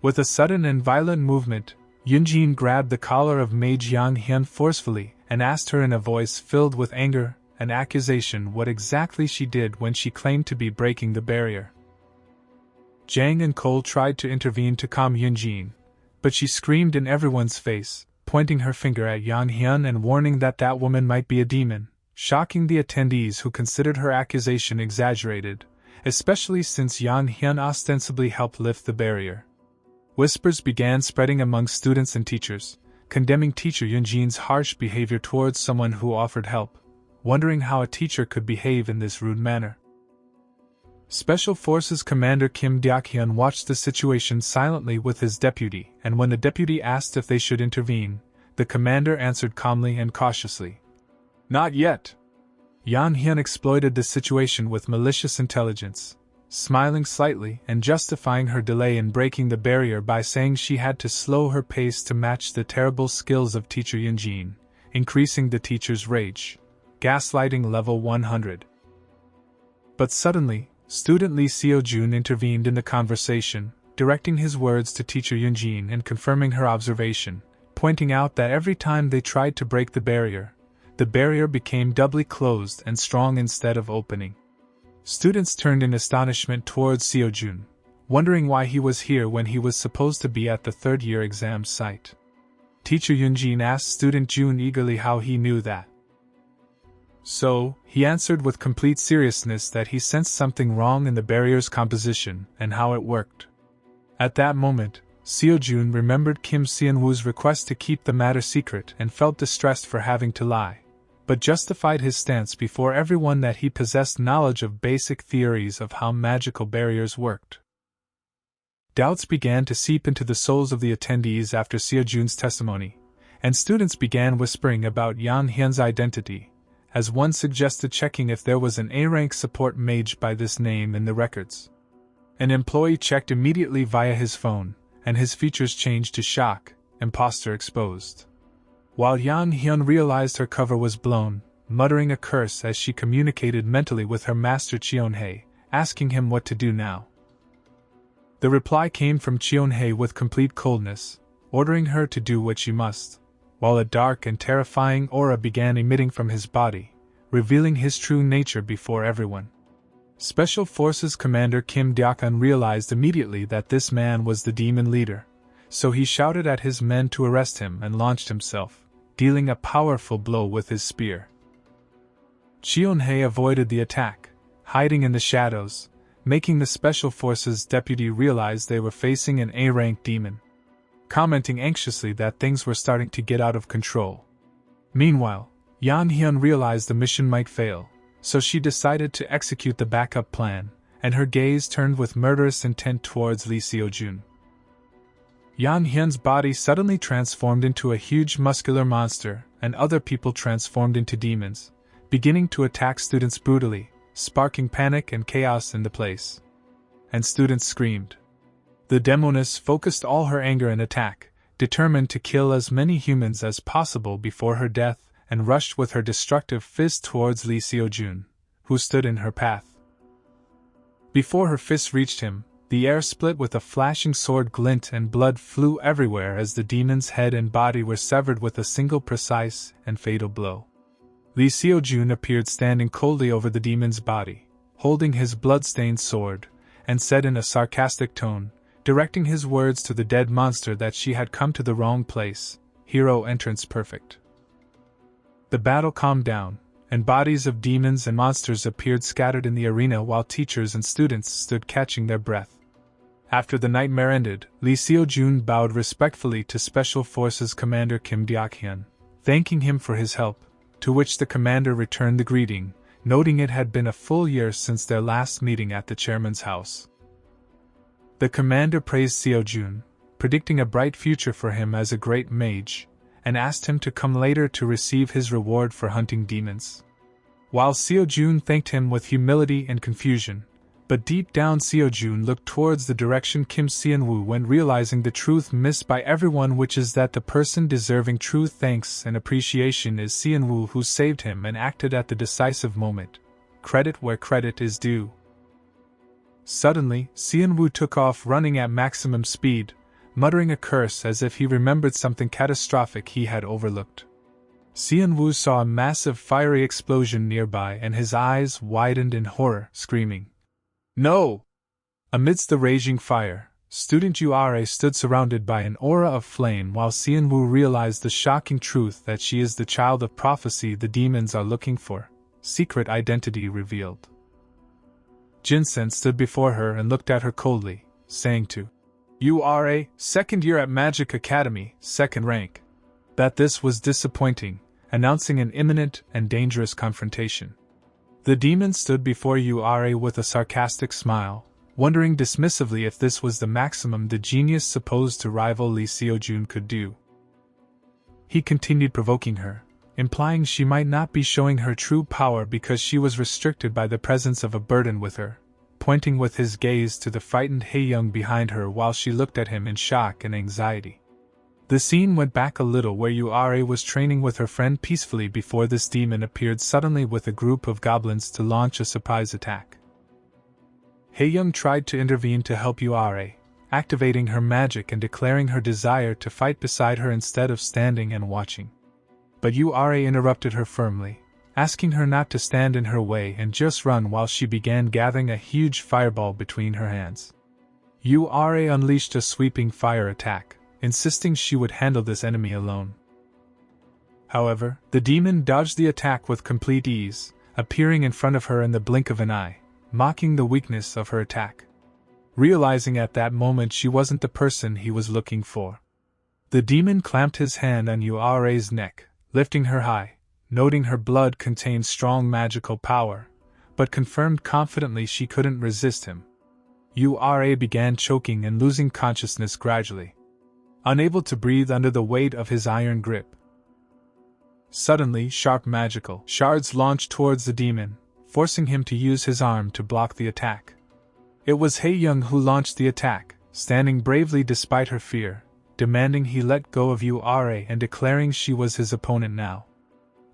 With a sudden and violent movement, Yoonjin grabbed the collar of Mage Yang Hyun forcefully and asked her in a voice filled with anger and accusation what exactly she did when she claimed to be breaking the barrier. Jang and Cole tried to intervene to calm Yoonjin, but she screamed in everyone's face, pointing her finger at Yang Hyun and warning that that woman might be a demon, shocking the attendees who considered her accusation exaggerated, especially since Yang Hyun ostensibly helped lift the barrier. Whispers began spreading among students and teachers, condemning teacher Yoonjin's harsh behavior towards someone who offered help, wondering how a teacher could behave in this rude manner. Special Forces Commander Kim Deok-hyun watched the situation silently with his deputy, and when the deputy asked if they should intervene, the commander answered calmly and cautiously, "Not yet." Yan Hyun exploited the situation with malicious intelligence, smiling slightly and justifying her delay in breaking the barrier by saying she had to slow her pace to match the terrible skills of teacher Yoonjin, increasing the teacher's rage. Gaslighting level 100. But suddenly, student Lee Seo-jun intervened in the conversation, directing his words to teacher Yoonjin and confirming her observation, pointing out that every time they tried to break the barrier became doubly closed and strong instead of opening. Students turned in astonishment towards Seo-jun, wondering why he was here when he was supposed to be at the third-year exam site. Teacher Yoonjin asked student Jun eagerly how he knew that. So, he answered with complete seriousness that he sensed something wrong in the barrier's composition and how it worked. At that moment, Seo-jun remembered Kim Seon-woo's request to keep the matter secret and felt distressed for having to lie, but justified his stance before everyone that he possessed knowledge of basic theories of how magical barriers worked. Doubts began to seep into the souls of the attendees after Seo-jun's testimony, and students began whispering about Yang Hyun's identity, as one suggested checking if there was an A-rank support mage by this name in the records. An employee checked immediately via his phone, and his features changed to shock, imposter exposed. While Yang Hyun realized her cover was blown, muttering a curse as she communicated mentally with her master Cheon-hae, asking him what to do now. The reply came from Cheon-hae with complete coldness, ordering her to do what she must, while a dark and terrifying aura began emitting from his body, revealing his true nature before everyone. Special Forces Commander Kim Deok-hyun realized immediately that this man was the demon leader, so he shouted at his men to arrest him and launched himself, dealing a powerful blow with his spear. Cheon-hae avoided the attack, hiding in the shadows, making the Special Forces deputy realize they were facing an A-rank demon, commenting anxiously that things were starting to get out of control. Meanwhile, Yan Hyun realized the mission might fail, so she decided to execute the backup plan, and her gaze turned with murderous intent towards Lee Seo-jun. Yan Hyun's body suddenly transformed into a huge muscular monster, and other people transformed into demons, beginning to attack students brutally, sparking panic and chaos in the place. And students screamed. The demoness focused all her anger and attack, determined to kill as many humans as possible before her death, and rushed with her destructive fist towards Lee Seo-jun, who stood in her path. Before her fist reached him, the air split with a flashing sword glint and blood flew everywhere as the demon's head and body were severed with a single precise and fatal blow. Lee Seo-jun appeared standing coldly over the demon's body, holding his blood-stained sword, and said in a sarcastic tone, directing his words to the dead monster that she had come to the wrong place, hero entrance perfect. The battle calmed down, and bodies of demons and monsters appeared scattered in the arena while teachers and students stood catching their breath. After the nightmare ended, Lee Seo-jun bowed respectfully to Special Forces Commander Kim Deok-hyun, thanking him for his help, to which the commander returned the greeting, noting it had been a full year since their last meeting at the chairman's house. The commander praised Seo-jun, predicting a bright future for him as a great mage, and asked him to come later to receive his reward for hunting demons. While Seo-jun thanked him with humility and confusion, but deep down Seo-jun looked towards the direction Kim Seon-woo went, realizing the truth missed by everyone, which is that the person deserving true thanks and appreciation is Seon-woo, who saved him and acted at the decisive moment. Credit where credit is due. Suddenly, Seon-woo took off running at maximum speed, muttering a curse as if he remembered something catastrophic he had overlooked. Seon-woo saw a massive fiery explosion nearby and his eyes widened in horror, screaming, "No!" Amidst the raging fire, student Ura stood surrounded by an aura of flame while Seon-woo realized the shocking truth that she is the child of prophecy the demons are looking for, secret identity revealed. Jinsen stood before her and looked at her coldly, saying to Ura, second year at Magic Academy, second rank, that this was disappointing, announcing an imminent and dangerous confrontation. The demon stood before Ura with a sarcastic smile, wondering dismissively if this was the maximum the genius supposed to rival Lee Seo-jun could do. He continued provoking her, implying she might not be showing her true power because she was restricted by the presence of a burden with her, pointing with his gaze to the frightened Hae-young behind her while she looked at him in shock and anxiety. The scene went back a little where Ura was training with her friend peacefully before this demon appeared suddenly with a group of goblins to launch a surprise attack. Hae-young tried to intervene to help Ura, activating her magic and declaring her desire to fight beside her instead of standing and watching. But Ura interrupted her firmly, asking her not to stand in her way and just run while she began gathering a huge fireball between her hands. Ura unleashed a sweeping fire attack, insisting she would handle this enemy alone. However, the demon dodged the attack with complete ease, appearing in front of her in the blink of an eye, mocking the weakness of her attack. Realizing at that moment she wasn't the person he was looking for, the demon clamped his hand on Ura's neck, lifting her high, noting her blood contained strong magical power, but confirmed confidently she couldn't resist him. Ura began choking and losing consciousness gradually, unable to breathe under the weight of his iron grip. Suddenly, sharp magical shards launched towards the demon, forcing him to use his arm to block the attack. It was Hae-young who launched the attack, standing bravely despite her fear, demanding he let go of Ura and declaring she was his opponent now.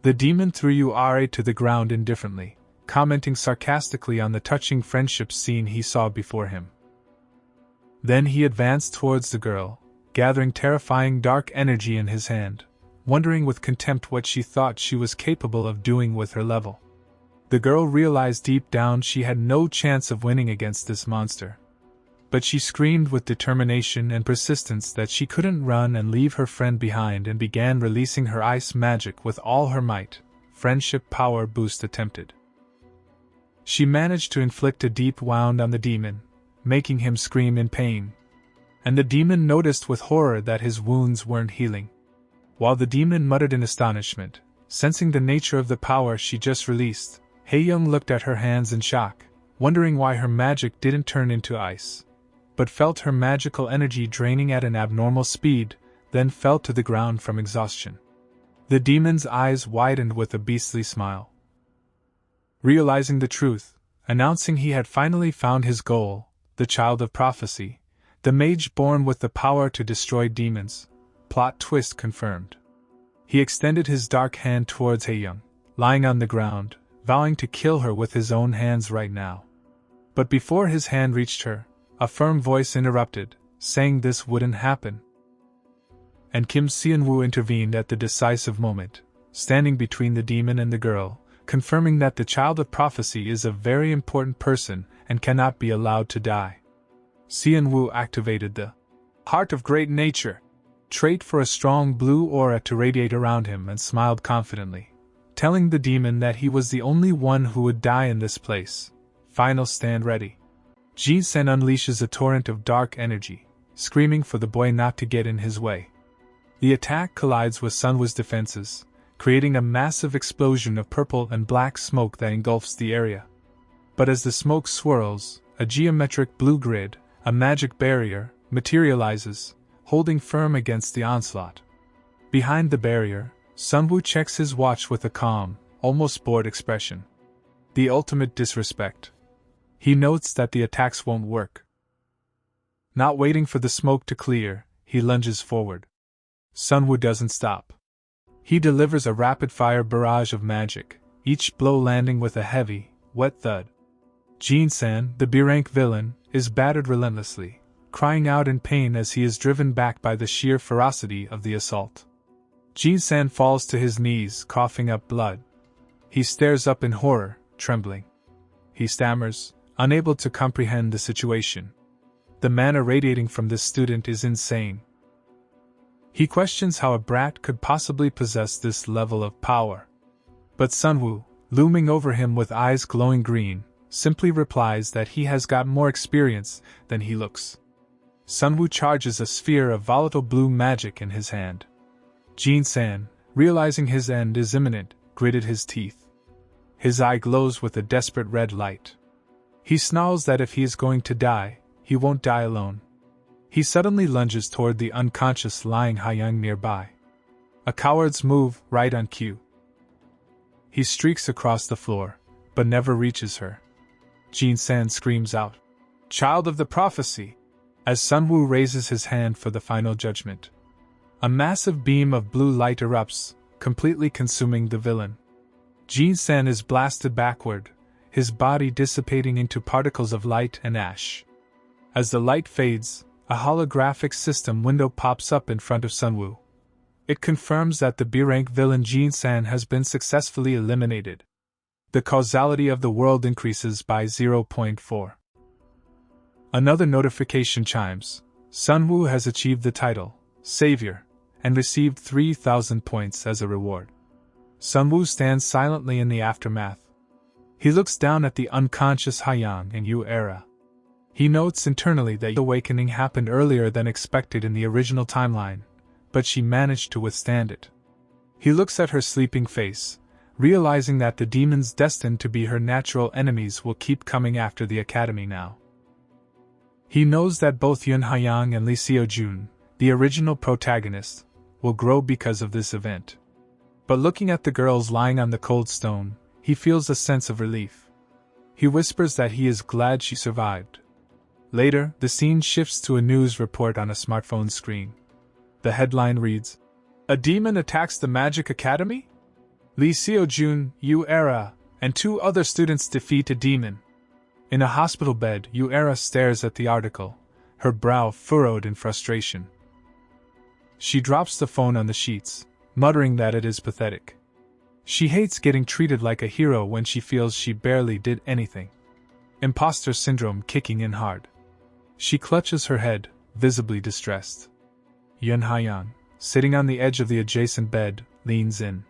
The demon threw Ura to the ground indifferently, commenting sarcastically on the touching friendship scene he saw before him. Then he advanced towards the girl, gathering terrifying dark energy in his hand, wondering with contempt what she thought she was capable of doing with her level. The girl realized deep down she had no chance of winning against this monster. But she screamed with determination and persistence that she couldn't run and leave her friend behind and began releasing her ice magic with all her might, friendship power boost attempted. She managed to inflict a deep wound on the demon, making him scream in pain. And the demon noticed with horror that his wounds weren't healing. While the demon muttered in astonishment, sensing the nature of the power she just released, Hae-young looked at her hands in shock, wondering why her magic didn't turn into ice, but felt her magical energy draining at an abnormal speed, then fell to the ground from exhaustion. The demon's eyes widened with a beastly smile. Realizing the truth, announcing he had finally found his goal, the child of prophecy, the mage born with the power to destroy demons, plot twist confirmed. He extended his dark hand towards Hae-young, lying on the ground, vowing to kill her with his own hands right now. But before his hand reached her, a firm voice interrupted, saying this wouldn't happen. And Kim Seon-woo intervened at the decisive moment, standing between the demon and the girl, confirming that the child of prophecy is a very important person and cannot be allowed to die. Seon-woo activated the Heart of Great Nature, trait for a strong blue aura to radiate around him, and smiled confidently, telling the demon that he was the only one who would die in this place. Final stand ready. Jin-san unleashes a torrent of dark energy, screaming for the boy not to get in his way. The attack collides with Sunwoo's defenses, creating a massive explosion of purple and black smoke that engulfs the area. But as the smoke swirls, a geometric blue grid, a magic barrier, materializes, holding firm against the onslaught. Behind the barrier, Sunwoo checks his watch with a calm, almost bored expression. The ultimate disrespect. He notes that the attacks won't work. Not waiting for the smoke to clear, he lunges forward. Sunwoo doesn't stop. He delivers a rapid-fire barrage of magic, each blow landing with a heavy, wet thud. Jin-san, the B-rank villain, is battered relentlessly, crying out in pain as he is driven back by the sheer ferocity of the assault. Jin-san falls to his knees, coughing up blood. He stares up in horror, trembling. He stammers, unable to comprehend the situation. The mana radiating from this student is insane. He questions how a brat could possibly possess this level of power. But Sunwoo, looming over him with eyes glowing green, simply replies that he has got more experience than he looks. Sunwoo charges a sphere of volatile blue magic in his hand. Jin-san, realizing his end is imminent, gritted his teeth. His eye glows with a desperate red light. He snarls that if he is going to die, he won't die alone. He suddenly lunges toward the unconscious lying Hayoung nearby. A coward's move, right on cue. He streaks across the floor, but never reaches her. Jin-san screams out, "Child of the prophecy!" as Sunwoo raises his hand for the final judgment. A massive beam of blue light erupts, completely consuming the villain. Jin-san is blasted backward, his body dissipating into particles of light and ash. As the light fades, a holographic system window pops up in front of Sunwoo. It confirms that the B-rank villain Jin-san has been successfully eliminated. The causality of the world increases by 0.4. Another notification chimes. Sunwoo has achieved the title, Savior, and received 3,000 points as a reward. Sunwoo stands silently in the aftermath. He looks down at the unconscious Hayoung and Yu-era. He notes internally that the awakening happened earlier than expected in the original timeline, but she managed to withstand it. He looks at her sleeping face, realizing that the demons destined to be her natural enemies will keep coming after the academy now. He knows that both Yun Hayoung and Lee Seo-jun, the original protagonist, will grow because of this event. But looking at the girls lying on the cold stone, he feels a sense of relief. He whispers that he is glad she survived. Later, the scene shifts to a news report on a smartphone screen. The headline reads, "A demon attacks the Magic Academy? Lee Seo-jun, Yu-era, and 2 other students defeat a demon." In a hospital bed, Yu-era stares at the article, her brow furrowed in frustration. She drops the phone on the sheets, muttering that it is pathetic. She hates getting treated like a hero when she feels she barely did anything. Imposter syndrome kicking in hard. She clutches her head, visibly distressed. Yun Hayoung, sitting on the edge of the adjacent bed, leans in.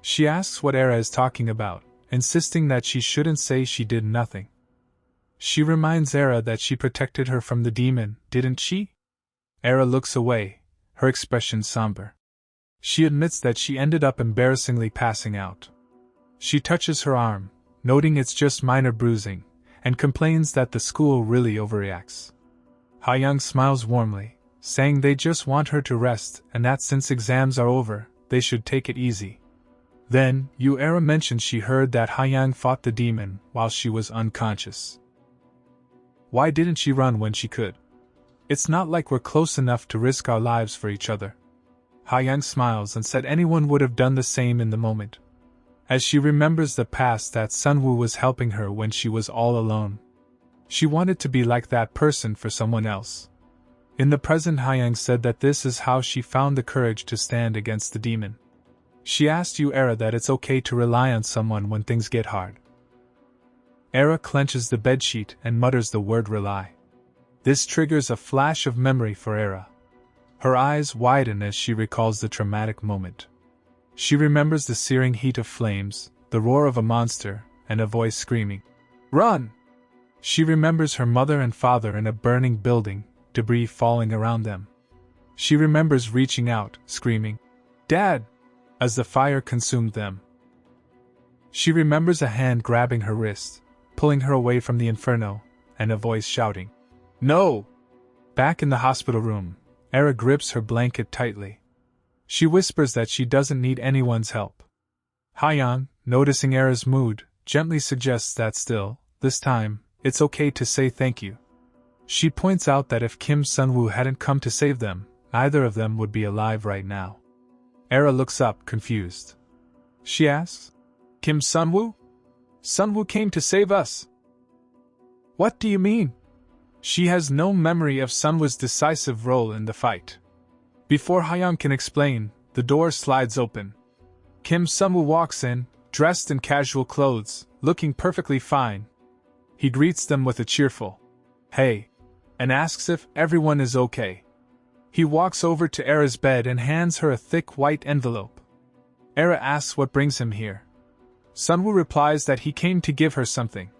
She asks what Era is talking about, insisting that she shouldn't say she did nothing. She reminds Era that she protected her from the demon, didn't she? Era looks away, her expression somber. She admits that she ended up embarrassingly passing out. She touches her arm, noting it's just minor bruising, and complains that the school really overreacts. Hayoung smiles warmly, saying they just want her to rest and that since exams are over, they should take it easy. Then, Yu-era mentions she heard that Hayoung fought the demon while she was unconscious. Why didn't she run when she could? It's not like we're close enough to risk our lives for each other. Hayoung smiles and said anyone would have done the same in the moment. As she remembers the past that Sunwoo was helping her when she was all alone. She wanted to be like that person for someone else. In the present, Hayoung said that this is how she found the courage to stand against the demon. She asked Yu-era that it's okay to rely on someone when things get hard. Era clenches the bedsheet and mutters the word rely. This triggers a flash of memory for Era. Her eyes widen as she recalls the traumatic moment. She remembers the searing heat of flames, the roar of a monster, and a voice screaming, "Run!" She remembers her mother and father in a burning building, debris falling around them. She remembers reaching out, screaming, "Dad!" as the fire consumed them. She remembers a hand grabbing her wrist, pulling her away from the inferno, and a voice shouting, "No!" Back in the hospital room, Era grips her blanket tightly. She whispers that she doesn't need anyone's help. Hyang, noticing Era's mood, gently suggests that still, this time, it's okay to say thank you. She points out that if Kim Sunwoo hadn't come to save them, neither of them would be alive right now. Era looks up, confused. She asks, "Kim Sunwoo? Sunwoo came to save us." "What do you mean?" She has no memory of Sunwoo's decisive role in the fight. Before Hyung can explain, the door slides open. Kim Sunwoo walks in, dressed in casual clothes, looking perfectly fine. He greets them with a cheerful, "Hey," and asks if everyone is okay. He walks over to Era's bed and hands her a thick white envelope. Era asks what brings him here. Sunwoo replies that he came to give her something.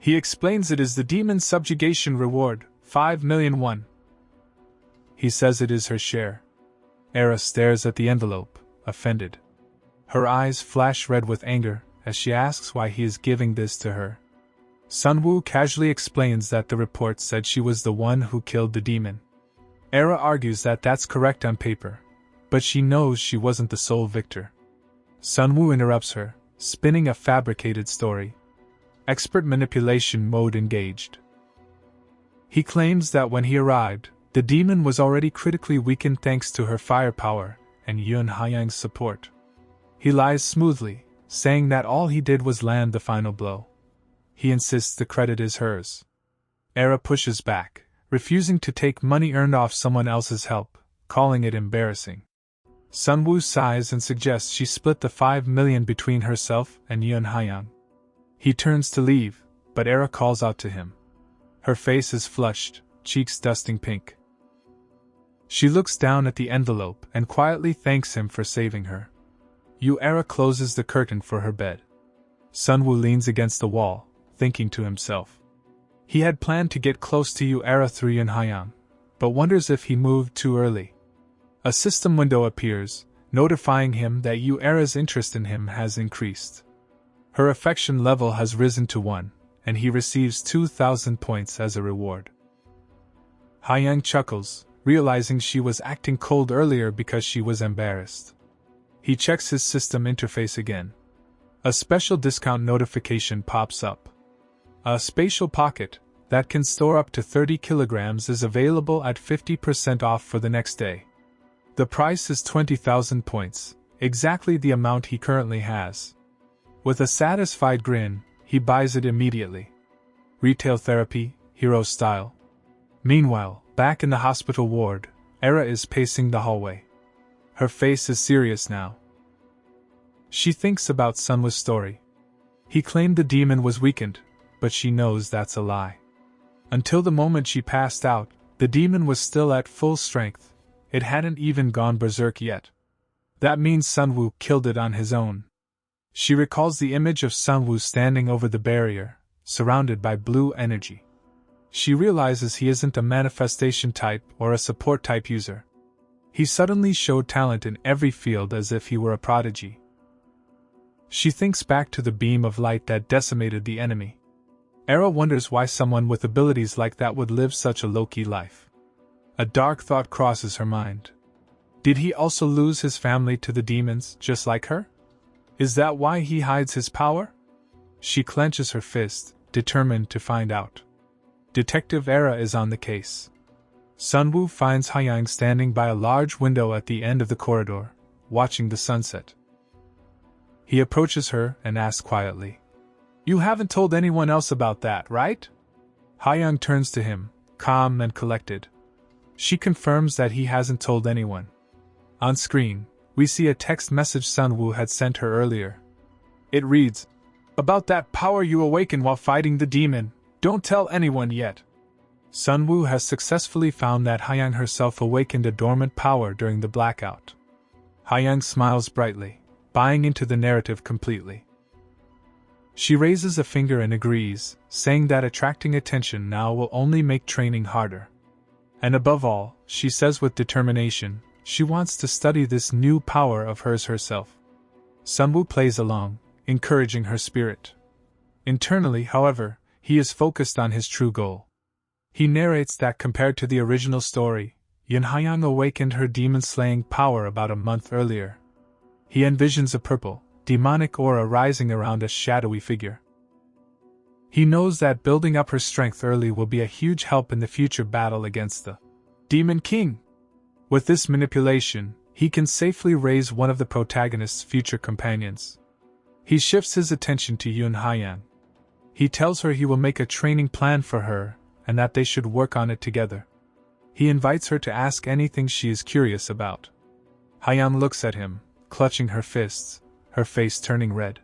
He explains it is the demon subjugation reward, 5 million won. He says it is her share. Era stares at the envelope, offended. Her eyes flash red with anger as she asks why he is giving this to her. Sunwoo casually explains that the report said she was the one who killed the demon. Era argues that that's correct on paper, but she knows she wasn't the sole victor. Sunwoo interrupts her, spinning a fabricated story. Expert manipulation mode engaged. He claims that when he arrived, the demon was already critically weakened thanks to her firepower and Yoon Hyang's support. He lies smoothly, saying that all he did was land the final blow. He insists the credit is hers. Era pushes back, refusing to take money earned off someone else's help, calling it embarrassing. Sunwoo sighs and suggests she split the 5 million between herself and Yoon Hyang. He turns to leave, but Era calls out to him. Her face is flushed, cheeks dusting pink. She looks down at the envelope and quietly thanks him for saving her. Era closes the curtain for her bed. Sunwoo leans against the wall, thinking to himself. He had planned to get close to Era through Yoon Hyang, but wonders if he moved too early. A system window appears, notifying him that Era's interest in him has increased. Her affection level has risen to 1, and he receives 2,000 points as a reward. Hyang chuckles, realizing she was acting cold earlier because she was embarrassed. He checks his system interface again. A special discount notification pops up. A spatial pocket that can store up to 30 kilograms is available at 50% off for the next day. The price is 20,000 points, exactly the amount he currently has. With a satisfied grin, he buys it immediately. Retail therapy, hero style. Meanwhile, back in the hospital ward, Era is pacing the hallway. Her face is serious now. She thinks about Sunwoo's story. He claimed the demon was weakened, but she knows that's a lie. Until the moment she passed out, the demon was still at full strength. It hadn't even gone berserk yet. That means Sunwoo killed it on his own. She recalls the image of Sunwoo standing over the barrier, surrounded by blue energy. She realizes he isn't a manifestation type or a support type user. He suddenly showed talent in every field as if he were a prodigy. She thinks back to the beam of light that decimated the enemy. Era wonders why someone with abilities like that would live such a low-key life. A dark thought crosses her mind. Did he also lose his family to the demons, just like her? Is that why he hides his power? She clenches her fist, determined to find out. Detective Era is on the case. Sunwoo finds Hyang standing by a large window at the end of the corridor, watching the sunset. He approaches her and asks quietly, "You haven't told anyone else about that, right?" Hyang turns to him, calm and collected. She confirms that he hasn't told anyone. On screen, we see a text message Sunwoo had sent her earlier. It reads, "About that power you awaken while fighting the demon, don't tell anyone yet." Sunwoo has successfully found that Haiyang herself awakened a dormant power during the blackout. Haiyang smiles brightly, buying into the narrative completely. She raises a finger and agrees, saying that attracting attention now will only make training harder. And above all, she says with determination, she wants to study this new power of hers herself. Sunwoo plays along, encouraging her spirit. Internally, however, he is focused on his true goal. He narrates that compared to the original story, Yun Haiyang awakened her demon-slaying power about a month earlier. He envisions a purple, demonic aura rising around a shadowy figure. He knows that building up her strength early will be a huge help in the future battle against the Demon King. With this manipulation, he can safely raise one of the protagonist's future companions. He shifts his attention to Yun Haiyang. He tells her he will make a training plan for her, and that they should work on it together. He invites her to ask anything she is curious about. Haiyang looks at him, clutching her fists, her face turning red.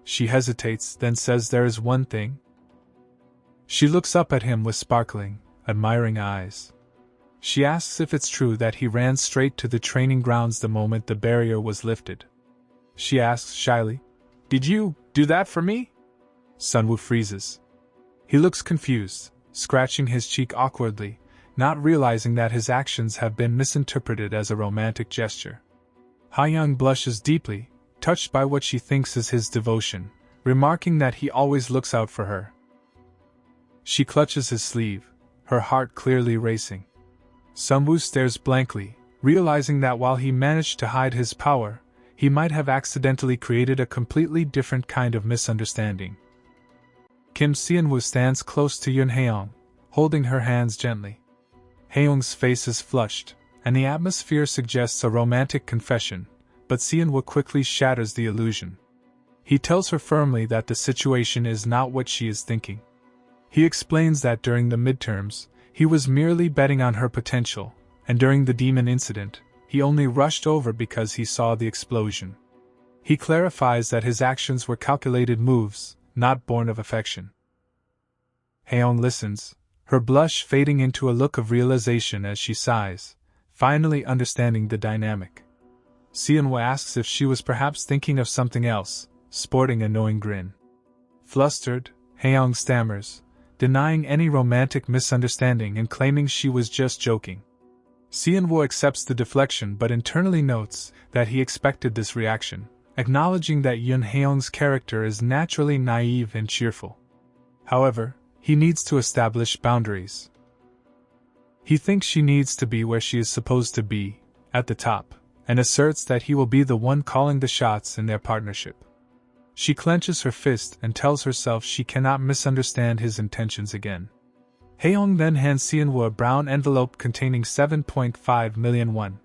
She hesitates, then says there is one thing. She looks up at him with sparkling, admiring eyes. She asks if it's true that he ran straight to the training grounds the moment the barrier was lifted. She asks shyly, "Did you do that for me?" Sunwoo freezes. He looks confused, scratching his cheek awkwardly, not realizing that his actions have been misinterpreted as a romantic gesture. Haiyang blushes deeply, touched by what she thinks is his devotion, remarking that he always looks out for her. She clutches his sleeve, her heart clearly racing. Sunwoo stares blankly, realizing that while he managed to hide his power, he might have accidentally created a completely different kind of misunderstanding. Kim Seonwoo stands close to Yun Haiyang, holding her hands gently. Haeyong's face is flushed, and the atmosphere suggests a romantic confession, but Seonwoo quickly shatters the illusion. He tells her firmly that the situation is not what she is thinking. He explains that during the midterms, he was merely betting on her potential, and during the demon incident, he only rushed over because he saw the explosion. He clarifies that his actions were calculated moves, not born of affection. Haeyong listens, her blush fading into a look of realization as she sighs, finally understanding the dynamic. Seonwoo asks if she was perhaps thinking of something else, sporting a knowing grin. Flustered, Haeyong stammers, denying any romantic misunderstanding and claiming she was just joking. Seonwoo accepts the deflection but internally notes that he expected this reaction, acknowledging that Yun Haeyong's character is naturally naive and cheerful. However, he needs to establish boundaries. He thinks she needs to be where she is supposed to be, at the top, and asserts that he will be the one calling the shots in their partnership. She clenches her fist and tells herself she cannot misunderstand his intentions again. Haeyong then hands Seonwoo a brown envelope containing 7.5 million won.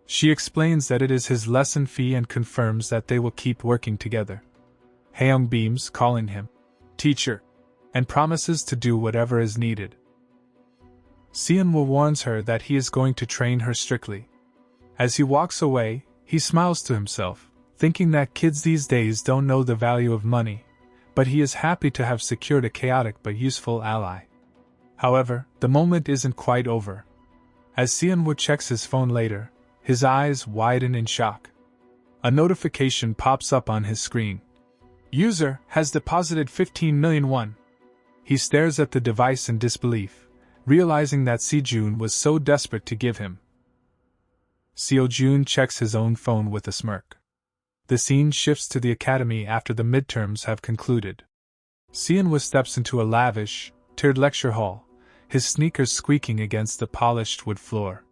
She explains that it is his lesson fee and confirms that they will keep working together. Haeyong beams, calling him teacher, and promises to do whatever is needed. Seonwoo warns her that he is going to train her strictly. As he walks away, he smiles to himself, thinking that kids these days don't know the value of money, but he is happy to have secured a chaotic but useful ally. However, the moment isn't quite over. As Seonwoo checks his phone later, his eyes widen in shock. A notification pops up on his screen. User has deposited 15 million won. He stares at the device in disbelief, realizing that Sejun was so desperate to give him. Seojun checks his own phone with a smirk. The scene shifts to the academy after the midterms have concluded. Seonwoo steps into a lavish, tiered lecture hall, his sneakers squeaking against the polished wood floor.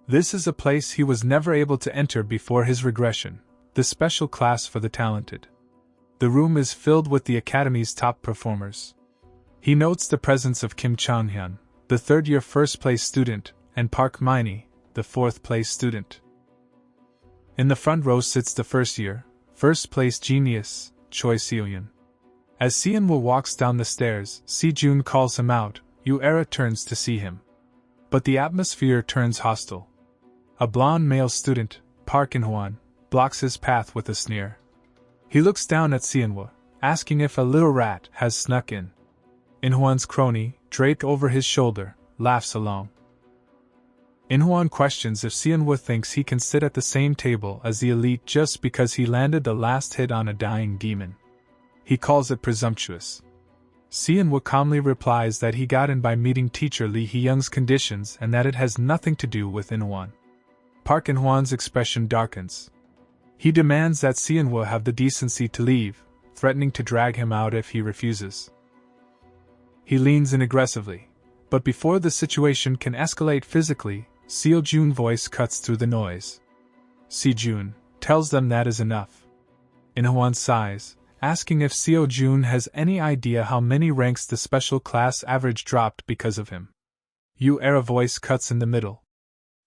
This is a place he was never able to enter before his regression, the special class for the talented. The room is filled with the academy's top performers. He notes the presence of Kim Chang-hyun, the third-year first-place student, and Park Miney, the fourth-place student. In the front row sits the first-year, first-place genius, Choi Seo-yun. As Seonwoo walks down the stairs, Sejun calls him out. Era turns to see him. But the atmosphere turns hostile. A blonde male student, Park In-hwan, blocks his path with a sneer. He looks down at Seonwoo, asking if a little rat has snuck in. In-hwan's crony, draped over his shoulder, laughs along. Inhwan questions if Seonwoo thinks he can sit at the same table as the elite just because he landed the last hit on a dying demon. He calls it presumptuous. Seonwoo calmly replies that he got in by meeting teacher Lee Hee-young's conditions and that it has nothing to do with Inhwan. Park Inhwan's expression darkens. He demands that Seonwoo have the decency to leave, threatening to drag him out if he refuses. He leans in aggressively, but before the situation can escalate physically, Seo Jun's voice cuts through the noise. Seo Jun tells them that is enough. Inhwan sighs, asking if Seo Jun has any idea how many ranks the special class average dropped because of him. Era voice cuts in the middle.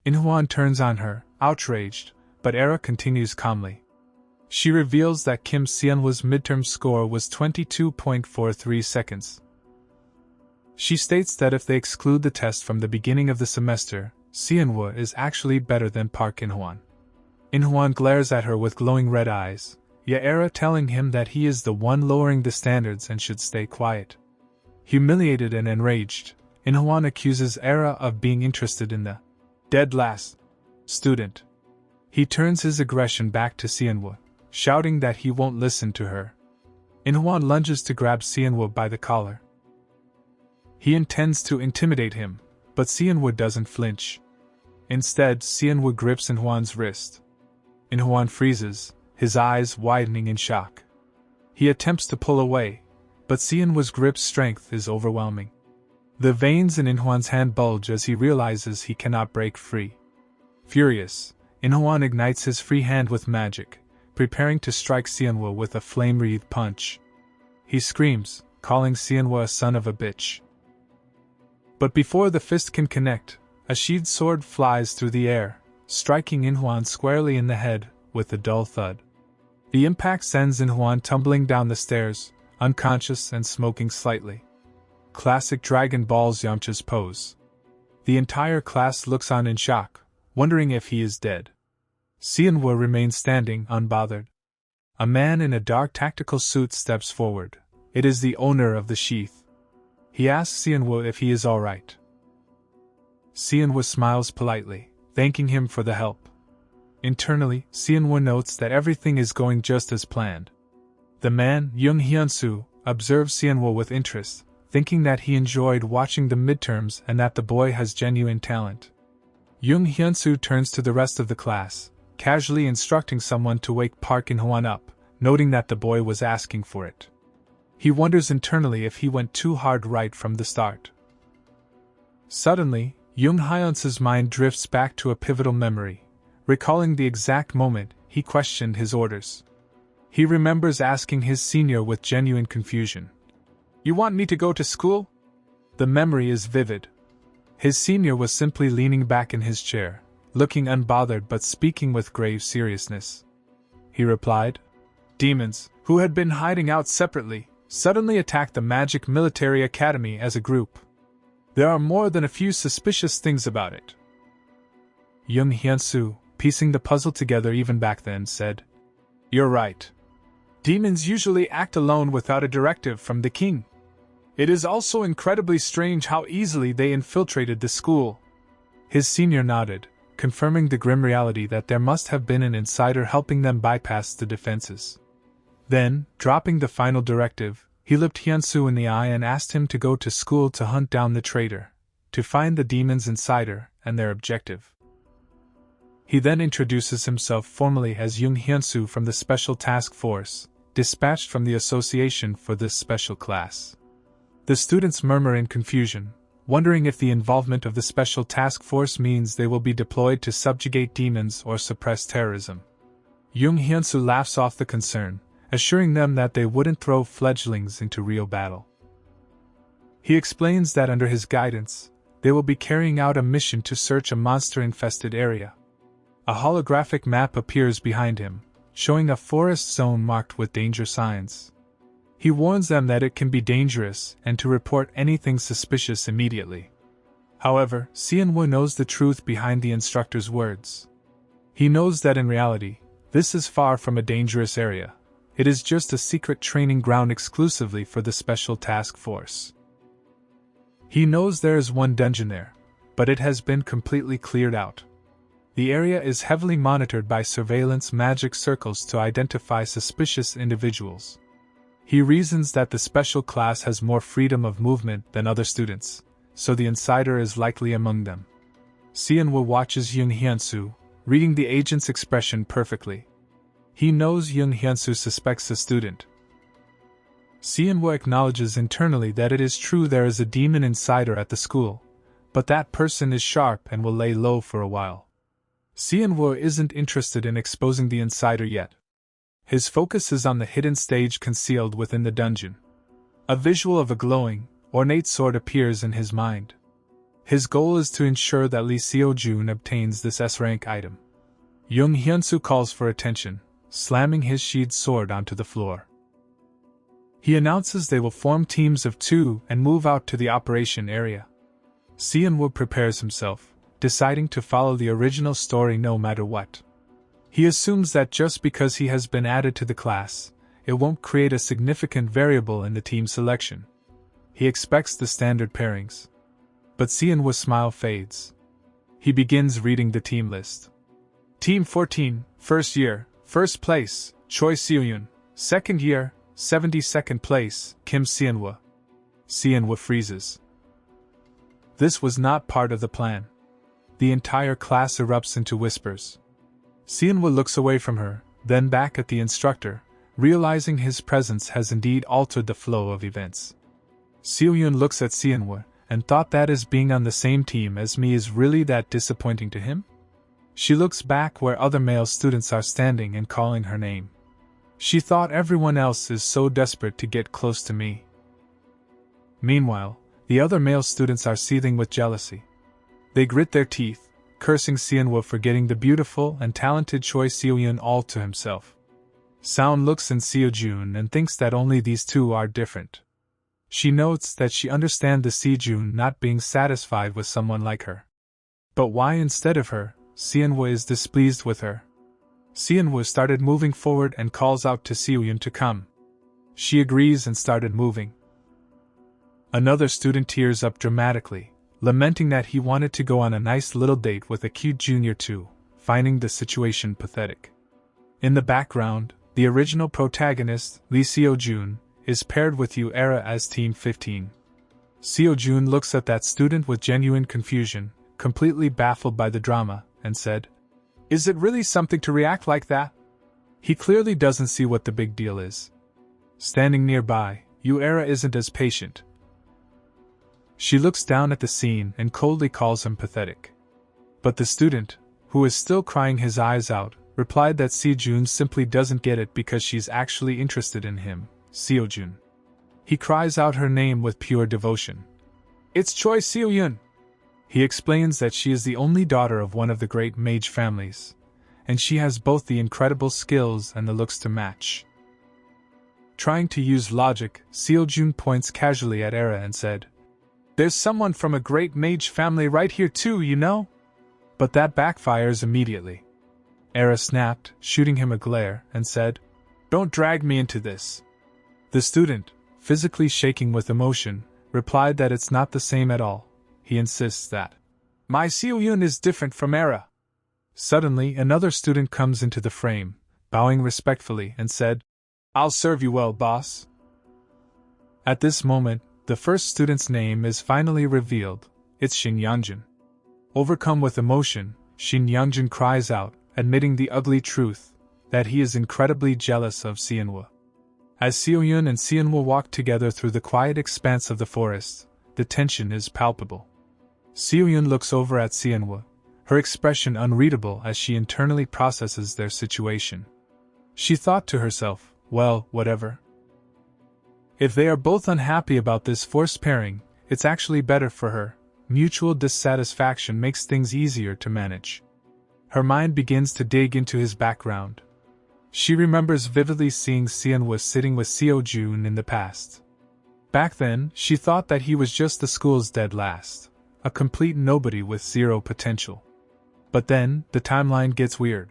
Inhwan turns on her, outraged, but Era continues calmly. She reveals that Kim Seonwoo's midterm score was 22.43 seconds. She states that if they exclude the test from the beginning of the semester, Seonwoo is actually better than Park Inhwan. Inhwan glares at her with glowing red eyes, Era telling him that he is the one lowering the standards and should stay quiet. Humiliated and enraged, Inhwan accuses Era of being interested in the dead last student. He turns his aggression back to Seonwoo, shouting that he won't listen to her. Inhwan lunges to grab Seonwoo by the collar. He intends to intimidate him, but Seonwoo doesn't flinch. Instead, Seonwoo grips Inhwan's wrist. Inhwan freezes, his eyes widening in shock. He attempts to pull away, but Seonwoo's grip's strength is overwhelming. The veins in Inhwan's hand bulge as he realizes he cannot break free. Furious, Inhwan ignites his free hand with magic, preparing to strike Seonwoo with a flame-wreathed punch. He screams, calling Seonwoo a son of a bitch. But before the fist can connect, a sheathed sword flies through the air, striking Inhwan squarely in the head with a dull thud. The impact sends Inhwan tumbling down the stairs, unconscious and smoking slightly. Classic Dragon Ball's Yamcha's pose. The entire class looks on in shock, wondering if he is dead. Seonwoo remains standing, unbothered. A man in a dark tactical suit steps forward. It is the owner of the sheath. He asks Seonwoo if he is alright. Seonwoo smiles politely, thanking him for the help. Internally, Seonwoo notes that everything is going just as planned. The man, Jung Hyun-soo, observes Seonwoo with interest, thinking that he enjoyed watching the midterms and that the boy has genuine talent. Jung Hyun-soo turns to the rest of the class, casually instructing someone to wake Park Inhwan up, noting that the boy was asking for it. He wonders internally if he went too hard right from the start. Suddenly, Jung Hyun-soo's mind drifts back to a pivotal memory, recalling the exact moment he questioned his orders. He remembers asking his senior with genuine confusion, "You want me to go to school?" The memory is vivid. His senior was simply leaning back in his chair, looking unbothered but speaking with grave seriousness. He replied, "Demons, who had been hiding out separately, suddenly attacked the Magic Military Academy as a group. There are more than a few suspicious things about it." Jung Hyun-soo, piecing the puzzle together even back then, said, "You're right. Demons usually act alone without a directive from the king. It is also incredibly strange how easily they infiltrated the school." His senior nodded, confirming the grim reality that there must have been an insider helping them bypass the defenses. Then, dropping the final directive, he looked Hyun-soo in the eye and asked him to go to school to hunt down the traitor, to find the demon's insider and their objective. He then introduces himself formally as Jung Hyun-soo from the Special Task Force, dispatched from the Association for this special class. The students murmur in confusion, wondering if the involvement of the Special Task Force means they will be deployed to subjugate demons or suppress terrorism. Jung Hyun-soo laughs off the concern, assuring them that they wouldn't throw fledglings into real battle. He explains that under his guidance, they will be carrying out a mission to search a monster-infested area. A holographic map appears behind him, showing a forest zone marked with danger signs. He warns them that it can be dangerous and to report anything suspicious immediately. However, Seonwoo knows the truth behind the instructor's words. He knows that in reality, this is far from a dangerous area. It is just a secret training ground exclusively for the Special Task Force. He knows there is one dungeon there, but it has been completely cleared out. The area is heavily monitored by surveillance magic circles to identify suspicious individuals. He reasons that the special class has more freedom of movement than other students, so the insider is likely among them. Seonwoo watches Young Hyunsu, reading the agent's expression perfectly. He knows Young Hyunsu suspects the student. Seonwoo acknowledges internally that it is true there is a demon insider at the school, but that person is sharp and will lay low for a while. Seonwoo isn't interested in exposing the insider yet. His focus is on the hidden stage concealed within the dungeon. A visual of a glowing, ornate sword appears in his mind. His goal is to ensure that Lee Seo-jun obtains this S-rank item. Young Hyunsu calls for attention, slamming his sheathed sword onto the floor. He announces they will form teams of 2 and move out to the operation area. Seonwoo prepares himself, deciding to follow the original story no matter what. He assumes that just because he has been added to the class, it won't create a significant variable in the team selection. He expects the standard pairings. But Seonwoo's smile fades. He begins reading the team list. Team 14, first year, first place, Choi Seoyun. Second year, 72nd place, Kim Seonwoo. Seonwoo freezes. This was not part of the plan. The entire class erupts into whispers. Seonwoo looks away from her, then back at the instructor, realizing his presence has indeed altered the flow of events. Seoyun looks at Seonwoo, and thought that as being on the same team as me is really that disappointing to him? She looks back where other male students are standing and calling her name. She thought everyone else is so desperate to get close to me. Meanwhile, the other male students are seething with jealousy. They grit their teeth, cursing Seonwoo for getting the beautiful and talented Choi Seoyun all to himself. Sound looks in Seojun and thinks that only these two are different. She notes that she understands the Sejun not being satisfied with someone like her. But why instead of her, Seonwoo is displeased with her. Seonwoo started moving forward and calls out to Seoyun to come. She agrees and started moving. Another student tears up dramatically, lamenting that he wanted to go on a nice little date with a cute junior too, finding the situation pathetic. In the background, the original protagonist, Lee Seo-jun, is paired with Era as Team 15. Seo-jun looks at that student with genuine confusion, completely baffled by the drama, and said, "Is it really something to react like that?" He clearly doesn't see what the big deal is. Standing nearby, Era isn't as patient. She looks down at the scene and coldly calls him pathetic. But the student, who is still crying his eyes out, replied that Sejun simply doesn't get it because she's actually interested in him, Seojun. He cries out her name with pure devotion. "It's Choi Seoyun!" He explains that she is the only daughter of one of the great mage families, and she has both the incredible skills and the looks to match. Trying to use logic, Seojun points casually at Era and said, "There's someone from a great mage family right here too, you know?" But that backfires immediately. Era snapped, shooting him a glare, and said, "Don't drag me into this." The student, physically shaking with emotion, replied that it's not the same at all. He insists that my Seoyun is different from Era. Suddenly, another student comes into the frame, bowing respectfully, and said, "I'll serve you well, boss." At this moment, the first student's name is finally revealed. It's Shin Yangjin. Overcome with emotion, Shin Yangjin cries out, admitting the ugly truth, that he is incredibly jealous of Seonwoo. As Seoyun and Seonwoo walk together through the quiet expanse of the forest, the tension is palpable. Seoyun looks over at Seonwoo, her expression unreadable as she internally processes their situation. She thought to herself, well, whatever. If they are both unhappy about this forced pairing, it's actually better for her. Mutual dissatisfaction makes things easier to manage. Her mind begins to dig into his background. She remembers vividly seeing Seonwoo sitting with Seojun in the past. Back then, she thought that he was just the school's dead last, a complete nobody with zero potential. But then, the timeline gets weird.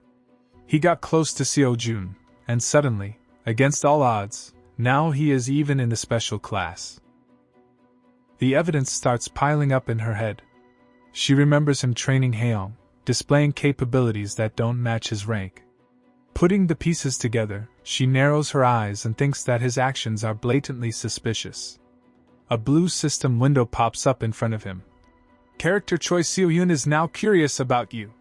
He got close to Seojun, and suddenly, against all odds, now he is even in the special class. The evidence starts piling up in her head. She remembers him training Haeyoung, displaying capabilities that don't match his rank. Putting the pieces together, she narrows her eyes and thinks that his actions are blatantly suspicious. A blue system window pops up in front of him. Character Choi Seo-yoon is now curious about you.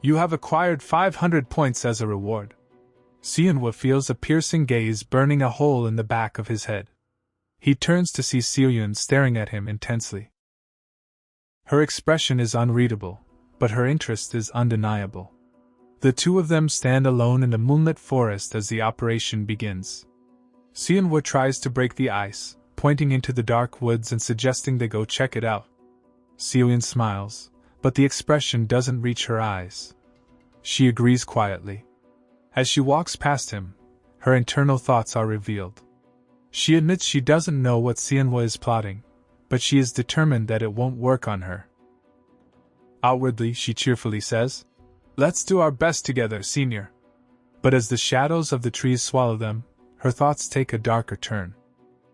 You have acquired 500 points as a reward. Seonwa feels a piercing gaze burning a hole in the back of his head. He turns to see Seo-yoon staring at him intensely. Her expression is unreadable, but her interest is undeniable. The two of them stand alone in the moonlit forest as the operation begins. Seonwa tries to break the ice, pointing into the dark woods and suggesting they go check it out. Seo-yoon smiles, but the expression doesn't reach her eyes. She agrees quietly. As she walks past him, her internal thoughts are revealed. She admits she doesn't know what Seonwa is plotting, but she is determined that it won't work on her. Outwardly, she cheerfully says, "Let's do our best together, senior." But as the shadows of the trees swallow them, her thoughts take a darker turn.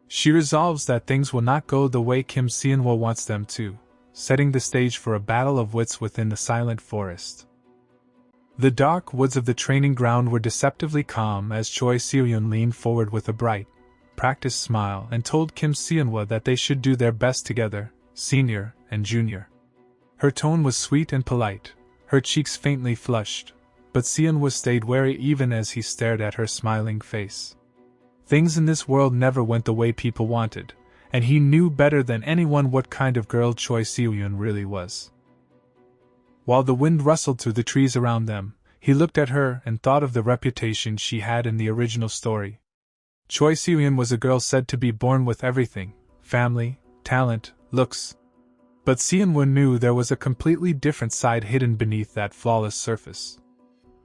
She resolves that things will not go the way Kim Seonwa wants them to, setting the stage for a battle of wits within the silent forest. The dark woods of the training ground were deceptively calm as Choi Seo-yoon leaned forward with a bright, practiced smile and told Kim Seonwa that they should do their best together, senior and junior. Her tone was sweet and polite, her cheeks faintly flushed, but Seonwa stayed wary even as he stared at her smiling face. Things in this world never went the way people wanted, and he knew better than anyone what kind of girl Choi Seo-yoon really was. While the wind rustled through the trees around them, he looked at her and thought of the reputation she had in the original story. Choi Seo-yoon was a girl said to be born with everything: family, talent, looks. But Seonwa knew there was a completely different side hidden beneath that flawless surface.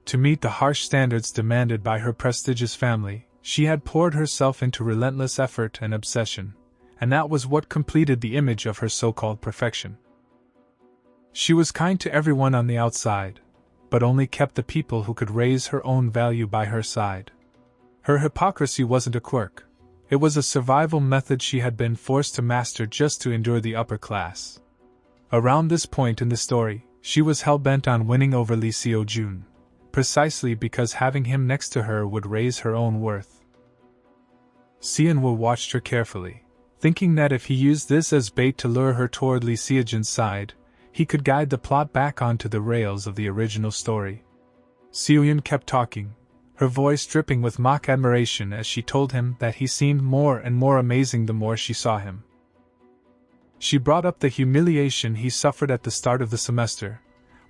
To meet the harsh standards demanded by her prestigious family, she had poured herself into relentless effort and obsession, and that was what completed the image of her so-called perfection. She was kind to everyone on the outside, but only kept the people who could raise her own value by her side. Her hypocrisy wasn't a quirk, it was a survival method she had been forced to master just to endure the upper class. Around this point in the story, she was hell-bent on winning over Lee Seo-jun, precisely because having him next to her would raise her own worth. Seonwa watched her carefully, thinking that if he used this as bait to lure her toward Lee Seo-jun's side, he could guide the plot back onto the rails of the original story. Seo-yoon kept talking, her voice dripping with mock admiration as she told him that he seemed more and more amazing the more she saw him. She brought up the humiliation he suffered at the start of the semester,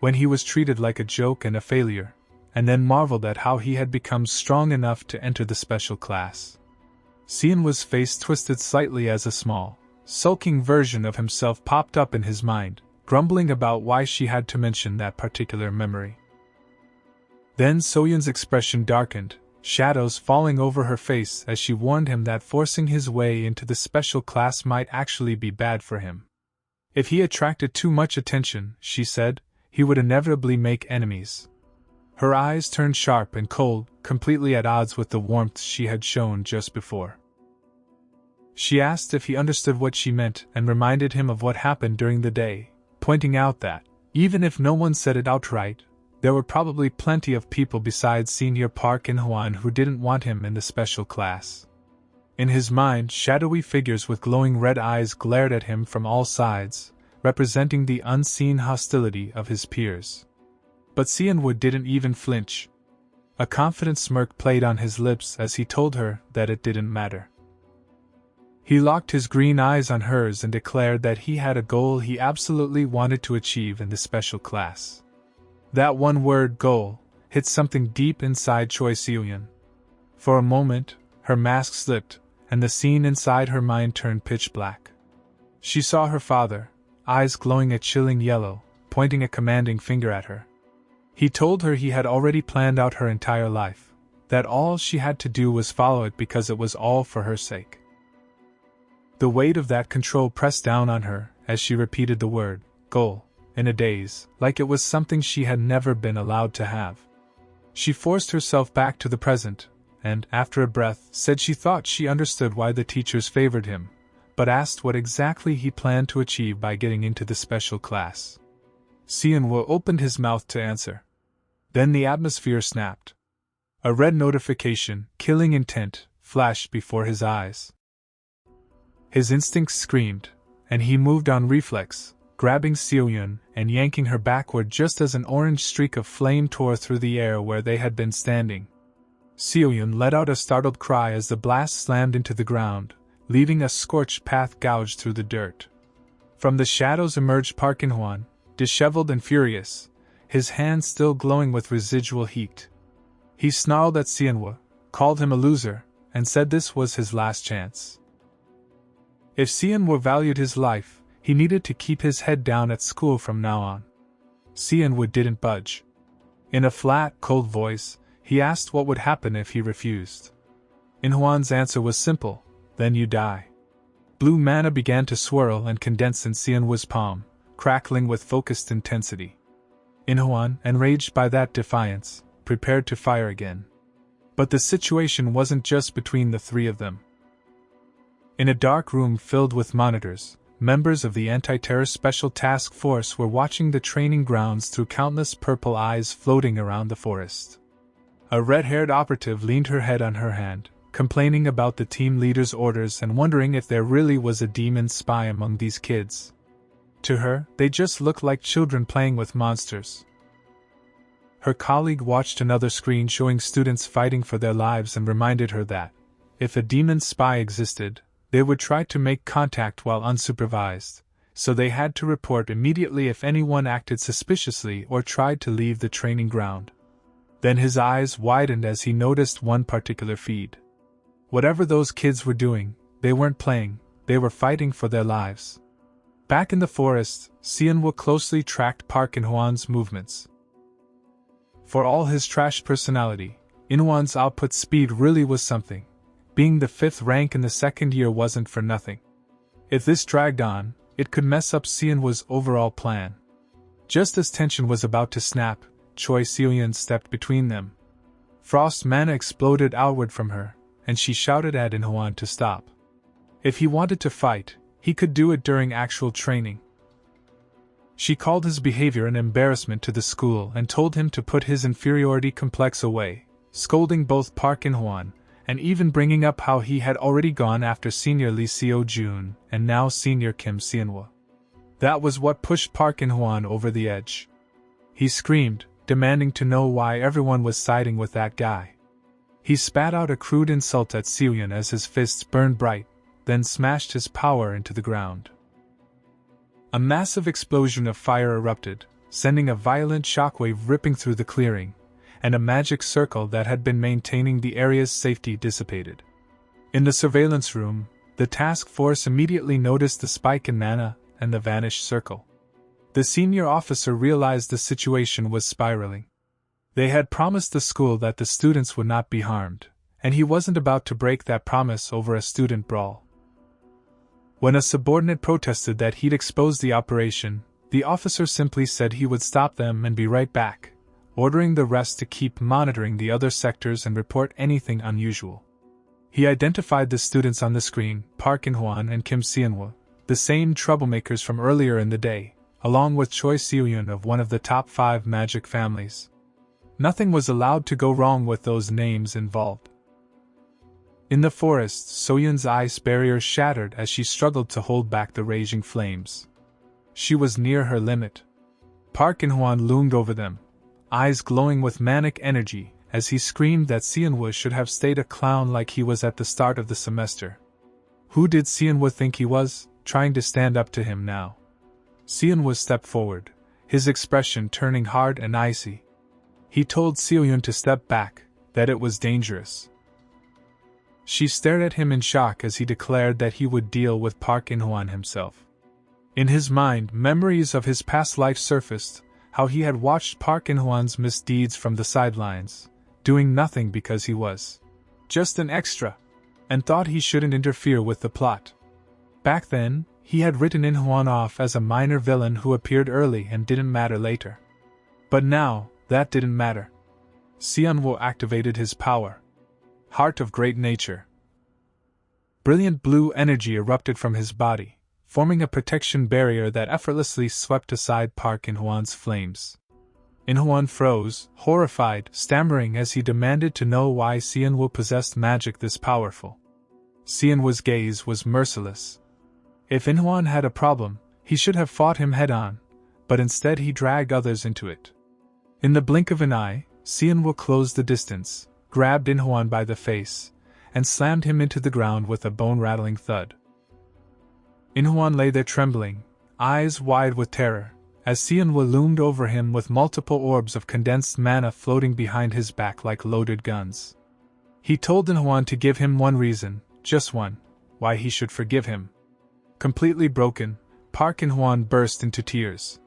when he was treated like a joke and a failure, and then marveled at how he had become strong enough to enter the special class. Seonwa's face twisted slightly as a small, sulking version of himself popped up in his mind, grumbling about why she had to mention that particular memory. Then Seo-yoon's expression darkened, shadows falling over her face as she warned him that forcing his way into the special class might actually be bad for him. If he attracted too much attention, she said, he would inevitably make enemies. Her eyes turned sharp and cold, completely at odds with the warmth she had shown just before. She asked if he understood what she meant and reminded him of what happened during the day, pointing out that, even if no one said it outright, there were probably plenty of people besides Senior Park In-hwan who didn't want him in the special class. In his mind, shadowy figures with glowing red eyes glared at him from all sides, representing the unseen hostility of his peers. But Seonwa didn't even flinch. A confident smirk played on his lips as he told her that it didn't matter. He locked his green eyes on hers and declared that he had a goal he absolutely wanted to achieve in the special class. That one word, goal, hit something deep inside Choi Seo-yoon. For a moment, her mask slipped, and the scene inside her mind turned pitch black. She saw her father, eyes glowing a chilling yellow, pointing a commanding finger at her. He told her he had already planned out her entire life, that all she had to do was follow it because it was all for her sake. The weight of that control pressed down on her as she repeated the word, goal, in a daze, like it was something she had never been allowed to have. She forced herself back to the present, and, after a breath, said she thought she understood why the teachers favored him, but asked what exactly he planned to achieve by getting into the special class. Seonwoo opened his mouth to answer. Then the atmosphere snapped. A red notification, killing intent, flashed before his eyes. His instincts screamed, and he moved on reflex, grabbing Seoyun and yanking her backward just as an orange streak of flame tore through the air where they had been standing. Seoyun let out a startled cry as the blast slammed into the ground, leaving a scorched path gouged through the dirt. From the shadows emerged Park In-hwan, disheveled and furious, his hands still glowing with residual heat. He snarled at Seonwoo, called him a loser, and said this was his last chance. If Seonwoo valued his life, he needed to keep his head down at school from now on. Seonwoo didn't budge. In a flat, cold voice, he asked what would happen if he refused. In-hwan's answer was simple: then you die. Blue mana began to swirl and condense in Seonwoo's palm, crackling with focused intensity. In-hwan, enraged by that defiance, prepared to fire again. But the situation wasn't just between the three of them. In a dark room filled with monitors, members of the Anti-Terror Special Task Force were watching the training grounds through countless purple eyes floating around the forest. A red-haired operative leaned her head on her hand, complaining about the team leader's orders and wondering if there really was a demon spy among these kids. To her, they just looked like children playing with monsters. Her colleague watched another screen showing students fighting for their lives and reminded her that, if a demon spy existed, they would try to make contact while unsupervised, so they had to report immediately if anyone acted suspiciously or tried to leave the training ground. Then his eyes widened as he noticed one particular feed. Whatever those kids were doing, they weren't playing, they were fighting for their lives. Back in the forest, Seonwoo closely tracked Park In-hwan's movements. For all his trash personality, In-hwan's output speed really was something. Being the 5th rank in the second year wasn't for nothing. If this dragged on, it could mess up Seonwoo's overall plan. Just as tension was about to snap, Choi Seoyun stepped between them. Frost mana exploded outward from her, and she shouted at In-hwan to stop. If he wanted to fight, he could do it during actual training. She called his behavior an embarrassment to the school and told him to put his inferiority complex away, scolding both Park In-hwan, and even bringing up how he had already gone after senior Lee Seo-jun and now senior Kim Seonwoo. That was what pushed Park In-hwan over the edge. He screamed, demanding to know why everyone was siding with that guy. He spat out a crude insult at Seoyun as his fists burned bright, then smashed his power into the ground. A massive explosion of fire erupted, sending a violent shockwave ripping through the clearing, and a magic circle that had been maintaining the area's safety dissipated. In the surveillance room, the task force immediately noticed the spike in mana and the vanished circle. The senior officer realized the situation was spiraling. They had promised the school that the students would not be harmed, and he wasn't about to break that promise over a student brawl. When a subordinate protested that he'd exposed the operation, the officer simply said he would stop them and be right back, ordering the rest to keep monitoring the other sectors and report anything unusual. He identified the students on the screen, Park In-hwan and Kim Seonwoo, the same troublemakers from earlier in the day, along with Choi Seoyun of one of the top 5 magic families. Nothing was allowed to go wrong with those names involved. In the forest, Soyun's ice barrier shattered as she struggled to hold back the raging flames. She was near her limit. Park In-hwan loomed over them, eyes glowing with manic energy, as he screamed that Seonwoo should have stayed a clown like he was at the start of the semester. Who did Seonwoo think he was, trying to stand up to him now? Seonwoo stepped forward, his expression turning hard and icy. He told Seoyun to step back, that it was dangerous. She stared at him in shock as he declared that he would deal with Park In-hwan himself. In his mind, memories of his past life surfaced, how he had watched Park In-hwan's misdeeds from the sidelines, doing nothing because he was just an extra, and thought he shouldn't interfere with the plot. Back then, he had written In-hwan off as a minor villain who appeared early and didn't matter later. But now, that didn't matter. Seonwoo activated his power. Heart of Great Nature. Brilliant blue energy erupted from his body, forming a protection barrier that effortlessly swept aside Park In-hwan's flames. In-hwan froze, horrified, stammering as he demanded to know why Se-in-woo possessed magic this powerful. Se-in-woo's gaze was merciless. If In-hwan had a problem, he should have fought him head-on, but instead he dragged others into it. In the blink of an eye, Se-in-woo closed the distance, grabbed In-hwan by the face, and slammed him into the ground with a bone-rattling thud. In-hwan lay there trembling, eyes wide with terror, as Se-in-woo loomed over him with multiple orbs of condensed mana floating behind his back like loaded guns. He told In-hwan to give him one reason, just one, why he should forgive him. Completely broken, Park In-hwan burst into tears.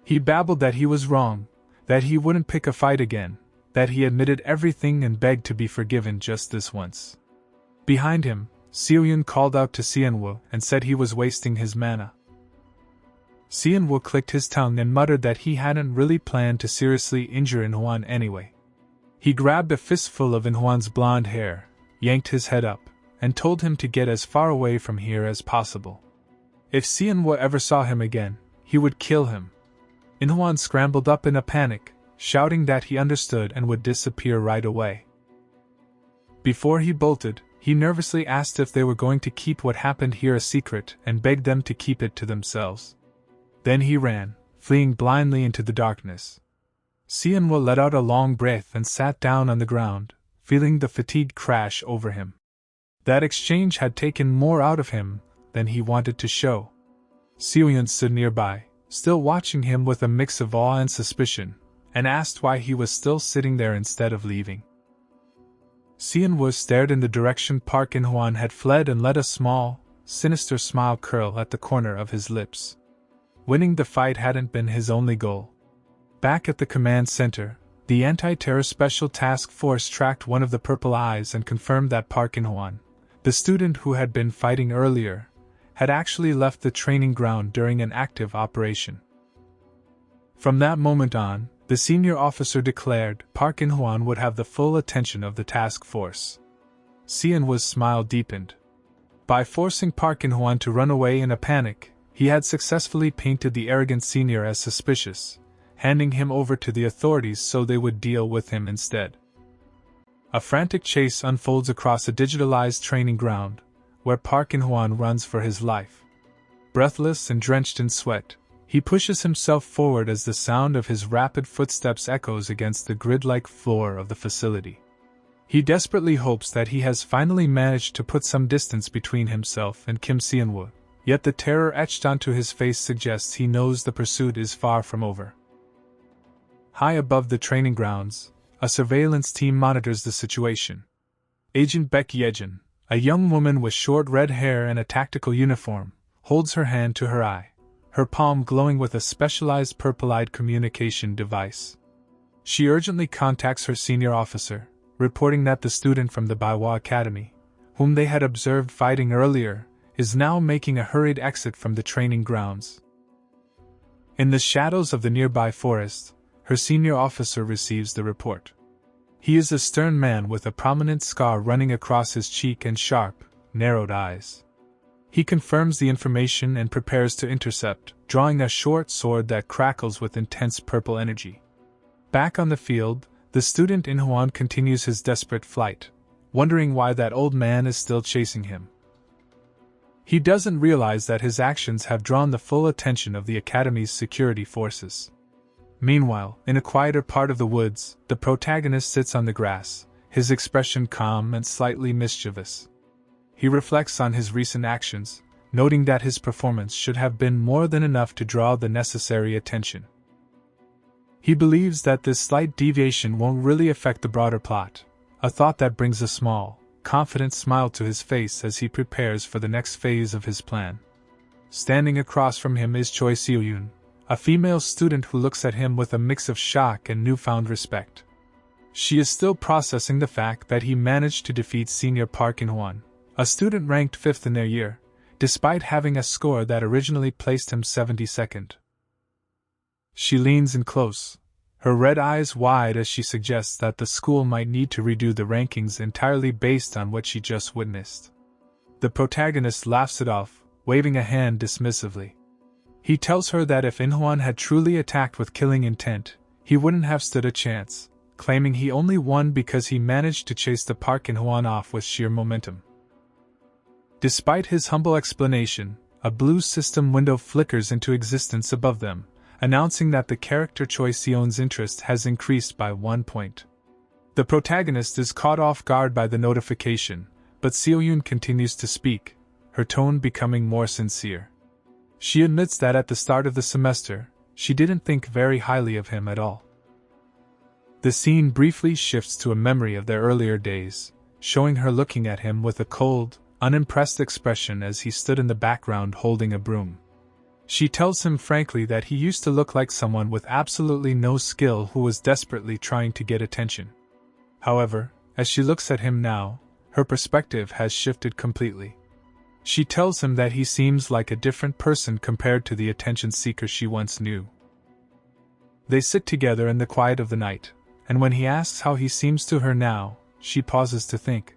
He babbled that he was wrong, that he wouldn't pick a fight again, that he admitted everything and begged to be forgiven just this once. Behind him, Seo-yun called out to Se-in-woo and said he was wasting his mana. Se-in-woo clicked his tongue and muttered that he hadn't really planned to seriously injure In-hwan anyway. He grabbed a fistful of In-hwan's blonde hair, yanked his head up, and told him to get as far away from here as possible. If Se-in-woo ever saw him again, he would kill him. In-hwan scrambled up in a panic, shouting that he understood and would disappear right away. Before he bolted, he nervously asked if they were going to keep what happened here a secret and begged them to keep it to themselves. Then he ran, fleeing blindly into the darkness. Se-in-woo let out a long breath and sat down on the ground, feeling the fatigue crash over him. That exchange had taken more out of him than he wanted to show. Seo-yun stood nearby, still watching him with a mix of awe and suspicion, and asked why he was still sitting there instead of leaving. Se-in-woo stared in the direction Park In-hwan had fled and let a small, sinister smile curl at the corner of his lips. Winning the fight hadn't been his only goal. Back at the command center, the Anti-Terror Special Task Force tracked one of the purple eyes and confirmed that Park In-hwan, the student who had been fighting earlier, had actually left the training ground during an active operation. From that moment on, the senior officer declared Park In-hwan would have the full attention of the task force. Se-in-woo's smile deepened. By forcing Park In-hwan to run away in a panic, he had successfully painted the arrogant senior as suspicious, handing him over to the authorities so they would deal with him instead. A frantic chase unfolds across a digitalized training ground, where Park In-hwan runs for his life. Breathless and drenched in sweat, he pushes himself forward as the sound of his rapid footsteps echoes against the grid-like floor of the facility. He desperately hopes that he has finally managed to put some distance between himself and Kim Se-in-woo, yet the terror etched onto his face suggests he knows the pursuit is far from over. High above the training grounds, a surveillance team monitors the situation. Agent Baek Yejin, a young woman with short red hair and a tactical uniform, holds her hand to her eye, her palm glowing with a specialized purple-eyed communication device. She urgently contacts her senior officer, reporting that the student from the Baiwa Academy, whom they had observed fighting earlier, is now making a hurried exit from the training grounds. In the shadows of the nearby forest, her senior officer receives the report. He is a stern man with a prominent scar running across his cheek and sharp, narrowed eyes. He confirms the information and prepares to intercept, drawing a short sword that crackles with intense purple energy. Back on the field, the student In-hwan continues his desperate flight, wondering why that old man is still chasing him. He doesn't realize that his actions have drawn the full attention of the Academy's security forces. Meanwhile, in a quieter part of the woods, the protagonist sits on the grass, his expression calm and slightly mischievous. He reflects on his recent actions, noting that his performance should have been more than enough to draw the necessary attention. He believes that this slight deviation won't really affect the broader plot, a thought that brings a small, confident smile to his face as he prepares for the next phase of his plan. Standing across from him is Choi Seo-yun, a female student who looks at him with a mix of shock and newfound respect. She is still processing the fact that he managed to defeat senior Park In-hwan, a student ranked 5th in their year, despite having a score that originally placed him 72nd. She leans in close, her red eyes wide as she suggests that the school might need to redo the rankings entirely based on what she just witnessed. The protagonist laughs it off, waving a hand dismissively. He tells her that if Inhwan had truly attacked with killing intent, he wouldn't have stood a chance, claiming he only won because he managed to chase the Park Inhwan off with sheer momentum. Despite his humble explanation, a blue system window flickers into existence above them, announcing that the character Choi Seon's interest has increased by 1 point. The protagonist is caught off guard by the notification, but Seoyun continues to speak, her tone becoming more sincere. She admits that at the start of the semester, she didn't think very highly of him at all. The scene briefly shifts to a memory of their earlier days, showing her looking at him with a cold, unimpressed expression as he stood in the background holding a broom. She tells him frankly that he used to look like someone with absolutely no skill who was desperately trying to get attention. However, as she looks at him now, her perspective has shifted completely. She tells him that he seems like a different person compared to the attention seeker she once knew. They sit together in the quiet of the night, and when he asks how he seems to her now, she pauses to think.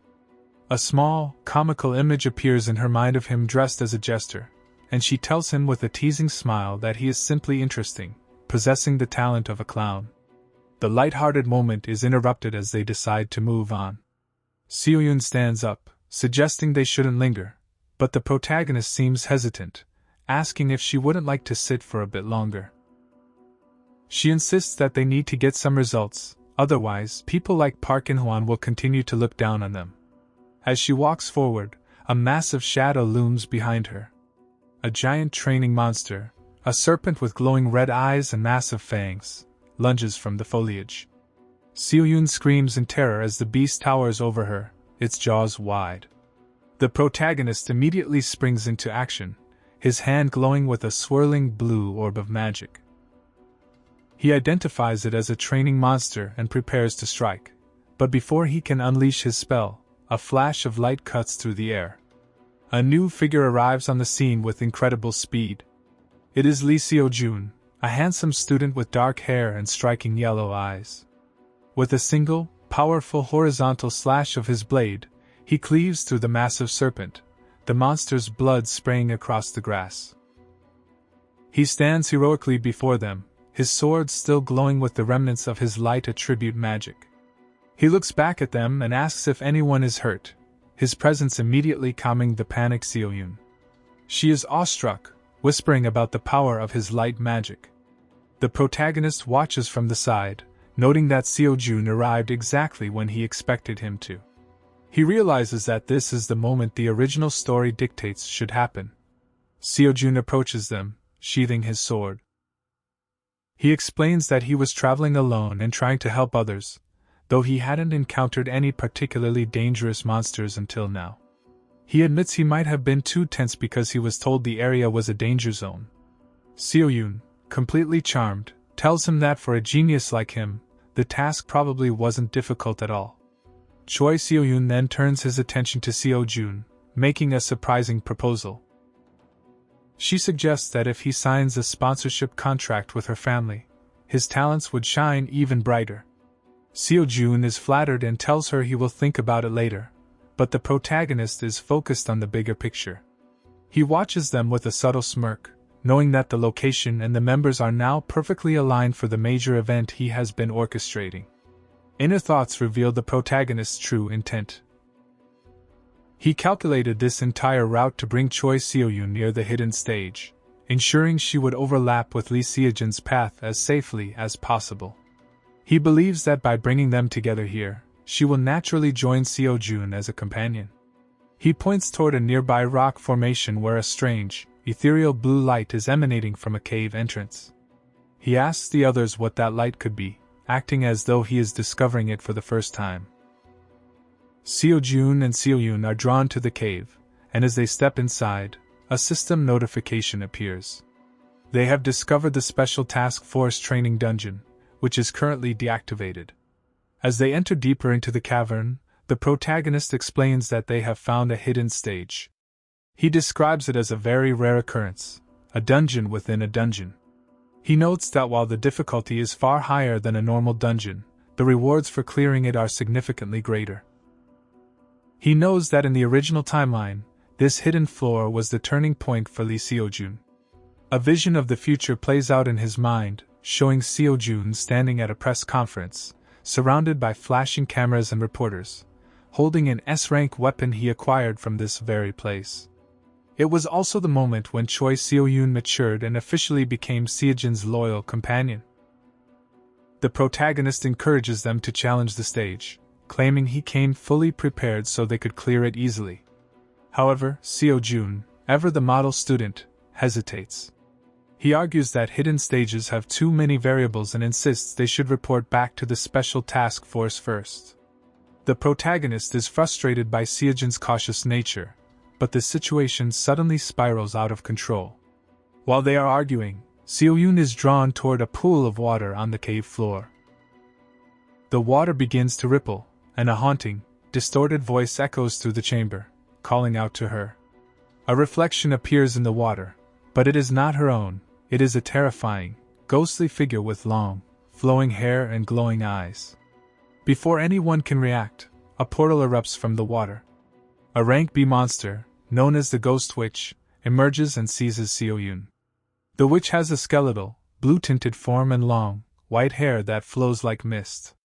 A small, comical image appears in her mind of him dressed as a jester, and she tells him with a teasing smile that he is simply interesting, possessing the talent of a clown. The light-hearted moment is interrupted as they decide to move on. Seoyun stands up, suggesting they shouldn't linger, but the protagonist seems hesitant, asking if she wouldn't like to sit for a bit longer. She insists that they need to get some results, otherwise people like Park In-hwan will continue to look down on them. As she walks forward, a massive shadow looms behind her. A giant training monster, a serpent with glowing red eyes and massive fangs, lunges from the foliage. Seoyun screams in terror as the beast towers over her, its jaws wide. The protagonist immediately springs into action, his hand glowing with a swirling blue orb of magic. He identifies it as a training monster and prepares to strike, but before he can unleash his spell, a flash of light cuts through the air. A new figure arrives on the scene with incredible speed. It is Lee Seo-jun, a handsome student with dark hair and striking yellow eyes. With a single, powerful horizontal slash of his blade, he cleaves through the massive serpent, the monster's blood spraying across the grass. He stands heroically before them, his sword still glowing with the remnants of his light attribute magic. He looks back at them and asks if anyone is hurt, his presence immediately calming the panicked Seoyun. She is awestruck, whispering about the power of his light magic. The protagonist watches from the side, noting that Seo-jun arrived exactly when he expected him to. He realizes that this is the moment the original story dictates should happen. Seo-jun approaches them, sheathing his sword. He explains that he was traveling alone and trying to help others, though he hadn't encountered any particularly dangerous monsters until now. He admits he might have been too tense because he was told the area was a danger zone. Seoyun, completely charmed, tells him that for a genius like him, the task probably wasn't difficult at all. Choi Seoyun then turns his attention to Seo-jun, making a surprising proposal. She suggests that if he signs a sponsorship contract with her family, his talents would shine even brighter. Seo-jun is flattered and tells her he will think about it later, but the protagonist is focused on the bigger picture. He watches them with a subtle smirk, knowing that the location and the members are now perfectly aligned for the major event he has been orchestrating. Inner thoughts reveal the protagonist's true intent. He calculated this entire route to bring Choi Seoyun near the hidden stage, ensuring she would overlap with Lee Seo-jun's path as safely as possible. He believes that by bringing them together here, she will naturally join Seo-jun as a companion. He points toward a nearby rock formation where a strange, ethereal blue light is emanating from a cave entrance. He asks the others what that light could be, acting as though he is discovering it for the first time. Seo-jun and Seoyun are drawn to the cave, and as they step inside, a system notification appears. They have discovered the Special Task Force training dungeon, which is currently deactivated. As they enter deeper into the cavern, the protagonist explains that they have found a hidden stage. He describes it as a very rare occurrence, a dungeon within a dungeon. He notes that while the difficulty is far higher than a normal dungeon, the rewards for clearing it are significantly greater. He knows that in the original timeline, This hidden floor was the turning point for Lee Seo-jun. A vision of the future plays out in his mind, showing Seo-jun standing at a press conference, surrounded by flashing cameras and reporters, holding an S-rank weapon he acquired from this very place. It was also the moment when Choi Seo-yoon matured and officially became Seo-jun's loyal companion. The protagonist encourages them to challenge the stage, claiming he came fully prepared so they could clear it easily. However, Seo-jun, ever the model student, hesitates. He argues that hidden stages have too many variables and insists they should report back to the special task force first. The protagonist is frustrated by Seo-jun's cautious nature, but the situation suddenly spirals out of control. While they are arguing, Seo-yoon is drawn toward a pool of water on the cave floor. The water begins to ripple, and a haunting, distorted voice echoes through the chamber, calling out to her. A reflection appears in the water, but it is not her own. It is a terrifying, ghostly figure with long, flowing hair and glowing eyes. Before anyone can react, a portal erupts from the water. A rank B monster, known as the Ghost Witch, emerges and seizes Seo-yoon. The witch has a skeletal, blue-tinted form and long, white hair that flows like mist.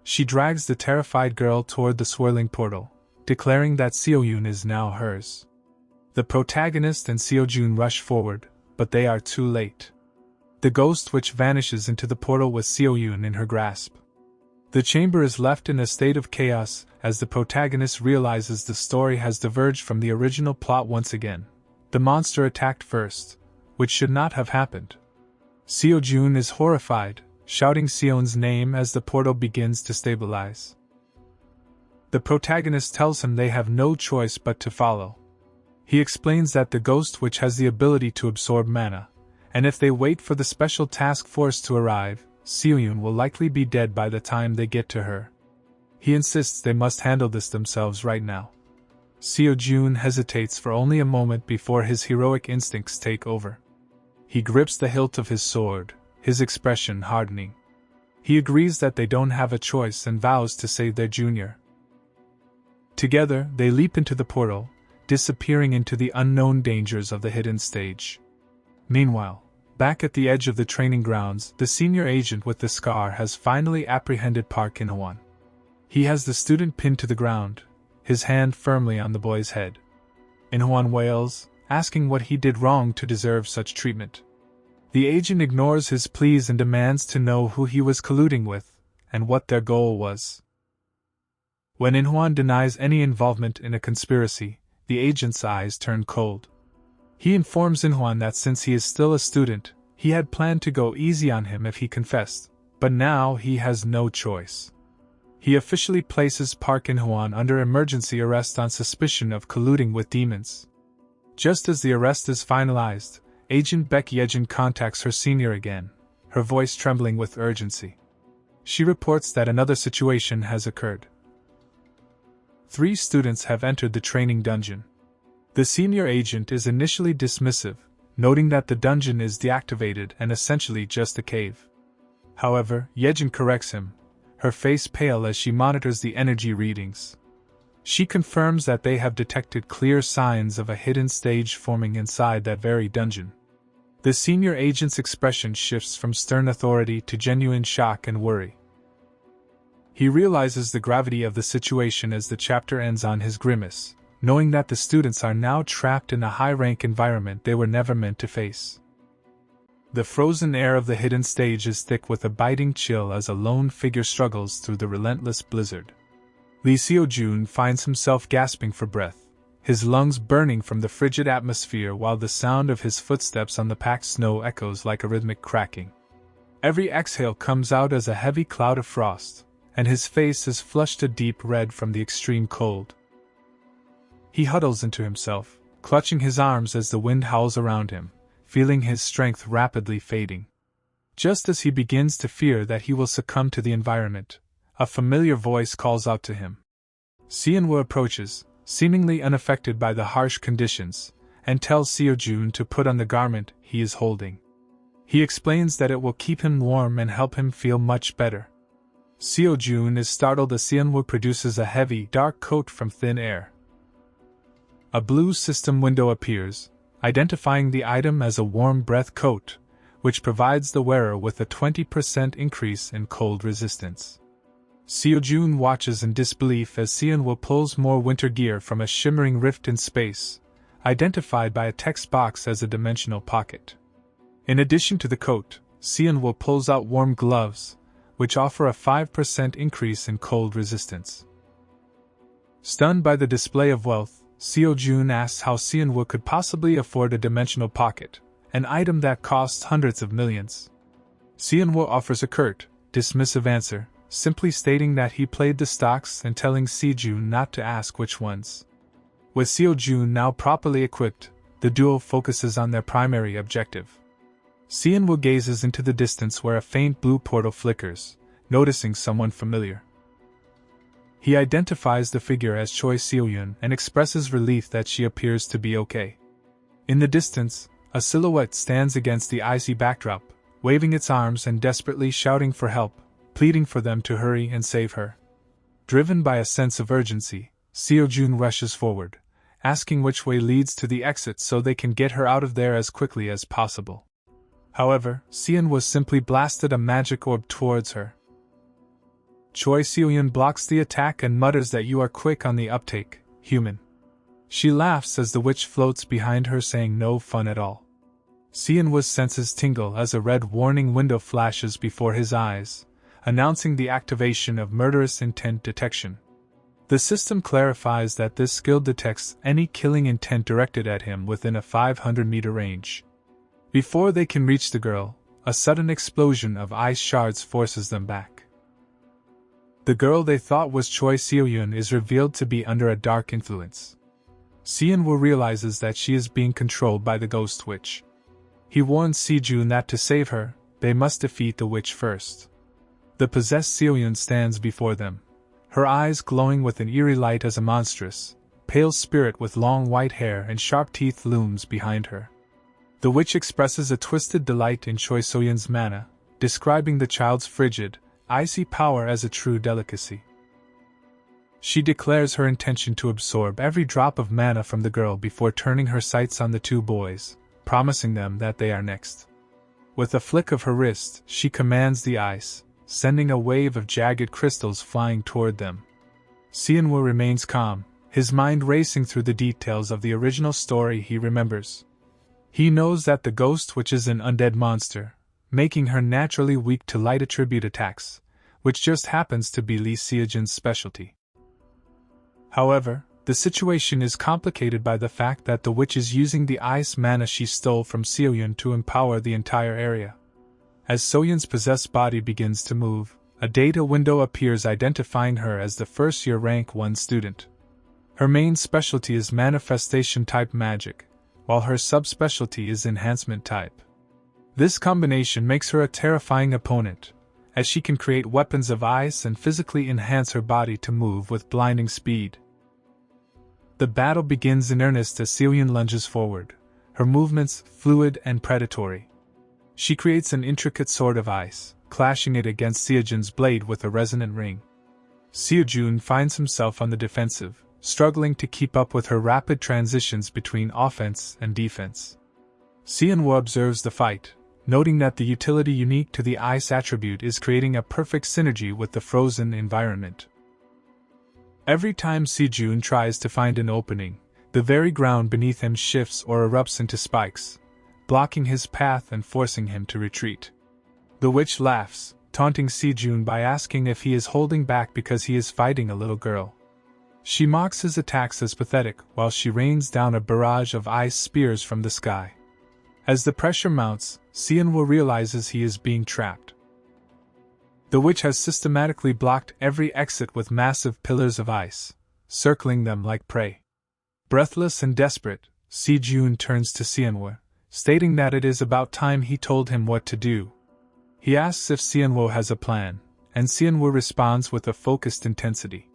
She drags the terrified girl toward the swirling portal, declaring that Seo-yoon is now hers. The protagonist and Seo-jun rush forward, but they are too late. The Ghost Witch vanishes into the portal with Seo-yoon in her grasp. The chamber is left in a state of chaos as the protagonist realizes the story has diverged from the original plot once again. The monster attacked first, which should not have happened. Seo-jun is horrified, shouting Seon's name as the portal begins to stabilize. The protagonist tells him they have no choice but to follow. He explains that the Ghost Witch has the ability to absorb mana, and if they wait for the special task force to arrive, Seo-yoon will likely be dead by the time they get to her. He insists they must handle this themselves right now. Seo-jun hesitates for only a moment before his heroic instincts take over. He grips the hilt of his sword, his expression hardening. He agrees that they don't have a choice and vows to save their junior. Together, they leap into the portal, disappearing into the unknown dangers of the hidden stage. Meanwhile, back at the edge of the training grounds, the senior agent with the scar has finally apprehended Park In-hwan. He has the student pinned to the ground, his hand firmly on the boy's head. In-hwan wails, asking what he did wrong to deserve such treatment. The agent ignores his pleas and demands to know who he was colluding with, and what their goal was. When In-hwan denies any involvement in a conspiracy, the agent's eyes turn cold. He informs In-hwan that since he is still a student, he had planned to go easy on him if he confessed, but now he has no choice. He officially places Park In-hwan under emergency arrest on suspicion of colluding with demons. Just as the arrest is finalized, Agent Baek Yejin contacts her senior again, her voice trembling with urgency. She reports that another situation has occurred. 3 students have entered the training dungeon. The senior agent is initially dismissive, noting that the dungeon is deactivated and essentially just a cave. However, Yejin corrects him, her face pale as she monitors the energy readings. She confirms that they have detected clear signs of a hidden stage forming inside that very dungeon. The senior agent's expression shifts from stern authority to genuine shock and worry. He realizes the gravity of the situation as the chapter ends on his grimace, knowing that the students are now trapped in a high-rank environment they were never meant to face. The frozen air of the hidden stage is thick with a biting chill as a lone figure struggles through the relentless blizzard. Lee Seo-jun finds himself gasping for breath, his lungs burning from the frigid atmosphere while the sound of his footsteps on the packed snow echoes like a rhythmic cracking. Every exhale comes out as a heavy cloud of frost, and his face is flushed a deep red from the extreme cold. He huddles into himself, clutching his arms as the wind howls around him, feeling his strength rapidly fading. Just as he begins to fear that he will succumb to the environment, a familiar voice calls out to him. Seonwoo approaches, seemingly unaffected by the harsh conditions, and tells Seo-jun to put on the garment he is holding. He explains that it will keep him warm and help him feel much better. Seo-jun is startled as Seonwoo produces a heavy, dark coat from thin air. A blue system window appears, identifying the item as a warm breath coat, which provides the wearer with a 20% increase in cold resistance. Seo-jun watches in disbelief as Seon-woo pulls more winter gear from a shimmering rift in space, identified by a text box as a dimensional pocket. In addition to the coat, Seon-woo pulls out warm gloves, which offer a 5% increase in cold resistance. Stunned by the display of wealth, Seo-jun asks how Seon-woo could possibly afford a dimensional pocket, an item that costs hundreds of millions. Seon-woo offers a curt, dismissive answer, simply stating that he played the stocks and telling Seo-jun not to ask which ones. With Seo-jun now properly equipped, the duo focuses on their primary objective. Seon-woo gazes into the distance where a faint blue portal flickers, noticing someone familiar. He identifies the figure as Choi Seo-yun and expresses relief that she appears to be okay. In the distance, a silhouette stands against the icy backdrop, waving its arms and desperately shouting for help, pleading for them to hurry and save her. Driven by a sense of urgency, Seo-jun rushes forward, asking which way leads to the exit so they can get her out of there as quickly as possible. However, Seon-woo simply blasted a magic orb towards her. Choi Seo-yun blocks the attack and mutters that you are quick on the uptake, human. She laughs as the witch floats behind her saying no fun at all. Seon-woo's senses tingle as a red warning window flashes before his eyes, announcing the activation of murderous intent detection. The system clarifies that this skill detects any killing intent directed at him within a 500-meter range. Before they can reach the girl, a sudden explosion of ice shards forces them back. The girl they thought was Choi Seo-yun is revealed to be under a dark influence. Seon-woo realizes that she is being controlled by the ghost witch. He warns Seo-jun that to save her, they must defeat the witch first. The possessed Seo-yun stands before them, her eyes glowing with an eerie light as a monstrous, pale spirit with long white hair and sharp teeth looms behind her. The witch expresses a twisted delight in Choi Seo-yun's mana, describing the child's frigid, icy power as a true delicacy. She declares her intention to absorb every drop of mana from the girl before turning her sights on the two boys, promising them that they are next. With a flick of her wrist, she commands the ice, sending a wave of jagged crystals flying toward them. Seon-woo remains calm, his mind racing through the details of the original story he remembers. He knows that the ghost witch is an undead monster, making her naturally weak to light attribute attacks, which just happens to be Lee Seo-jun's specialty. However, the situation is complicated by the fact that the witch is using the ice mana she stole from Seo-yun to empower the entire area. As Seo-yun's possessed body begins to move, a data window appears identifying her as the first-year rank 1 student. Her main specialty is manifestation-type magic, while her subspecialty is enhancement type. This combination makes her a terrifying opponent, as she can create weapons of ice and physically enhance her body to move with blinding speed. The battle begins in earnest as Seo-yun lunges forward, her movements fluid and predatory. She creates an intricate sword of ice, clashing it against Seo-jun's blade with a resonant ring. Seo-jun finds himself on the defensive, struggling to keep up with her rapid transitions between offense and defense. Seon-woo observes the fight, noting that the utility unique to the ice attribute is creating a perfect synergy with the frozen environment. Every time Seo-jun tries to find an opening, the very ground beneath him shifts or erupts into spikes, blocking his path and forcing him to retreat. The witch laughs, taunting Seo-jun by asking if he is holding back because he is fighting a little girl. She mocks his attacks as pathetic while she rains down a barrage of ice spears from the sky. As the pressure mounts, Seon-woo realizes he is being trapped. The witch has systematically blocked every exit with massive pillars of ice, circling them like prey. Breathless and desperate, Seo-jun turns to Seon-woo, stating that it is about time he told him what to do. He asks if Seon-woo has a plan, and Seon-woo responds with a focused intensity.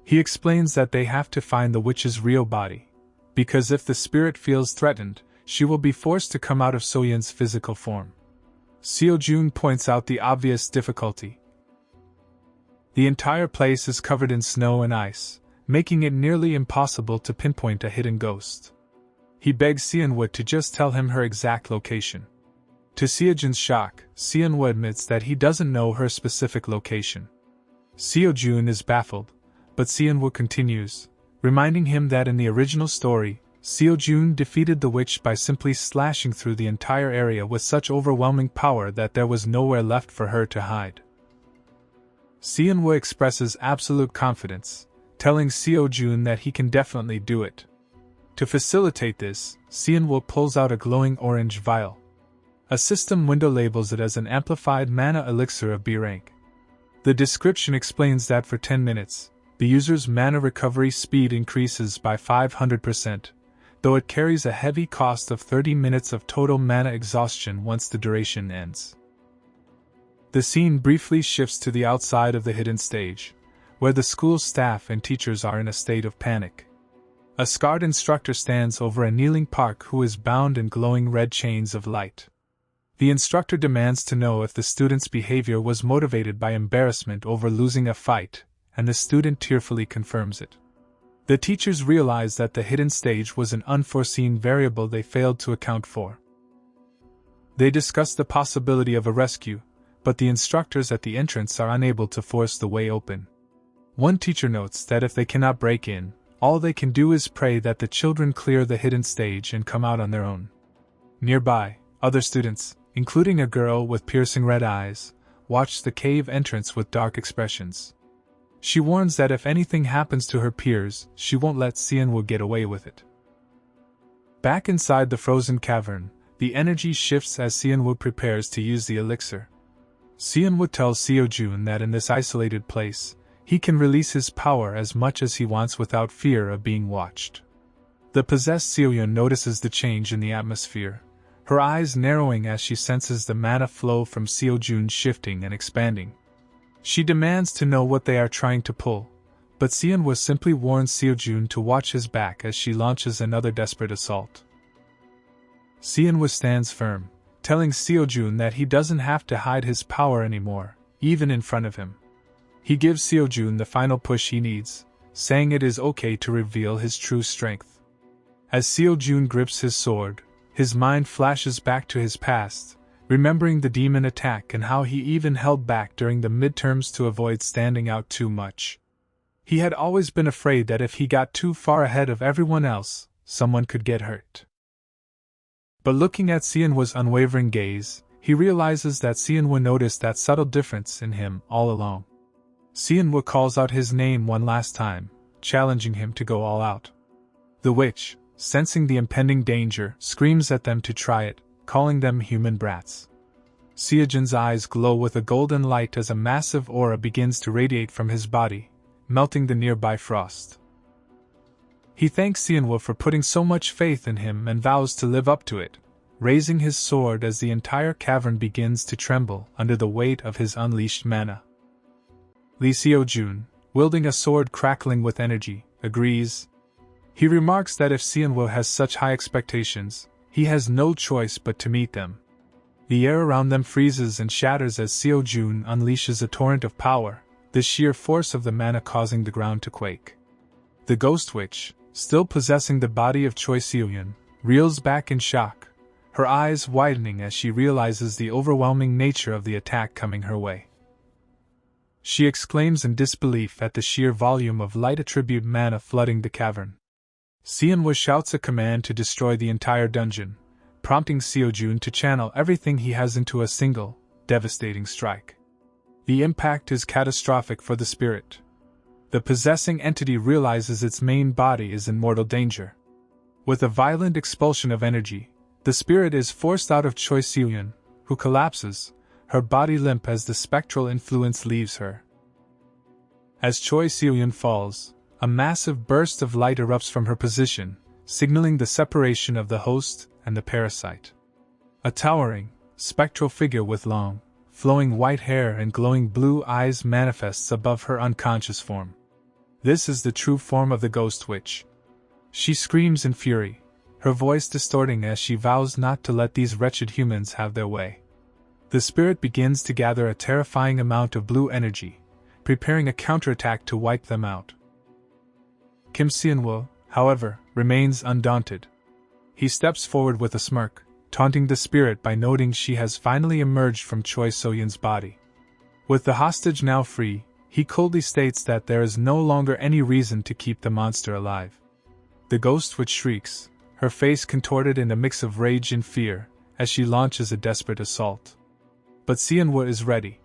He explains that they have to find the witch's real body, because if the spirit feels threatened, she will be forced to come out of Seo-yun's physical form. Seo-jun points out the obvious difficulty. The entire place is covered in snow and ice, making it nearly impossible to pinpoint a hidden ghost. He begs Seonwoo to just tell him her exact location. To Seojun's shock, Seonwoo admits that he doesn't know her specific location. Seojun is baffled, but Seonwoo continues, reminding him that in the original story, Seojun defeated the witch by simply slashing through the entire area with such overwhelming power that there was nowhere left for her to hide. Seonwoo expresses absolute confidence, telling Seojun that he can definitely do it. To facilitate this, Seonwoo pulls out a glowing orange vial. A system window labels it as an amplified mana elixir of B rank. The description explains that for 10 minutes, the user's mana recovery speed increases by 500%, though it carries a heavy cost of 30 minutes of total mana exhaustion once the duration ends. The scene briefly shifts to the outside of the hidden stage, where the school staff and teachers are in a state of panic. A scarred instructor stands over a kneeling Park who is bound in glowing red chains of light. The instructor demands to know if the student's behavior was motivated by embarrassment over losing a fight, and the student tearfully confirms it. The teachers realize that the hidden stage was an unforeseen variable they failed to account for. They discuss the possibility of a rescue, but the instructors at the entrance are unable to force the way open. One teacher notes that if they cannot break in, all they can do is pray that the children clear the hidden stage and come out on their own. Nearby, other students, including a girl with piercing red eyes, watch the cave entrance with dark expressions. She warns that if anything happens to her peers, she won't let Seonwoo get away with it. Back inside the frozen cavern, the energy shifts as Seonwoo prepares to use the elixir. Seonwoo tells Seojun that in this isolated place, he can release his power as much as he wants without fear of being watched. The possessed Seoyun notices the change in the atmosphere, her eyes narrowing as she senses the mana flow from Seojun shifting and expanding. She demands to know what they are trying to pull, but Seonwoo simply warns Seojun to watch his back as she launches another desperate assault. Seonwoo stands firm, telling Seojun that he doesn't have to hide his power anymore, even in front of him. He gives Seojun the final push he needs, saying it is okay to reveal his true strength. As Seojun grips his sword, his mind flashes back to his past, remembering the demon attack and how he even held back during the midterms to avoid standing out too much. He had always been afraid that if he got too far ahead of everyone else, someone could get hurt. But looking at Seonwoo's unwavering gaze, he realizes that Seonwoo noticed that subtle difference in him all along. Seonwoo calls out his name one last time, challenging him to go all out. The witch, sensing the impending danger, screams at them to try it, calling them human brats. Seojun's eyes glow with a golden light as a massive aura begins to radiate from his body, melting the nearby frost. He thanks Seonwoo for putting so much faith in him and vows to live up to it, raising his sword as the entire cavern begins to tremble under the weight of his unleashed mana. Lee Seojun, wielding a sword crackling with energy, agrees. He remarks that if Seonwoo has such high expectations, he has no choice but to meet them. The air around them freezes and shatters as Seojun unleashes a torrent of power, the sheer force of the mana causing the ground to quake. The Ghost Witch, still possessing the body of Choi Seoyun, reels back in shock, her eyes widening as she realizes the overwhelming nature of the attack coming her way. She exclaims in disbelief at the sheer volume of light attribute mana flooding the cavern. Seonwoo shouts a command to destroy the entire dungeon, prompting Seojun to channel everything he has into a single, devastating strike. The impact is catastrophic for the spirit. The possessing entity realizes its main body is in mortal danger. With a violent expulsion of energy, the spirit is forced out of Choi Seoyun, who collapses, her body limp as the spectral influence leaves her. As Choi Seoyun falls, a massive burst of light erupts from her position, signaling the separation of the host and the parasite. A towering, spectral figure with long, flowing white hair and glowing blue eyes manifests above her unconscious form. This is the true form of the Ghost Witch. She screams in fury, her voice distorting as she vows not to let these wretched humans have their way. The spirit begins to gather a terrifying amount of blue energy, preparing a counterattack to wipe them out. Kim Seonwoo, however, remains undaunted. He steps forward with a smirk, taunting the spirit by noting she has finally emerged from Choi Soyun's body. With the hostage now free, he coldly states that there is no longer any reason to keep the monster alive. The ghost witch shrieks, her face contorted in a mix of rage and fear, as she launches a desperate assault. But Seonwoo is ready.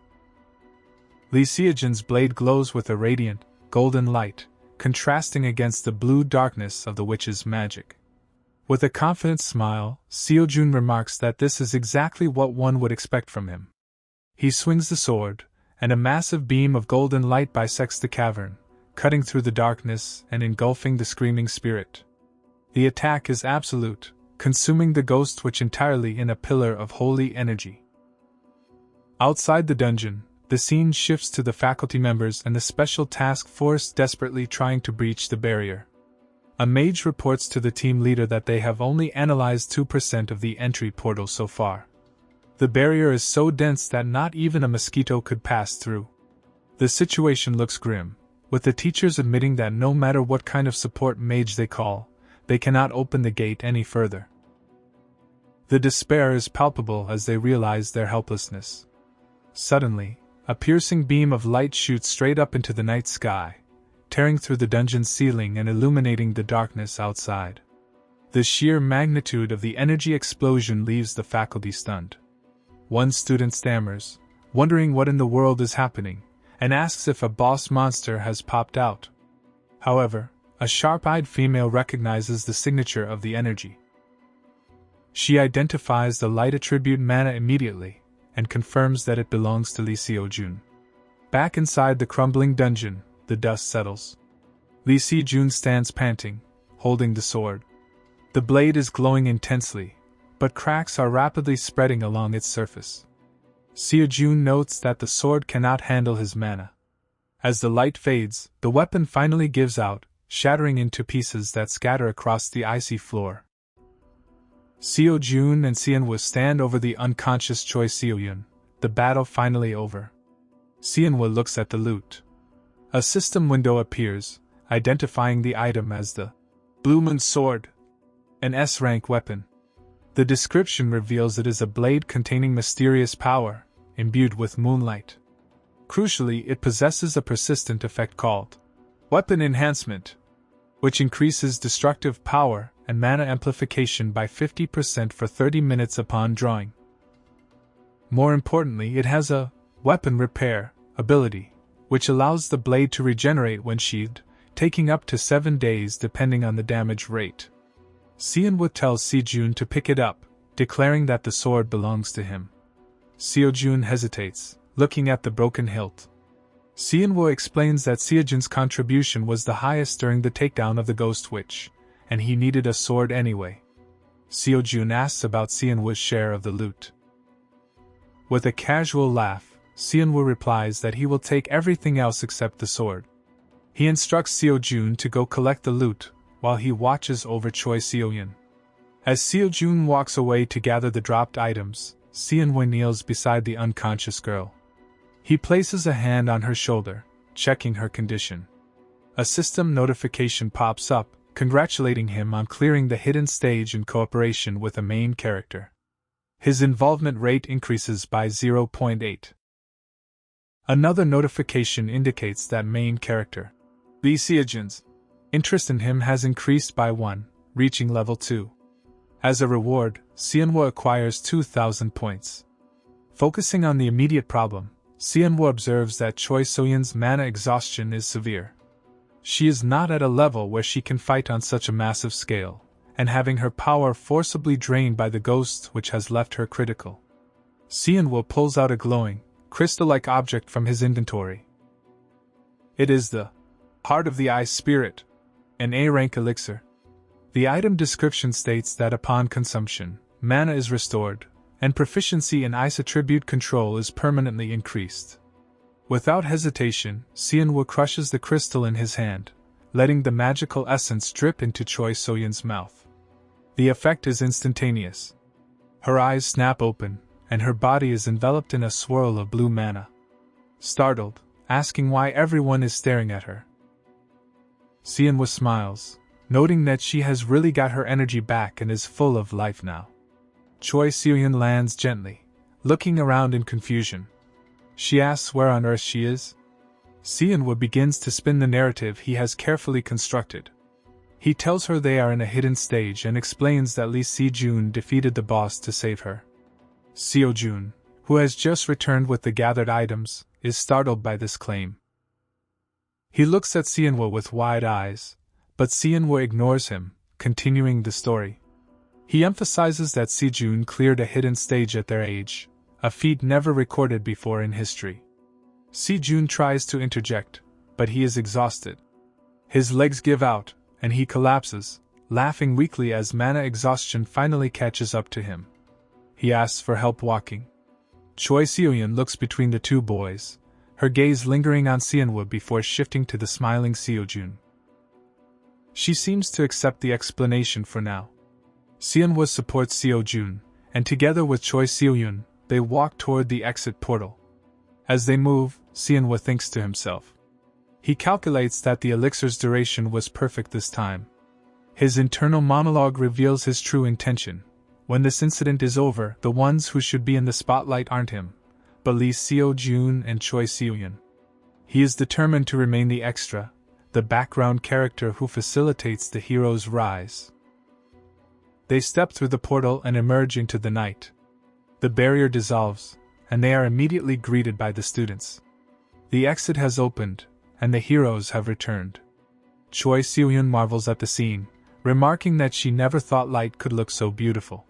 Lee Seojun's blade glows with a radiant, golden light, contrasting against the blue darkness of the witch's magic. With a confident smile, Seojun remarks that this is exactly what one would expect from him. He swings the sword, and a massive beam of golden light bisects the cavern, cutting through the darkness and engulfing the screaming spirit. The attack is absolute, consuming the ghost witch entirely in a pillar of holy energy. Outside the dungeon, the scene shifts to the faculty members and the special task force desperately trying to breach the barrier. A mage reports to the team leader that they have only analyzed 2% of the entry portal so far. The barrier is so dense that not even a mosquito could pass through. The situation looks grim, with the teachers admitting that no matter what kind of support mage they call, they cannot open the gate any further. The despair is palpable as they realize their helplessness. Suddenly, a piercing beam of light shoots straight up into the night sky, tearing through the dungeon's ceiling and illuminating the darkness outside. The sheer magnitude of the energy explosion leaves the faculty stunned. One student stammers, wondering what in the world is happening, and asks if a boss monster has popped out. However, a sharp-eyed female recognizes the signature of the energy. She identifies the light attribute mana immediately, and confirms that it belongs to Lee Seojun. Back inside the crumbling dungeon, the dust settles. Lee Seojun stands panting, holding the sword. The blade is glowing intensely, but cracks are rapidly spreading along its surface. Seojun notes that the sword cannot handle his mana. As the light fades, the weapon finally gives out, shattering into pieces that scatter across the icy floor. Seojun and Seonwoo stand over the unconscious Choi Seoyun, the battle finally over. Seonwoo looks at the loot. A system window appears, identifying the item as the Blue Moon Sword, an S-rank weapon. The description reveals it is a blade containing mysterious power, imbued with moonlight. Crucially, it possesses a persistent effect called Weapon Enhancement, which increases destructive power and mana amplification by 50% for 30 minutes upon drawing. More importantly, it has a Weapon Repair ability, which allows the blade to regenerate when sheathed, taking up to 7 days depending on the damage rate. Seonwoo tells Seojun to pick it up, declaring that the sword belongs to him. Seojun hesitates, looking at the broken hilt. Seonwoo explains that Seojun's contribution was the highest during the takedown of the Ghost Witch, and he needed a sword anyway. Seojun asks about Seonwoo's share of the loot. With a casual laugh, Seonwoo replies that he will take everything else except the sword. He instructs Seojun to go collect the loot, while he watches over Choi Seoyun. As Seojun walks away to gather the dropped items, Seonwoo kneels beside the unconscious girl. He places a hand on her shoulder, checking her condition. A system notification pops up, congratulating him on clearing the hidden stage in cooperation with a main character. His involvement rate increases by 0.8. Another notification indicates that main character, Lee Seojun's interest in him has increased by 1, reaching level 2. As a reward, Seonwoo acquires 2,000 points. Focusing on the immediate problem, Seonwoo observes that Choi Soyun's mana exhaustion is severe. She is not at a level where she can fight on such a massive scale, and having her power forcibly drained by the ghost which has left her critical. Seonwoo pulls out a glowing, crystal-like object from his inventory. It is the Heart of the Ice Spirit, an A-rank elixir. The item description states that upon consumption, mana is restored, and proficiency in ice attribute control is permanently increased. Without hesitation, Seonwoo crushes the crystal in his hand, letting the magical essence drip into Choi Soyun's mouth. The effect is instantaneous. Her eyes snap open, and her body is enveloped in a swirl of blue mana. Startled, asking why everyone is staring at her, Seonwoo smiles, noting that she has really got her energy back and is full of life now. Choi Seohyun lands gently, looking around in confusion. She asks where on earth she is. Seonwoo begins to spin the narrative he has carefully constructed. He tells her they are in a hidden stage and explains that Lee Si-jun defeated the boss to save her. Seo-jun, who has just returned with the gathered items, is startled by this claim. He looks at Seonwoo with wide eyes, but Seonwoo ignores him, continuing the story. He emphasizes that Si-jun cleared a hidden stage at their age, a feat never recorded before in history. Si-jun tries to interject, but he is exhausted. His legs give out, and he collapses, laughing weakly as mana exhaustion finally catches up to him. He asks for help walking. Choi Seohyun looks between the two boys, her gaze lingering on Seonwoo before shifting to the smiling Seo-jun. She seems to accept the explanation for now. Seonwoo supports Seo-jun, and together with Choi Seohyun, they walk toward the exit portal. As they move, Seonwoo thinks to himself. He calculates that the elixir's duration was perfect this time. His internal monologue reveals his true intention. When this incident is over, the ones who should be in the spotlight aren't him, but Lee Seo-jun and Choi Seohyun. He is determined to remain the extra, the background character who facilitates the hero's rise. They step through the portal and emerge into the night. The barrier dissolves, and they are immediately greeted by the students. The exit has opened, and the heroes have returned. Choi Seohyun marvels at the scene, remarking that she never thought light could look so beautiful.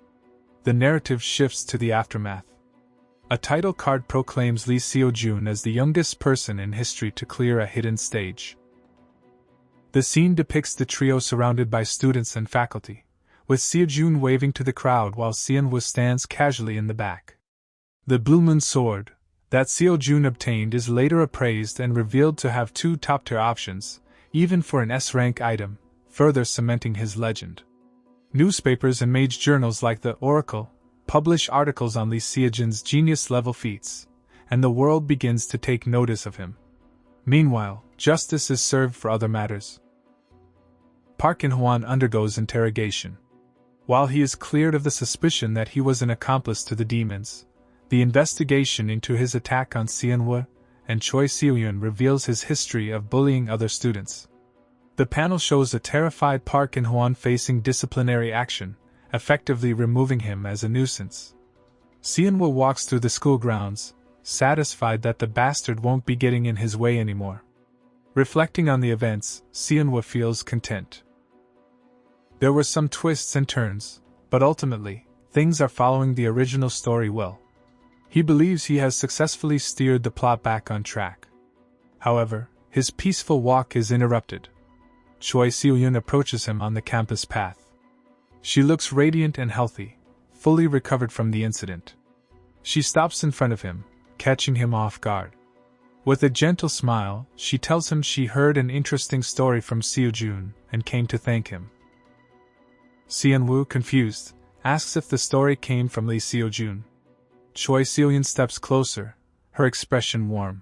The narrative shifts to the aftermath. A title card proclaims Lee Seo-jun as the youngest person in history to clear a hidden stage. The scene depicts the trio surrounded by students and faculty, with Seo-jun waving to the crowd while Seonwoo stands casually in the back. The Blue Moon sword that Seo-jun obtained is later appraised and revealed to have 2 top-tier options, even for an S-rank item, further cementing his legend. Newspapers and major journals like the Oracle publish articles on Lee Seo-jun's genius-level feats, and the world begins to take notice of him. Meanwhile, justice is served for other matters. Park In-hwan undergoes interrogation. While he is cleared of the suspicion that he was an accomplice to the demons, the investigation into his attack on Seonwoo and Choi Seohyun reveals his history of bullying other students. The panel shows a terrified Park In-hwan facing disciplinary action, effectively removing him as a nuisance. Seonwoo walks through the school grounds, satisfied that the bastard won't be getting in his way anymore. Reflecting on the events, Seonwoo feels content. There were some twists and turns, but ultimately, things are following the original story well. He believes he has successfully steered the plot back on track. However, his peaceful walk is interrupted. Choi Seohyun approaches him on the campus path. She looks radiant and healthy, fully recovered from the incident. She stops in front of him, catching him off guard. With a gentle smile, she tells him she heard an interesting story from Seo-jun and came to thank him. Seonwoo, confused, asks if the story came from Lee Seo-jun. Choi Seohyun steps closer, her expression warm.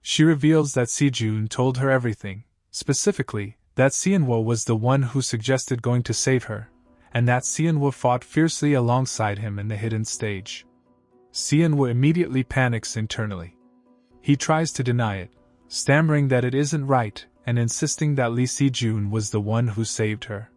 She reveals that Si-jun told her everything, specifically, that Seonwoo was the one who suggested going to save her, and that Seonwoo fought fiercely alongside him in the hidden stage. Seonwoo immediately panics internally. He tries to deny it, stammering that it isn't right and insisting that Lee Si-jun was the one who saved her.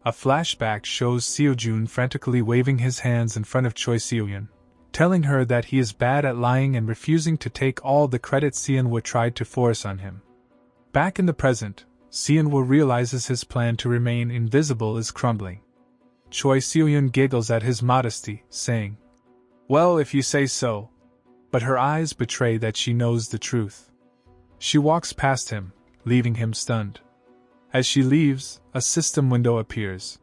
A flashback shows Seo-jun frantically waving his hands in front of Choi Seohyun, telling her that he is bad at lying and refusing to take all the credit Seonwoo tried to force on him. Back in the present, Seonwoo realizes his plan to remain invisible is crumbling. Choi Seohyun giggles at his modesty, saying, "Well, if you say so," but her eyes betray that she knows the truth. She walks past him, leaving him stunned. As she leaves, a system window appears.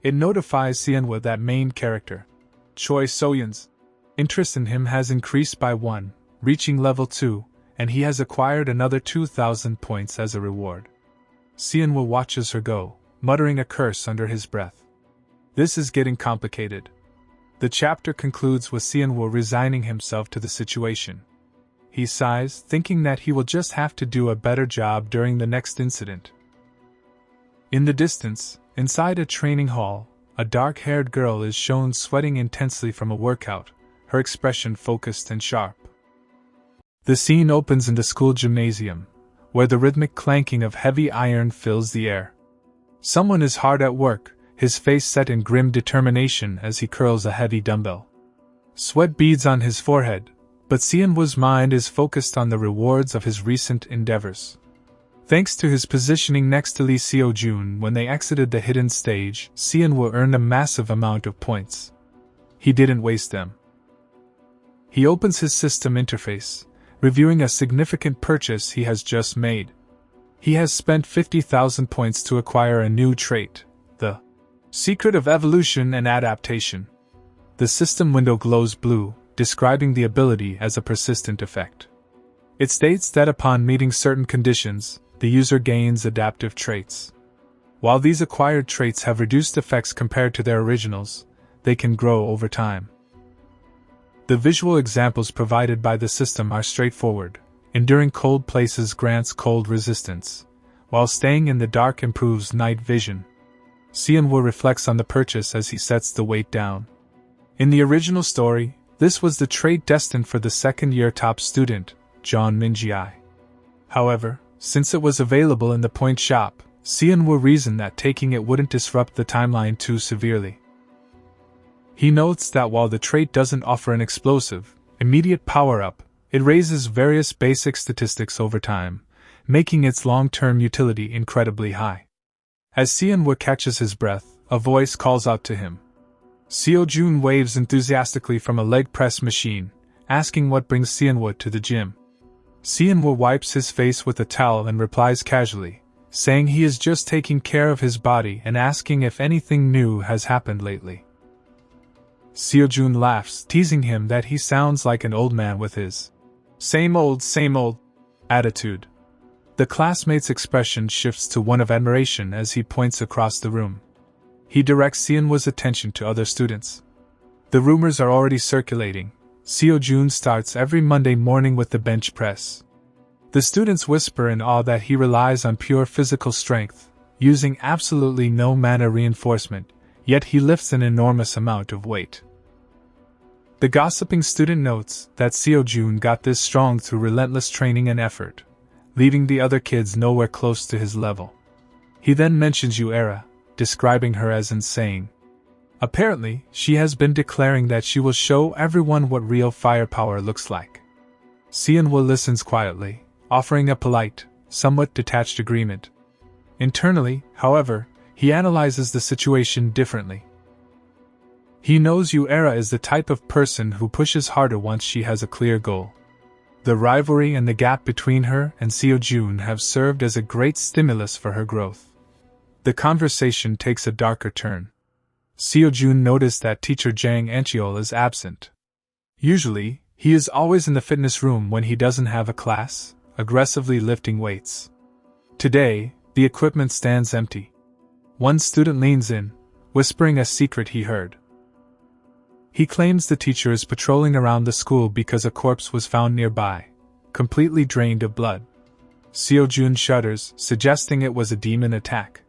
It notifies Seonwoo that main character, Choi Seohyun's interest in him has increased by 1, reaching level 2, and he has acquired another 2,000 points as a reward. Seonwoo watches her go, muttering a curse under his breath. This is getting complicated. The chapter concludes with Seonwoo resigning himself to the situation. he sighs, thinking that he will just have to do a better job during the next incident. In the distance, inside a training hall, a dark-haired girl is shown sweating intensely from a workout, her expression focused and sharp. The scene opens in the school gymnasium, where the rhythmic clanking of heavy iron fills the air. Someone is hard at work, his face set in grim determination as he curls a heavy dumbbell. Sweat beads on his forehead, but Seonwoo's mind is focused on the rewards of his recent endeavors. Thanks to his positioning next to Lee Seo-jun when they exited the hidden stage, Seonwoo earned a massive amount of points. He didn't waste them. He opens his system interface, reviewing a significant purchase he has just made. He has spent 50,000 points to acquire a new trait, the Secret of Evolution and Adaptation. The system window glows blue, describing the ability as a persistent effect. It states that upon meeting certain conditions, the user gains adaptive traits. While these acquired traits have reduced effects compared to their originals, they can grow over time. The visual examples provided by the system are straightforward. Enduring cold places grants cold resistance, while staying in the dark improves night vision. Seonwoo reflects on the purchase as he sets the weight down. In the original story, this was the trait destined for the second-year top student, Jeon Min-ji. However, since it was available in the point shop, Seonwoo reasoned that taking it wouldn't disrupt the timeline too severely. He notes that while the trait doesn't offer an explosive, immediate power-up, it raises various basic statistics over time, making its long-term utility incredibly high. As Seonwoo catches his breath, a voice calls out to him. Seo-jun waves enthusiastically from a leg press machine, asking what brings Seonwoo to the gym. Seonwoo wipes his face with a towel and replies casually, saying he is just taking care of his body and asking if anything new has happened lately. Seo-jun laughs, teasing him that he sounds like an old man with his same old attitude. The classmate's expression shifts to one of admiration as he points across the room. He directs Seonwoo's attention to other students. The rumors are already circulating. Seo-jun starts every Monday morning with the bench press. The students whisper in awe that he relies on pure physical strength, using absolutely no mana reinforcement, yet he lifts an enormous amount of weight. The gossiping student notes that Seo-jun got this strong through relentless training and effort, leaving the other kids nowhere close to his level. He then mentions Yuera, describing her as insane. Apparently, she has been declaring that she will show everyone what real firepower looks like. Seonwoo listens quietly, offering a polite, somewhat detached agreement. Internally, however, he analyzes the situation differently. He knows Yuera is the type of person who pushes harder once she has a clear goal. The rivalry and the gap between her and Seo-jun have served as a great stimulus for her growth. The conversation takes a darker turn. Seo-jun noticed that teacher Jang Ancheol is absent. Usually, he is always in the fitness room when he doesn't have a class, aggressively lifting weights. Today, the equipment stands empty. One student leans in, whispering a secret he heard. He claims the teacher is patrolling around the school because a corpse was found nearby, completely drained of blood. Seo-jun shudders, suggesting it was a demon attack.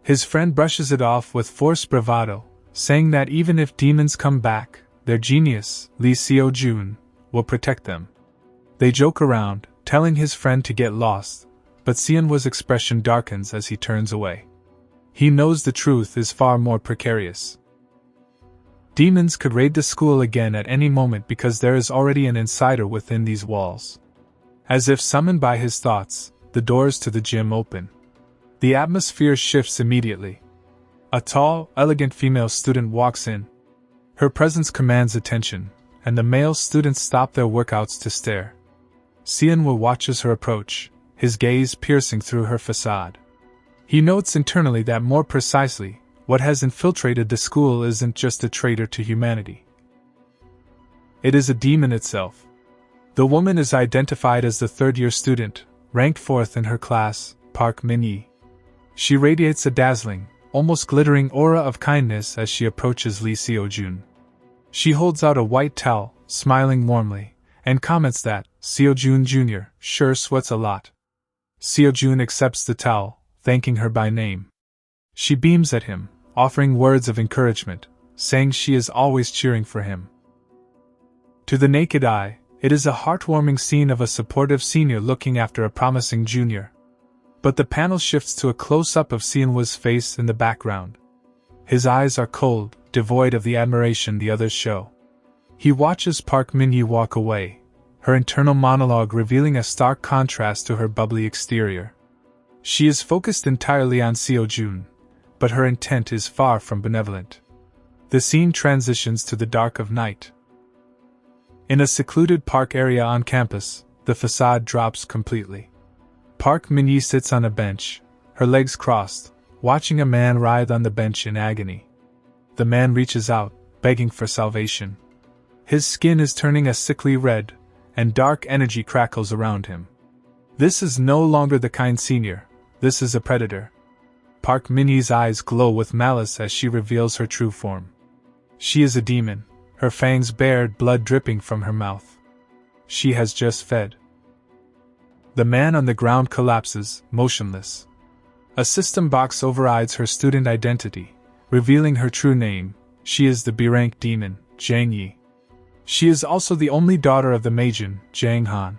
His friend brushes it off with forced bravado, saying that even if demons come back, their genius, Lee Seo-jun, will protect them. They joke around, telling his friend to get lost, but Seonwoo's expression darkens as he turns away. He knows the truth is far more precarious. Demons could raid the school again at any moment because there is already an insider within these walls. As if summoned by his thoughts, the doors to the gym open. The atmosphere shifts immediately. A tall, elegant female student walks in. Her presence commands attention, and the male students stop their workouts to stare. Seonwoo watches her approach, his gaze piercing through her facade. He notes internally that more precisely, what has infiltrated the school isn't just a traitor to humanity. It is a demon itself. The woman is identified as the third-year student, ranked fourth in her class, Park Min-yi. She radiates a dazzling, almost glittering aura of kindness as she approaches Lee Seo-jun. She holds out a white towel, smiling warmly, and comments that Seo-jun Jr. sure sweats a lot. Seo-jun accepts the towel, thanking her by name. She beams at him, offering words of encouragement, saying she is always cheering for him. To the naked eye, it is a heartwarming scene of a supportive senior looking after a promising junior. But the panel shifts to a close-up of Seonwa's face in the background. His eyes are cold, devoid of the admiration the others show. He watches Park Min-hee walk away, her internal monologue revealing a stark contrast to her bubbly exterior. She is focused entirely on Seo-jun, but her intent is far from benevolent. The scene transitions to the dark of night. In a secluded park area on campus, the facade drops completely. Park Min-hee sits on a bench, her legs crossed, watching a man writhe on the bench in agony. The man reaches out, begging for salvation. His skin is turning a sickly red, and dark energy crackles around him. This is no longer the kind senior, this is a predator. Park Min-hee's eyes glow with malice as she reveals her true form. She is a demon, her fangs bared, blood dripping from her mouth. She has just fed. The man on the ground collapses, motionless. A system box overrides her student identity, revealing her true name. She is the B-rank demon, Jang Yi. She is also the only daughter of the Majin, Jang Han.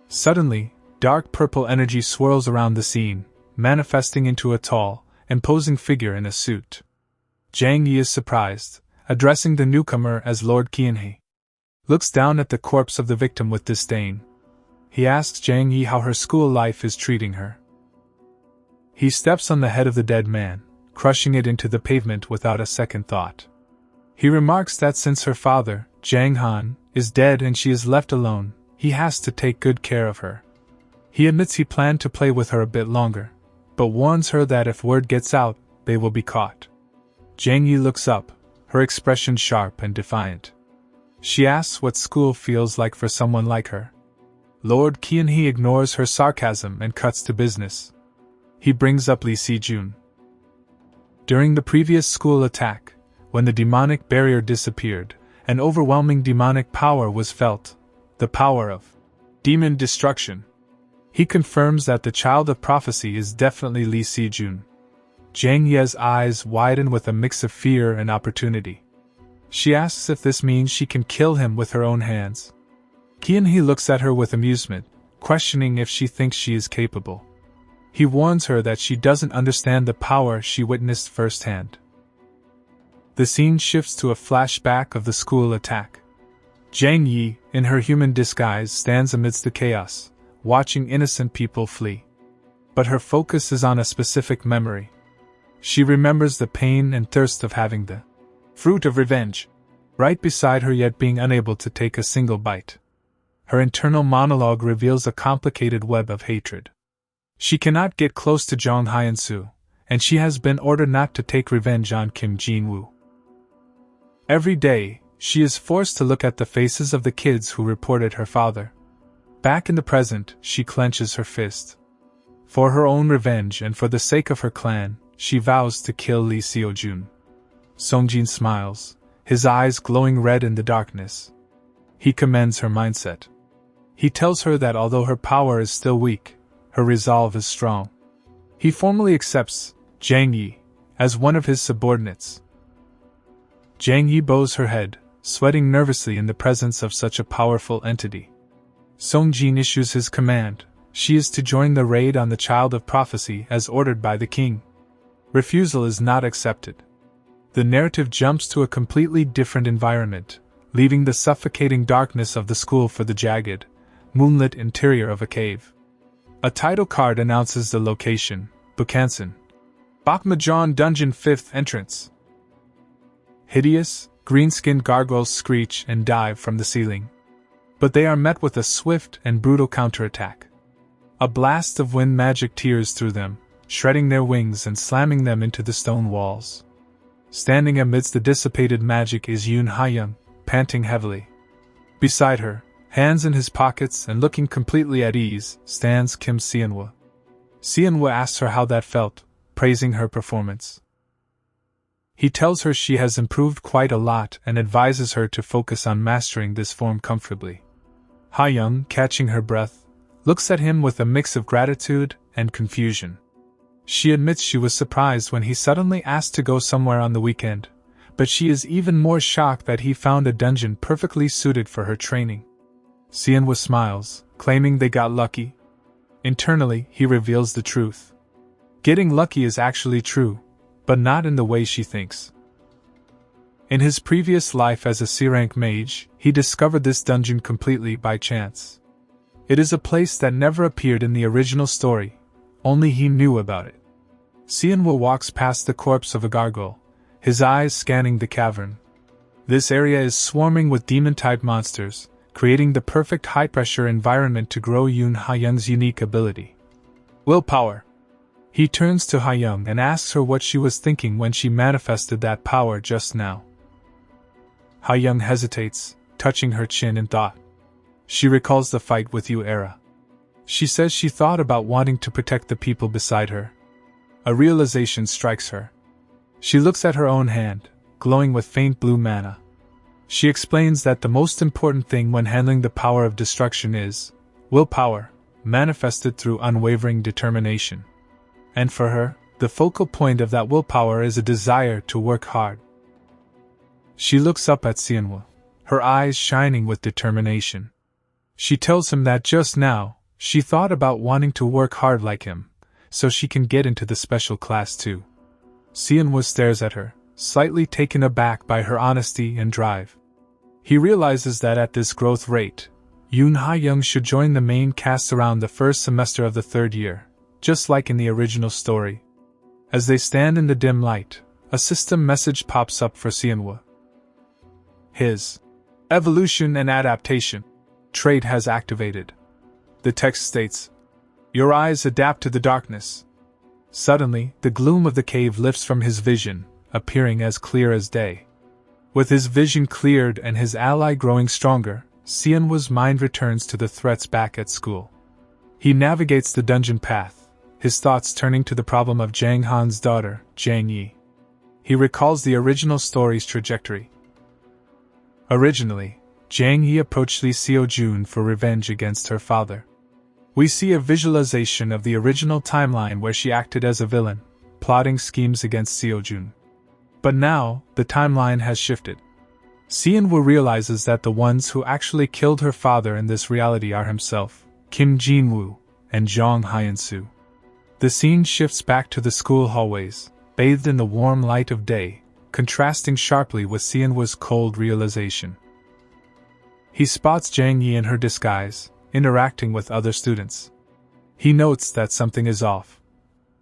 Suddenly, dark purple energy swirls around the scene, manifesting into a tall, imposing figure in a suit. Jang Yi is surprised, addressing the newcomer as Lord Kian-hee. Looks down at the corpse of the victim with disdain. He asks Jang Yi how her school life is treating her. He steps on the head of the dead man, crushing it into the pavement without a second thought. He remarks that since her father, Jang Han, is dead and she is left alone, he has to take good care of her. He admits he planned to play with her a bit longer, but warns her that if word gets out, they will be caught. Jang Yi looks up, her expression sharp and defiant. She asks what school feels like for someone like her. Lord Kian-hee ignores her sarcasm and cuts to business. He brings up Lee Si-jun. During the previous school attack, when the demonic barrier disappeared, an overwhelming demonic power was felt, the power of demon destruction. He confirms that the child of prophecy is definitely Lee Si-jun. Jang Ye's eyes widen with a mix of fear and opportunity. She asks if this means she can kill him with her own hands. Kian-hee looks at her with amusement, questioning if she thinks she is capable. He warns her that she doesn't understand the power she witnessed firsthand. The scene shifts to a flashback of the school attack. Jang Yi, in her human disguise, stands amidst the chaos, watching innocent people flee. But her focus is on a specific memory. She remembers the pain and thirst of having the fruit of revenge right beside her, yet being unable to take a single bite. Her internal monologue reveals a complicated web of hatred. She cannot get close to Jong Hyun-soo, and she has been ordered not to take revenge on Kim Jin-woo. Every day, she is forced to look at the faces of the kids who reported her father. Back in the present, she clenches her fist. For her own revenge and for the sake of her clan, she vows to kill Lee Seo-jun. Songjin smiles, his eyes glowing red in the darkness. He commends her mindset. He tells her that although her power is still weak, her resolve is strong. He formally accepts Jang Yi as one of his subordinates. Jang Yi bows her head, sweating nervously in the presence of such a powerful entity. Songjin issues his command. She is to join the raid on the child of prophecy as ordered by the king. Refusal is not accepted. The narrative jumps to a completely different environment, leaving the suffocating darkness of the school for the jagged, moonlit interior of a cave. A title card announces the location, Bukhansan. Bakmajan Dungeon 5th entrance. Hideous, green-skinned gargoyles screech and dive from the ceiling. But they are met with a swift and brutal counterattack. A blast of wind magic tears through them, shredding their wings and slamming them into the stone walls. Standing amidst the dissipated magic is Yoon Ha-young, panting heavily. Beside her, hands in his pockets and looking completely at ease, stands Kim Seonwa. Seonwa asks her how that felt, praising her performance. He tells her she has improved quite a lot and advises her to focus on mastering this form comfortably. Ha-young, catching her breath, looks at him with a mix of gratitude and confusion. She admits she was surprised when he suddenly asked to go somewhere on the weekend, but she is even more shocked that he found a dungeon perfectly suited for her training. Seonwoo smiles, claiming they got lucky. Internally, he reveals the truth. Getting lucky is actually true, but not in the way she thinks. In his previous life as a C-rank mage, he discovered this dungeon completely by chance. It is a place that never appeared in the original story, only he knew about it. Seonwoo walks past the corpse of a gargoyle, his eyes scanning the cavern. This area is swarming with demon-type monsters, creating the perfect high-pressure environment to grow Yoon Ha-young's unique ability. Willpower. He turns to Ha-young and asks her what she was thinking when she manifested that power just now. Ha-young hesitates, touching her chin in thought. She recalls the fight with Yu-era. She says she thought about wanting to protect the people beside her. A realization strikes her. She looks at her own hand, glowing with faint blue mana. She explains that the most important thing when handling the power of destruction is willpower, manifested through unwavering determination. And for her, the focal point of that willpower is a desire to work hard. She looks up at Seonwoo, her eyes shining with determination. She tells him that just now, she thought about wanting to work hard like him, so she can get into the special class too. Seonwoo stares at her, slightly taken aback by her honesty and drive. He realizes that at this growth rate, Yoon Ha-young should join the main cast around the first semester of the third year, just like in the original story. As they stand in the dim light, a system message pops up for Seonwoo. His evolution and adaptation trait has activated. The text states, "Your eyes adapt to the darkness." Suddenly, the gloom of the cave lifts from his vision, appearing as clear as day. With his vision cleared and his ally growing stronger, Seonwoo's mind returns to the threats back at school. He navigates the dungeon path, his thoughts turning to the problem of Jang Han's daughter, Jang Yi. He recalls the original story's trajectory. Originally, Jang Yi approached Lee Seo-jun for revenge against her father. We see a visualization of the original timeline where she acted as a villain, plotting schemes against Seo-jun. But now, the timeline has shifted. Seonwoo realizes that the ones who actually killed her father in this reality are himself, Kim Jin-woo, and Jong Hyun-soo. The scene shifts back to the school hallways, bathed in the warm light of day, contrasting sharply with Seonwoo's cold realization. He spots Jang Yi in her disguise, interacting with other students. He notes that something is off.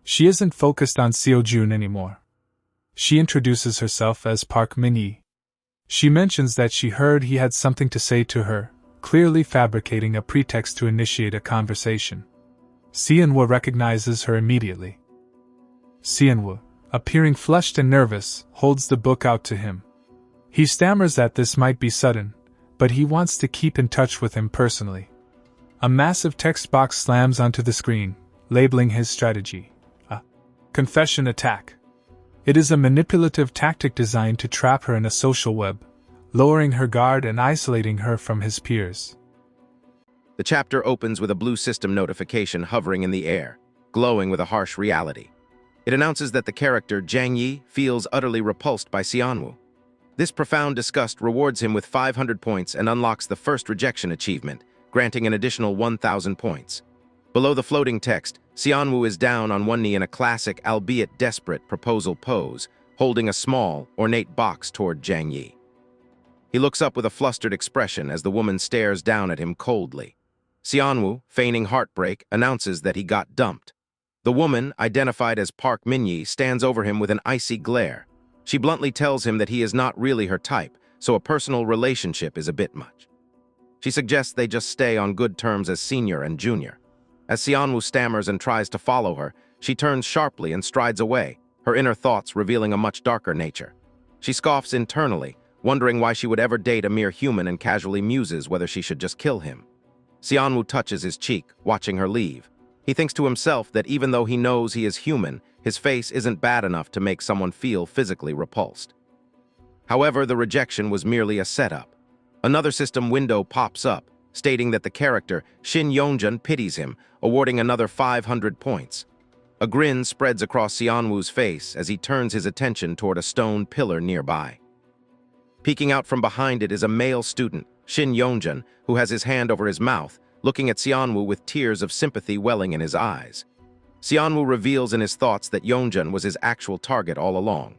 She isn't focused on Seo-jun anymore. She introduces herself as Park Min-yi. She mentions that she heard he had something to say to her, clearly fabricating a pretext to initiate a conversation. Seonwoo recognizes her immediately. Seonwoo, appearing flushed and nervous, holds the book out to him. He stammers that this might be sudden, but he wants to keep in touch with him personally. A massive text box slams onto the screen, labeling his strategy, a confession attack. It is a manipulative tactic designed to trap her in a social web, lowering her guard and isolating her from his peers. The chapter opens with a blue system notification hovering in the air, glowing with a harsh reality. It announces that the character Jang Yi feels utterly repulsed by Seonwoo. This profound disgust rewards him with 500 points and unlocks the first rejection achievement, granting an additional 1,000 points. Below the floating text, Seonwoo is down on one knee in a classic, albeit desperate, proposal pose, holding a small, ornate box toward Jang Yi. He looks up with a flustered expression as the woman stares down at him coldly. Seonwoo, feigning heartbreak, announces that he got dumped. The woman, identified as Park Min-yi, stands over him with an icy glare. She bluntly tells him that he is not really her type, so a personal relationship is a bit much. She suggests they just stay on good terms as senior and junior. As Seonwoo stammers and tries to follow her, she turns sharply and strides away, her inner thoughts revealing a much darker nature. She scoffs internally, wondering why she would ever date a mere human, and casually muses whether she should just kill him. Seonwoo touches his cheek, watching her leave. He thinks to himself that even though he knows he is human, his face isn't bad enough to make someone feel physically repulsed. However, the rejection was merely a setup. Another system window pops up, stating that the character, Shin Yeonjun, pities him, awarding another 500 points. A grin spreads across Seonwoo's face as he turns his attention toward a stone pillar nearby. Peeking out from behind it is a male student, Shin Yeonjun, who has his hand over his mouth, looking at Seonwoo with tears of sympathy welling in his eyes. Seonwoo reveals in his thoughts that Yeonjun was his actual target all along.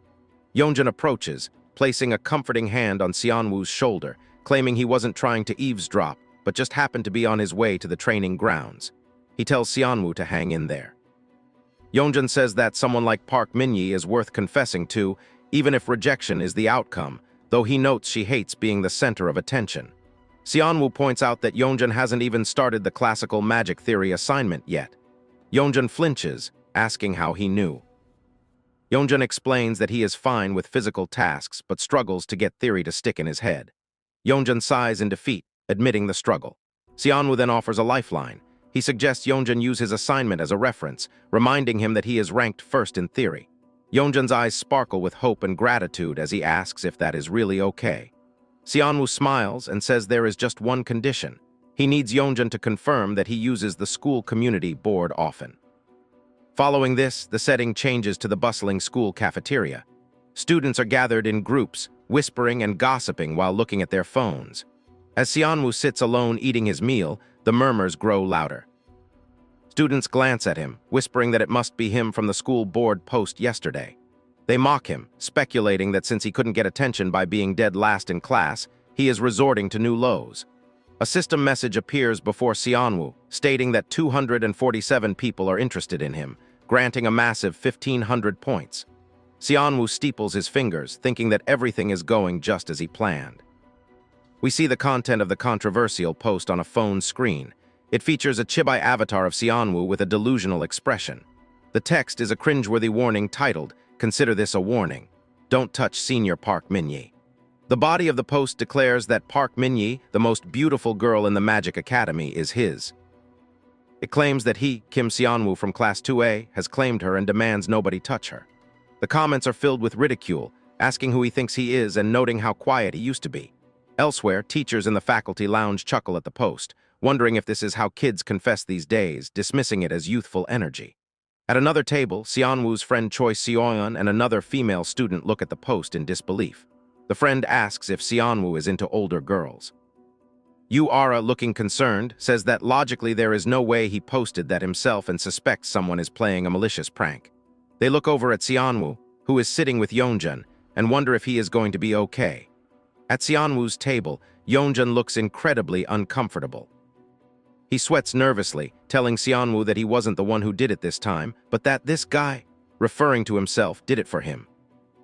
Yeonjun approaches, placing a comforting hand on Seonwoo's shoulder, claiming he wasn't trying to eavesdrop, but just happened to be on his way to the training grounds. He tells Seonwoo to hang in there. Yeonjun says that someone like Park Min-yi is worth confessing to, even if rejection is the outcome, though he notes she hates being the center of attention. Seonwoo points out that Yeonjun hasn't even started the classical magic theory assignment yet. Yeonjun flinches, asking how he knew. Yeonjun explains that he is fine with physical tasks but struggles to get theory to stick in his head. Yeonjun sighs in defeat, admitting the struggle. Seonwoo then offers a lifeline. He suggests Yeonjun use his assignment as a reference, reminding him that he is ranked first in theory. Yeonjun's eyes sparkle with hope and gratitude as he asks if that is really okay. Seonwoo smiles and says there is just one condition. He needs Yeonjun to confirm that he uses the school community board often. Following this, the setting changes to the bustling school cafeteria. Students are gathered in groups, whispering and gossiping while looking at their phones. As Seonwoo sits alone eating his meal, the murmurs grow louder. Students glance at him, whispering that it must be him from the school board post yesterday. They mock him, speculating that since he couldn't get attention by being dead last in class, he is resorting to new lows. A system message appears before Seonwoo, stating that 247 people are interested in him, granting a massive 1,500 points. Seonwoo steeples his fingers, thinking that everything is going just as he planned. We see the content of the controversial post on a phone screen. It features a chibi avatar of Seonwoo with a delusional expression. The text is a cringeworthy warning titled, "Consider this a warning. Don't touch Senior Park Min-yi." The body of the post declares that Park Min-yi, the most beautiful girl in the Magic Academy, is his. It claims that he, Kim Seonwoo from Class 2A, has claimed her and demands nobody touch her. The comments are filled with ridicule, asking who he thinks he is and noting how quiet he used to be. Elsewhere, teachers in the faculty lounge chuckle at the post, wondering if this is how kids confess these days, dismissing it as youthful energy. At another table, Seonwoo's friend Choi Seoyeon and another female student look at the post in disbelief. The friend asks if Seonwoo is into older girls. Ara, looking concerned, says that logically there is no way he posted that himself and suspects someone is playing a malicious prank. They look over at Seonwoo, who is sitting with Yeonjun, and wonder if he is going to be okay. At Seonwoo's table, Yeonjun looks incredibly uncomfortable. He sweats nervously, telling Seonwoo that he wasn't the one who did it this time, but that this guy, referring to himself, did it for him.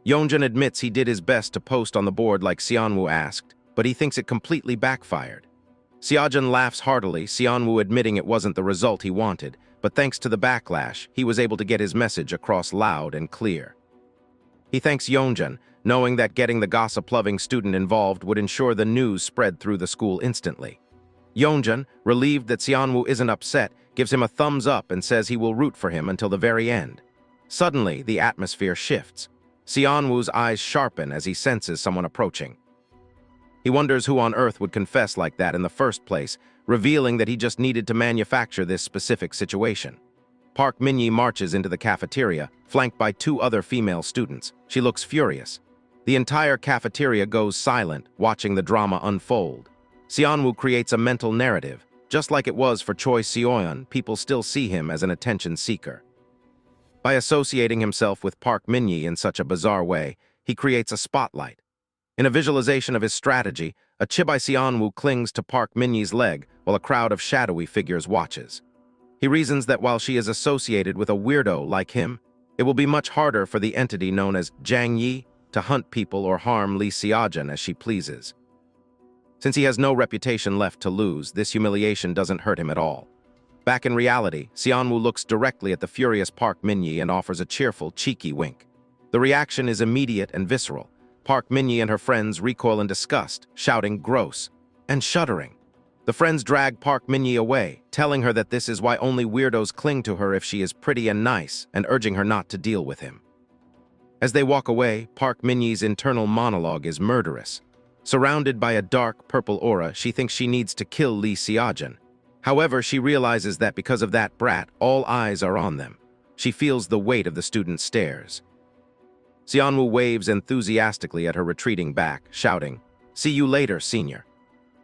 Yeonjun admits he did his best to post on the board like Seonwoo asked, but he thinks it completely backfired. Seojun laughs heartily, Seonwoo admitting it wasn't the result he wanted, but thanks to the backlash, he was able to get his message across loud and clear. He thanks Yeonjun, knowing that getting the gossip-loving student involved would ensure the news spread through the school instantly. Yeonjun, relieved that Seonwoo isn't upset, gives him a thumbs up and says he will root for him until the very end. Suddenly, the atmosphere shifts. Seonwoo's eyes sharpen as he senses someone approaching. He wonders who on earth would confess like that in the first place, revealing that he just needed to manufacture this specific situation. Park Min-yi marches into the cafeteria, flanked by two other female students. She looks furious. The entire cafeteria goes silent, watching the drama unfold. Seonwoo creates a mental narrative. Just like it was for Choi Seoyeon, people still see him as an attention seeker. By associating himself with Park Min-yi in such a bizarre way, he creates a spotlight. In a visualization of his strategy, a chibi Seonwoo clings to Park Min-yi's leg while a crowd of shadowy figures watches. He reasons that while she is associated with a weirdo like him, it will be much harder for the entity known as Jang Yi to hunt people or harm Lee Seojun as she pleases. Since he has no reputation left to lose, this humiliation doesn't hurt him at all. Back in reality, Seonwoo looks directly at the furious Park Min-yi and offers a cheerful, cheeky wink. The reaction is immediate and visceral. Park Min-yi and her friends recoil in disgust, shouting gross, and shuddering. The friends drag Park Min-yi away, telling her that this is why only weirdos cling to her if she is pretty and nice, and urging her not to deal with him. As they walk away, Park Min-yi's internal monologue is murderous. Surrounded by a dark purple aura, she thinks she needs to kill Lee Seojin. However, she realizes that because of that brat, all eyes are on them. She feels the weight of the student's stares. Seonwoo waves enthusiastically at her retreating back, shouting, "See you later, senior."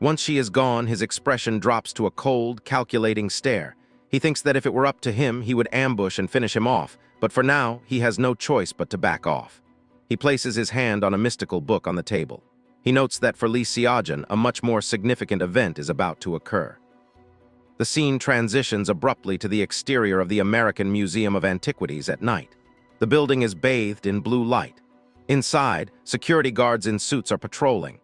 Once she is gone, his expression drops to a cold, calculating stare. He thinks that if it were up to him, he would ambush and finish him off, but for now, he has no choice but to back off. He places his hand on a mystical book on the table. He notes that for Lee Seojin, a much more significant event is about to occur. The scene transitions abruptly to the exterior of the American Museum of Antiquities at night. The building is bathed in blue light. Inside, security guards in suits are patrolling.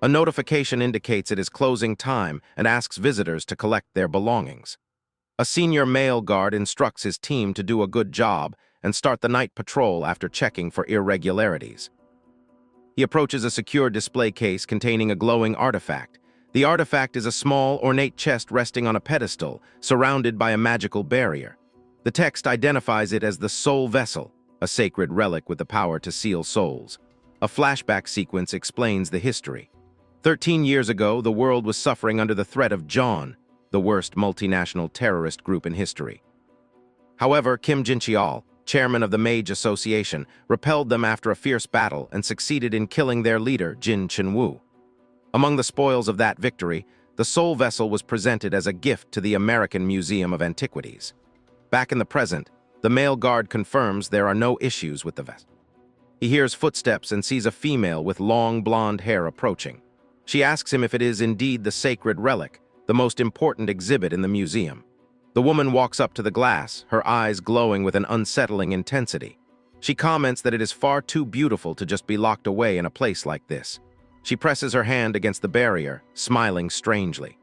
A notification indicates it is closing time and asks visitors to collect their belongings. A senior male guard instructs his team to do a good job and start the night patrol after checking for irregularities. He approaches a secure display case containing a glowing artifact. The artifact is a small, ornate chest resting on a pedestal, surrounded by a magical barrier. The text identifies it as the Soul Vessel, a sacred relic with the power to seal souls. A flashback sequence explains the history. 13 years ago, the world was suffering under the threat of John, the worst multinational terrorist group in history. However, Kim Jin-cheol, chairman of the Mage Association, repelled them after a fierce battle and succeeded in killing their leader, Jin Chun-woo. Among the spoils of that victory, the Soul Vessel was presented as a gift to the American Museum of Antiquities. Back in the present, the male guard confirms there are no issues with the vessel. He hears footsteps and sees a female with long blonde hair approaching. She asks him if it is indeed the sacred relic, the most important exhibit in the museum. The woman walks up to the glass, her eyes glowing with an unsettling intensity. She comments that it is far too beautiful to just be locked away in a place like this. She presses her hand against the barrier, smiling strangely.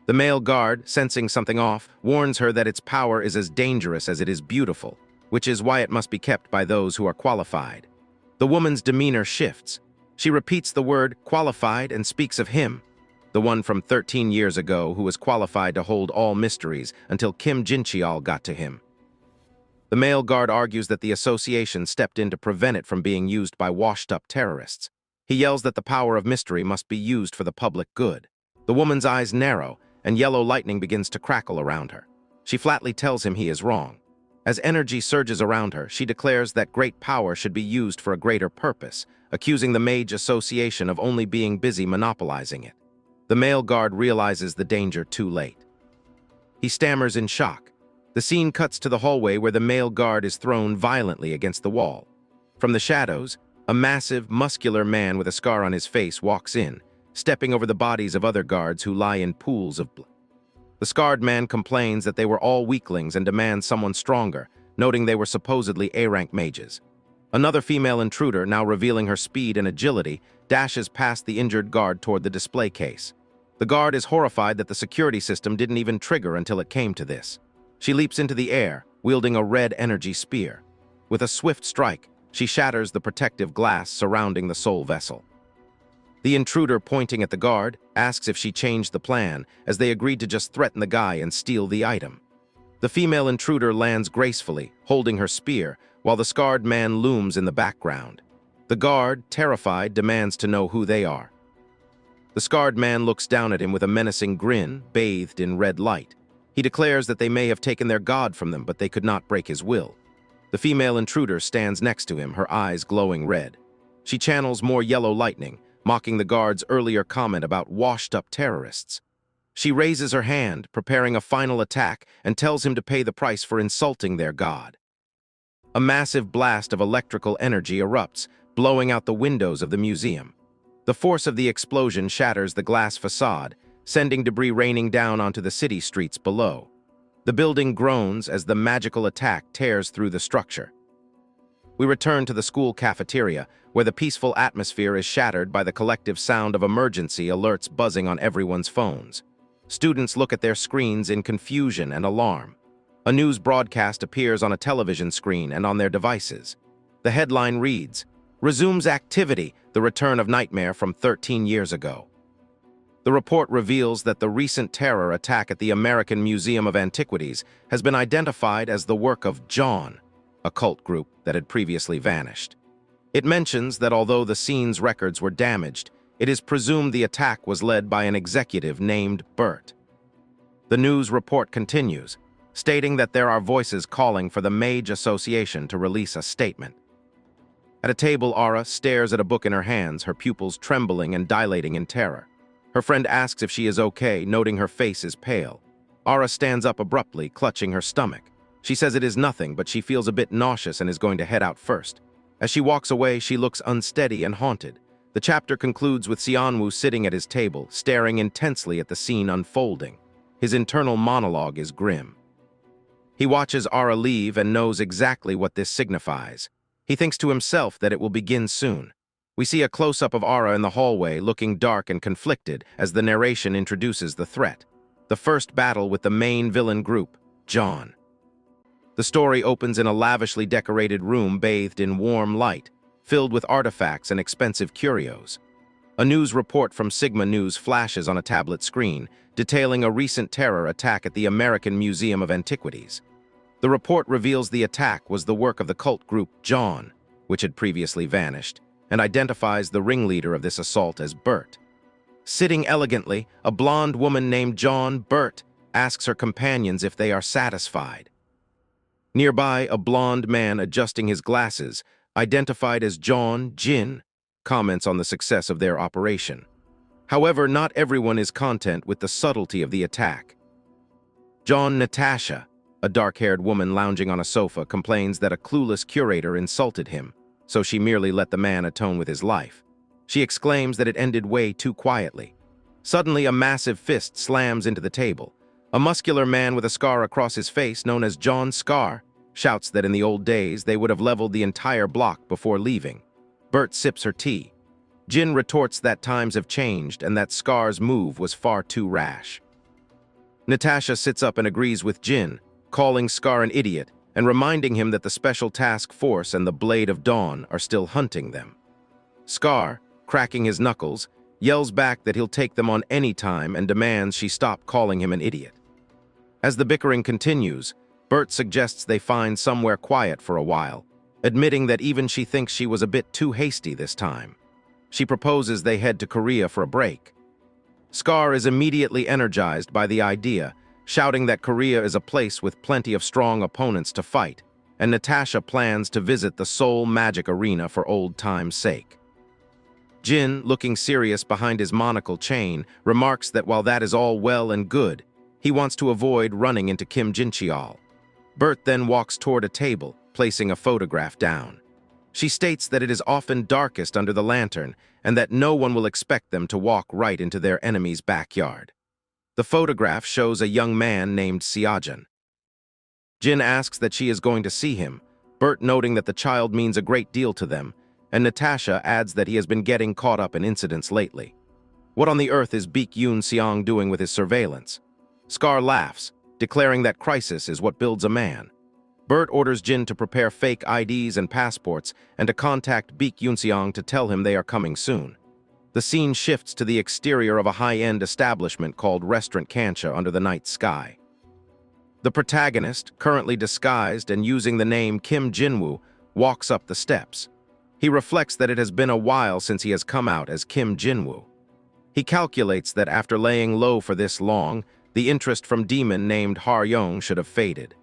The male guard, sensing something off, warns her that its power is as dangerous as it is beautiful, which is why it must be kept by those who are qualified. The woman's demeanor shifts. She repeats the word qualified and speaks of him, the one from 13 years ago who was qualified to hold all mysteries until Kim Jin-cheol got to him. The male guard argues that the association stepped in to prevent it from being used by washed-up terrorists. He yells that the power of mystery must be used for the public good. The woman's eyes narrow, and yellow lightning begins to crackle around her. She flatly tells him he is wrong. As energy surges around her, she declares that great power should be used for a greater purpose, accusing the Mage Association of only being busy monopolizing it. The male guard realizes the danger too late. He stammers in shock. The scene cuts to the hallway where the male guard is thrown violently against the wall. From the shadows, a massive, muscular man with a scar on his face walks in, stepping over the bodies of other guards who lie in pools of blood. The scarred man complains that they were all weaklings and demands someone stronger, noting they were supposedly A-rank mages. Another female intruder, now revealing her speed and agility, dashes past the injured guard toward the display case. The guard is horrified that the security system didn't even trigger until it came to this. She leaps into the air, wielding a red energy spear. With a swift strike, she shatters the protective glass surrounding the Soul Vessel. The intruder, pointing at the guard, asks if she changed the plan, as they agreed to just threaten the guy and steal the item. The female intruder lands gracefully, holding her spear, while the scarred man looms in the background. The guard, terrified, demands to know who they are. The scarred man looks down at him with a menacing grin, bathed in red light. He declares that they may have taken their god from them, but they could not break his will. The female intruder stands next to him, her eyes glowing red. She channels more yellow lightning, mocking the guard's earlier comment about washed-up terrorists. She raises her hand, preparing a final attack, and tells him to pay the price for insulting their god. A massive blast of electrical energy erupts, blowing out the windows of the museum. The force of the explosion shatters the glass facade, sending debris raining down onto the city streets below. The building groans as the magical attack tears through the structure. We return to the school cafeteria, where the peaceful atmosphere is shattered by the collective sound of emergency alerts buzzing on everyone's phones. Students look at their screens in confusion and alarm. A news broadcast appears on a television screen and on their devices. The headline reads, "Resumes activity, the return of nightmare from 13 years ago." The report reveals that the recent terror attack at the American Museum of Antiquities has been identified as the work of John, a cult group that had previously vanished. It mentions that although the scene's records were damaged, It is presumed the attack was led by an executive named Bert. The news report continues, stating that there are voices calling for the Mage Association to release a statement. At a table, Aura stares at a book in her hands, her pupils trembling and dilating in terror. Her friend asks if she is okay, noting her face is pale. Aura stands up abruptly, clutching her stomach. She says it is nothing, but she feels a bit nauseous and is going to head out first. As she walks away, she looks unsteady and haunted. The chapter concludes with Sianwoo sitting at his table, staring intensely at the scene unfolding. His internal monologue is grim. He watches Aura leave and knows exactly what this signifies. He thinks to himself that it will begin soon. We see a close-up of Aura in the hallway, looking dark and conflicted as the narration introduces the threat. The first battle with the main villain group, John. The story opens in a lavishly decorated room bathed in warm light, filled with artifacts and expensive curios. A news report from Sigma News flashes on a tablet screen, detailing a recent terror attack at the American Museum of Antiquities. The report reveals the attack was the work of the cult group John, which had previously vanished, and identifies the ringleader of this assault as Bert. Sitting elegantly, a blonde woman named John Bert asks her companions if they are satisfied. Nearby, a blonde man adjusting his glasses, identified as John Jin, comments on the success of their operation. However, not everyone is content with the subtlety of the attack. John Natasha, a dark-haired woman lounging on a sofa, complains that a clueless curator insulted him, so she merely let the man atone with his life. She exclaims that it ended way too quietly. Suddenly, a massive fist slams into the table. A muscular man with a scar across his face, known as John Scar, shouts that in the old days they would have leveled the entire block before leaving. Bert sips her tea. Jin retorts that times have changed and that Scar's move was far too rash. Natasha sits up and agrees with Jin, calling Scar an idiot and reminding him that the Special Task Force and the Blade of Dawn are still hunting them. Scar, cracking his knuckles, yells back that he'll take them on any time and demands she stop calling him an idiot. As the bickering continues, Bert suggests they find somewhere quiet for a while, admitting that even she thinks she was a bit too hasty this time. She proposes they head to Korea for a break. Scar is immediately energized by the idea, shouting that Korea is a place with plenty of strong opponents to fight, and Natasha plans to visit the Seoul Magic Arena for old time's sake. Jin, looking serious behind his monocle chain, remarks that while that is all well and good, he wants to avoid running into Kim Jincheol. Bert then walks toward a table, placing a photograph down. She states that it is often darkest under the lantern and that no one will expect them to walk right into their enemy's backyard. The photograph shows a young man named Seojun. Jin asks that she is going to see him, Bert noting that the child means a great deal to them, and Natasha adds that he has been getting caught up in incidents lately. What on the earth is Baek Yoon Seong doing with his surveillance? Scar laughs, declaring that crisis is what builds a man. Bert orders Jin to prepare fake IDs and passports and to contact Baek Yoon Seong to tell him they are coming soon. The scene shifts to the exterior of a high-end establishment called Restaurant Kancha under the night sky. The protagonist, currently disguised and using the name Kim Jinwoo, walks up the steps. He reflects that it has been a while since he has come out as Kim Jinwoo. He calculates that after laying low for this long, the interest from demon named Har Yong should have faded.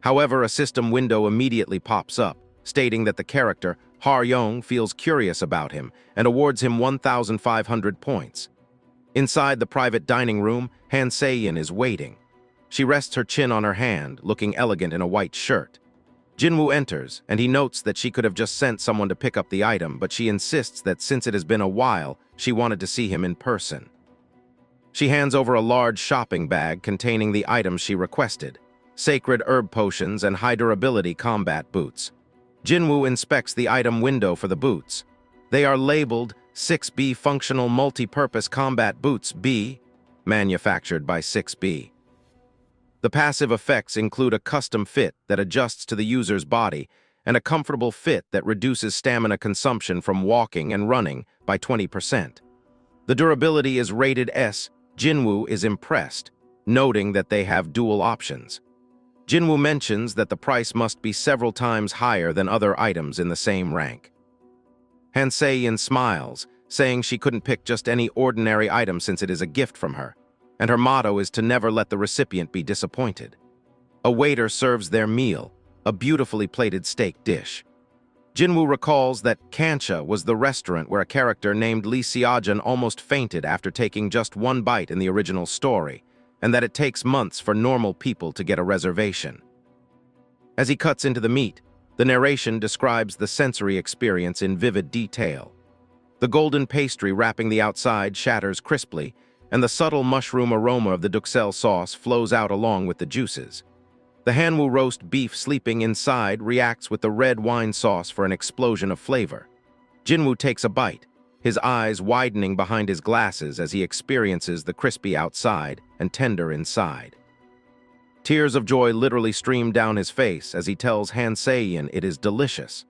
However, a system window immediately pops up, stating that the character, Har Yong, feels curious about him and awards him 1,500 points. Inside the private dining room, Han Se-in is waiting. She rests her chin on her hand, looking elegant in a white shirt. Jinwoo enters, and he notes that she could have just sent someone to pick up the item, but she insists that since it has been a while, she wanted to see him in person. She hands over a large shopping bag containing the items she requested: sacred herb potions and high-durability combat boots. Jinwoo inspects the item window for the boots. They are labeled 6B Functional Multi-Purpose Combat Boots B, manufactured by 6B. The passive effects include a custom fit that adjusts to the user's body and a comfortable fit that reduces stamina consumption from walking and running by 20%. The durability is rated S. Jinwoo is impressed, noting that they have dual options. Jinwoo mentions that the price must be several times higher than other items in the same rank. Han Se-in smiles, saying she couldn't pick just any ordinary item since it is a gift from her, and her motto is to never let the recipient be disappointed. A waiter serves their meal, a beautifully plated steak dish. Jinwoo recalls that Kancha was the restaurant where a character named Lee Seojun almost fainted after taking just one bite in the original story, and that it takes months for normal people to get a reservation. As he cuts into the meat, the narration describes the sensory experience in vivid detail. The golden pastry wrapping the outside shatters crisply, and the subtle mushroom aroma of the duxelle sauce flows out along with the juices. The Hanwoo roast beef sleeping inside reacts with the red wine sauce for an explosion of flavor. Jinwoo takes a bite, his eyes widening behind his glasses as he experiences the crispy outside and tender inside. Tears of joy literally stream down his face as he tells Han Se-in it is delicious.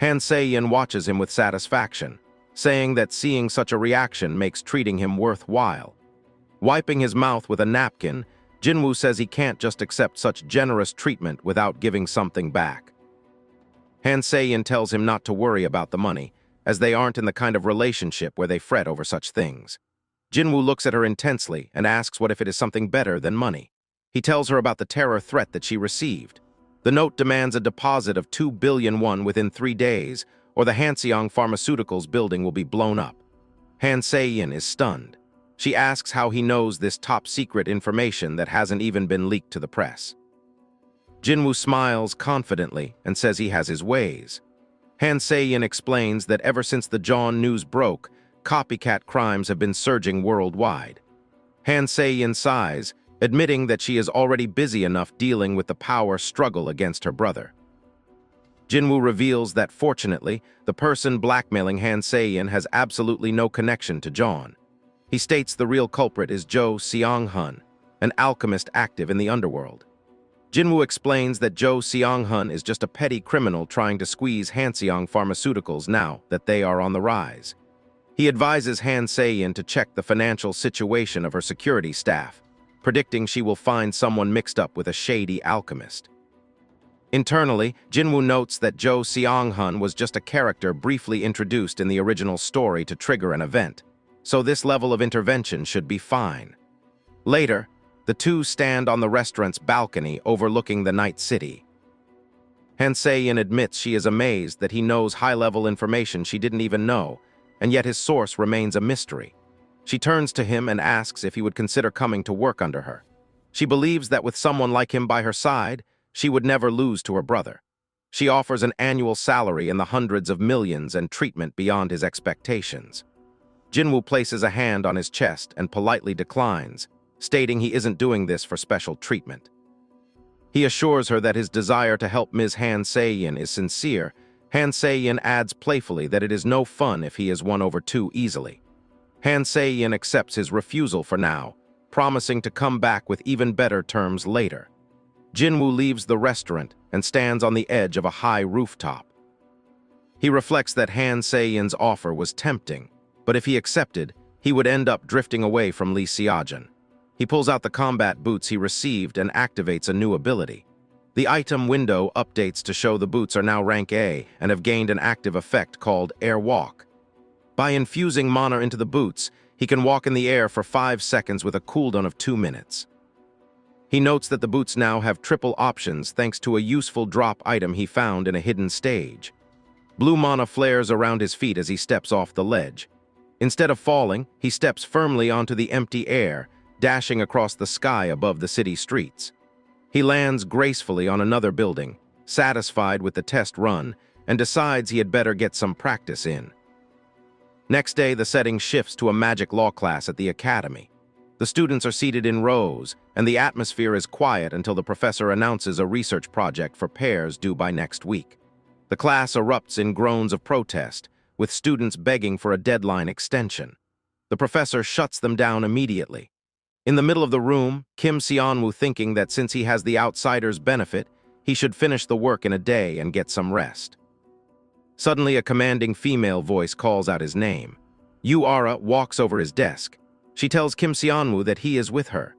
Han Se-in watches him with satisfaction, saying that seeing such a reaction makes treating him worthwhile. Wiping his mouth with a napkin, Jinwoo says he can't just accept such generous treatment without giving something back. Han Se-in tells him not to worry about the money, as they aren't in the kind of relationship where they fret over such things. Jinwoo looks at her intensely and asks what if it is something better than money. He tells her about the terror threat that she received. The note demands a deposit of 2 billion won within 3 days, or the Hanseong Pharmaceuticals building will be blown up. Han Se-in is stunned. She asks how he knows this top-secret information that hasn't even been leaked to the press. Jinwoo smiles confidently and says he has his ways. Han Se-in explains that ever since the Jawn news broke, copycat crimes have been surging worldwide. Han Se-in sighs, admitting that she is already busy enough dealing with the power struggle against her brother. Jinwoo reveals that, fortunately, the person blackmailing Han Se-in has absolutely no connection to Jawn. He states the real culprit is Jo Seong-hun, an alchemist active in the underworld. Jinwoo explains that Jo Seong-hun is just a petty criminal trying to squeeze Hanseong Pharmaceuticals now that they are on the rise. He advises Han Se-in to check the financial situation of her security staff, predicting she will find someone mixed up with a shady alchemist. Internally, Jinwoo notes that Jo Seong-hun was just a character briefly introduced in the original story to trigger an event, so this level of intervention should be fine. Later, the two stand on the restaurant's balcony overlooking the night city. Han Se-in admits she is amazed that he knows high-level information she didn't even know, and yet his source remains a mystery. She turns to him and asks if he would consider coming to work under her. She believes that with someone like him by her side, she would never lose to her brother. She offers an annual salary in the hundreds of millions and treatment beyond his expectations. Jinwoo places a hand on his chest and politely declines, stating he isn't doing this for special treatment. He assures her that his desire to help Ms. Han Se-in is sincere. Han Se-in adds playfully that it is no fun if he is won over too easily. Han Se-in accepts his refusal for now, promising to come back with even better terms later. Jinwoo leaves the restaurant and stands on the edge of a high rooftop. He reflects that Han Se-in's offer was tempting, but if he accepted, he would end up drifting away from Lee Seojun. He pulls out the combat boots he received and activates a new ability. The item window updates to show the boots are now rank A and have gained an active effect called Air Walk. By infusing mana into the boots, he can walk in the air for 5 seconds with a cooldown of 2 minutes. He notes that the boots now have triple options thanks to a useful drop item he found in a hidden stage. Blue mana flares around his feet as he steps off the ledge. Instead of falling, he steps firmly onto the empty air, dashing across the sky above the city streets. He lands gracefully on another building, satisfied with the test run, and decides he had better get some practice in. Next day, the setting shifts to a magic law class at the academy. The students are seated in rows, and the atmosphere is quiet until the professor announces a research project for pairs due by next week. The class erupts in groans of protest, with students begging for a deadline extension. The professor shuts them down immediately. In the middle of the room, Kim Seonwoo thinking that since he has the outsider's benefit, he should finish the work in a day and get some rest. Suddenly, a commanding female voice calls out his name. Yu-ara walks over his desk. She tells Kim Seonwoo that he is with her.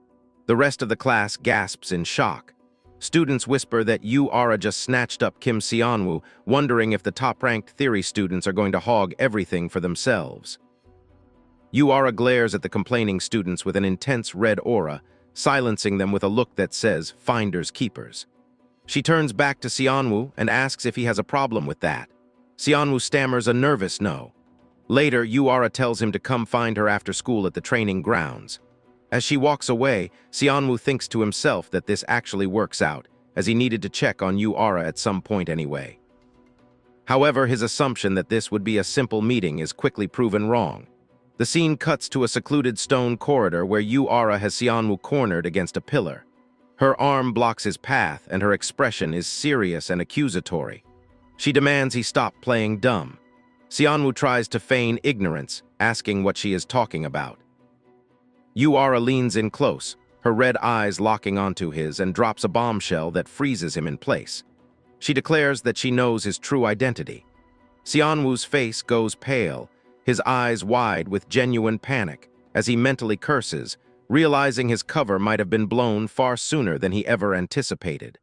The rest of the class gasps in shock. Students whisper that Yu-ara just snatched up Kim Seonwoo, wondering if the top-ranked theory students are going to hog everything for themselves. Yuara glares at the complaining students with an intense red aura, silencing them with a look that says, "Finders keepers." She turns back to Xianwu and asks if he has a problem with that. Xianwu stammers a nervous no. Later, Yuara tells him to come find her after school at the training grounds. As she walks away, Xianwu thinks to himself that this actually works out, as he needed to check on Yuara at some point anyway. However, his assumption that this would be a simple meeting is quickly proven wrong. The scene cuts to a secluded stone corridor where Yuara has Xianwu cornered against a pillar. Her arm blocks his path, and her expression is serious and accusatory. She demands he stop playing dumb. Xianwu tries to feign ignorance, asking what she is talking about. Yuara leans in close, her red eyes locking onto his, and drops a bombshell that freezes him in place. She declares that she knows his true identity. Xianwu's face goes pale, his eyes wide with genuine panic, as he mentally curses, realizing his cover might have been blown far sooner than he ever anticipated.